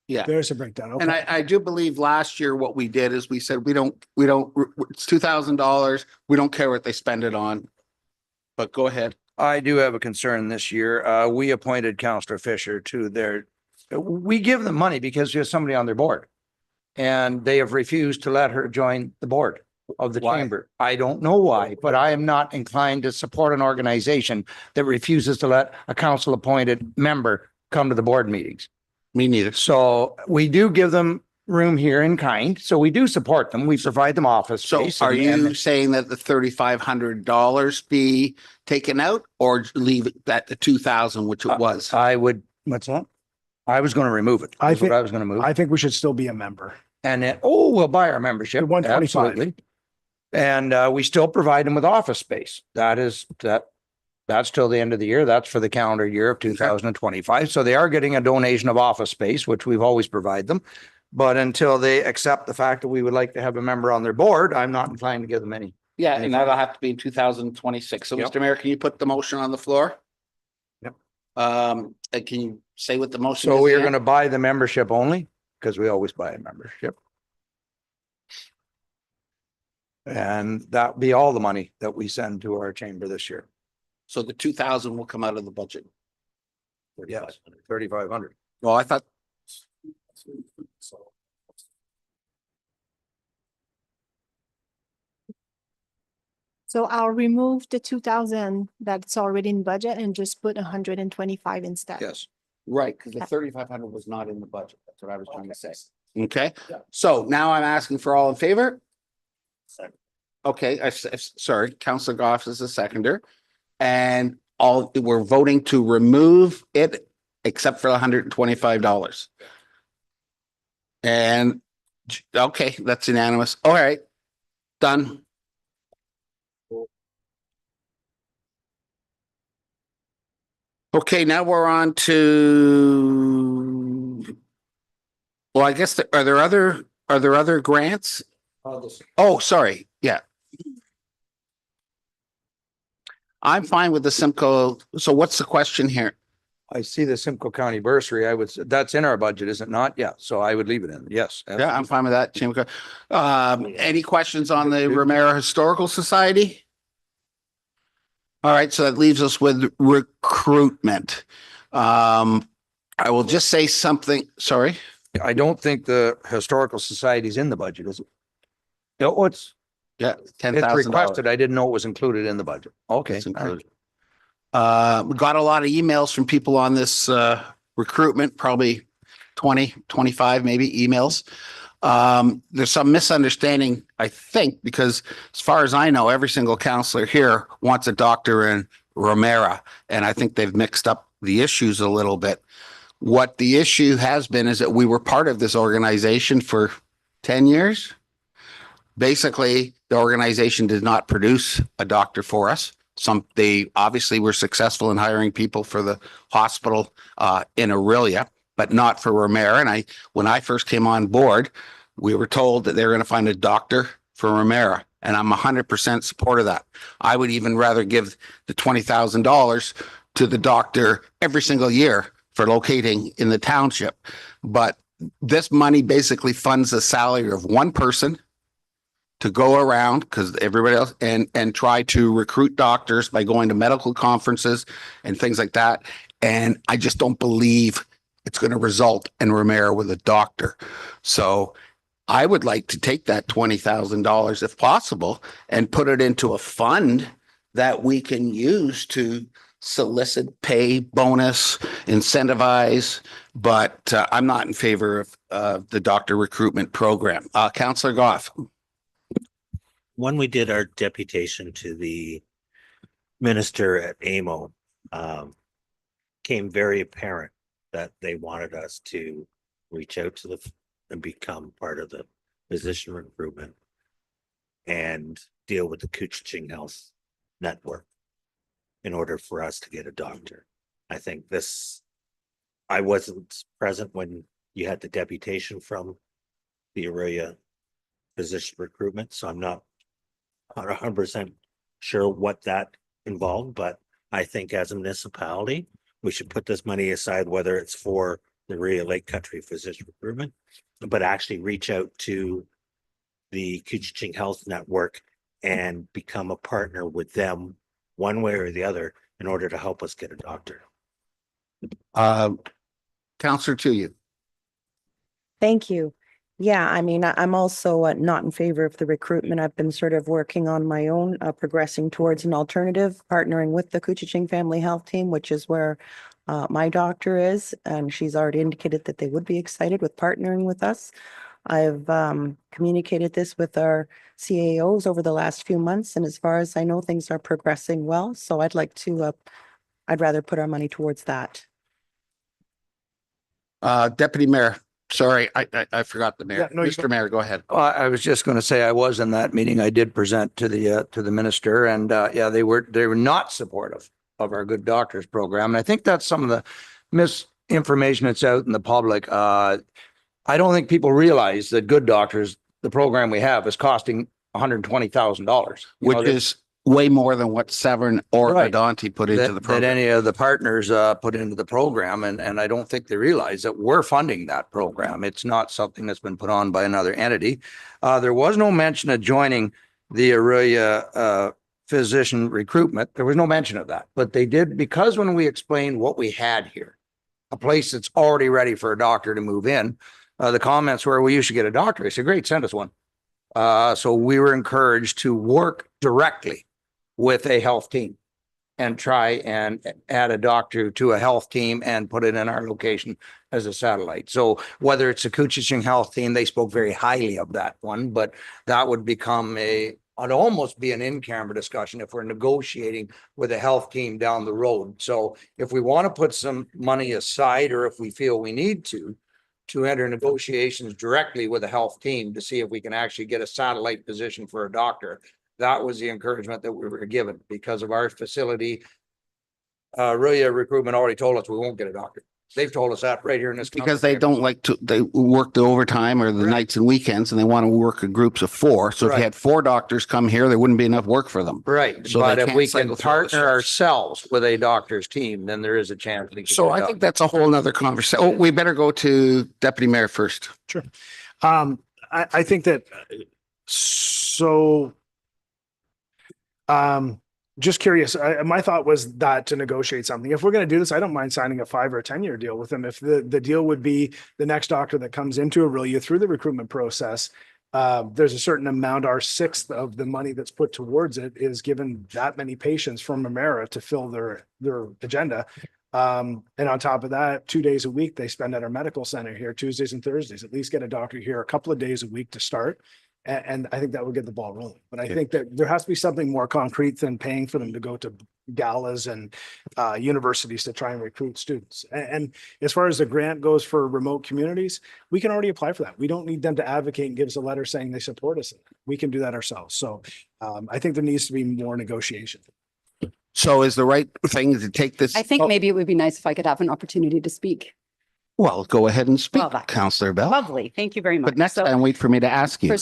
Yeah. There's a breakdown. And Okay. I do believe last year what we did is we said, we don't, it's $2,000. We don't care what they spend it on. But go ahead. I do have a concern this year. We appointed Counselor Fisher to we give them money because there's somebody on their board. And they have refused to let her join the board of the Why? chamber. I don't know why, but I am not inclined to support an organization that refuses to let a council appointed member come to the board meetings. Me neither. So we do give them room here in kind. So we do support them. We provide them office So space. are and- you and- saying that the $3,500 be taken out or leave it at the 2,000, which it was? I would, what's that? I was going to remove it. I That's what think- I was going to move. I think we should still be a member. And then, we'll buy our membership. The 125. Absolutely. And we still provide them with office space. That's till the end of the year. That's for the calendar year of 2025. So they are getting a donation of office space, which we've always provided them. But until they accept the fact that we would like to have a member on their board, I'm not inclined to give them any. Yeah, and that'll have to be in 2026. So Yep. Mr. Mayor, can you put the motion on the floor? Yep. Can you say what the motion is? So we are again? going to buy the membership only because we always buy a membership. And that be all the money that we send to our chamber this year. So the 2,000 will come out of the budget. Yes, 3,500. Well, I thought. So I'll remove the 2,000 that's already in budget and just put 125 instead. Yes. Right, because the 3,500 was not in the budget. That's what I was trying to say. Okay, so now I'm asking for all in favor? Okay, sorry, Councillor Goff is the seconder. And we're voting to remove it except for $125. And, okay, that's unanimous. All right, done. Okay, now we're on to. Well, I guess, are there other grants? Oh, sorry, yeah. I'm fine with the Simcoe. So what's the question here? I see the Simcoe County bursary. That's in our budget, is it not? Yeah. So I would leave it in. Yes. Yeah, I'm fine with that. Any questions on the Ramara Historical Society? All right, so that leaves us with recruitment. I will just say something, sorry. I don't think the Historical Society's in the budget, is it? No, it's $10,000. requested. I didn't know it was included in the budget. Okay. It's included. We got a lot of emails from people on this recruitment, probably 20, 25 maybe emails. There's some misunderstanding, I think, because as far as I know, every single counselor here wants a doctor in Ramara, and I think they've mixed up the issues a little bit. What the issue has been is that we were part of this organization for 10 years. Basically, the organization did not produce a doctor for us. They obviously were successful in hiring people for the hospital in Aurelia, but not for Ramara. And when I first came on board, we were told that they were going to find a doctor for Ramara, and I'm 100% support of that. I would even rather give the $20,000 to the doctor every single year for locating in the township. But this money basically funds the salary of one person to go around, because everybody else, and try to recruit doctors by going to medical conferences and things like that. And I just don't believe it's going to result in Ramara with a doctor. So I would like to take that $20,000 if possible and put it into a fund that we can use to solicit pay, bonus, incentivize, but I'm not in favor of the doctor recruitment program. Councillor Goff. When we did our deputation to the minister at AMO, came very apparent that they wanted us to reach out to and become part of the physician recruitment and deal with the Couchiching Health Network in order for us to get a doctor. I think I wasn't present when you had the deputation from the Aurelia physician recruitment, so I'm not 100% sure what that involved, but I think as a municipality, we should put this money aside, whether it's for the Real Lake Country Physician Recruitment, but actually reach out to the Kuchiching Health Network and become a partner with them one way or the other in order to help us get a doctor. Counselor to you. Thank you. Yeah, I mean, I'm also not in favor of the recruitment. I've been sort of working on my own, progressing towards an alternative, partnering with the Kuchiching Family Health Team, which is where my doctor is, and she's already indicated that they would be excited with partnering with us. I've communicated this with our CAOs over the last few months, and as far as I know, things are progressing well. So I'd like to, I'd rather put our money towards that. Deputy Mayor, sorry, I forgot the mayor. Yeah, no, you Mr. Mayor, go ahead. I was just going to say I was in that meeting. I did present to the minister, and yeah, they were not supportive of our Good Doctors program, and I think that's some of the misinformation that's out in the public. I don't think people realize that Good Doctors, the program we have, is costing $120,000, which is way more than what Severn or Adonti put into the program. That any of the partners put into the program. And I don't think they realize that we're funding that program. It's not something that's been put on by another entity. There was no mention of joining the Aurelia physician recruitment. There was no mention of that, but they did, because when we explained what we had here, a place that's already ready for a doctor to move in, the comments were, well, you should get a doctor. I said, great, send us one. So we were encouraged to work directly with a health team and try and add a doctor to a health team and put it in our location as a satellite. So whether it's a Kuchiching Health Team, they spoke very highly of that one, but that would become it'd almost be an in-camera discussion if we're negotiating with a health team down the road. So if we want to put some money aside, or if we feel we need to enter negotiations directly with a health team to see if we can actually get a satellite position for a doctor, that was the encouragement that we were given because of our facility. Aurelia Recruitment already told us we won't get a doctor. They've told us that right here in this. Because they don't like to, they work the overtime or the nights and weekends, and they want to work in groups of 4. So if you had 4 doctors come here, there wouldn't be enough work for them. Right. So but if we can partner ourselves with a doctor's team, then there is a chance. So I think that's a whole nother conversation. Oh, we better go to Deputy Mayor first. Sure. I think that, so just curious, my thought was that to negotiate something. If we're going to do this, I don't mind signing a 5 or 10-year deal with them. If the deal would be the next doctor that comes into Aurelia through the recruitment process, there's a certain amount, our 1/6 of the money that's put towards it is given that many patients from Ramara to fill their agenda. And on top of that, 2 days a week they spend at our medical center here, Tuesdays and Thursdays, at least get a doctor here a couple of days a week to start. And I think that would get the ball rolling. But I think that there has to be something more concrete than paying for them to go to galas and universities to try and recruit students. And as far as the grant goes for remote communities, we can already apply for that. We don't need them to advocate and give us a letter saying they support us. We can do that ourselves. So I think there needs to be more negotiation. So is the right thing to take this? I think maybe it would be nice if I could have an opportunity to speak. Well, go ahead and speak, Councillor Bell. Lovely. Thank you very much. But next time, wait for me to ask you.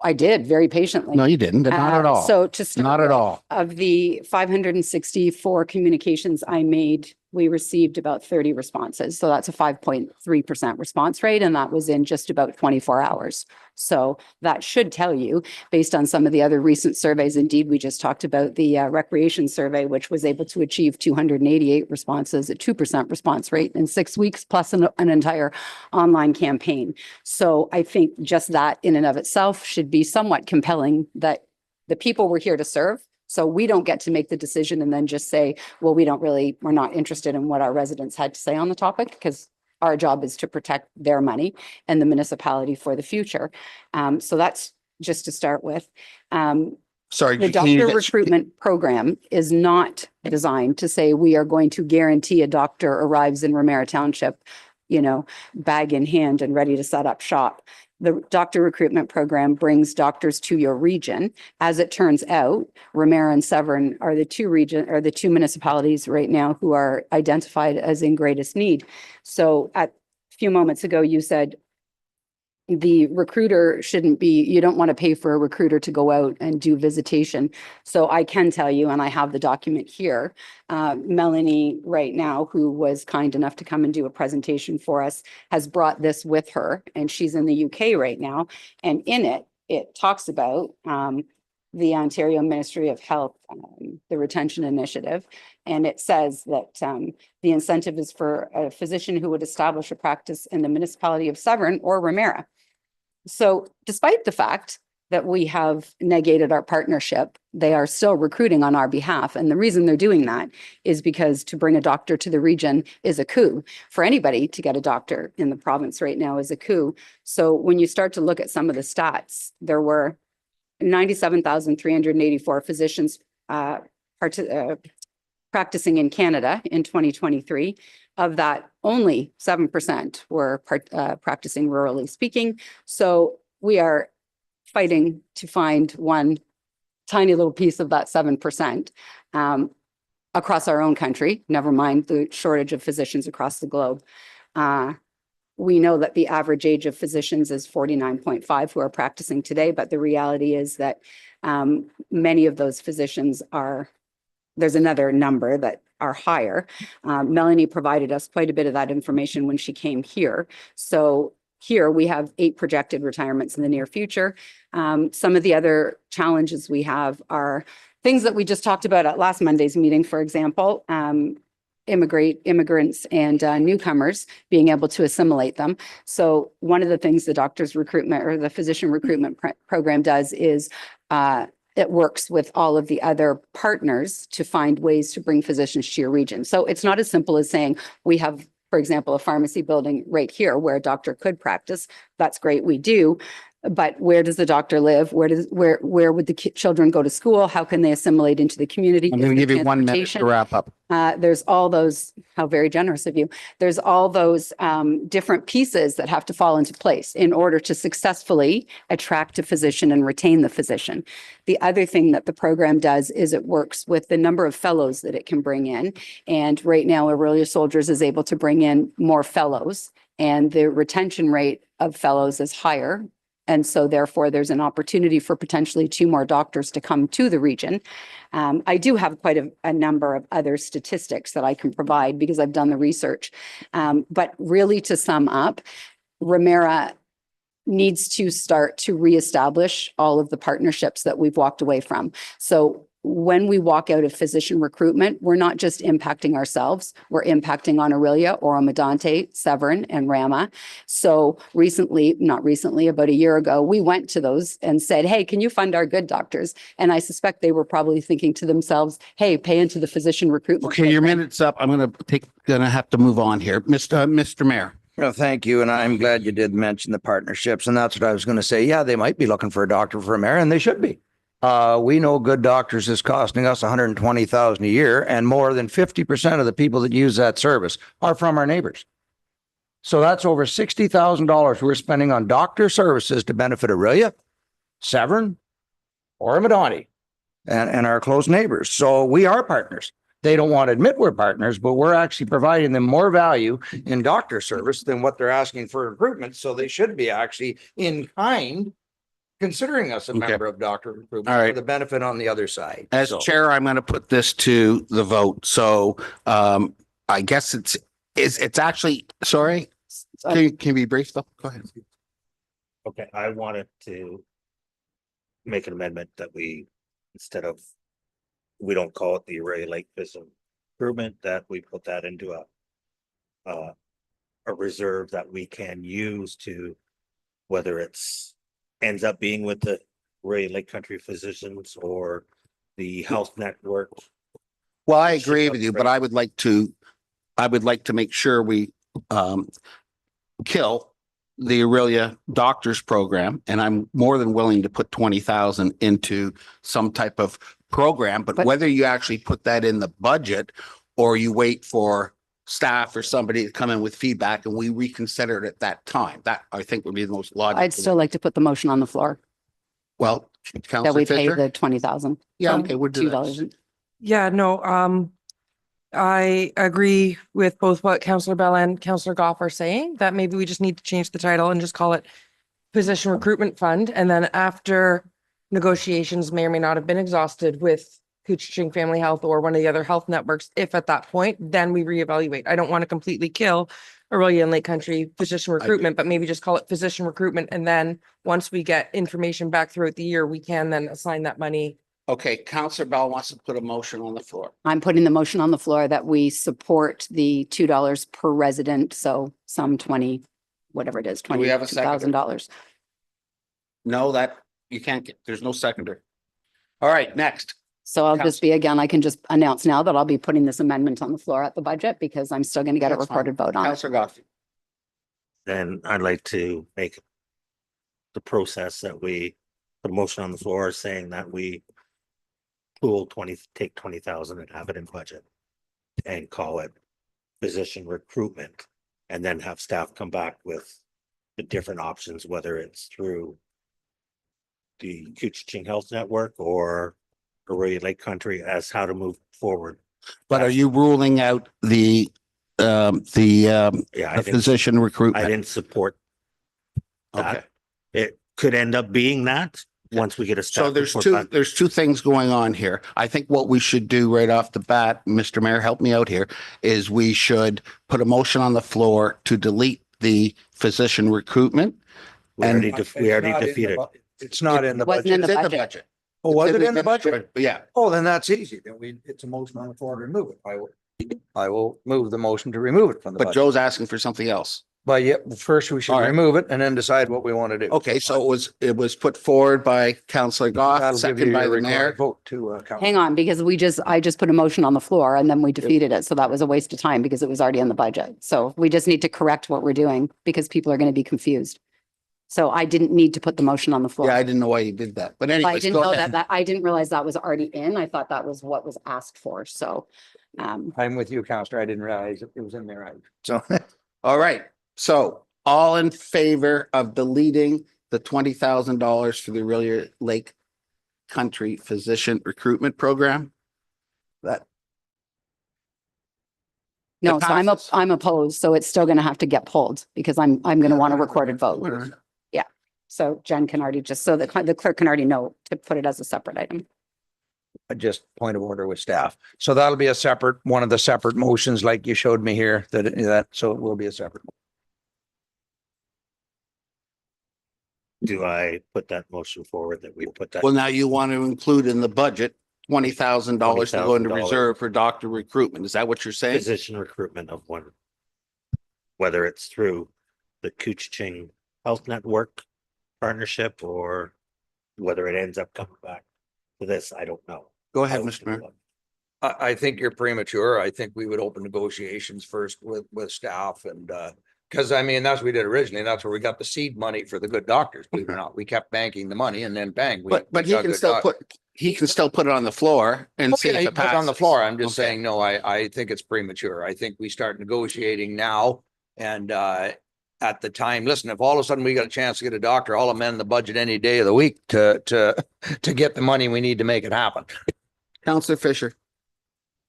I did very patiently. No, you didn't. Not at all. So to start, not at all. Of the 564 communications I made, we received about 30 responses. So that's a 5.3% response rate. And that was in just about 24 hours. So that should tell you, based on some of the other recent surveys, indeed, we just talked about the recreation survey, which was able to achieve 288 responses at 2% response rate in 6 weeks, plus an entire online campaign. So I think just that in and of itself should be somewhat compelling that the people we're here to serve. So we don't get to make the decision and then just say, well, we're not interested in what our residents had to say on the topic, because our job is to protect their money and the municipality for the future. So that's just to start with. Sorry, the doctor recruitment program is not designed to say we are going to guarantee a doctor arrives in Ramara Township, bag in hand and ready to set up shop. The doctor recruitment program brings doctors to your region. As it turns out, Ramara and Severn are the two municipalities right now who are identified as in greatest need. So a few moments ago, you said, the recruiter shouldn't be, you don't want to pay for a recruiter to go out and do visitation. So I can tell you, and I have the document here, Melanie right now, who was kind enough to come and do a presentation for us, has brought this with her, and she's in the UK right now. And in it, it talks about the Ontario Ministry of Health, the retention initiative. And it says that the incentive is for a physician who would establish a practice in the municipality of Severn or Ramara. So despite the fact that we have negated our partnership, they are still recruiting on our behalf. And the reason they're doing that is because to bring a doctor to the region is a coup. For anybody to get a doctor in the province right now is a coup. So when you start to look at some of the stats, there were 97,384 physicians practicing in Canada in 2023. Of that, only 7% were practicing rurally speaking. So we are fighting to find one tiny little piece of that 7% across our own country, never mind the shortage of physicians across the globe. We know that the average age of physicians is 49.5 who are practicing today, but the reality is that many of those physicians are, there's another number that are higher. Melanie provided us quite a bit of that information when she came here. So here we have 8 projected retirements in the near future. Some of the other challenges we have are things that we just talked about at last Monday's meeting, for example, immigrants and newcomers, being able to assimilate them. So one of the things the doctor's recruitment or the physician recruitment program does is it works with all of the other partners to find ways to bring physicians to your region. So it's not as simple as saying we have, for example, a pharmacy building right here where a doctor could practice. That's great, we do. But where does the doctor live? Where would the children go to school? How can they assimilate into the community? I'm going to give you 1 minute to wrap up. There's all those, how very generous of you. There's all those different pieces that have to fall into place in order to successfully attract a physician and retain the physician. The other thing that the program does is it works with the number of fellows that it can bring in. And right now, Aurelia Soldiers is able to bring in more fellows, and the retention rate of fellows is higher. And so therefore, there's an opportunity for potentially 2 more doctors to come to the region. I do have quite a number of other statistics that I can provide because I've done the research. But really, to sum up, Ramara needs to start to reestablish all of the partnerships that we've walked away from. So when we walk out of physician recruitment, we're not just impacting ourselves, we're impacting on Aurelia, Oro-Medonte, Severn, and Rama. So not recently, about a year ago, we went to those and said, hey, can you fund our good doctors? And I suspect they were probably thinking to themselves, hey, pay into the physician recruitment. Okay, your minute's up. I'm gonna have to move on here. Mr. Mayor. Well, thank you. And I'm glad you did mention the partnerships. And that's what I was going to say. Yeah, they might be looking for a doctor for Ramara, and they should be. We know good doctors is costing us $120,000 a year, and more than 50% of the people that use that service are from our neighbors. So that's over $60,000 we're spending on doctor services to benefit Aurelia, Severn, Oro-Medonte, and our close neighbors. So we are partners. They don't want to admit we're partners, but we're actually providing them more value in doctor service than what they're asking for recruitment. So they should be actually in kind considering us a member of doctor recruitment for the benefit on the other side. As chair, I'm going to put this to the vote. So I guess it's actually, sorry, can we brief though? Go ahead. Okay, I wanted to make an amendment that instead of, we don't call it the Array Lake Vision Improvement, that we put that into a reserve that we can use to, whether it's ends up being with the Array Lake Country Physicians or the health network. Well, I agree with you, but I would like to make sure we kill the Aurelia Doctors Program, and I'm more than willing to put 20,000 into some type of program, but whether you actually put that in the budget or you wait for staff or somebody to come in with feedback and we reconsider it at that time, that I think would be the most logical. I'd still like to put the motion on the floor. Well, that we pay Fisher? the 20,000. Yeah, okay, we'll do that. $2. Yeah, no, I agree with both what Councillor Bell and Councillor Goff are saying, that maybe we just need to change the title and just call it physician recruitment fund. And then after negotiations may or may not have been exhausted with Cooching Family Health or one of the other health networks, if at that point, then we reevaluate. I don't want to completely kill Aurelia and Lake Country physician recruitment, but maybe just call it physician recruitment. And then once we get information back throughout the year, we can then assign that money. Okay, Counselor Bell wants to put a motion on the floor. I'm putting the motion on the floor that we support the $2 per resident, so some 20, whatever it is, Do we have a seconder? $22,000. No, that you can't get, there's no seconder. All right, next. So I'll just be, again, I can just announce now that I'll be putting this amendment on the floor at the budget because I'm still going to get a That's fine. recorded vote on it. Counselor Goff. Then I'd like to make the process that we, the motion on the floor saying that we pool 20, take 20,000 and have it in budget and call it physician recruitment, and then have staff come back with the different options, whether it's through the Cooching Health Network or Aurelia Lake Country, as how to move forward. But are you ruling out the physician recruitment? I didn't support that. Okay. It could end up being that once we get a staff. So there's report two, back. there's two things going on here. I think what we should do right off the bat, Mr. Mayor, help me out here, is we should put a motion on the floor to delete the physician recruitment. We already defeated. It's not in the Wasn't budget. in the It's in the budget. budget. Oh, was It's it in the budget? Yeah. Oh, then that's easy. Then it's a motion on the floor to remove it. I will move the motion to remove it from the But budget. Joe's asking for something else. But yeah, first we should All right. remove it and then decide what we want to do. Okay, so it was put forward by Councillor Goff, That'll give second you by your the recorded mayor. vote to council. Hang on, because I just put a motion on the floor and then we defeated it. So that was a waste of time because it was already in the budget. So we just need to correct what we're doing because people are going to be confused. So I didn't need to put the motion on the floor. Yeah, I didn't know why you did that. But I anyways, didn't go know ahead. that I didn't realize that was already in. I thought that was what was asked for. So, I'm with you, Counselor. I didn't realize it was in there. So All right, so all in favor of deleting the $20,000 for the Aurelia Lake Country Physician Recruitment Program? That, no, It so passes. I'm opposed. So it's still going to have to get pulled because I'm going to want a recorded vote. whatever. Yeah. So Jen can already just, so the clerk can already know to put it as a separate item. just point of order with staff. So that'll be a separate, one of the separate motions like you showed me here so it will be a separate. Do I put that motion forward that we put that? Well, now you want to include in the budget $20,000 to go into $20,000. reserve for doctor recruitment. Is that what you're saying? Physician recruitment of one. Whether it's through the Cooching Health Network partnership or whether it ends up coming back to this, I don't know. Go ahead, Mr. Mayor. I think you're premature. I think we would open negotiations first with staff and, because I mean, that's what we did originally. That's where we got the seed money for the good doctors. Believe it or not, we kept banking the money and then bang. But we he got can good still doc- he can still put it on the floor and see Okay, if he it put it on the passes. floor. I'm just Okay. saying, no, I think it's premature. I think we start negotiating now and, at the time, listen, if all of a sudden we got a chance to get a doctor, I'll amend the budget any day of the week to get the money we need to make it happen. Counselor Fisher.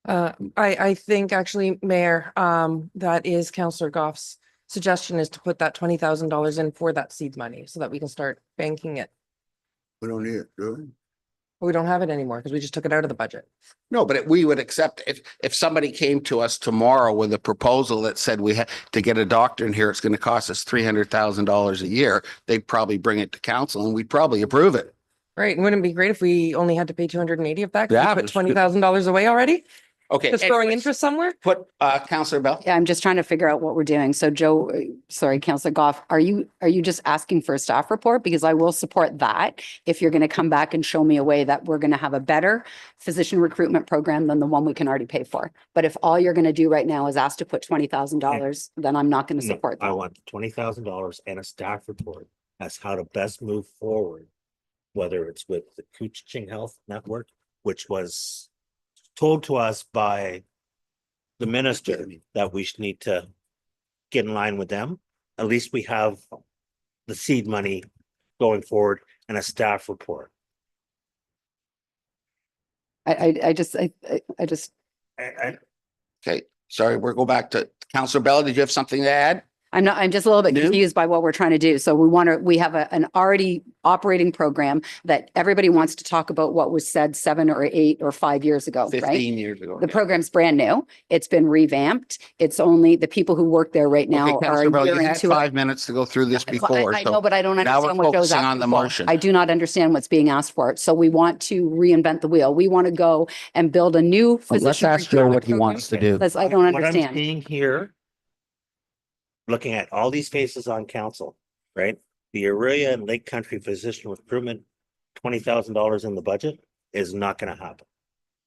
I think actually, Mayor, that is Councillor Goff's suggestion is to put that $20,000 in for that seed money so that we can start banking it. We don't need it, do we? But we don't have it anymore because we just took it out of the budget. No, but we would accept if somebody came to us tomorrow with a proposal that said we had to get a doctor in here, it's going to cost us $300,000 a year. They'd probably bring it to council and we'd probably approve it. Right. And wouldn't it be great if we only had to pay 280 of that? 'Cause we Yeah, put but- $20,000 away already? Okay. Just throwing anyways, interest somewhere? Put Counselor Bell. Yeah, I'm just trying to figure out what we're doing. So Joe, sorry, Councillor Goff, are you just asking for a staff report? Because I will support that if you're going to come back and show me a way that we're going to have a better physician recruitment program than the one we can already pay for. But if all you're going to do right now is ask to put $20,000, then I'm not going to No, support I that. want $20,000 and a staff report as how to best move forward. Whether it's with the Cooching Health Network, which was told to us by the minister that we should need to get in line with them. At least we have the seed money going forward and a staff report. I just. Okay, sorry, we'll go back to Counselor Bell. Did you have something to add? I'm just a little bit New? confused by what we're trying to do. So we have an already operating program that everybody wants to talk about what was said 7 or 8 or 5 years ago, right? 15 years ago. The program's brand new. It's been revamped. It's only the people who work there right now Okay, are Councillor Bell, a you year had into it. 5 minutes to go through this before. I so know, but I don't now we're understand what Joe's focusing on asking the for. motion. I do not understand what's being asked for. So we want to reinvent the wheel. We want to go and build a new Well, let's physician ask Joe what recruitment he program. wants to do. Because I don't What I'm understand. seeing here, looking at all these faces on council, right? The Aurelia and Lake Country physician recruitment, $20,000 in the budget is not going to happen.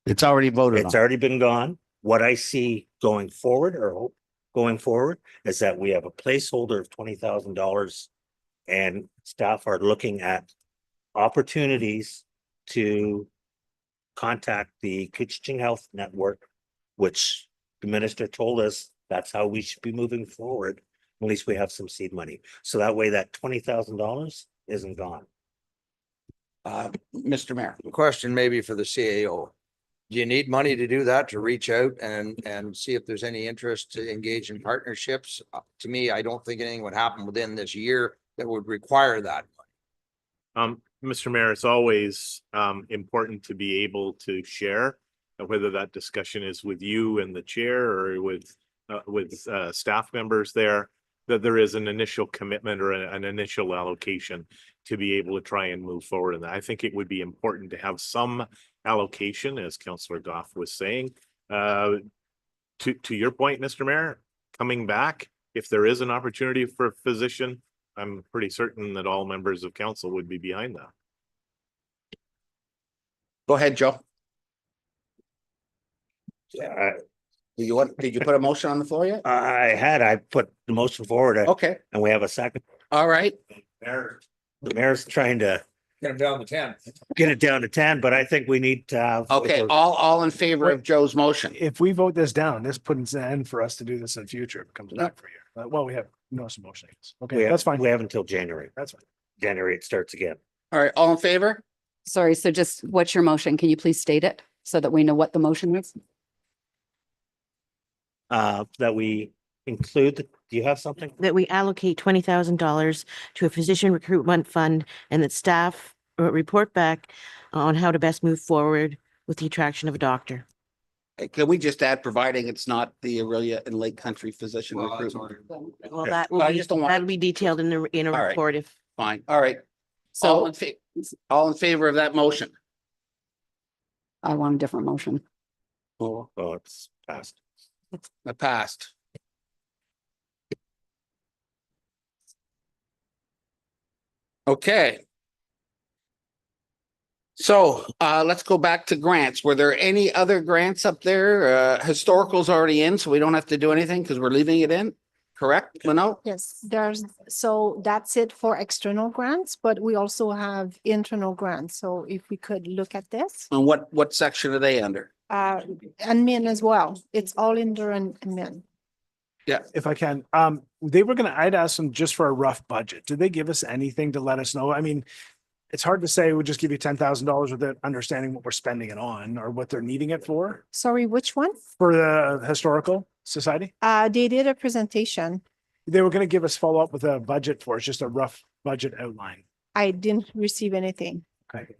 It's already voted It's on. already been gone. What I see going forward or hope going forward is that we have a placeholder of $20,000 and staff are looking at opportunities to contact the Kitching Health Network, which the minister told us that's how we should be moving forward. At least we have some seed money. So that way that $20,000 isn't gone. Mr. Mayor. Question maybe for the CAO. Do you need money to do that, to reach out and see if there's any interest to engage in partnerships? To me, I don't think anything would happen within this year that would require that. Mr. Mayor, it's always important to be able to share, whether that discussion is with you and the chair or with staff members there, that there is an initial commitment or an initial allocation to be able to try and move forward. And I think it would be important to have some allocation, as Councillor Goff was saying. To your point, Mr. Mayor, coming back, if there is an opportunity for a physician, I'm pretty certain that all members of council would be behind that. Go ahead, Joe. Uh, Did you put a motion on the floor yet? I put the motion forward. Okay. And we have a second. All right. The mayor's trying to Get them down to 10. get it down to 10, but I think we need to have. Okay, all in favor of Joe's motion. If we vote this down, this puts an end for us to do this in the future. It becomes back for a year. Well, we have no motion. Okay, that's fine. We have until January. That's fine. January, it starts again. All right, all in favor? Sorry, so just what's your motion? Can you please state it so that we know what the motion is? That we include, do you have something? That we allocate $20,000 to a physician recruitment fund and that staff report back on how to best move forward with the attraction of a doctor. Can we just add, providing it's not the Aurelia and Lake Country physician recruitment? Well, that Well, I will be, just don't want- that'll be detailed in a All right. report if. Fine, all right. So All in favor of that motion? I want a different motion. Oh, it's passed. It passed. Okay. So let's go back to grants. Were there any other grants up there? Historical's already in, so we don't have to do anything because we're leaving it in, correct, Lino? Yes, so that's it for external grants, but we also have internal grants. So if we could look at this, And what section are they under? admin as well. It's all under admin. Yeah. If I can, I'd ask them just for a rough budget. Did they give us anything to let us know? I mean, it's hard to say, we'll just give you $10,000 without understanding what we're spending it on or what they're needing it for. Sorry, which one? For the Historical Society? They did a presentation. They were gonna give us follow up with a budget for us, just a rough budget outline. I didn't receive anything. Okay.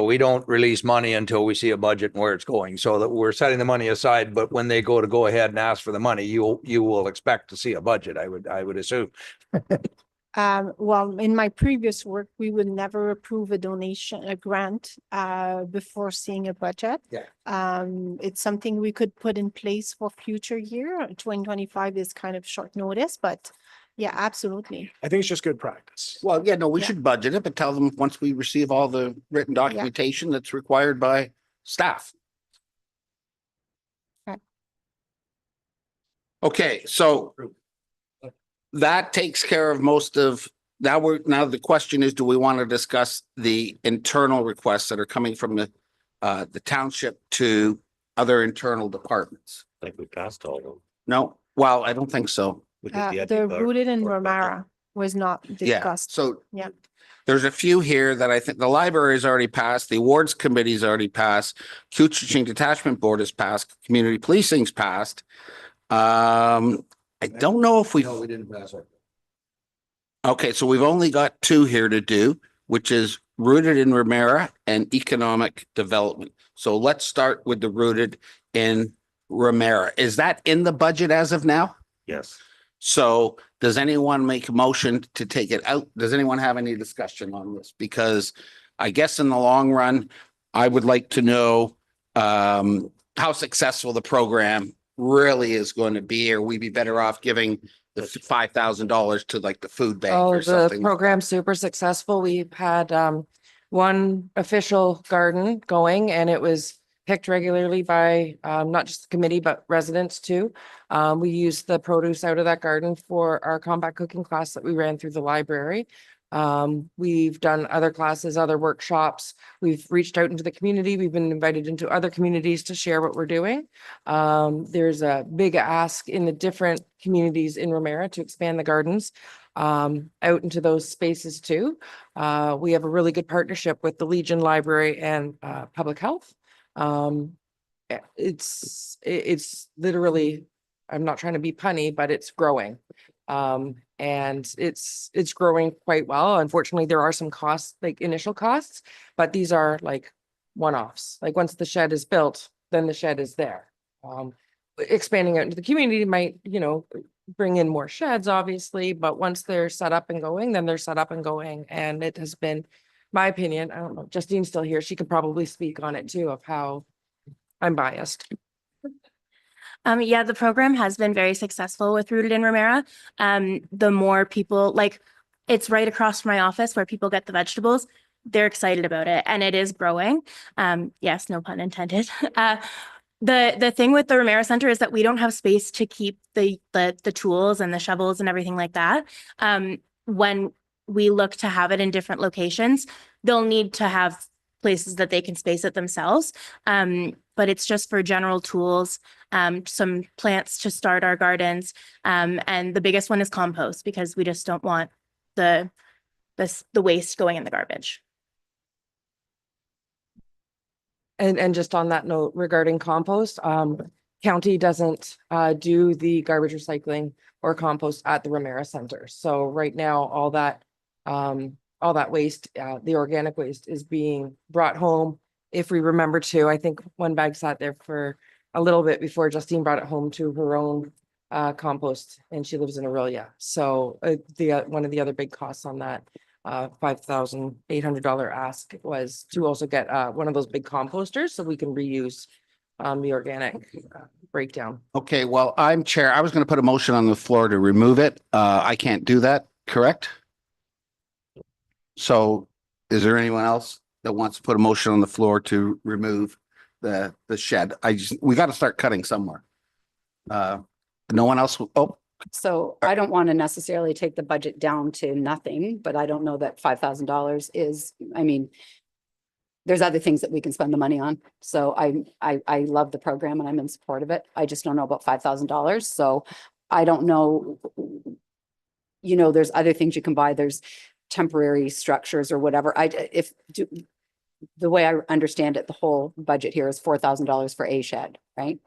We don't release money until we see a budget and where it's going, so that we're setting the money aside, but when they go ahead and ask for the money, you will expect to see a budget, I would assume. Well, in my previous work, we would never approve a donation, a grant, before seeing a budget. Yeah. It's something we could put in place for future year. 2025 is kind of short notice, but yeah, absolutely. I think it's just good practice. Well, yeah, no, we should budget it, but tell them once we receive all the written documentation that's required by staff. Okay. Okay, so that takes care of most of, now the question is, do we want to discuss the internal requests that are coming from the township to other internal departments? I think we passed all of them. No, well, I don't think so. We did The rooted in Ramara was not Yeah, discussed. so Yeah. there's a few here that I think the library has already passed, the awards committee's already passed, Kitching Detachment Board has passed, community policing's passed. I don't know if we. No, we didn't pass it. Okay, so we've only got two here to do, which is rooted in Ramara and economic development. So let's start with the rooted in Ramara. Is that in the budget as of now? Yes. So does anyone make a motion to take it out? Does anyone have any discussion on this? Because I guess in the long run, I would like to know how successful the program really is going to be, or we'd be better off giving the $5,000 to like the food bank Oh, or the something. program's super successful. We've had one official garden going and it was picked regularly by not just the committee, but residents too. We used the produce out of that garden for our combat cooking class that we ran through the library. We've done other classes, other workshops. We've reached out into the community. We've been invited into other communities to share what we're doing. There's a big ask in the different communities in Ramara to expand the gardens out into those spaces too. We have a really good partnership with the Legion Library and Public Health. It's literally, I'm not trying to be punny, but it's growing. And it's growing quite well. Unfortunately, there are some costs, like initial costs, but these are like one-offs. Like once the shed is built, then the shed is there. Expanding out into the community might, bring in more sheds, obviously, but once they're set up and going, then they're set up and going. And it has been, my opinion, I don't know, Justine's still here. She could probably speak on it too, of how I'm biased. Yeah, the program has been very successful with Rooted in Ramara. The more people, like, it's right across from my office where people get the vegetables. They're excited about it and it is growing. Yes, no pun intended. The thing with the Ramara Center is that we don't have space to keep the tools and the shovels and everything like that. When we look to have it in different locations, they'll need to have places that they can space it themselves. But it's just for general tools, some plants to start our gardens. And the biggest one is compost because we just don't want the waste going in the garbage. And just on that note regarding compost, county doesn't do the garbage recycling or compost at the Ramara Center. So right now, all that waste, the organic waste is being brought home. If we remember to, I think one bag sat there for a little bit before Justine brought it home to her own compost, and she lives in Aurelia. So one of the other big costs on that $5,800 ask was to also get one of those big composters so we can reuse the organic breakdown. Okay, well, I'm chair. I was going to put a motion on the floor to remove it. I can't do that, correct? So is there anyone else that wants to put a motion on the floor to remove the shed? We got to start cutting somewhere. No one else? Oh, So I don't want to necessarily take the budget down to nothing, but I don't know that $5,000 is, I mean, there's other things that we can spend the money on. So I love the program and I'm in support of it. I just don't know about $5,000. So I don't know, there's other things you can buy. There's temporary structures or whatever. The way I understand it, the whole budget here is $4,000 for a shed, right?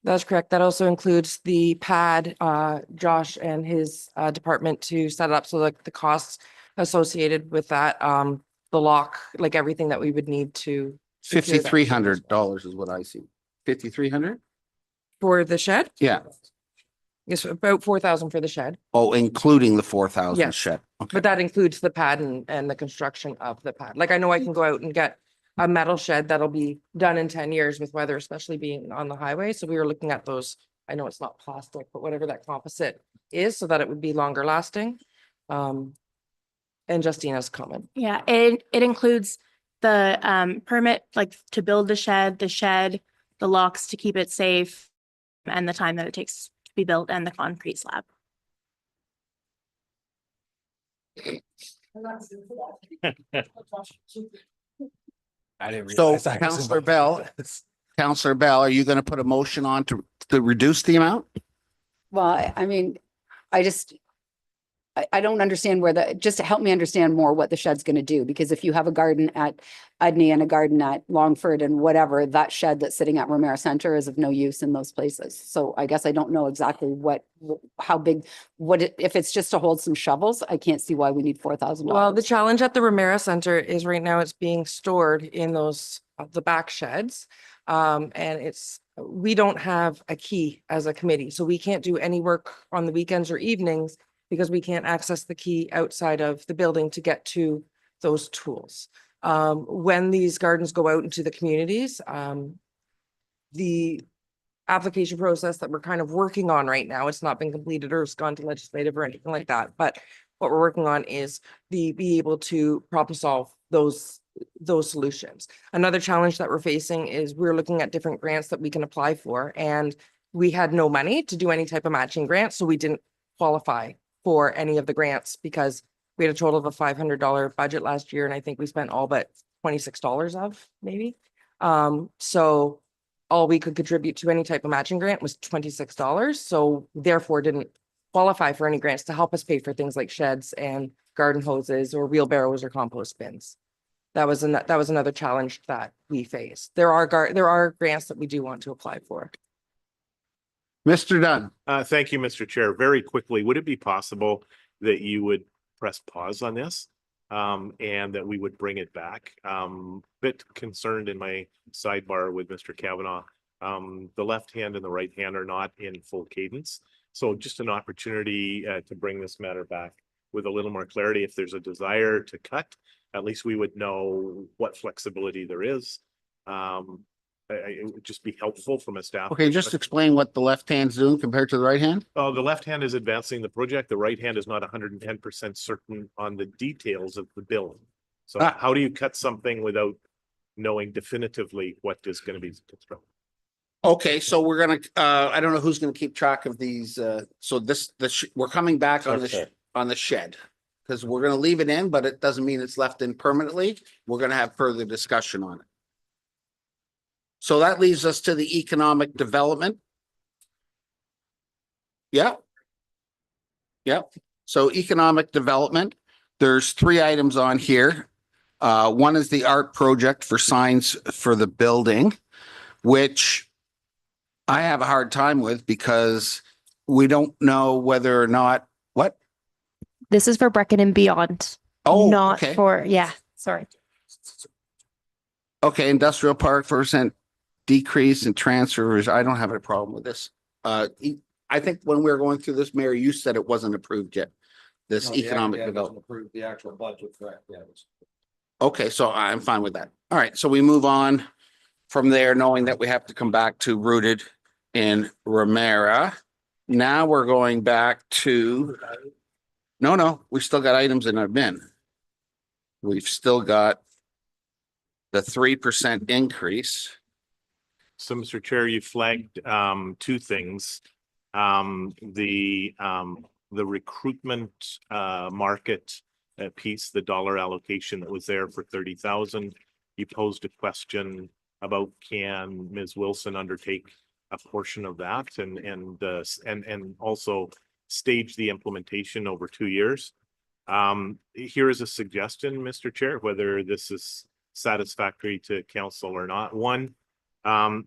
That's correct. That also includes the pad, Josh and his department to set it up. So like the costs associated with that, the lock, like everything that we would need to. secure that. $5,300 is what I see. 5,300? For the shed? Yeah. It's about 4,000 for the shed, Oh, including the 4,000 Yes. shed. Okay. but that includes the pad and the construction of the pad. Like I know I can go out and get a metal shed that'll be done in 10 years with weather, especially being on the highway. So we were looking at those. I know it's not plastic, but whatever that composite is so that it would be longer lasting. And Justina's comment. Yeah, it includes the permit, like to build the shed, the locks to keep it safe, and the time that it takes to be built, and the concrete slab. I didn't So realize that was Councillor involved. Bell, are you going to put a motion on to reduce the amount? Well, I mean, I I don't understand just to help me understand more what the shed's going to do, because if you have a garden at Udney and a garden at Longford and whatever, that shed that's sitting at Ramara Center is of no use in those places. So I guess I don't know exactly how big, if it's just to hold some shovels, I can't see why we need $4,000. Well, the challenge at the Ramara Center is right now it's being stored in those, the back sheds. And we don't have a key as a committee, so we can't do any work on the weekends or evenings because we can't access the key outside of the building to get to those tools. When these gardens go out into the communities, the application process that we're kind of working on right now, it's not been completed or it's gone to legislative or anything like that, but what we're working on is be able to problem solve those solutions. Another challenge that we're facing is we're looking at different grants that we can apply for, and we had no money to do any type of matching grant, so we didn't qualify for any of the grants because we had a total of a $500 budget last year, and I think we spent all but $26 of maybe. So all we could contribute to any type of matching grant was $26, so therefore didn't qualify for any grants to help us pay for things like sheds and garden hoses or wheelbarrows or compost bins. That was another challenge that we faced. There are grants that we do want to apply for. Mr. Dunn. Thank you, Mr. Chair. Very quickly, would it be possible that you would press pause on this? And that we would bring it back? Bit concerned in my sidebar with Mr. Kavanaugh. The left hand and the right hand are not in full cadence. So just an opportunity to bring this matter back with a little more clarity. If there's a desire to cut, at least we would know what flexibility there is. It would just be helpful from a staff. Okay, just explain what the left hand's doing compared to the right hand. Oh, the left hand is advancing the project. The right hand is not 110% certain on the details of the bill. So how do you cut something without knowing definitively what is going to be constructed? Okay, so we're gonna, I don't know who's gonna keep track of these, so we're coming back on the shed. Because we're gonna leave it in, but it doesn't mean it's left in permanently. We're gonna have further discussion on it. So that leaves us to the economic development. Yeah. Yep. So economic development, there's 3 items on here. One is the art project for signs for the building, which I have a hard time with because we don't know whether or not, what? This is for Brecken and beyond. Oh, not okay. for, yeah, sorry. Okay, industrial park % decrease in transfers. I don't have a problem with this. I think when we were going through this, Mayor, you said it wasn't approved yet. This economic development. Approved the actual budget, correct? Yeah. Okay, so I'm fine with that. All right, so we move on from there, knowing that we have to come back to rooted in Ramara. Now we're going back to, no, we still got items in our bin. We've still got the 3% increase. So, Mr. Chair, you flagged 2 things. The recruitment market piece, the dollar allocation that was there for 30,000. You posed a question about can Ms. Wilson undertake a portion of that and also stage the implementation over 2 years. Here is a suggestion, Mr. Chair, whether this is satisfactory to council or not. One,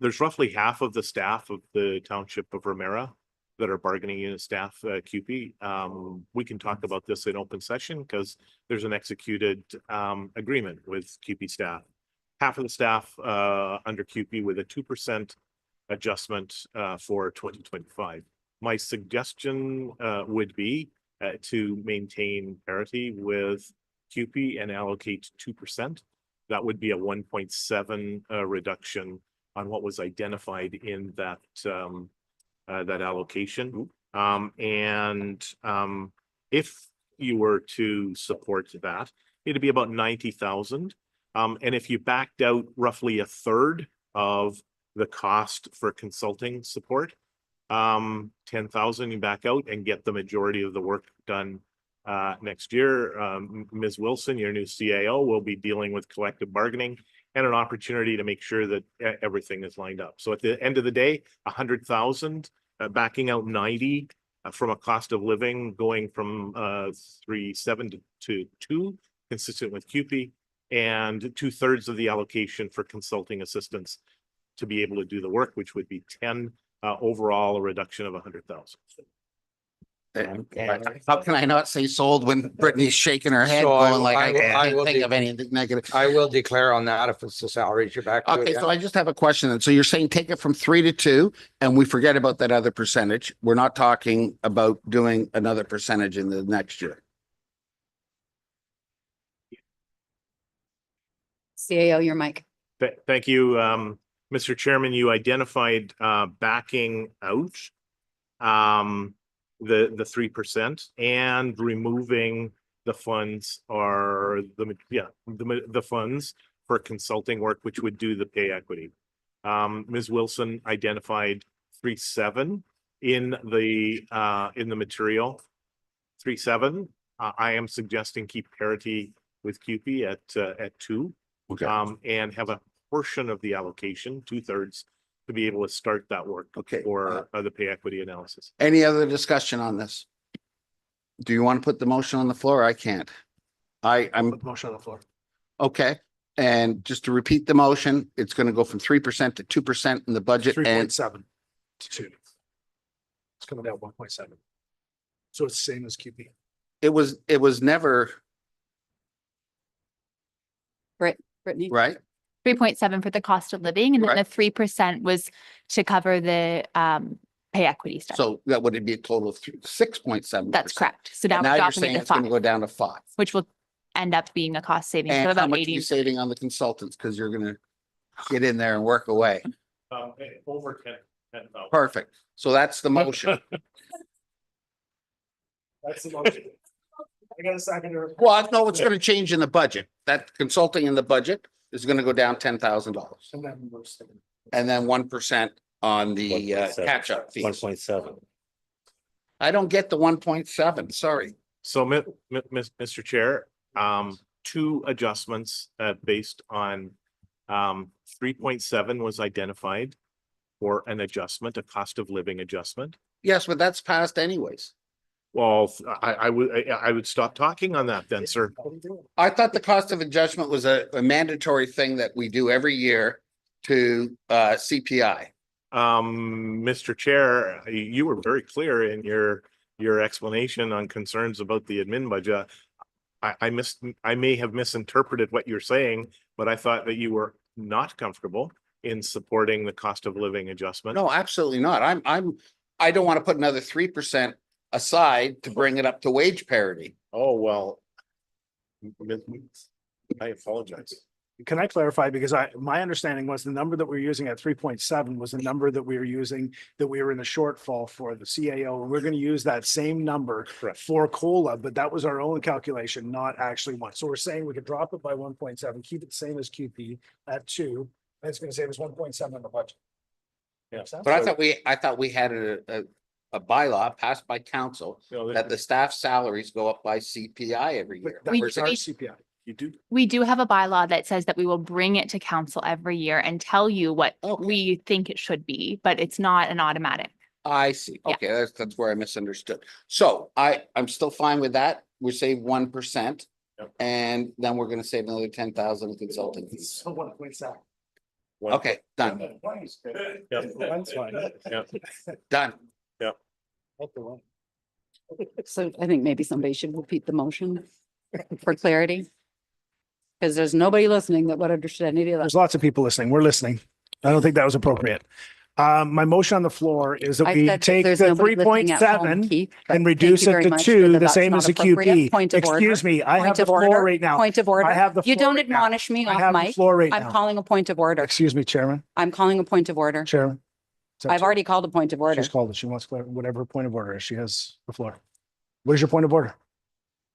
there's roughly half of the staff of the Township of Ramara that are bargaining unit staff, CUPE. We can talk about this in open session because there's an executed agreement with CUPE staff. Half of the staff under CUPE with a 2% adjustment for 2025. My suggestion would be to maintain parity with CUPE and allocate 2%. That would be a 1.7 reduction on what was identified in that that allocation. If you were to support that, it'd be about 90,000. And if you backed out roughly a third of the cost for consulting support, 10,000 you back out and get the majority of the work done next year. Ms. Wilson, your new CAO, will be dealing with collective bargaining and an opportunity to make sure that everything is lined up. So at the end of the day, 100,000 backing out 90 from a cost of living going from 3.7 to 2, consistent with CUPE, and 2/3 of the allocation for consulting assistance to be able to do the work, which would be 10, overall a reduction of 100,000. How can I not say sold when Brittany's shaking her head So going like, I I will- I can't will think be- of anything negative. I will declare on that if it's the salaries, you're back to Okay, it. so I just have a question. And so you're saying take it from 3 to 2 and we forget about that other percentage. We're not talking about doing another percentage in the next year. CAO, your mic. Thank you, Mr. Chairman. You identified backing out the 3% and removing the funds or the funds for consulting work, which would do the pay equity. Ms. Wilson identified 3.7 in the material. 3.7. I am suggesting keep parity with CUPE at 2. Okay. And have a portion of the allocation, 2/3, to be able to start that work. Okay. For the pay equity analysis. Any other discussion on this? Do you want to put the motion on the floor? I can't. I'm Motion on the floor. okay. And just to repeat the motion, it's going to go from 3% to 2% in the budget and 3.7 to 2. It's coming down 1.7. So it's the same as QP. it was never Brittany? right. 3.7 for the cost of living, and then the Right. 3% was to cover the pay equity study. So that would be a total of 6.7. That's correct. So now And we're now you're dropping saying it to it's going to 5, go down to 5. which will end up being a cost savings of And how about much are 80. you saving on the consultants? Because you're going to get in there and work away. Over 10,000. Perfect. So that's the motion. That's the motion. I got a second. Well, no, it's going to change in the budget. That consulting in the budget is going to go down $10,000. And then 1% on the 1.7. catch-up fees. 1.7. I don't get the 1.7, sorry. So, Mr. Chair, 2 adjustments based on 3.7 was identified for an adjustment, a cost of living adjustment. Yes, but that's passed anyways. Well, I would stop talking on that then, sir. I thought the cost of adjustment was a mandatory thing that we do every year to CPI. Mr. Chair, you were very clear in your explanation on concerns about the admin budget. I may have misinterpreted what you're saying, but I thought that you were not comfortable in supporting the cost of living adjustment. No, absolutely not. I don't want to put another 3% aside to bring it up to wage parity. Oh, well, I apologize. Can I clarify? Because my understanding was the number that we were using at 3.7 was the number that we were using, that we were in the shortfall for the CAO. And we're going to use that same number for COLA, but that was our own calculation, not actually one. So we're saying we could drop it by 1.7, keep it the same as QP at 2, and it's going to save us 1.7 on the budget. Yeah. But I thought we had a bylaw passed by council that the staff salaries go up by CPI every year. That was our CPI. You do? We do have a bylaw that says that we will bring it to council every year and tell you what we think it should be, but it's not an automatic. I see. Yeah. Okay, that's where I misunderstood. So I'm still fine with that. We save 1%. Yep. And then we're gonna save another 10,000 in consulting fees. So 1.7. Okay, done, That's fine. done. So I think maybe somebody should repeat the motion for clarity. Because there's nobody listening that would understand any of that. There's lots of people listening. We're listening. I don't think that was appropriate. My motion on the floor is that I we said that take there's the nobody listening at home, 3.7 Keith, but and thank reduce you it very to much 2, for the that's same not as the appropriate. QP. Point of order. Excuse me, I Point have the of order. floor right now. Point of order. I have the You floor don't right now. admonish me I off have the mic. floor right I'm now. calling a point of order. Excuse me, Chairman. I'm calling a point of order. Chairman. I've already called a point of order. She's called it. She wants whatever point of order is. She has the floor. What is your point of order?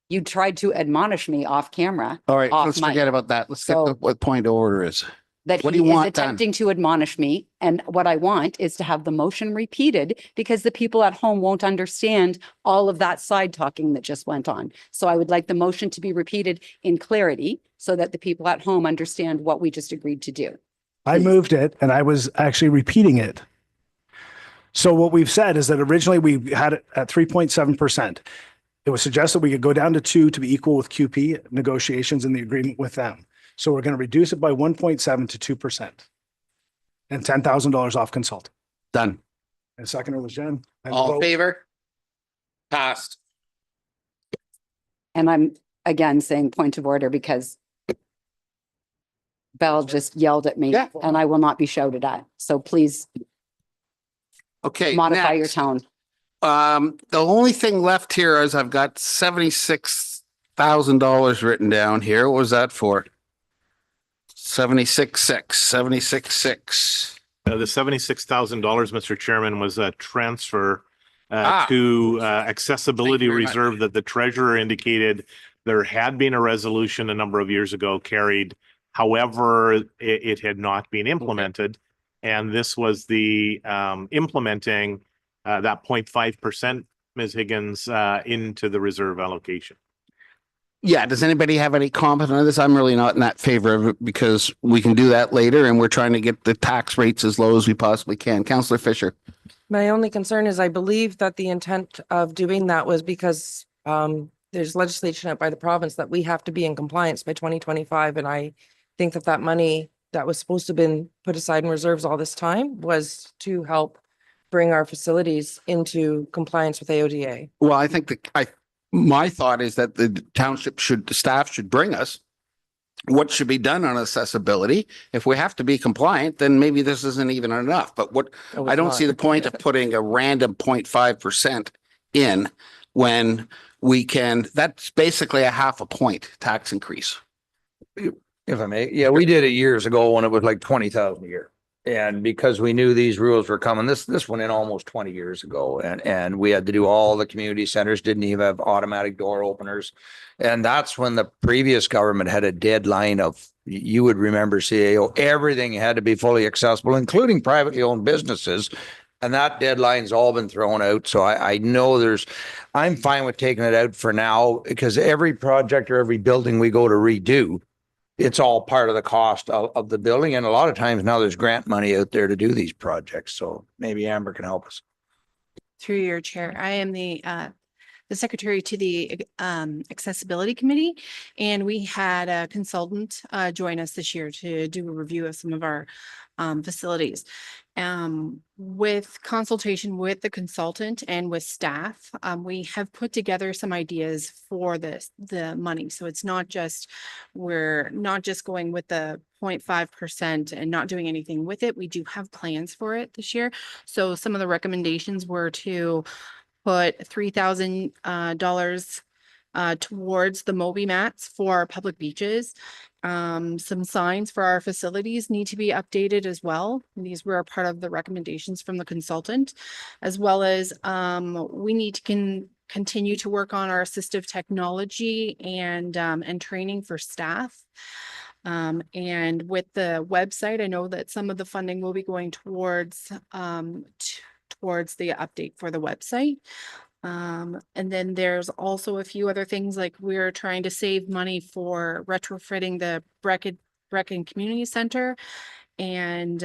You tried to admonish me off camera. All right, off let's mic. forget about that. Let's get So- to what point of order is. That What do he you is want done? attempting to admonish me. And what I want is to have the motion repeated because the people at home won't understand all of that side talking that just went on. So I would like the motion to be repeated in clarity so that the people at home understand what we just agreed to do. I moved it and I was actually repeating it. So what we've said is that originally we had it at 3.7%. It was suggested we could go down to 2 to be equal with QP negotiations and the agreement with them. So we're going to reduce it by 1.7 to 2% and $10,000 off consult. Done. And seconder was Jen. And the All in vote- favor? Passed. And I'm again saying point of order because Belle just yelled at me Yeah. and I will not be shouted at. So please Okay. modify your next. tone. The only thing left here is I've got $76,000 written down here. What was that for? 76,6. The $76,000, Mr. Chairman, was a transfer Ah. to accessibility very much. reserve that the treasurer indicated there had been a resolution a number of years ago carried. However, it had not been implemented. And this was the implementing that 0.5%, Ms. Higgins, into the reserve allocation. Yeah. Does anybody have any comment on this? I'm really not in that favor of it because we can do that later and we're trying to get the tax rates as low as we possibly can. Councillor Fisher. My only concern is I believe that the intent of doing that was because there's legislation out by the province that we have to be in compliance by 2025. And I think that that money that was supposed to have been put aside in reserves all this time was to help bring our facilities into compliance with AODA. Well, I think my thought is that the staff should bring us what should be done on accessibility. If we have to be compliant, then maybe this isn't even enough. But No, I it's don't not. see the point of putting a random 0.5% in when we can, that's basically a half a point tax increase. If I may, yeah, we did it years ago when it was like 20,000 a year. And because we knew these rules were coming, this went in almost 20 years ago and we had to do all the community centers, didn't even have automatic door openers. And that's when the previous government had a deadline of, you would remember CAO, everything had to be fully accessible, including privately owned businesses. And that deadline's all been thrown out. So I know I'm fine with taking it out for now because every project or every building we go to redo, it's all part of the cost of the building. And a lot of times now there's grant money out there to do these projects. So maybe Amber can help us. Through your chair, I am the secretary to the accessibility committee, and we had a consultant join us this year to do a review of some of our facilities. With consultation with the consultant and with staff, we have put together some ideas for the money. So it's not just, we're not just going with the 0.5% and not doing anything with it. We do have plans for it this year. So some of the recommendations were to put $3,000 towards the Moby mats for our public beaches. Some signs for our facilities need to be updated as well. These were a part of the recommendations from the consultant, as well as we need to continue to work on our assistive technology and training for staff. And with the website, I know that some of the funding will be going towards the update for the website. And then there's also a few other things like we're trying to save money for retrofitting the Brecken Community Center. And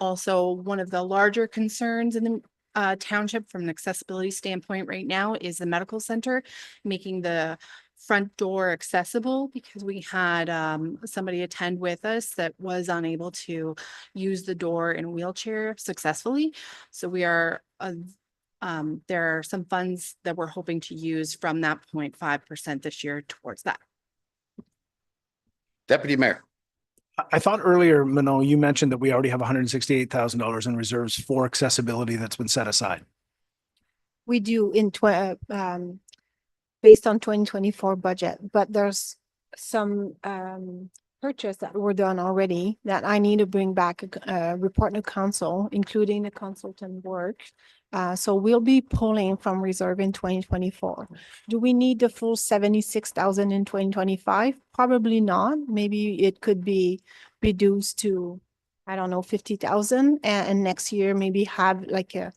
also one of the larger concerns in the township from an accessibility standpoint right now is the medical center, making the front door accessible, because we had somebody attend with us that was unable to use the door in a wheelchair successfully. So we are there are some funds that we're hoping to use from that 0.5% this year towards that. Deputy Mayor. I thought earlier, Manon, you mentioned that we already have $168,000 in reserves for accessibility that's been set aside. We do based on 2024 budget, but there's some purchase that were done already that I need to bring back a report to council, including the consultant work. So we'll be pulling from reserve in 2024. Do we need the full 76,000 in 2025? Probably not. Maybe it could be reduced to, I don't know, 50,000 and next year maybe have like a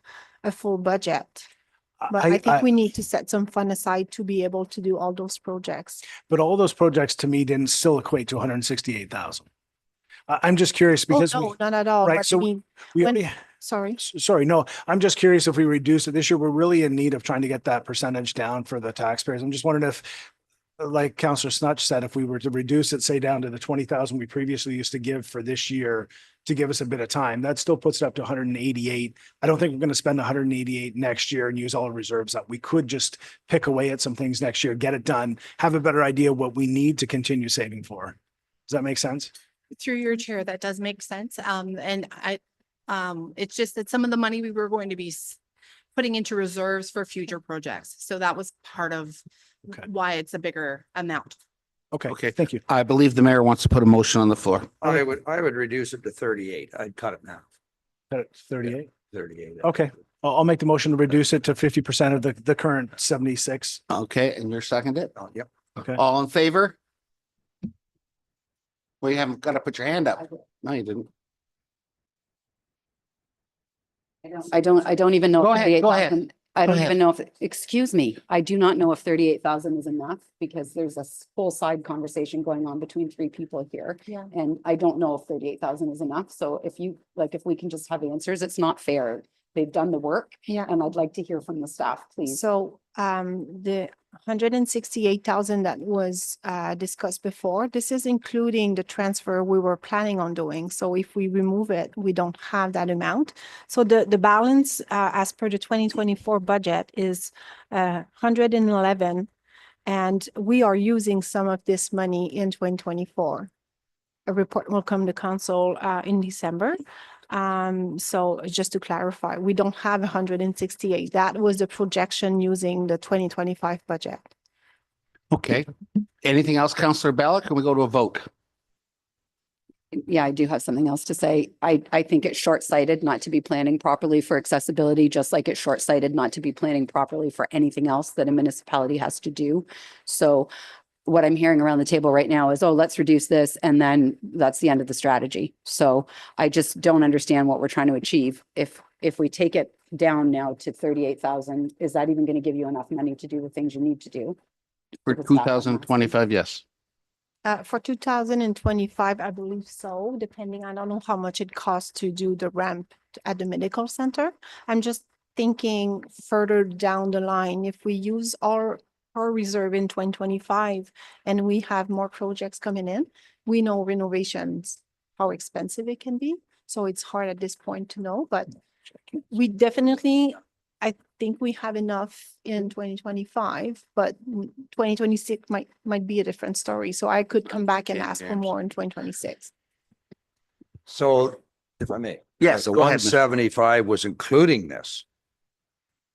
full budget. But I think we need to set some fund aside to be able to do all those projects. But all those projects to me didn't still equate to 168,000. I'm just curious Oh, because no, not at all. right, But I so mean, we when- already, sorry. sorry, no, I'm just curious if we reduce it this year, we're really in need of trying to get that percentage down for the taxpayers. I'm just wondering if, like Councillor Snutch said, if we were to reduce it, say down to the 20,000 we previously used to give for this year to give us a bit of time, that still puts it up to 188. I don't think we're going to spend 188 next year and use all the reserves up. We could just pick away at some things next year, get it done, have a better idea what we need to continue saving for. Does that make sense? Through your chair, that does make sense. And it's just that some of the money we were going to be putting into reserves for future projects. So that was part of why it's a bigger amount. Okay, thank you. I believe the mayor wants to put a motion on the floor. I would reduce it to 38. I'd cut it now. 38? 38. Okay, I'll make the motion to reduce it to 50% of the current 76. Okay, and you're second it? Oh, yep. Okay. All in favor? Well, you haven't got to put your hand up. No, you didn't. I don't even know. Go if ahead, go ahead. 38,000 I Go don't ahead. even know if, excuse me, I do not know if 38,000 is enough because there's a whole side conversation going on between three people here. Yeah. And I don't know if 38,000 is enough. So if you, like, if we can just have answers, it's not fair. They've done the work. Yeah. And I'd like to hear from the staff, please. So the 168,000 that was discussed before, this is including the transfer we were planning on doing. So if we remove it, we don't have that amount. So the balance as per the 2024 budget is 111. And we are using some of this money in 2024. A report will come to council in December. So just to clarify, we don't have 168. That was the projection using the 2025 budget. Okay. Anything else, Councillor Bella? Can we go to a vote? Yeah, I do have something else to say. I think it's short-sighted not to be planning properly for accessibility, just like it's short-sighted not to be planning properly for anything else that a municipality has to do. So what I'm hearing around the table right now is, oh, let's reduce this, and then that's the end of the strategy. So I just don't understand what we're trying to achieve. If we take it down now to 38,000, is that even going to give you enough money to do the things you need to do? For 2025, yes. For 2025, I believe so, depending, I don't know how much it costs to do the ramp at the medical center. I'm just thinking further down the line, if we use our reserve in 2025 and we have more projects coming in, we know renovations, how expensive it can be. So it's hard at this point to know, but we definitely, I think we have enough in 2025, but 2026 might be a different story. So I could come back and ask for more in 2026. So if I may. Yes, The go ahead, Mr. 175 was including this.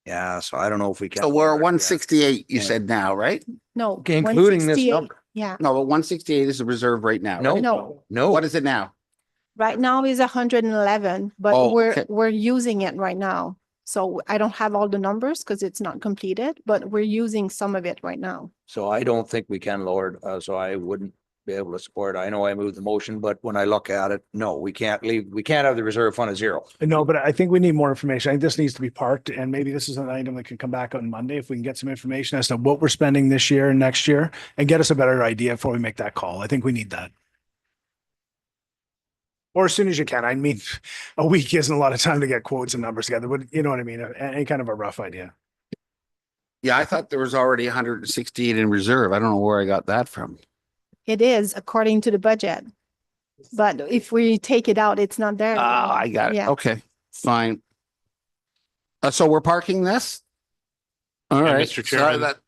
Yeah, so I don't know if we can. So we're 168, you said now, right? No. Okay, including this 168, number. Yeah, No, but 168 is a reserve right now. No, right? No. no. What is it now? right now is 111, but Oh, okay. we're using it right now. So I don't have all the numbers because it's not completed, but we're using some of it right now. So I don't think we can lower it. So I wouldn't be able to support. I know I moved the motion, but when I look at it, no, we can't have the reserve fund at zero. No, but I think we need more information. I think this needs to be parked, and maybe this is an item that can come back on Monday if we can get some information as to what we're spending this year and next year and get us a better idea before we make that call. I think we need that. Or as soon as you can. I mean, a week isn't a lot of time to get quotes and numbers together, but you know what I mean? Any kind of a rough idea. Yeah, I thought there was already 168 in reserve. I don't know where I got that from. It is according to the budget. But if we take it out, it's not there. Ah, I got it. Yeah. Okay, fine. So we're parking this? All And right. Mr. So Chairman, that-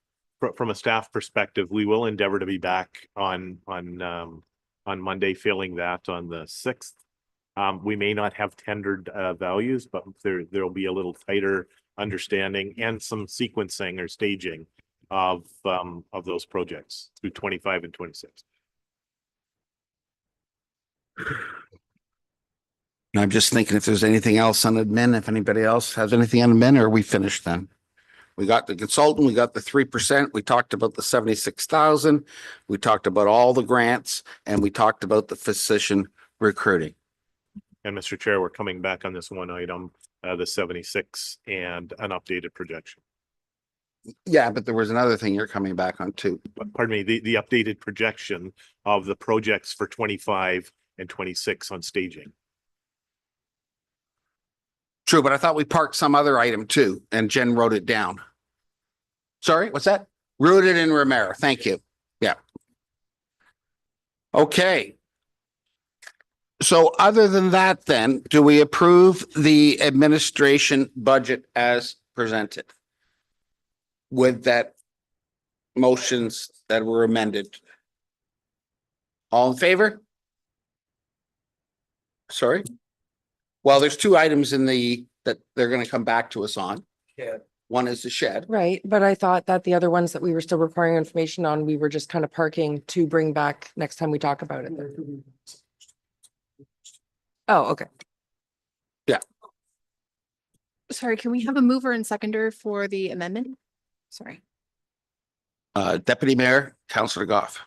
from a staff perspective, we will endeavor to be back on Monday, failing that on the 6th. We may not have tendered values, but there'll be a little tighter understanding and some sequencing or staging of those projects through 25 and 26. I'm just thinking if there's anything else on admin, if anybody else has anything on admin, or are we finished then? We got the consultant, we got the 3%, we talked about the 76,000, we talked about all the grants, and we talked about the physician recruiting. And Mr. Chair, we're coming back on this one item, the 76 and an updated projection. Yeah, but there was another thing you're coming back on too. Pardon me, the updated projection of the projects for 25 and 26 on staging. True, but I thought we parked some other item too, and Jen wrote it down. Sorry, what's that? Rooted in Ramara. Thank you. Yeah. Okay. So other than that, then, do we approve the administration budget as presented? With that motions that were amended? All in favor? Sorry? Well, there's two items in that they're gonna come back to us on. Yeah. One is the shed. Right, but I thought that the other ones that we were still requiring information on, we were just kind of parking to bring back next time we talk about it. Oh, okay. Yeah. Sorry, can we have a mover and seconder for the amendment? Sorry. Deputy Mayor, Councillor Goff.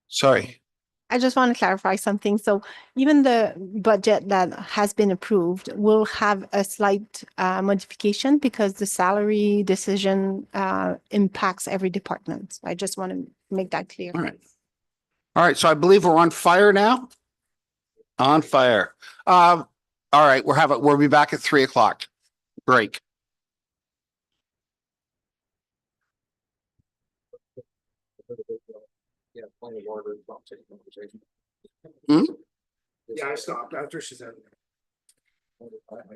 Sorry. I just want to clarify something. So even the budget that has been approved will have a slight modification because the salary decision impacts every department. I just want to make that clear. All right. All right, so I believe we're on fire now. On fire. All right, we'll be back at 3:00. Break. Yeah, point of order, don't take conversation. Yeah, I stopped after she said. I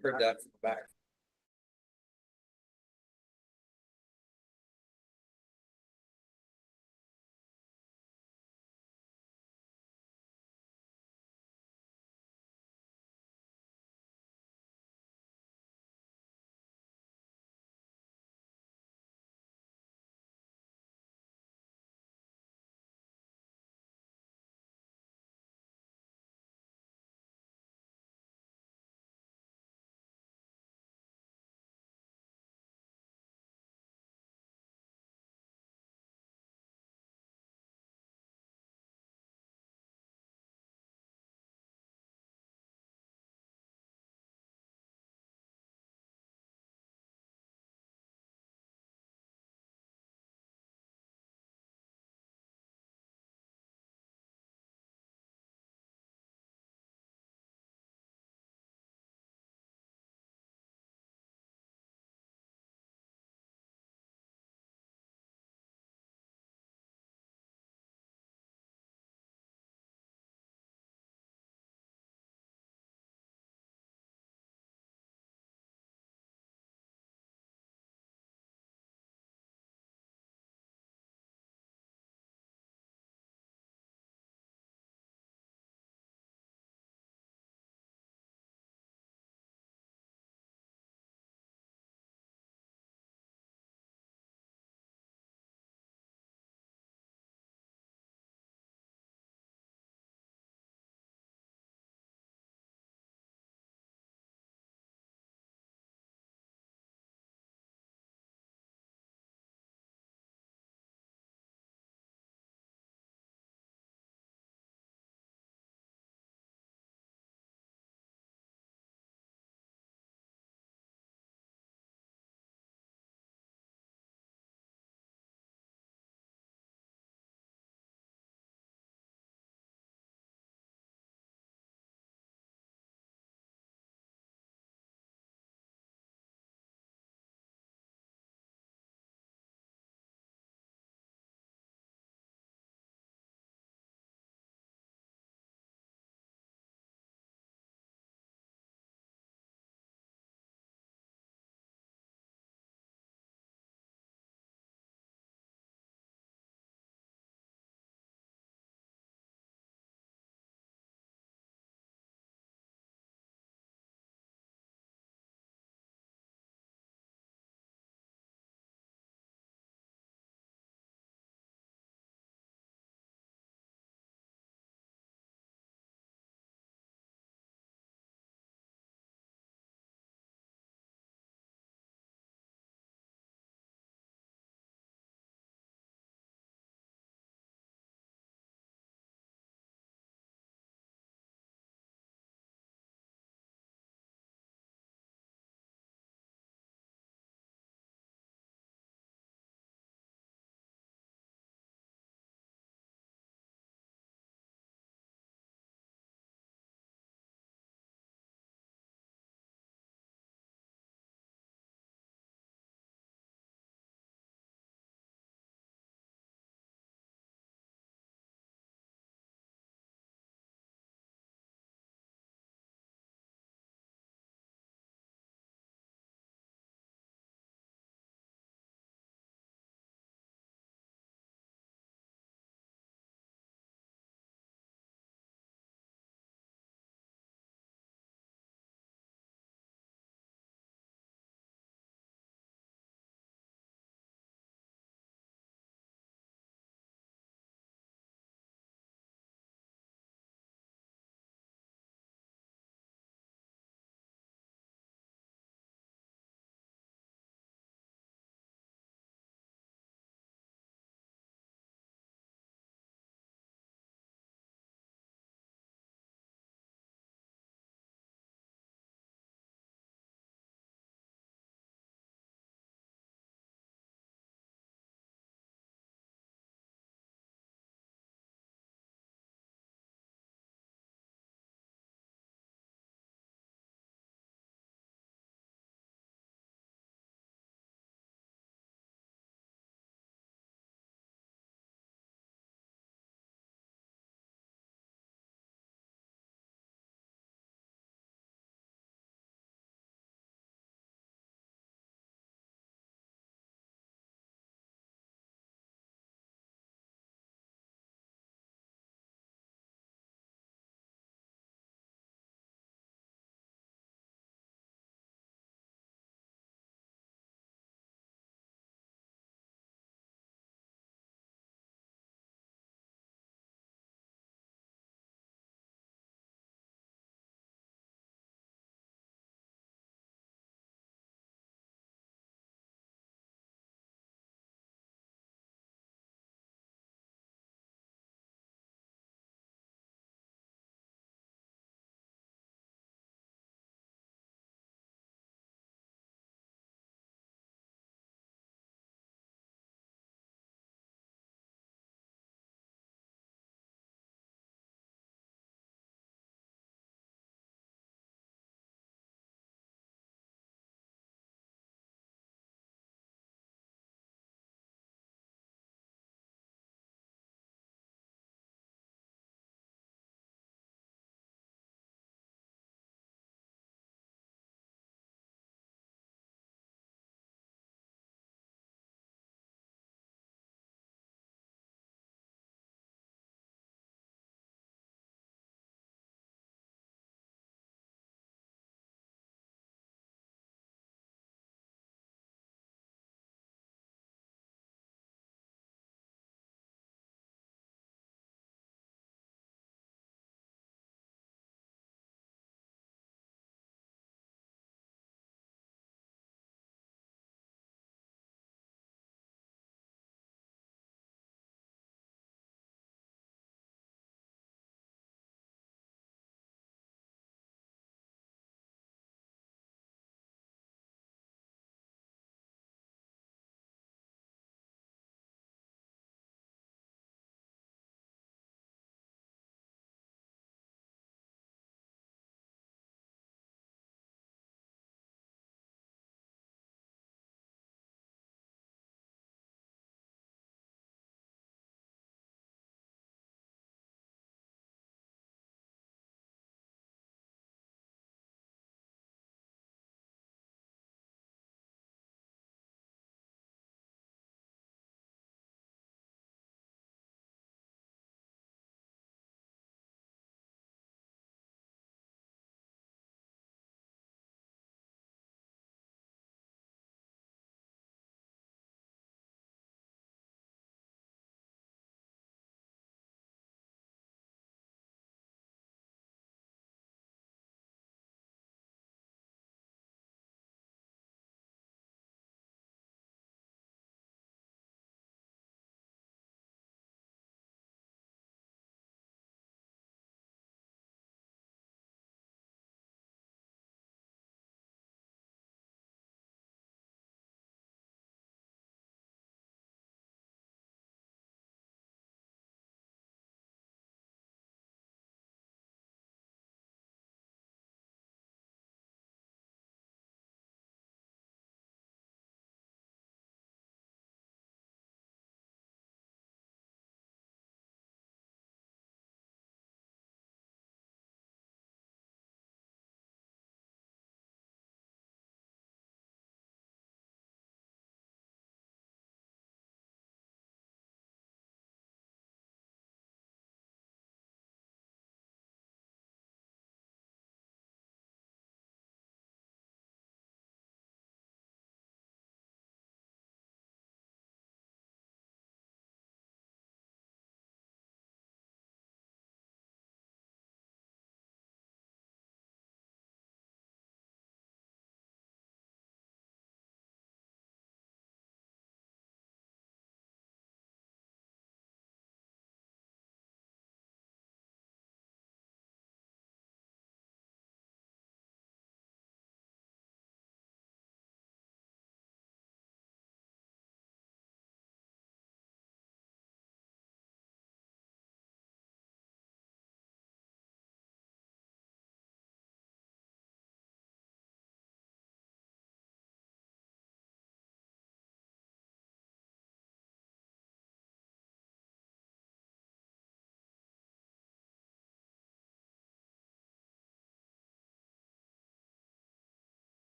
heard that from the back.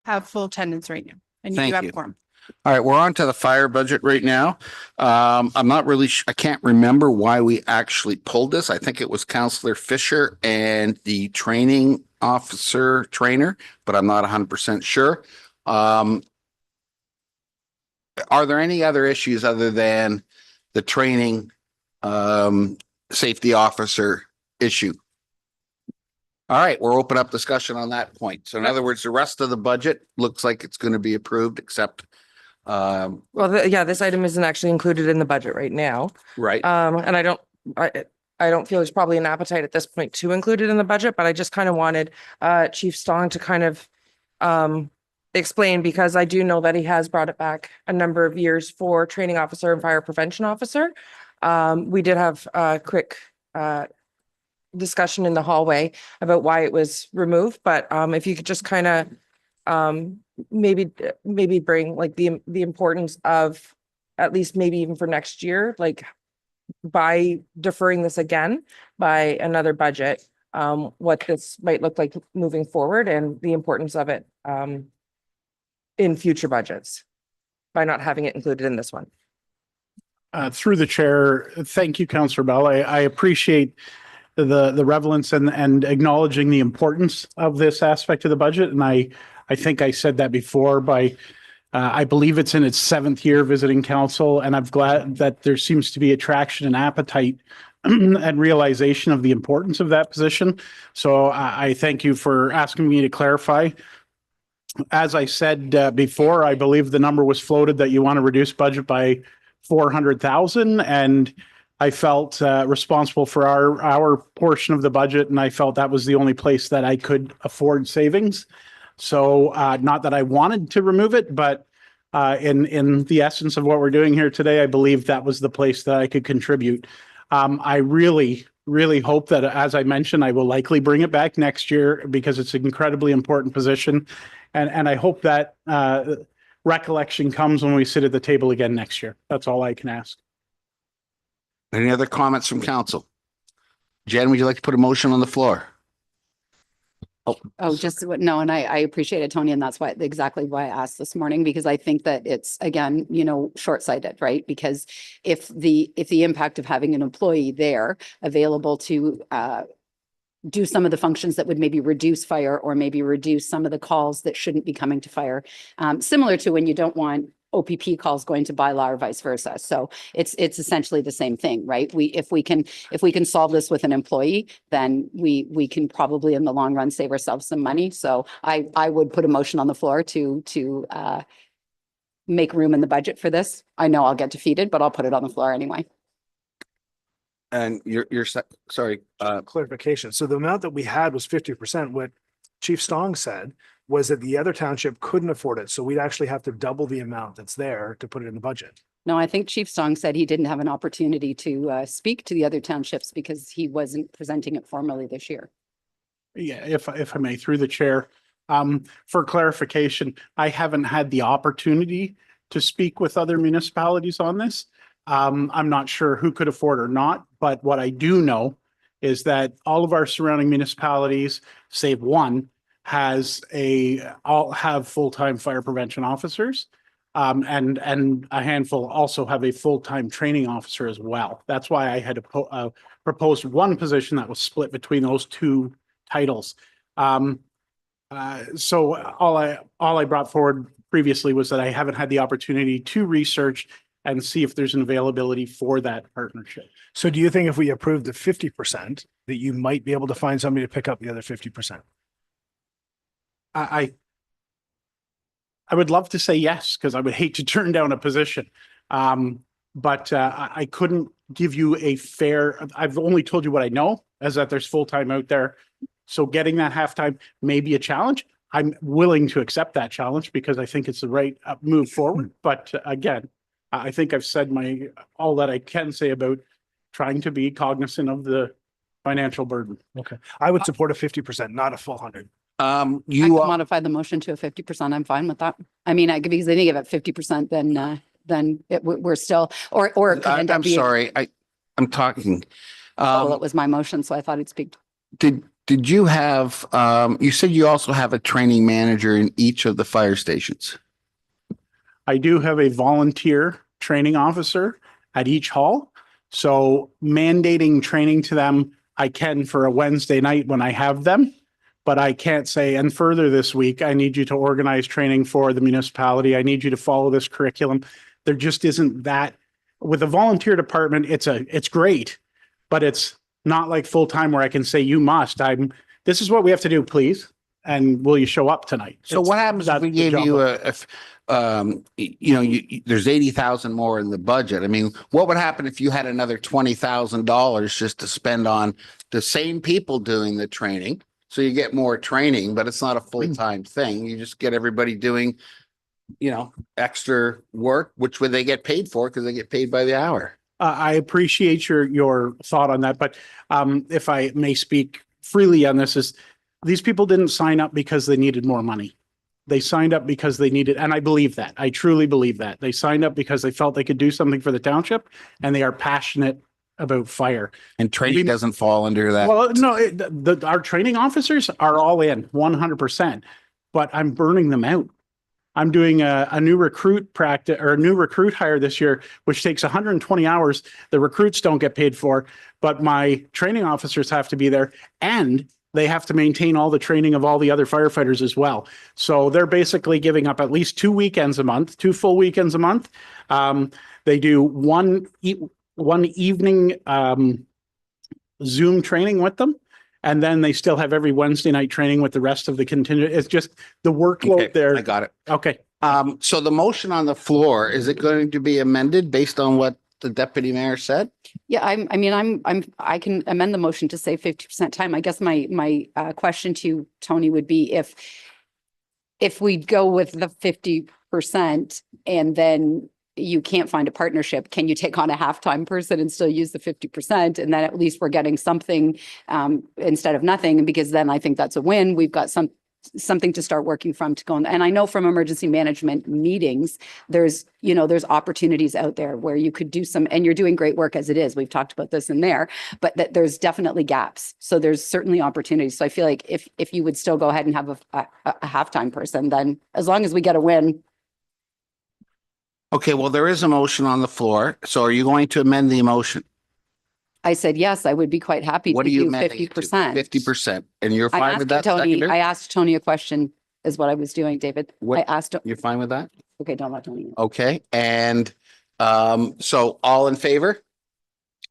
have full attendance right now. And you Thank do have you. quorum. All right, we're on to the fire budget right now. I'm not really, I can't remember why we actually pulled this. I think it was Counselor Fisher and the training officer trainer, but I'm not 100% sure. Are there any other issues other than the training safety officer issue? All right, we'll open up discussion on that point. So in other words, the rest of the budget looks like it's going to be approved except Well, yeah, this item isn't actually included in the budget right now. right. And I don't feel there's probably an appetite at this point to include it in the budget, but I just kind of wanted Chief Stong to kind of explain, because I do know that he has brought it back a number of years for training officer and fire prevention officer. We did have a quick discussion in the hallway about why it was removed, but if you could just kind of maybe bring like the importance of, at least maybe even for next year, like by deferring this again by another budget, what this might look like moving forward and the importance of it in future budgets by not having it included in this one. Through the chair, thank you, Councillor Bell. I appreciate the relevance and acknowledging the importance of this aspect of the budget. And I think I said that before by, I believe it's in its 7th year visiting council, and I'm glad that there seems to be attraction and appetite and realization of the importance of that position. So I thank you for asking me to clarify. As I said before, I believe the number was floated that you want to reduce budget by 400,000, and I felt responsible for our portion of the budget, and I felt that was the only place that I could afford savings. So not that I wanted to remove it, but in the essence of what we're doing here today, I believe that was the place that I could contribute. I really hope that, as I mentioned, I will likely bring it back next year because it's an incredibly important position. And I hope that recollection comes when we sit at the table again next year. That's all I can ask. Any other comments from council? Jen, would you like to put a motion on the floor? Oh, just no, and I appreciate it, Tony, and that's why exactly why I asked this morning, because I think that it's, again, short-sighted, right? Because if the impact of having an employee there available to do some of the functions that would maybe reduce fire or maybe reduce some of the calls that shouldn't be coming to fire, similar to when you don't want OPP calls going to Bylaw or vice versa. So it's essentially the same thing, right? If we can solve this with an employee, then we can probably in the long run save ourselves some money. So I would put a motion on the floor to make room in the budget for this. I know I'll get defeated, but I'll put it on the floor anyway. And you're sorry. Clarification. So the amount that we had was 50%. What Chief Stong said was that the other township couldn't afford it. So we'd actually have to double the amount that's there to put it in the budget. No, I think Chief Stong said he didn't have an opportunity to speak to the other townships because he wasn't presenting it formally this year. Yeah, if I may, through the chair, for clarification, I haven't had the opportunity to speak with other municipalities on this. I'm not sure who could afford or not, but what I do know is that all of our surrounding municipalities, save one, all have full-time fire prevention officers. And a handful also have a full-time training officer as well. That's why I had proposed one position that was split between those two titles. So all I brought forward previously was that I haven't had the opportunity to research and see if there's an availability for that partnership. So do you think if we approved the 50%, that you might be able to find somebody to pick up the other 50%? I would love to say yes, because I would hate to turn down a position. But I couldn't give you a fair, I've only told you what I know, as that there's full-time out there. So getting that half-time may be a challenge. I'm willing to accept that challenge because I think it's the right move forward. But again, I think I've said all that I can say about trying to be cognizant of the financial burden. Okay. I would support a 50%, not a full 100. I can modify the motion to a 50%. I'm fine with that. I mean, because I think if at 50%, then we're still, or it could end up I'm being. sorry. I'm talking. Well, it was my motion, so I thought he'd speak. Did Did you have, you said you also have a training manager in each of the fire stations? I do have a volunteer training officer at each hall. So mandating training to them, I can for a Wednesday night when I have them. But I can't say, and further this week, I need you to organize training for the municipality. I need you to follow this curriculum. There just isn't that. With a volunteer department, it's great, but it's not like full-time where I can say, you must, this is what we have to do, please. And will you show up tonight? So what happens if we That's the gave job you of- there's 80,000 more in the budget. I mean, what would happen if you had another $20,000 just to spend on the same people doing the training? So you get more training, but it's not a full-time thing. You just get everybody doing, extra work, which would they get paid for because they get paid by the hour. I appreciate your thought on that, but if I may speak freely on this, is these people didn't sign up because they needed more money. They signed up because they needed, and I believe that. I truly believe that. They signed up because they felt they could do something for the township and they are passionate about fire. And training doesn't fall under that. Well, no, our training officers are all in 100%, but I'm burning them out. I'm doing a new recruit practice or a new recruit hire this year, which takes 120 hours. The recruits don't get paid for, but my training officers have to be there and they have to maintain all the training of all the other firefighters as well. So they're basically giving up at least 2 weekends a month, 2 full weekends a month. They do one evening Zoom training with them. And then they still have every Wednesday night training with the rest of the contingent. It's just the workload there. I got it. Okay. So the motion on the floor, is it going to be amended based on what the deputy mayor said? Yeah, I can amend the motion to say 50% time. I guess my question to you, Tony, would be if we go with the 50% and then you can't find a partnership, can you take on a half-time person and still use the 50%? And then at least we're getting something instead of nothing, because then I think that's a win. We've got something to start working from to go on. And I know from emergency management meetings, there's opportunities out there where you could do some, and you're doing great work as it is. We've talked about this in there, but that there's definitely gaps. So there's certainly opportunities. So I feel like if you would still go ahead and have a half-time person, then as long as we get a win. Okay, well, there is a motion on the floor. So are you going to amend the motion? I said, yes, I would be quite happy What to are you do amending it to? 50%. 50%. And you're I fine with that, asked Tony, seconder? I asked Tony a question is what I was doing, David. What- I asked, You're fine with that? okay, don't let Tony. Okay, and so all in favor?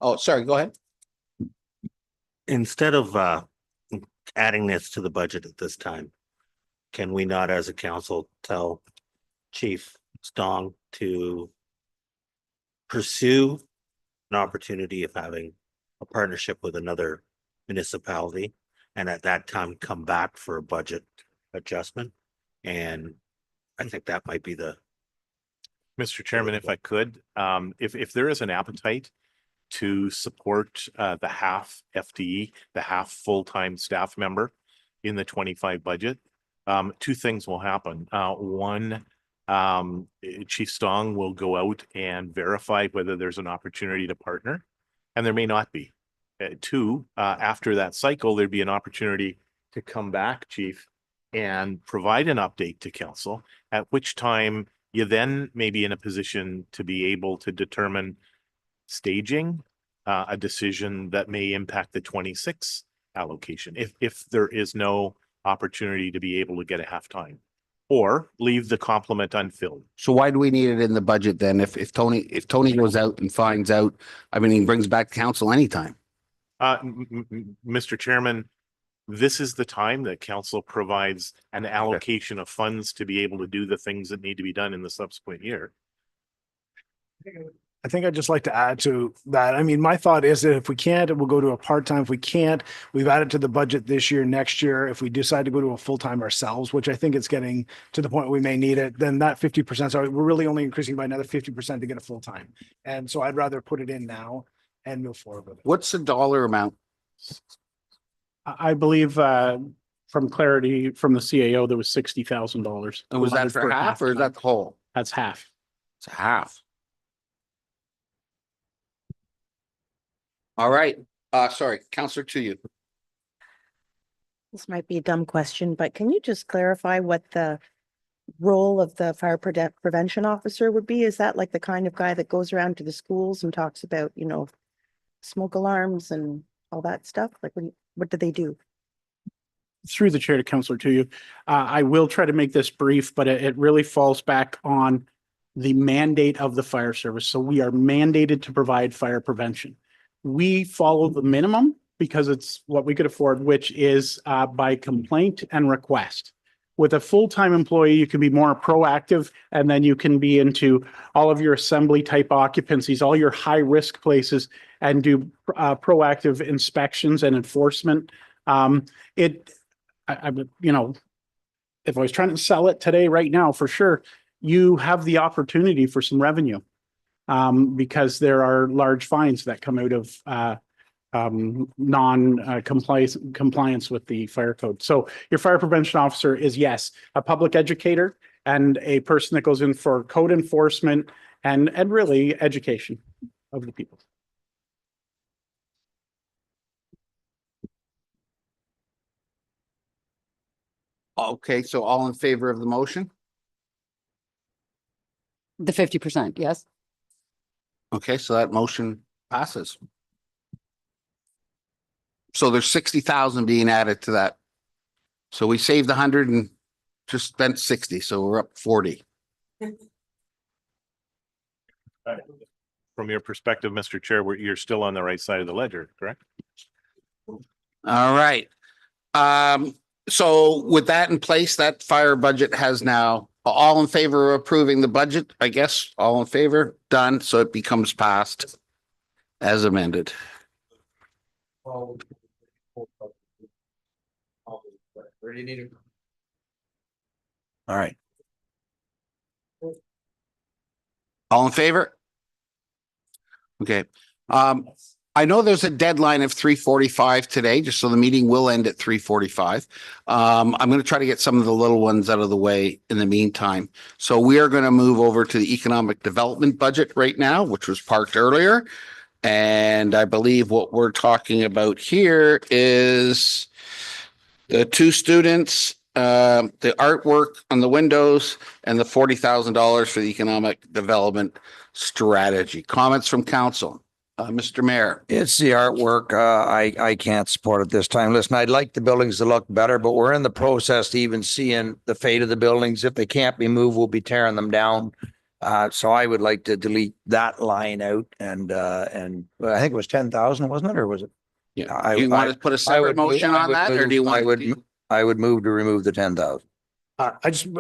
Oh, sorry, go ahead. Instead of adding this to the budget at this time, can we not as a council tell Chief Stong to pursue an opportunity of having a partnership with another municipality and at that time come back for a budget adjustment? And I think that might be the Mr. Chairman, if I could, if there is an appetite to support the half FTE, the half full-time staff member in the 25 budget, 2 things will happen. One, Chief Stong will go out and verify whether there's an opportunity to partner, and there may not be. 2, after that cycle, there'd be an opportunity to come back, Chief, and provide an update to council, at which time you then may be in a position to be able to determine staging a decision that may impact the 26 allocation if there is no opportunity to be able to get a half-time, or leave the complement unfilled. So why do we need it in the budget then? If Tony goes out and finds out, I mean, he brings back council anytime. Mr. Chairman, this is the time that council provides an allocation of funds to be able to do the things that need to be done in the subsequent year. I think I'd just like to add to that. I mean, my thought is that if we can't, we'll go to a part-time. If we can't, we've added to the budget this year, next year. If we decide to go to a full-time ourselves, which I think it's getting to the point we may need it, then that 50%, so we're really only increasing by another 50% to get a full-time. And so I'd rather put it in now and move forward with it. What's the dollar amount? I believe from clarity from the CAO, there was $60,000. And was that for half or is that the whole? That's half. It's a half. All right. Sorry, Counselor, to you. This might be a dumb question, but can you just clarify what the role of the prevention officer would be? Is that like the kind of guy that goes around to the schools and talks about, smoke alarms and all that stuff? Like, what do they do? Through the chair to Councillor to you, I will try to make this brief, but it really falls back on the mandate of the fire service. So we are mandated to provide fire prevention. We follow the minimum because it's what we could afford, which is by complaint and request. With a full-time employee, you can be more proactive, and then you can be into all of your assembly type occupancies, all your high-risk places, and do proactive inspections and enforcement. If I was trying to sell it today, right now, for sure, you have the opportunity for some revenue because there are large fines that come out of compliance with the fire code. So your fire prevention officer is, yes, a public educator and a person that goes in for code enforcement and really education of the people. Okay, so all in favor of the motion? The 50%, yes. Okay, so that motion passes. So there's 60,000 being added to that. So we saved 100 and just spent 60, so we're up 40. From your perspective, Mr. Chair, you're still on the right side of the ledger, correct? All right. So with that in place, that fire budget has now all in favor of approving the budget, I guess, all in favor, done. So it becomes passed as amended. Where do you need it? All right. All in favor? Okay. I know there's a deadline of 3:45 today, just so the meeting will end at 3:45. I'm going to try to get some of the little ones out of the way in the meantime. So we are going to move over to the economic development budget right now, which was parked earlier. And I believe what we're talking about here is the 2 students, the artwork on the windows, and the $40,000 for the economic development strategy. Comments from council? Mr. Mayor. It's the artwork. I can't support it this time. Listen, I'd like the buildings to look better, but we're in the process to even seeing the fate of the buildings. If they can't be moved, we'll be tearing them down. So I would like to delete that line out and I think it was 10,000, wasn't it? Or was it? Yeah. You want to put a separate motion on that, or do you want? I would move to remove the 10,000.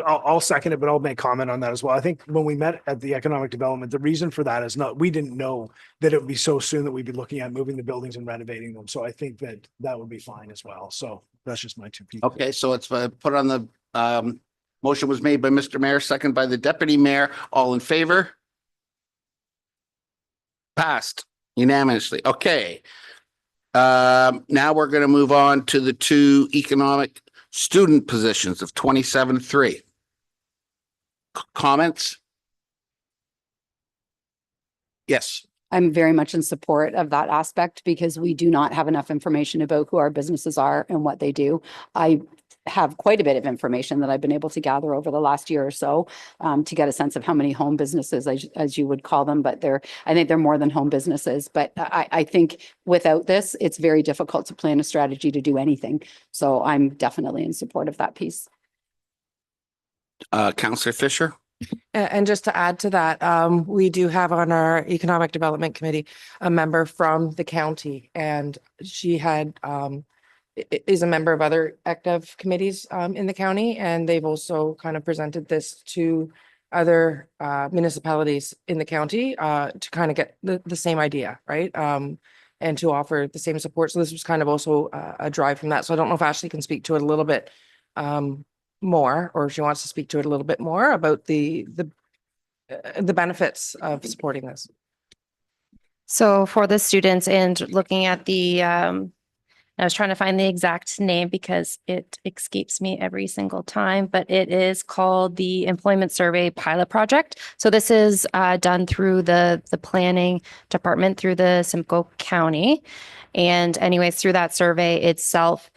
I'll second it, but I'll make comment on that as well. I think when we met at the economic development, the reason for that is we didn't know that it would be so soon that we'd be looking at moving the buildings and renovating them. So I think that would be fine as well. So that's just my 2 pieces. Okay, so it's put on the motion was made by Mr. Mayor, second by the deputy mayor. All in favor? Passed unanimously. Okay. Now we're going to move on to the 2 economic student positions of 27-3. Comments? Yes. I'm very much in support of that aspect because we do not have enough information about who our businesses are and what they do. I have quite a bit of information that I've been able to gather over the last year or so to get a sense of how many home businesses, as you would call them, but I think they're more than home businesses. But I think without this, it's very difficult to plan a strategy to do anything. So I'm definitely in support of that piece. Councillor Fisher? And just to add to that, we do have on our Economic Development Committee a member from the county, and she is a member of other active committees in the county, and they've also kind of presented this to other municipalities in the county to kind of get the same idea, right? And to offer the same support. So this was kind of also a drive from that. So I don't know if Ashley can speak to it a little bit more, or if she wants to speak to it a little bit more about the benefits of supporting this. So for the students and looking at I was trying to find the exact name because it escapes me every single time, but it is called the Employment Survey Pilot Project. So this is done through the planning department through the Simcoe County. And anyways, through that survey itself,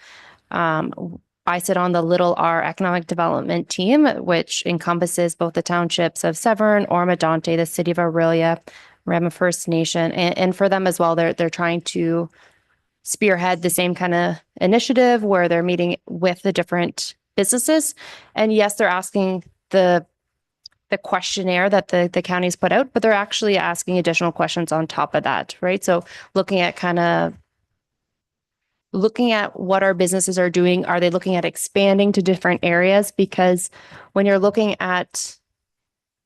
I sit on the Little R Economic Development Team, which encompasses both the townships of Severn, Ormadonte, the city of Aurelia, Rama First Nation, and for them as well, they're trying to spearhead the same kind of initiative where they're meeting with the different businesses. And yes, they're asking the questionnaire that the county's put out, but they're actually asking additional questions on top of that, right? So looking at what our businesses are doing. Are they looking at expanding to different areas? Because when you're looking at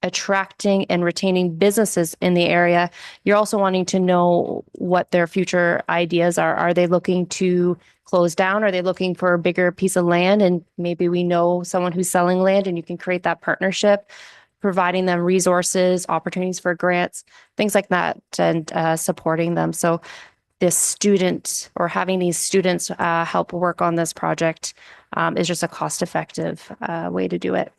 attracting and retaining businesses in the area, you're also wanting to know what their future ideas are. Are they looking to close down? Are they looking for a bigger piece of land? And maybe we know someone who's selling land and you can create that partnership, providing them resources, opportunities for grants, things like that, and supporting them. So this student or having these students help work on this project is just a cost-effective way to do it.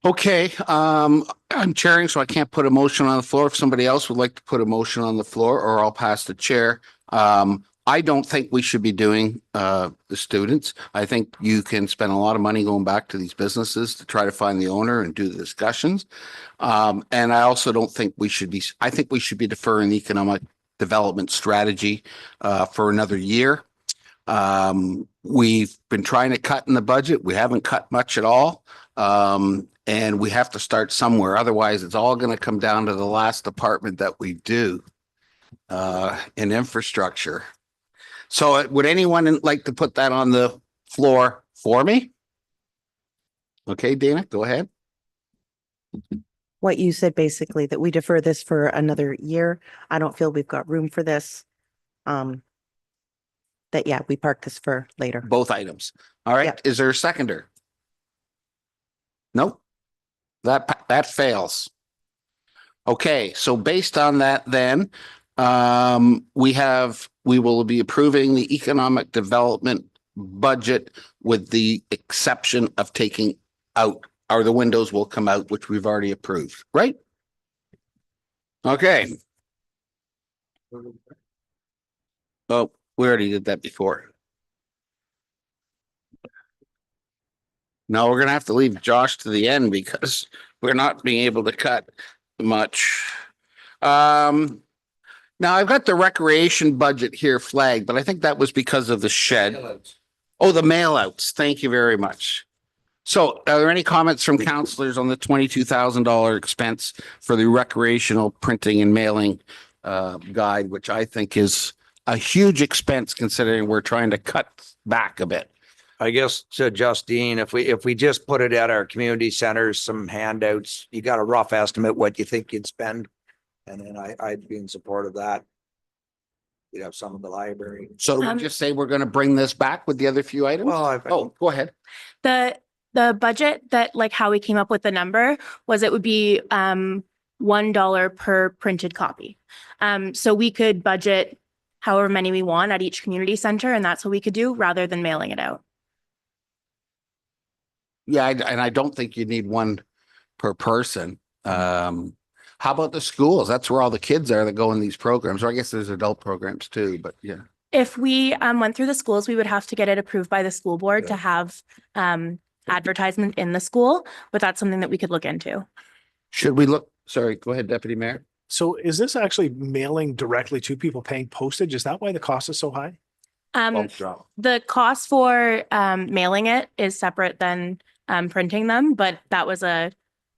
Okay, I'm chairing, so I can't put a motion on the floor. If somebody else would like to put a motion on the floor, or I'll pass the chair. I don't think we should be doing the students. I think you can spend a lot of money going back to these businesses to try to find the owner and do the discussions. And I also don't think we should be, I think we should be deferring the economic development strategy for another year. We've been trying to cut in the budget. We haven't cut much at all. And we have to start somewhere. Otherwise, it's all going to come down to the last department that we do in infrastructure. So would anyone like to put that on the floor for me? Okay, Dana, go ahead. What you said, basically, that we defer this for another year. I don't feel we've got room for this. That, yeah, we park this for later. Both items. All right. Yep. Is there a seconder? Nope. That fails. Okay, so based on that, then we will be approving the economic development budget with the exception of taking out, or the windows will come out, which we've already approved, right? Okay. Oh, we already did that before. Now we're gonna have to leave Josh to the end because we're not being able to cut much. Now I've got the recreation budget here flagged, but I think that was because of the shed. Oh, the mailouts. Thank you very much. So are there any comments from councillors on the $22,000 expense for the recreational printing and mailing guide, which I think is a huge expense considering we're trying to cut back a bit? I guess to Justine, if we just put it at our community centers, some handouts, you got a rough estimate what you think you'd spend. And then I'd be in support of that. You'd have some of the library. So do we just say we're going to bring this back with the other few items? Well, oh, go ahead. The budget that, like, how we came up with the number was it would be $1 per printed copy. So we could budget however many we want at each community center, and that's what we could do rather than mailing it out. Yeah, and I don't think you need one per person. How about the schools? That's where all the kids are that go in these programs. Or I guess there's adult programs too, but yeah. If we went through the schools, we would have to get it approved by the school board to have advertisement in the school, but that's something that we could look into. Should we look? Sorry, go ahead, Deputy Mayor. So is this actually mailing directly to people paying postage? Is that why the cost is so high? The cost for mailing it is separate than printing them, but that was a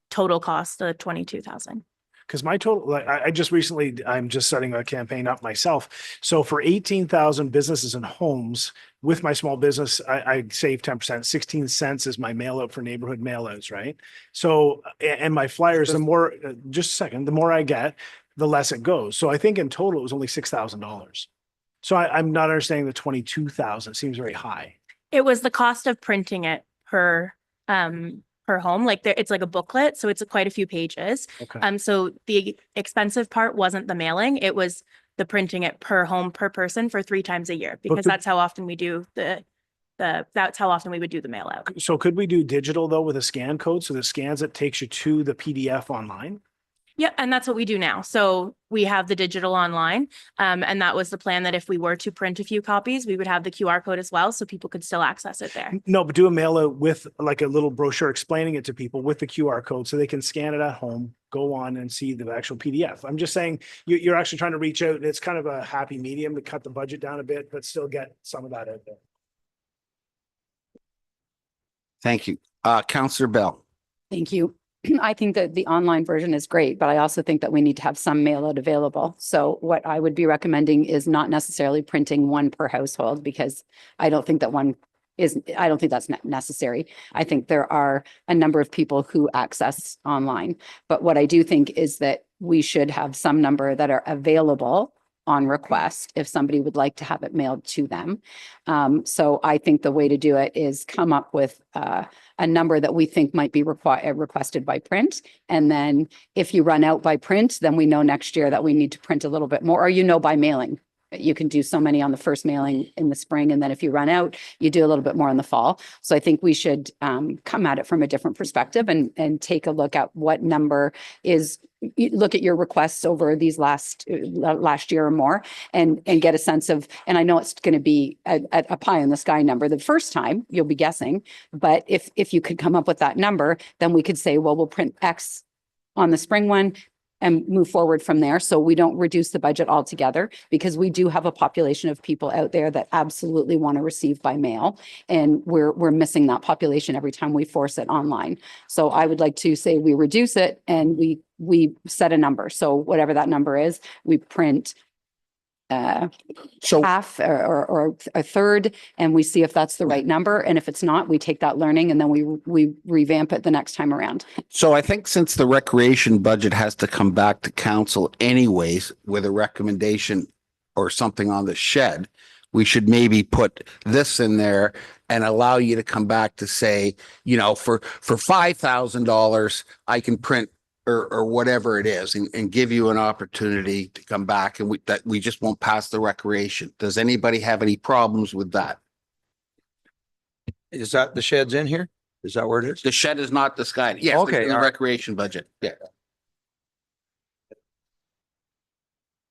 total cost of $22,000. Because my total, like, I just recently, I'm just setting a campaign up myself. So for 18,000 businesses and homes with my small business, I save 10%. 16 cents is my mail out for neighborhood mailouts, right? So, and my flyers, the more, just a second, the more I get, the less it goes. So I think in total, it was only $6,000. So I'm not understanding the 22,000 seems very high. It was the cost of printing it per home. Like it's like a booklet, so it's quite a few pages. Okay. So the expensive part wasn't the mailing; it was the printing it per home per person for 3 times a year, because that's how often we do that's how often we would do the mail out. So could we do digital though with a scan code? So the scans it takes you to the PDF online? Yeah, and that's what we do now. So we have the digital online. And that was the plan, that if we were to print a few copies, we would have the QR code as well, so people could still access it there. No, but do a mail out with like a little brochure explaining it to people with the QR code so they can scan it at home, go on and see the actual PDF. I'm just saying you're actually trying to reach out. It's kind of a happy medium to cut the budget down a bit, but still get some of that out there. Thank you. Counselor Bell. Thank you. I think that the online version is great, but I also think that we need to have some mail out available. So what I would be recommending is not necessarily printing one per household, because I don't think that I don't think that's necessary. I think there are a number of people who access online, but what I do think is that we should have some number that are available on request if somebody would like to have it mailed to them. So I think the way to do it is come up with a number that we think might be requested by print. And then if you run out by print, then we know next year that we need to print a little bit more, or by mailing. You can do so many on the first mailing in the spring, and then if you run out, you do a little bit more in the fall. So I think we should come at it from a different perspective and take a look at what number is. Look at your requests over these last year or more, and get a sense of. And I know it's going to be a pie in the sky number the first time. You'll be guessing, but if you could come up with that number, then we could say, well, we'll print X on the spring one and move forward from there. So we don't reduce the budget altogether, because we do have a population of people out there that absolutely want to receive by mail. And we're missing that population every time we force it online. So I would like to say we reduce it and we set a number. So whatever that number is, we print half or a third, and we see if that's the right number. And if it's not, we take that learning and then we revamp it the next time around. So I think since the recreation budget has to come back to council anyways with a recommendation or something on the shed, we should maybe put this in there and allow you to come back to say, for $5,000, I can print or whatever it is, and give you an opportunity to come back, and we just won't pass the recreation. Does anybody have any problems with that? Is that the sheds in here? Is that where it is? The shed is not disguised. Yes, Okay, the all right. recreation budget. Yeah.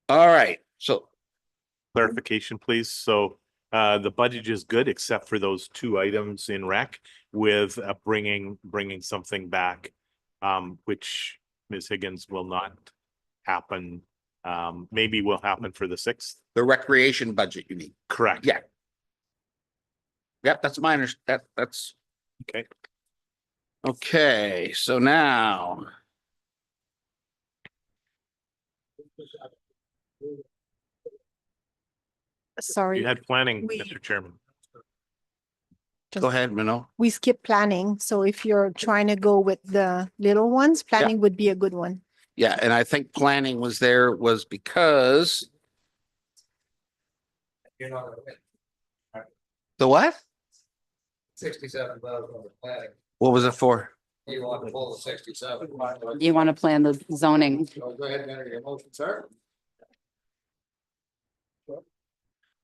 All right. So Clarification, please. So the budget is good except for those two items in rec, with bringing something back, which Ms. Higgins will not happen. Maybe will happen for the 6th. the recreation budget, you mean? Correct. Yeah. Yep, that's my that's Okay. okay. So now. Sorry. You had planning, We- Mr. Chairman. Go ahead, Minnow. We skip planning. So if you're trying to go with the little ones, planning would be a good one. Yeah, and I think planning was because You're not gonna win. the what? 67,000 on the planning. What was it for? You want to pull the 67. You want to plan the zoning. So go ahead and enter your motion, sir.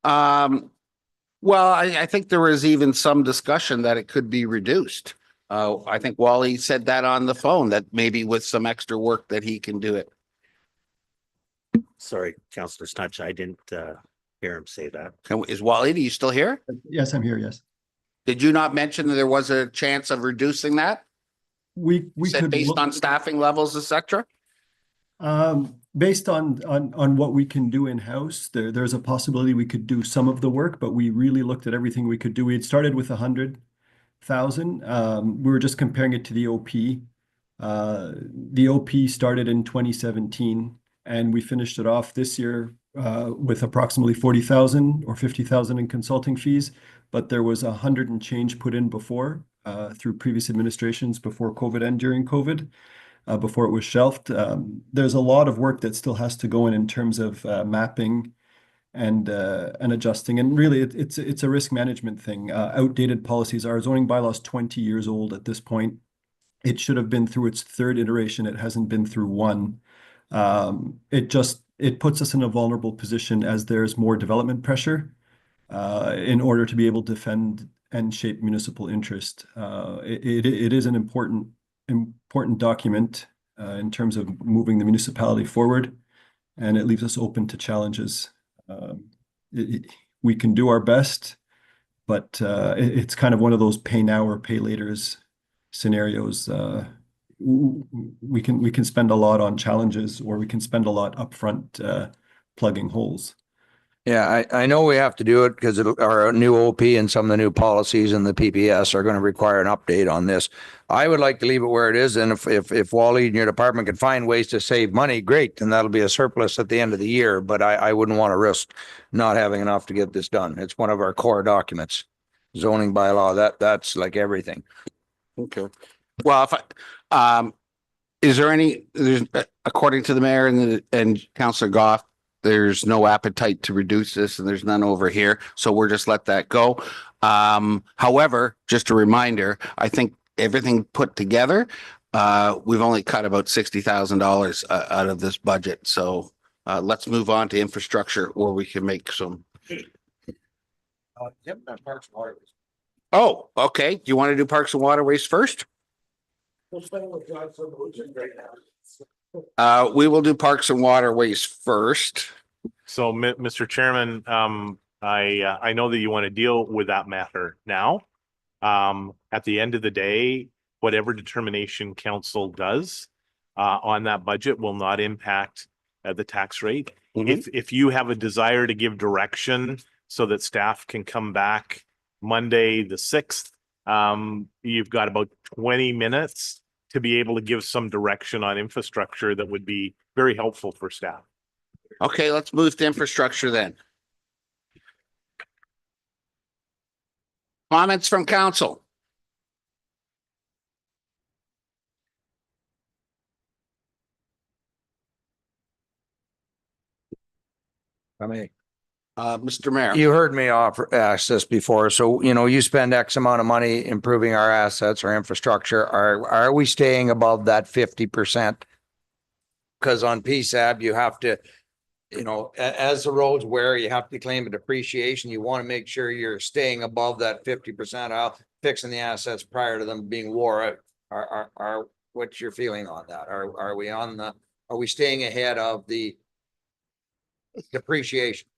Well, I think there was even some discussion that it could be reduced. I think Wally said that on the phone, that maybe with some extra work that he can do it. Sorry, Councillor Snutch, I didn't hear him say that. Is Wally, are you still here? Yes, I'm here. Yes. Did you not mention that there was a chance of reducing that? We Said could based look- on staffing levels, et cetera? Based on what we can do in-house, there's a possibility we could do some of the work, but we really looked at everything we could do. We had started with 100,000. We were just comparing it to the OP. The OP started in 2017, and we finished it off this year with approximately 40,000 or 50,000 in consulting fees. But there was 100 and change put in before through previous administrations, before COVID and during COVID. Before it was shelved. There's a lot of work that still has to go in terms of mapping and adjusting. And really, it's a risk management thing. Outdated policies. Our zoning bylaw is 20 years old at this point. It should have been through its third iteration. It hasn't been through one. It puts us in a vulnerable position as there's more development pressure in order to be able to defend and shape municipal interest. It is an important document in terms of moving the municipality forward, and it leaves us open to challenges. We can do our best, but it's kind of one of those pay now or pay laters scenarios. We can spend a lot on challenges, or we can spend a lot upfront plugging holes. Yeah, I know we have to do it because our new OP and some of the new policies and the PPS are going to require an update on this. I would like to leave it where it is. And if Wally and your department can find ways to save money, great. And that'll be a surplus at the end of the year. But I wouldn't want to risk not having enough to get this done. It's one of our core documents. Zoning bylaw, that's like everything. Okay. Well, is there according to the mayor and Councillor Goff, there's no appetite to reduce this, and there's none over here. So we're just let that go. However, just a reminder, I think everything put together, we've only cut about $60,000 out of this budget. So let's move on to infrastructure, where we can make some. Yep, Parks and Waterways. Oh, okay. Do you want to do Parks and Waterways first? We'll stay with John Solution right now. We will do Parks and Waterways first. So, Mr. Chairman, I know that you want to deal with that matter now. At the end of the day, whatever determination council does on that budget will not impact the tax rate. If you have a desire to give direction so that staff can come back Monday the 6th, you've got about 20 minutes to be able to give some direction on infrastructure that would be very helpful for staff. Okay, let's move to infrastructure then. Comments from council? Mr. Mayor. You heard me ask this before. So, you spend X amount of money improving our assets or infrastructure. Are we staying above that 50%? Because on PSAB, you have to, as the roads wear, you have to claim a depreciation. You want to make sure you're staying above that 50% out, fixing the assets prior to them being wore out. What's your feeling on that? Are we staying ahead of the depreciation?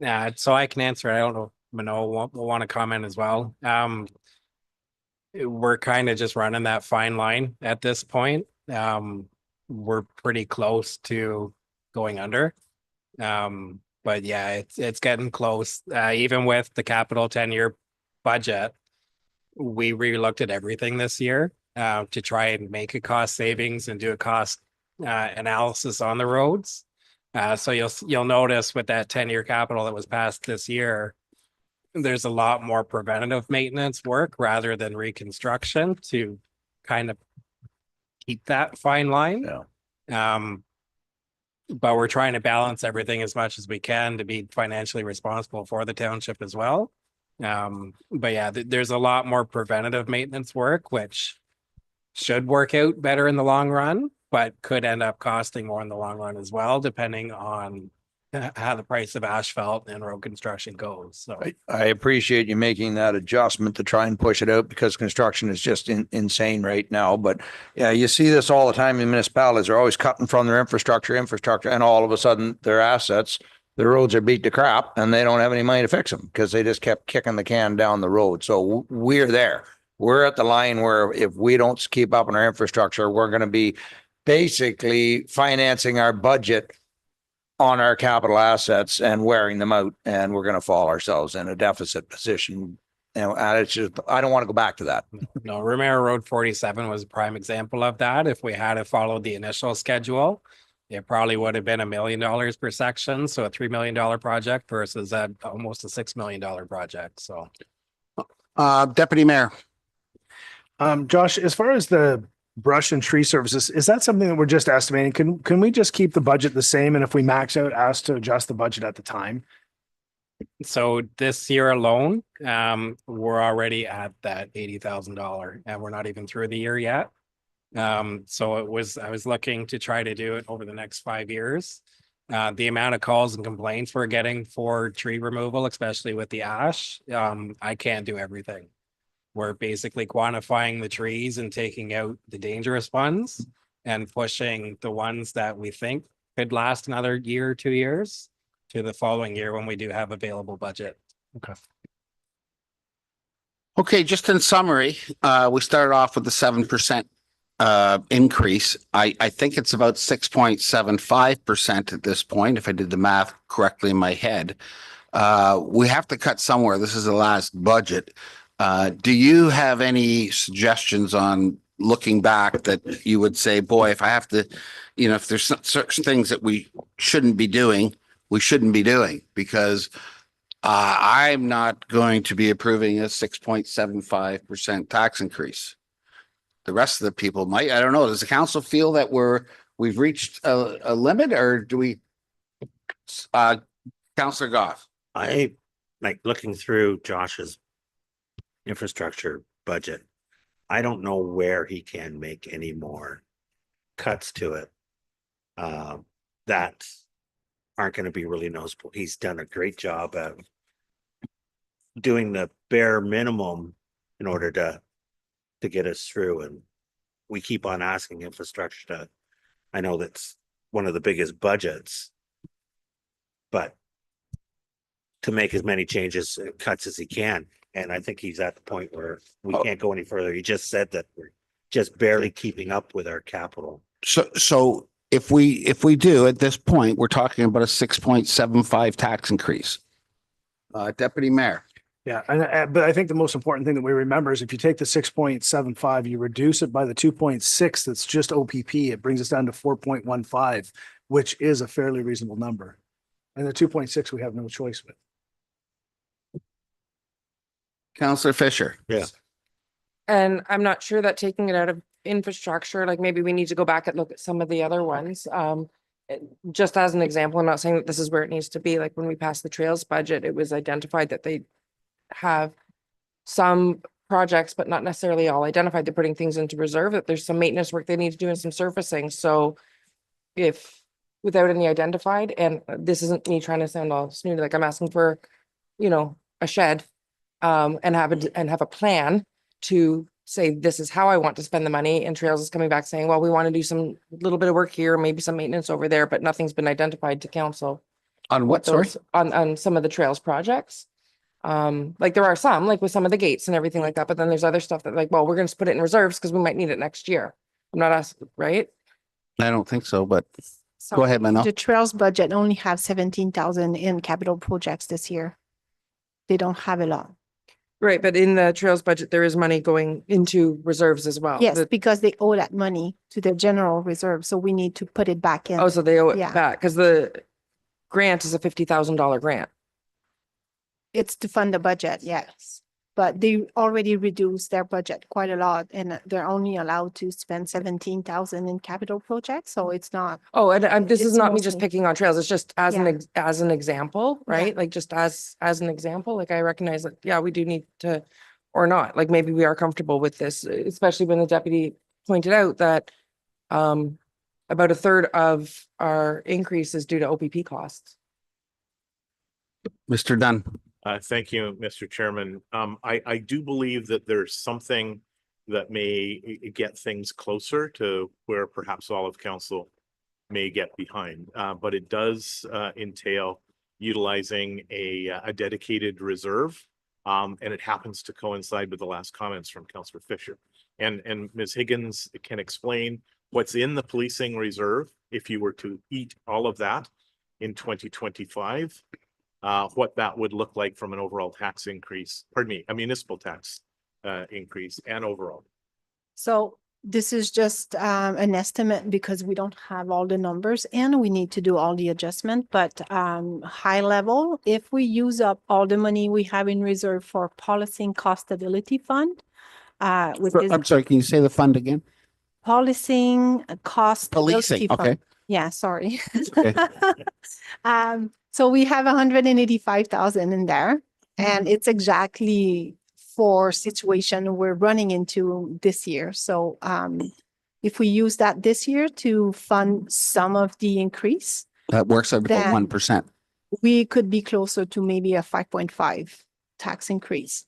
Yeah, so I can answer. I don't know if Manoj will want to comment as well. We're kind of just running that fine line at this point. We're pretty close to going under. But yeah, it's getting close. Even with the capital 10-year budget, we re-looked at everything this year to try and make a cost savings and do a cost analysis on the roads. So you'll notice with that 10-year capital that was passed this year, there's a lot more preventative maintenance work rather than reconstruction to kind of keep that fine line. Yeah. But we're trying to balance everything as much as we can to be financially responsible for the township as well. But yeah, there's a lot more preventative maintenance work, which should work out better in the long run, but could end up costing more in the long run as well, depending on how the price of asphalt and road construction goes. So I appreciate you making that adjustment to try and push it out, because construction is just insane right now. But yeah, you see this all the time in municipalities. They're always cutting from their infrastructure, and all of a sudden their assets, the roads are beat to crap, and they don't have any money to fix them because they just kept kicking the can down the road. So we're there. We're at the line where if we don't keep up on our infrastructure, we're going to be basically financing our budget on our capital assets and wearing them out, and we're going to fall ourselves in a deficit position. And it's just, I don't want to go back to that. No, Ramara Road 47 was a prime example of that. If we had followed the initial schedule, it probably would have been $1 million per section. So a $3 million project versus almost a $6 million project. So, Deputy Mayor. Josh, as far as the brush and tree services, is that something that we're just estimating? Can we just keep the budget the same? And if we max out, ask to adjust the budget at the time? So this year alone, we're already at that $80,000 and we're not even through the year yet. So I was looking to try to do it over the next 5 years. The amount of calls and complaints we're getting for tree removal, especially with the ash, I can't do everything. We're basically quantifying the trees and taking out the dangerous ones. and pushing the ones that we think could last another year or 2 years to the following year when we do have available budget. Okay. Okay, just in summary, we started off with the 7% increase. I think it's about 6.75% at this point, if I did the math correctly in my head. We have to cut somewhere. This is the last budget. Do you have any suggestions on looking back that you would say, boy, if I have to, if there's certain things that we shouldn't be doing, we shouldn't be doing, because I'm not going to be approving a 6.75% tax increase. The rest of the people might. I don't know. Does the council feel that we've reached a limit, or do we? Councillor Goff. I like looking through Josh's infrastructure budget. I don't know where he can make any more cuts to it that aren't going to be really noticeable. He's done a great job of doing the bare minimum in order to get us through, and we keep on asking infrastructure to, I know that's one of the biggest budgets, but to make as many changes, cuts as he can. And I think he's at the point where we can't go any further. He just said that we're just barely keeping up with our capital. So if we do at this point, we're talking about a 6.75 tax increase. Deputy Mayor. Yeah, but I think the most important thing that we remember is if you take the 6.75, you reduce it by the 2.6, that's just OPP, it brings us down to 4.15, which is a fairly reasonable number. And the 2.6 we have no choice with. Councillor Fisher. Yeah. And I'm not sure that taking it out of infrastructure, like maybe we need to go back and look at some of the other ones. Just as an example, I'm not saying that this is where it needs to be. Like when we passed the trails budget, it was identified that they have some projects, but not necessarily all identified. They're putting things into reserve, that there's some maintenance work they need to do and some surfacing. So if without any identified, and this isn't me trying to sound all snooty, like I'm asking for, a shed and have a plan to say, this is how I want to spend the money. And Trails is coming back saying, well, we want to do some little bit of work here, maybe some maintenance over there, but nothing's been identified to council. On what, sorry? On some of the trails projects. Like there are some, like with some of the gates and everything like that, but then there's other stuff that like, well, we're going to put it in reserves because we might need it next year. I'm not asking, right? I don't think so, but So go ahead, Manuel. the trails budget only have 17,000 in capital projects this year. They don't have a lot. Right, but in the trails budget, there is money going into reserves as well. Yes, because they owe that money to the general reserve, so we need to put it back in. Oh, so they owe it Yeah. back because the grant is a $50,000 grant. It's to fund the budget, yes. But they already reduced their budget quite a lot, and they're only allowed to spend 17,000 in capital projects, so it's not. Oh, and this is It's not me just mostly- picking on trails. It's just as Yeah. as an example, Yeah. right? Like just as an example, like I recognize that, yeah, we do need to, or not, like maybe we are comfortable with this, especially when the deputy pointed out that about a third of our increase is due to OPP costs. Mr. Dunn. Thank you, Mr. Chairman. I do believe that there's something that may get things closer to where perhaps all of council may get behind, but it does entail utilizing a dedicated reserve, and it happens to coincide with the last comments from Councillor Fisher. And Ms. Higgins can explain what's in the policing reserve if you were to eat all of that in 2025. What that would look like from an overall tax increase, pardon me, a municipal tax increase and overall. So this is just an estimate because we don't have all the numbers and we need to do all the adjustment, but high level, if we use up all the money we have in reserve for policing cost stability fund, which is I'm sorry, can you say the fund again? policing cost. Policing, stability fund. okay. Yeah, sorry. Okay. So we have 185,000 in there, and it's exactly for situation we're running into this year. So if we use that this year to fund some of the increase, That works out about Then- 1%. we could be closer to maybe a 5.5 tax increase.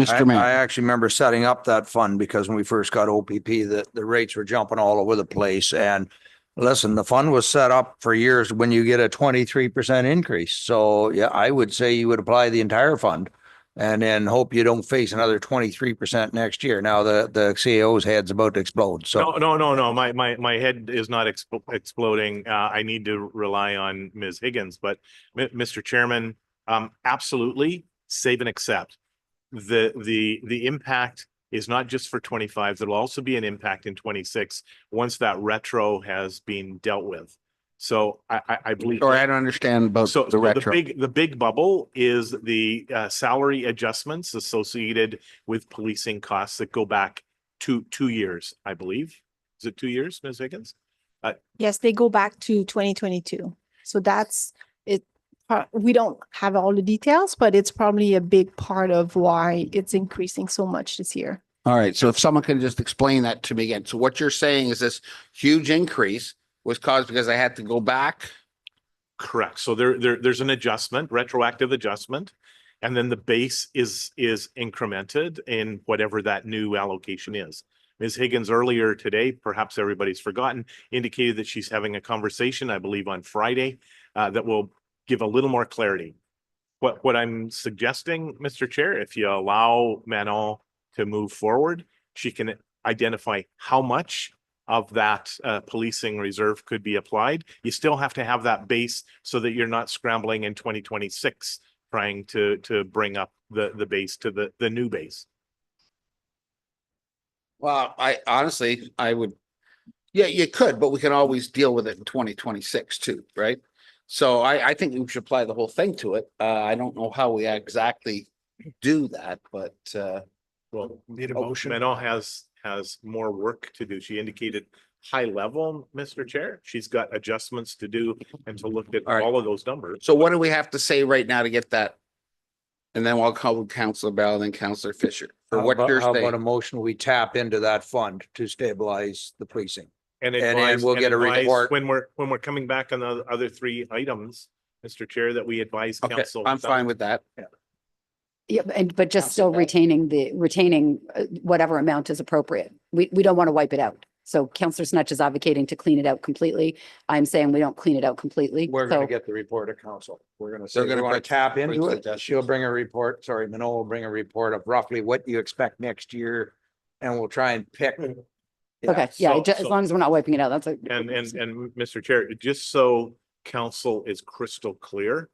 Mr. Mayor. I actually remember setting up that fund because when we first got OPP, the rates were jumping all over the place. And listen, the fund was set up for years when you get a 23% increase. So yeah, I would say you would apply the entire fund and then hope you don't face another 23% next year. Now the CAO's head's about to explode. So No. My head is not exploding. I need to rely on Ms. Higgins, but Mr. Chairman, absolutely save and accept. The impact is not just for 25. There'll also be an impact in 26 once that retro has been dealt with. So I believe. Or I don't understand about the retro. The big bubble is the salary adjustments associated with policing costs that go back 2 years, I believe. Is it 2 years, Ms. Higgins? Yes, they go back to 2022. So that's it. We don't have all the details, but it's probably a big part of why it's increasing so much this year. All right. So if someone can just explain that to me again. So what you're saying is this huge increase was caused because I had to go back. Correct. So there's an adjustment, retroactive adjustment, and then the base is incremented in whatever that new allocation is. Ms. Higgins earlier today, perhaps everybody's forgotten, indicated that she's having a conversation, I believe on Friday, that will give a little more clarity. What I'm suggesting, Mr. Chair, if you allow Manon to move forward, she can identify how much of that policing reserve could be applied. You still have to have that base so that you're not scrambling in 2026 trying to bring up the base to the new base. Well, I honestly, I would, yeah, you could, but we can always deal with it in 2026 too, right? So I think we should apply the whole thing to it. I don't know how we exactly do that, but well, need a motion. Manon has more work to do. She indicated high level, Mr. Chair. She's got adjustments to do and to look at all of those numbers. So what do we have to say right now to get that? And then I'll call Councilor Bell and Councilor Fisher for what you're how about a saying. motion? We tap into that fund to stabilize the precinct. And then we'll get a advise report. when we're coming back on the other 3 items, Mr. Chair, that we advise Okay, council. I'm fine with that. Yeah, but just still retaining whatever amount is appropriate. We don't want to wipe it out. So Councillor Snutch is advocating to clean it out completely. I'm saying we don't clean it out completely. We're going So- to get the report of council. We're going to say, They're gonna we want to bring- tap bring into it. suggestions. She'll bring a report. Sorry, Manon will bring a report of roughly what you expect next year. And we'll try and pick. Okay, yeah, so- as long as we're not wiping it out, that's a. And Mr. Chair, just so council is crystal clear,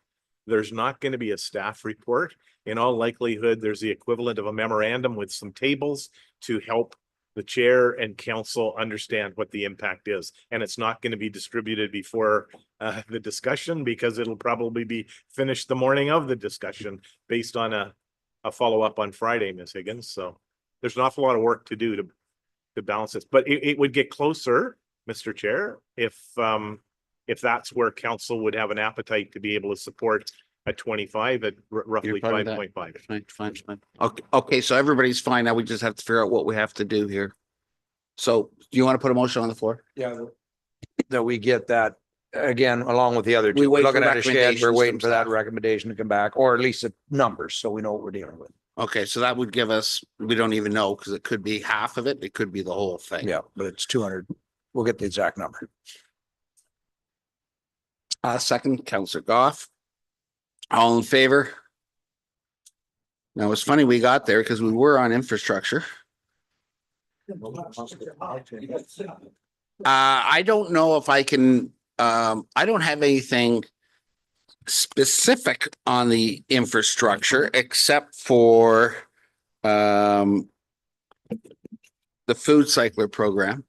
there's not going to be a staff report. In all likelihood, there's the equivalent of a memorandum with some tables to help the chair and council understand what the impact is. And it's not going to be distributed before the discussion because it'll probably be finished the morning of the discussion based on a follow-up on Friday, Ms. Higgins. So there's an awful lot of work to do to balance this, but it would get closer, Mr. Chair, if that's where council would have an appetite to be able to support a 25 at roughly fine with that? 5.5. Fine. Okay, so everybody's fine. Now we just have to figure out what we have to do here. So do you want to put a motion on the floor? Yeah. That we get that again, along with the other We two. wait We're for looking at a shed. recommendations We're from waiting for that staff. recommendation to come back, or at least the numbers, so we know what we're dealing with. Okay, so that would give us, we don't even know because it could be half of it. It could be the whole thing. Yeah, but it's 200. We'll get the exact number. Second, Councilor Goff. All in favor? Now, it's funny we got there because we were on infrastructure. I don't know if I can, I don't have anything specific on the infrastructure except for the food cycler program.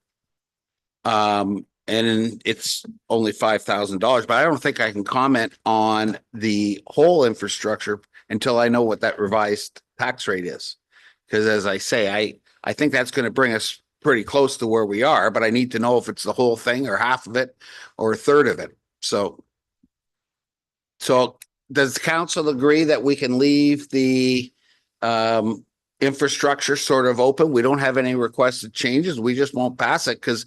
And it's only $5,000, but I don't think I can comment on the whole infrastructure until I know what that revised tax rate is. Because as I say, I think that's going to bring us pretty close to where we are, but I need to know if it's the whole thing or half of it or a third of it. So does council agree that we can leave the infrastructure sort of open? We don't have any requested changes. We just won't pass it because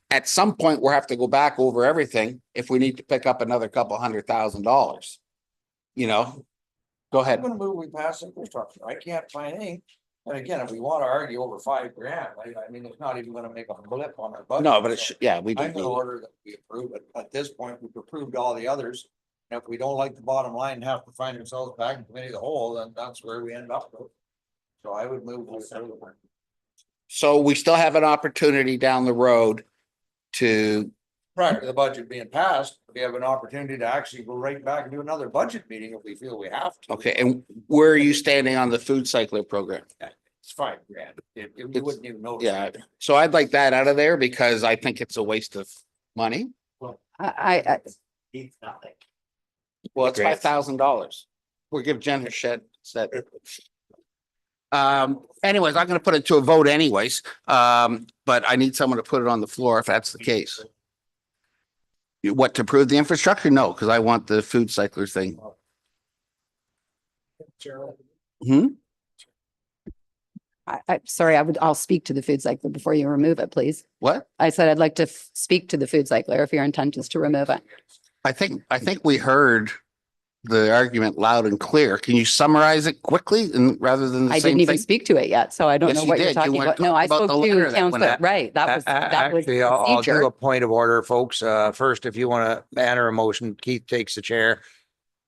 at some point we'll have to go back over everything if we need to pick up another couple $100,000. You know, Go I'm ahead. gonna move, we pass infrastructure. I can't find any. And again, if we want to argue over $5,000, I mean, it's not even gonna make a blip on our budget. No, but it's, So yeah, we I'm do. gonna order that we approve it. At this point, we've approved all the others. And if we don't like the bottom line and have to find ourselves back in committee of the whole, then that's where we end up with. So I would move. So we still have an opportunity down the road to, Prior to the budget being passed, we have an opportunity to actually go right back and do another budget meeting if we feel we have to. okay, and where are you standing on the food cycler program? It's $5,000. You wouldn't even notice. Yeah, so I'd like that out of there because I think it's a waste of money. I It's nothing. Well, it's $5,000. We'll give Jen her shit. Anyways, I'm gonna put it to a vote anyways. But I need someone to put it on the floor if that's the case. What, to approve the infrastructure? No, because I want the food cycler thing. Hmm? sorry, I'll speak to the food cycler before you remove it, please. What? I said I'd like to speak to the food cycler if your intent is to remove it. I think we heard the argument loud and clear. Can you summarize it quickly and rather than the I same didn't even thing? speak to it yet, so I don't Yes, know you what you're did. You talking were about. No, talking I about spoke the letter to that went Councillor, out. right, that was Actually, I'll do procedure. a point of order, folks. First, if you want to enter a motion, Keith takes the chair.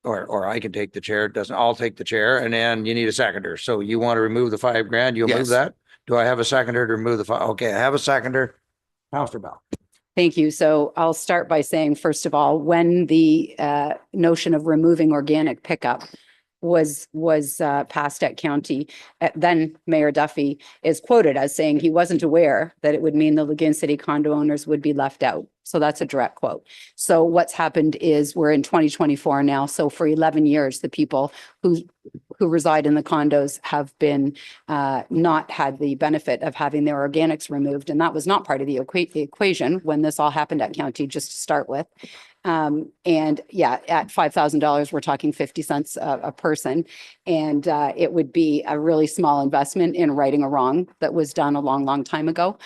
Or I can take the chair. It doesn't, I'll take the chair and then you need a seconder. So you want to remove the $5,000, you'll move Yes. that? Do I have a seconder to remove the five? Okay, I have a seconder. Councillor Bell. Thank you. So I'll start by saying, first of all, when the notion of removing organic pickup was passed at county, then Mayor Duffy is quoted as saying he wasn't aware that it would mean the Lagoon City condo owners would be left out. So that's a direct quote. So what's happened is we're in 2024 now. So for 11 years, the people who reside in the condos have been not had the benefit of having their organics removed. And that was not part of the equation when this all happened at county, just to start with. And yeah, at $5,000, we're talking 50 cents a person. And it would be a really small investment in righting a wrong that was done a long, long time ago.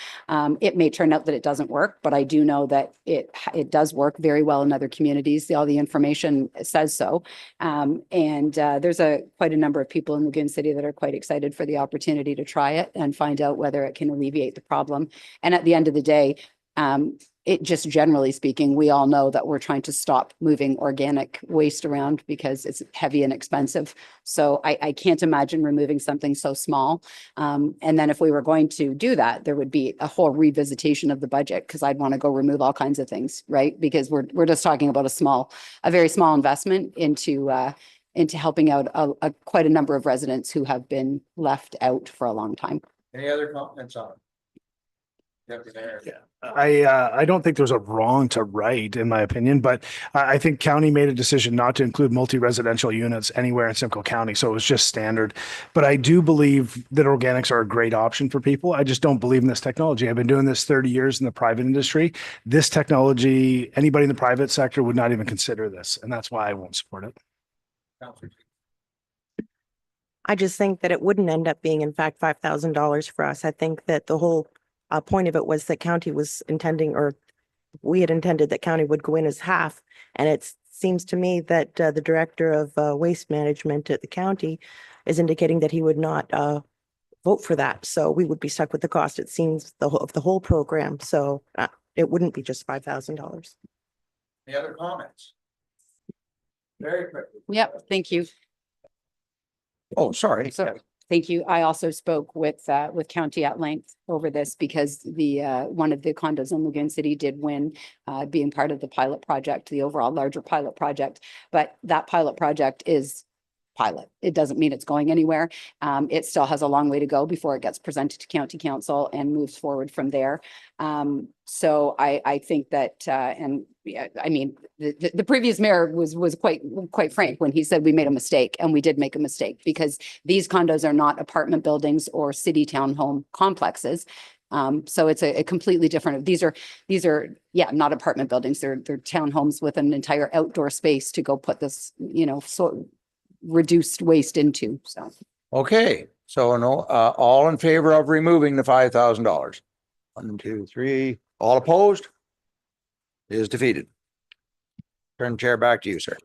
It may turn out that it doesn't work, but I do know that it does work very well in other communities. All the information says so. And there's quite a number of people in Lagoon City that are quite excited for the opportunity to try it and find out whether it can alleviate the problem. And at the end of the day, it just generally speaking, we all know that we're trying to stop moving organic waste around because it's heavy and expensive. So I can't imagine removing something so small. And then if we were going to do that, there would be a whole revisitation of the budget because I'd want to go remove all kinds of things, right? Because we're just talking about a very small investment into helping out quite a number of residents who have been left out for a long time. Any other comments on it? Deputy Mayor. Yeah. I don't think there's a wrong to right, in my opinion, but I think county made a decision not to include multi-residential units anywhere in Simcoe County. So it was just standard. But I do believe that organics are a great option for people. I just don't believe in this technology. I've been doing this 30 years in the private industry. This technology, anybody in the private sector would not even consider this. And that's why I won't support it. I just think that it wouldn't end up being, in fact, $5,000 for us. I think that the whole point of it was that county was intending, or we had intended that county would go in as half. And it seems to me that the director of waste management at the county is indicating that he would not vote for that. So we would be stuck with the cost, it seems, of the whole program. So it wouldn't be just $5,000. Any other comments? Very quickly. Yep, thank you. Oh, sorry. Thank you. I also spoke with county at length over this because the one of the condos in Lagoon City did win being part of the pilot project, the overall larger pilot project. But that pilot project is pilot. It doesn't mean it's going anywhere. It still has a long way to go before it gets presented to county council and moves forward from there. So I think that, and yeah, I mean, the previous mayor was quite frank when he said we made a mistake, and we did make a mistake because these condos are not apartment buildings or city townhome complexes. So it's a completely different, these are, yeah, not apartment buildings. They're townhomes with an entire outdoor space to go put this, so reduced waste into, so. Okay, so no, all in favor of removing the $5,000? 1, 2, 3, all opposed? Is defeated. Turn the chair back to you, sir.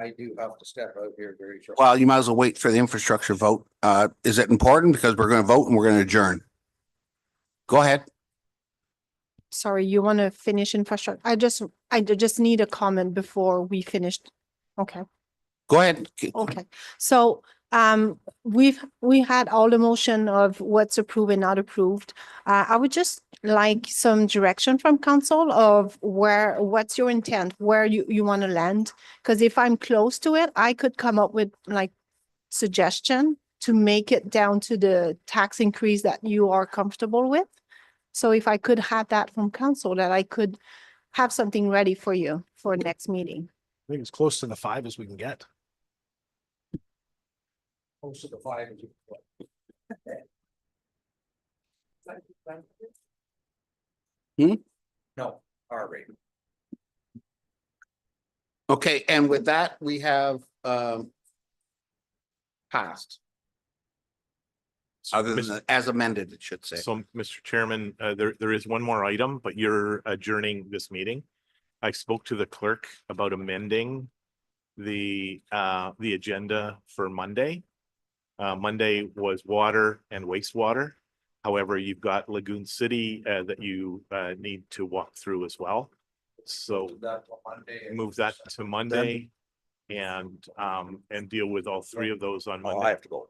I do have to step out here very shortly. Well, you might as well wait for the infrastructure vote. Is it important? Because we're going to vote and we're going to adjourn. Go ahead. Sorry, you want to finish infrastructure? I just need a comment before we finish. Okay. Go ahead. Okay, so we had all the motion of what's approved and not approved. I would just like some direction from council of what's your intent, where you want to land? Because if I'm close to it, I could come up with like suggestion to make it down to the tax increase that you are comfortable with. So if I could have that from council, that I could have something ready for you for next meeting. I think as close to the 5 as we can get. Most of the 5 is. No, our rate. Okay, and with that, we have passed. Other than as amended, it should say. So, Mr. Chairman, there is one more item, but you're adjourning this meeting. I spoke to the clerk about amending the agenda for Monday. Monday was water and wastewater. However, you've got Lagoon City that you need to walk through as well. So move that to Monday and deal with all 3 of those on Monday. I have to go.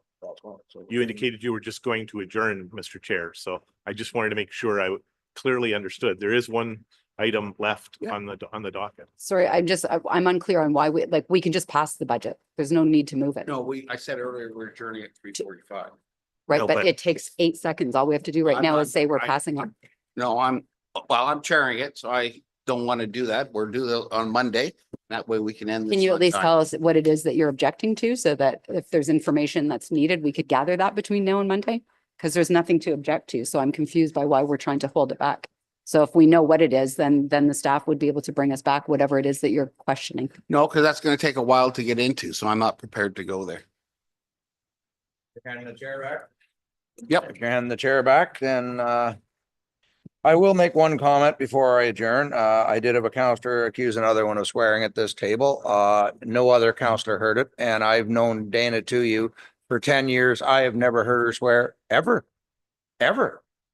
You indicated you were just going to adjourn, Mr. Chair, so I just wanted to make sure I clearly understood. There is one item left on the docket. Sorry, I'm unclear on why we can just pass the budget. There's no need to move it. No, I said earlier, we're adjourning at 3:45. Right, No, but but- it takes 8 seconds. All we have to do right now is say we're passing on. No, I'm chairing it, so I don't want to do that. We're due on Monday. That way we can end. Can this you on at least time. tell us what it is that you're objecting to so that if there's information that's needed, we could gather that between now and Monday? Because there's nothing to object to. So I'm confused by why we're trying to hold it back. So if we know what it is, then the staff would be able to bring us back whatever it is that you're questioning. No, because that's going to take a while to get into, so I'm not prepared to go there. You're handing the chair back? Yep. If you're handing the chair back, then I will make one comment before I adjourn. I did have a counselor accuse another one of swearing at this table. No other counselor heard it, and I've known Dana to you for 10 years. I have never heard her swear ever.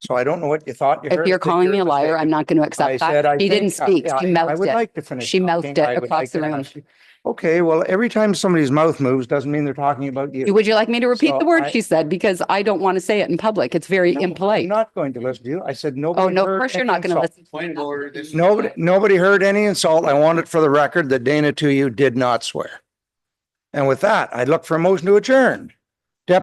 So I don't know what you thought you heard. If you're calling me a liar, I'm not going to accept that. She didn't speak. She mouthed I would it. like to finish. She mouthed talking. I it would across like the to room. finish. Okay, well, every time somebody's mouth moves doesn't mean they're talking about you. Would you like me to repeat So the word I- she said? Because I don't want to say it in public. It's very I'm impolite. not going to listen to you. I said nobody. Oh, no, of heard course you're any not going to insult. listen. Point of order. This is Nobody heard any insult. I want it for the record that Dana to you did not swear. And with that, I'd look for a motion to adjourn.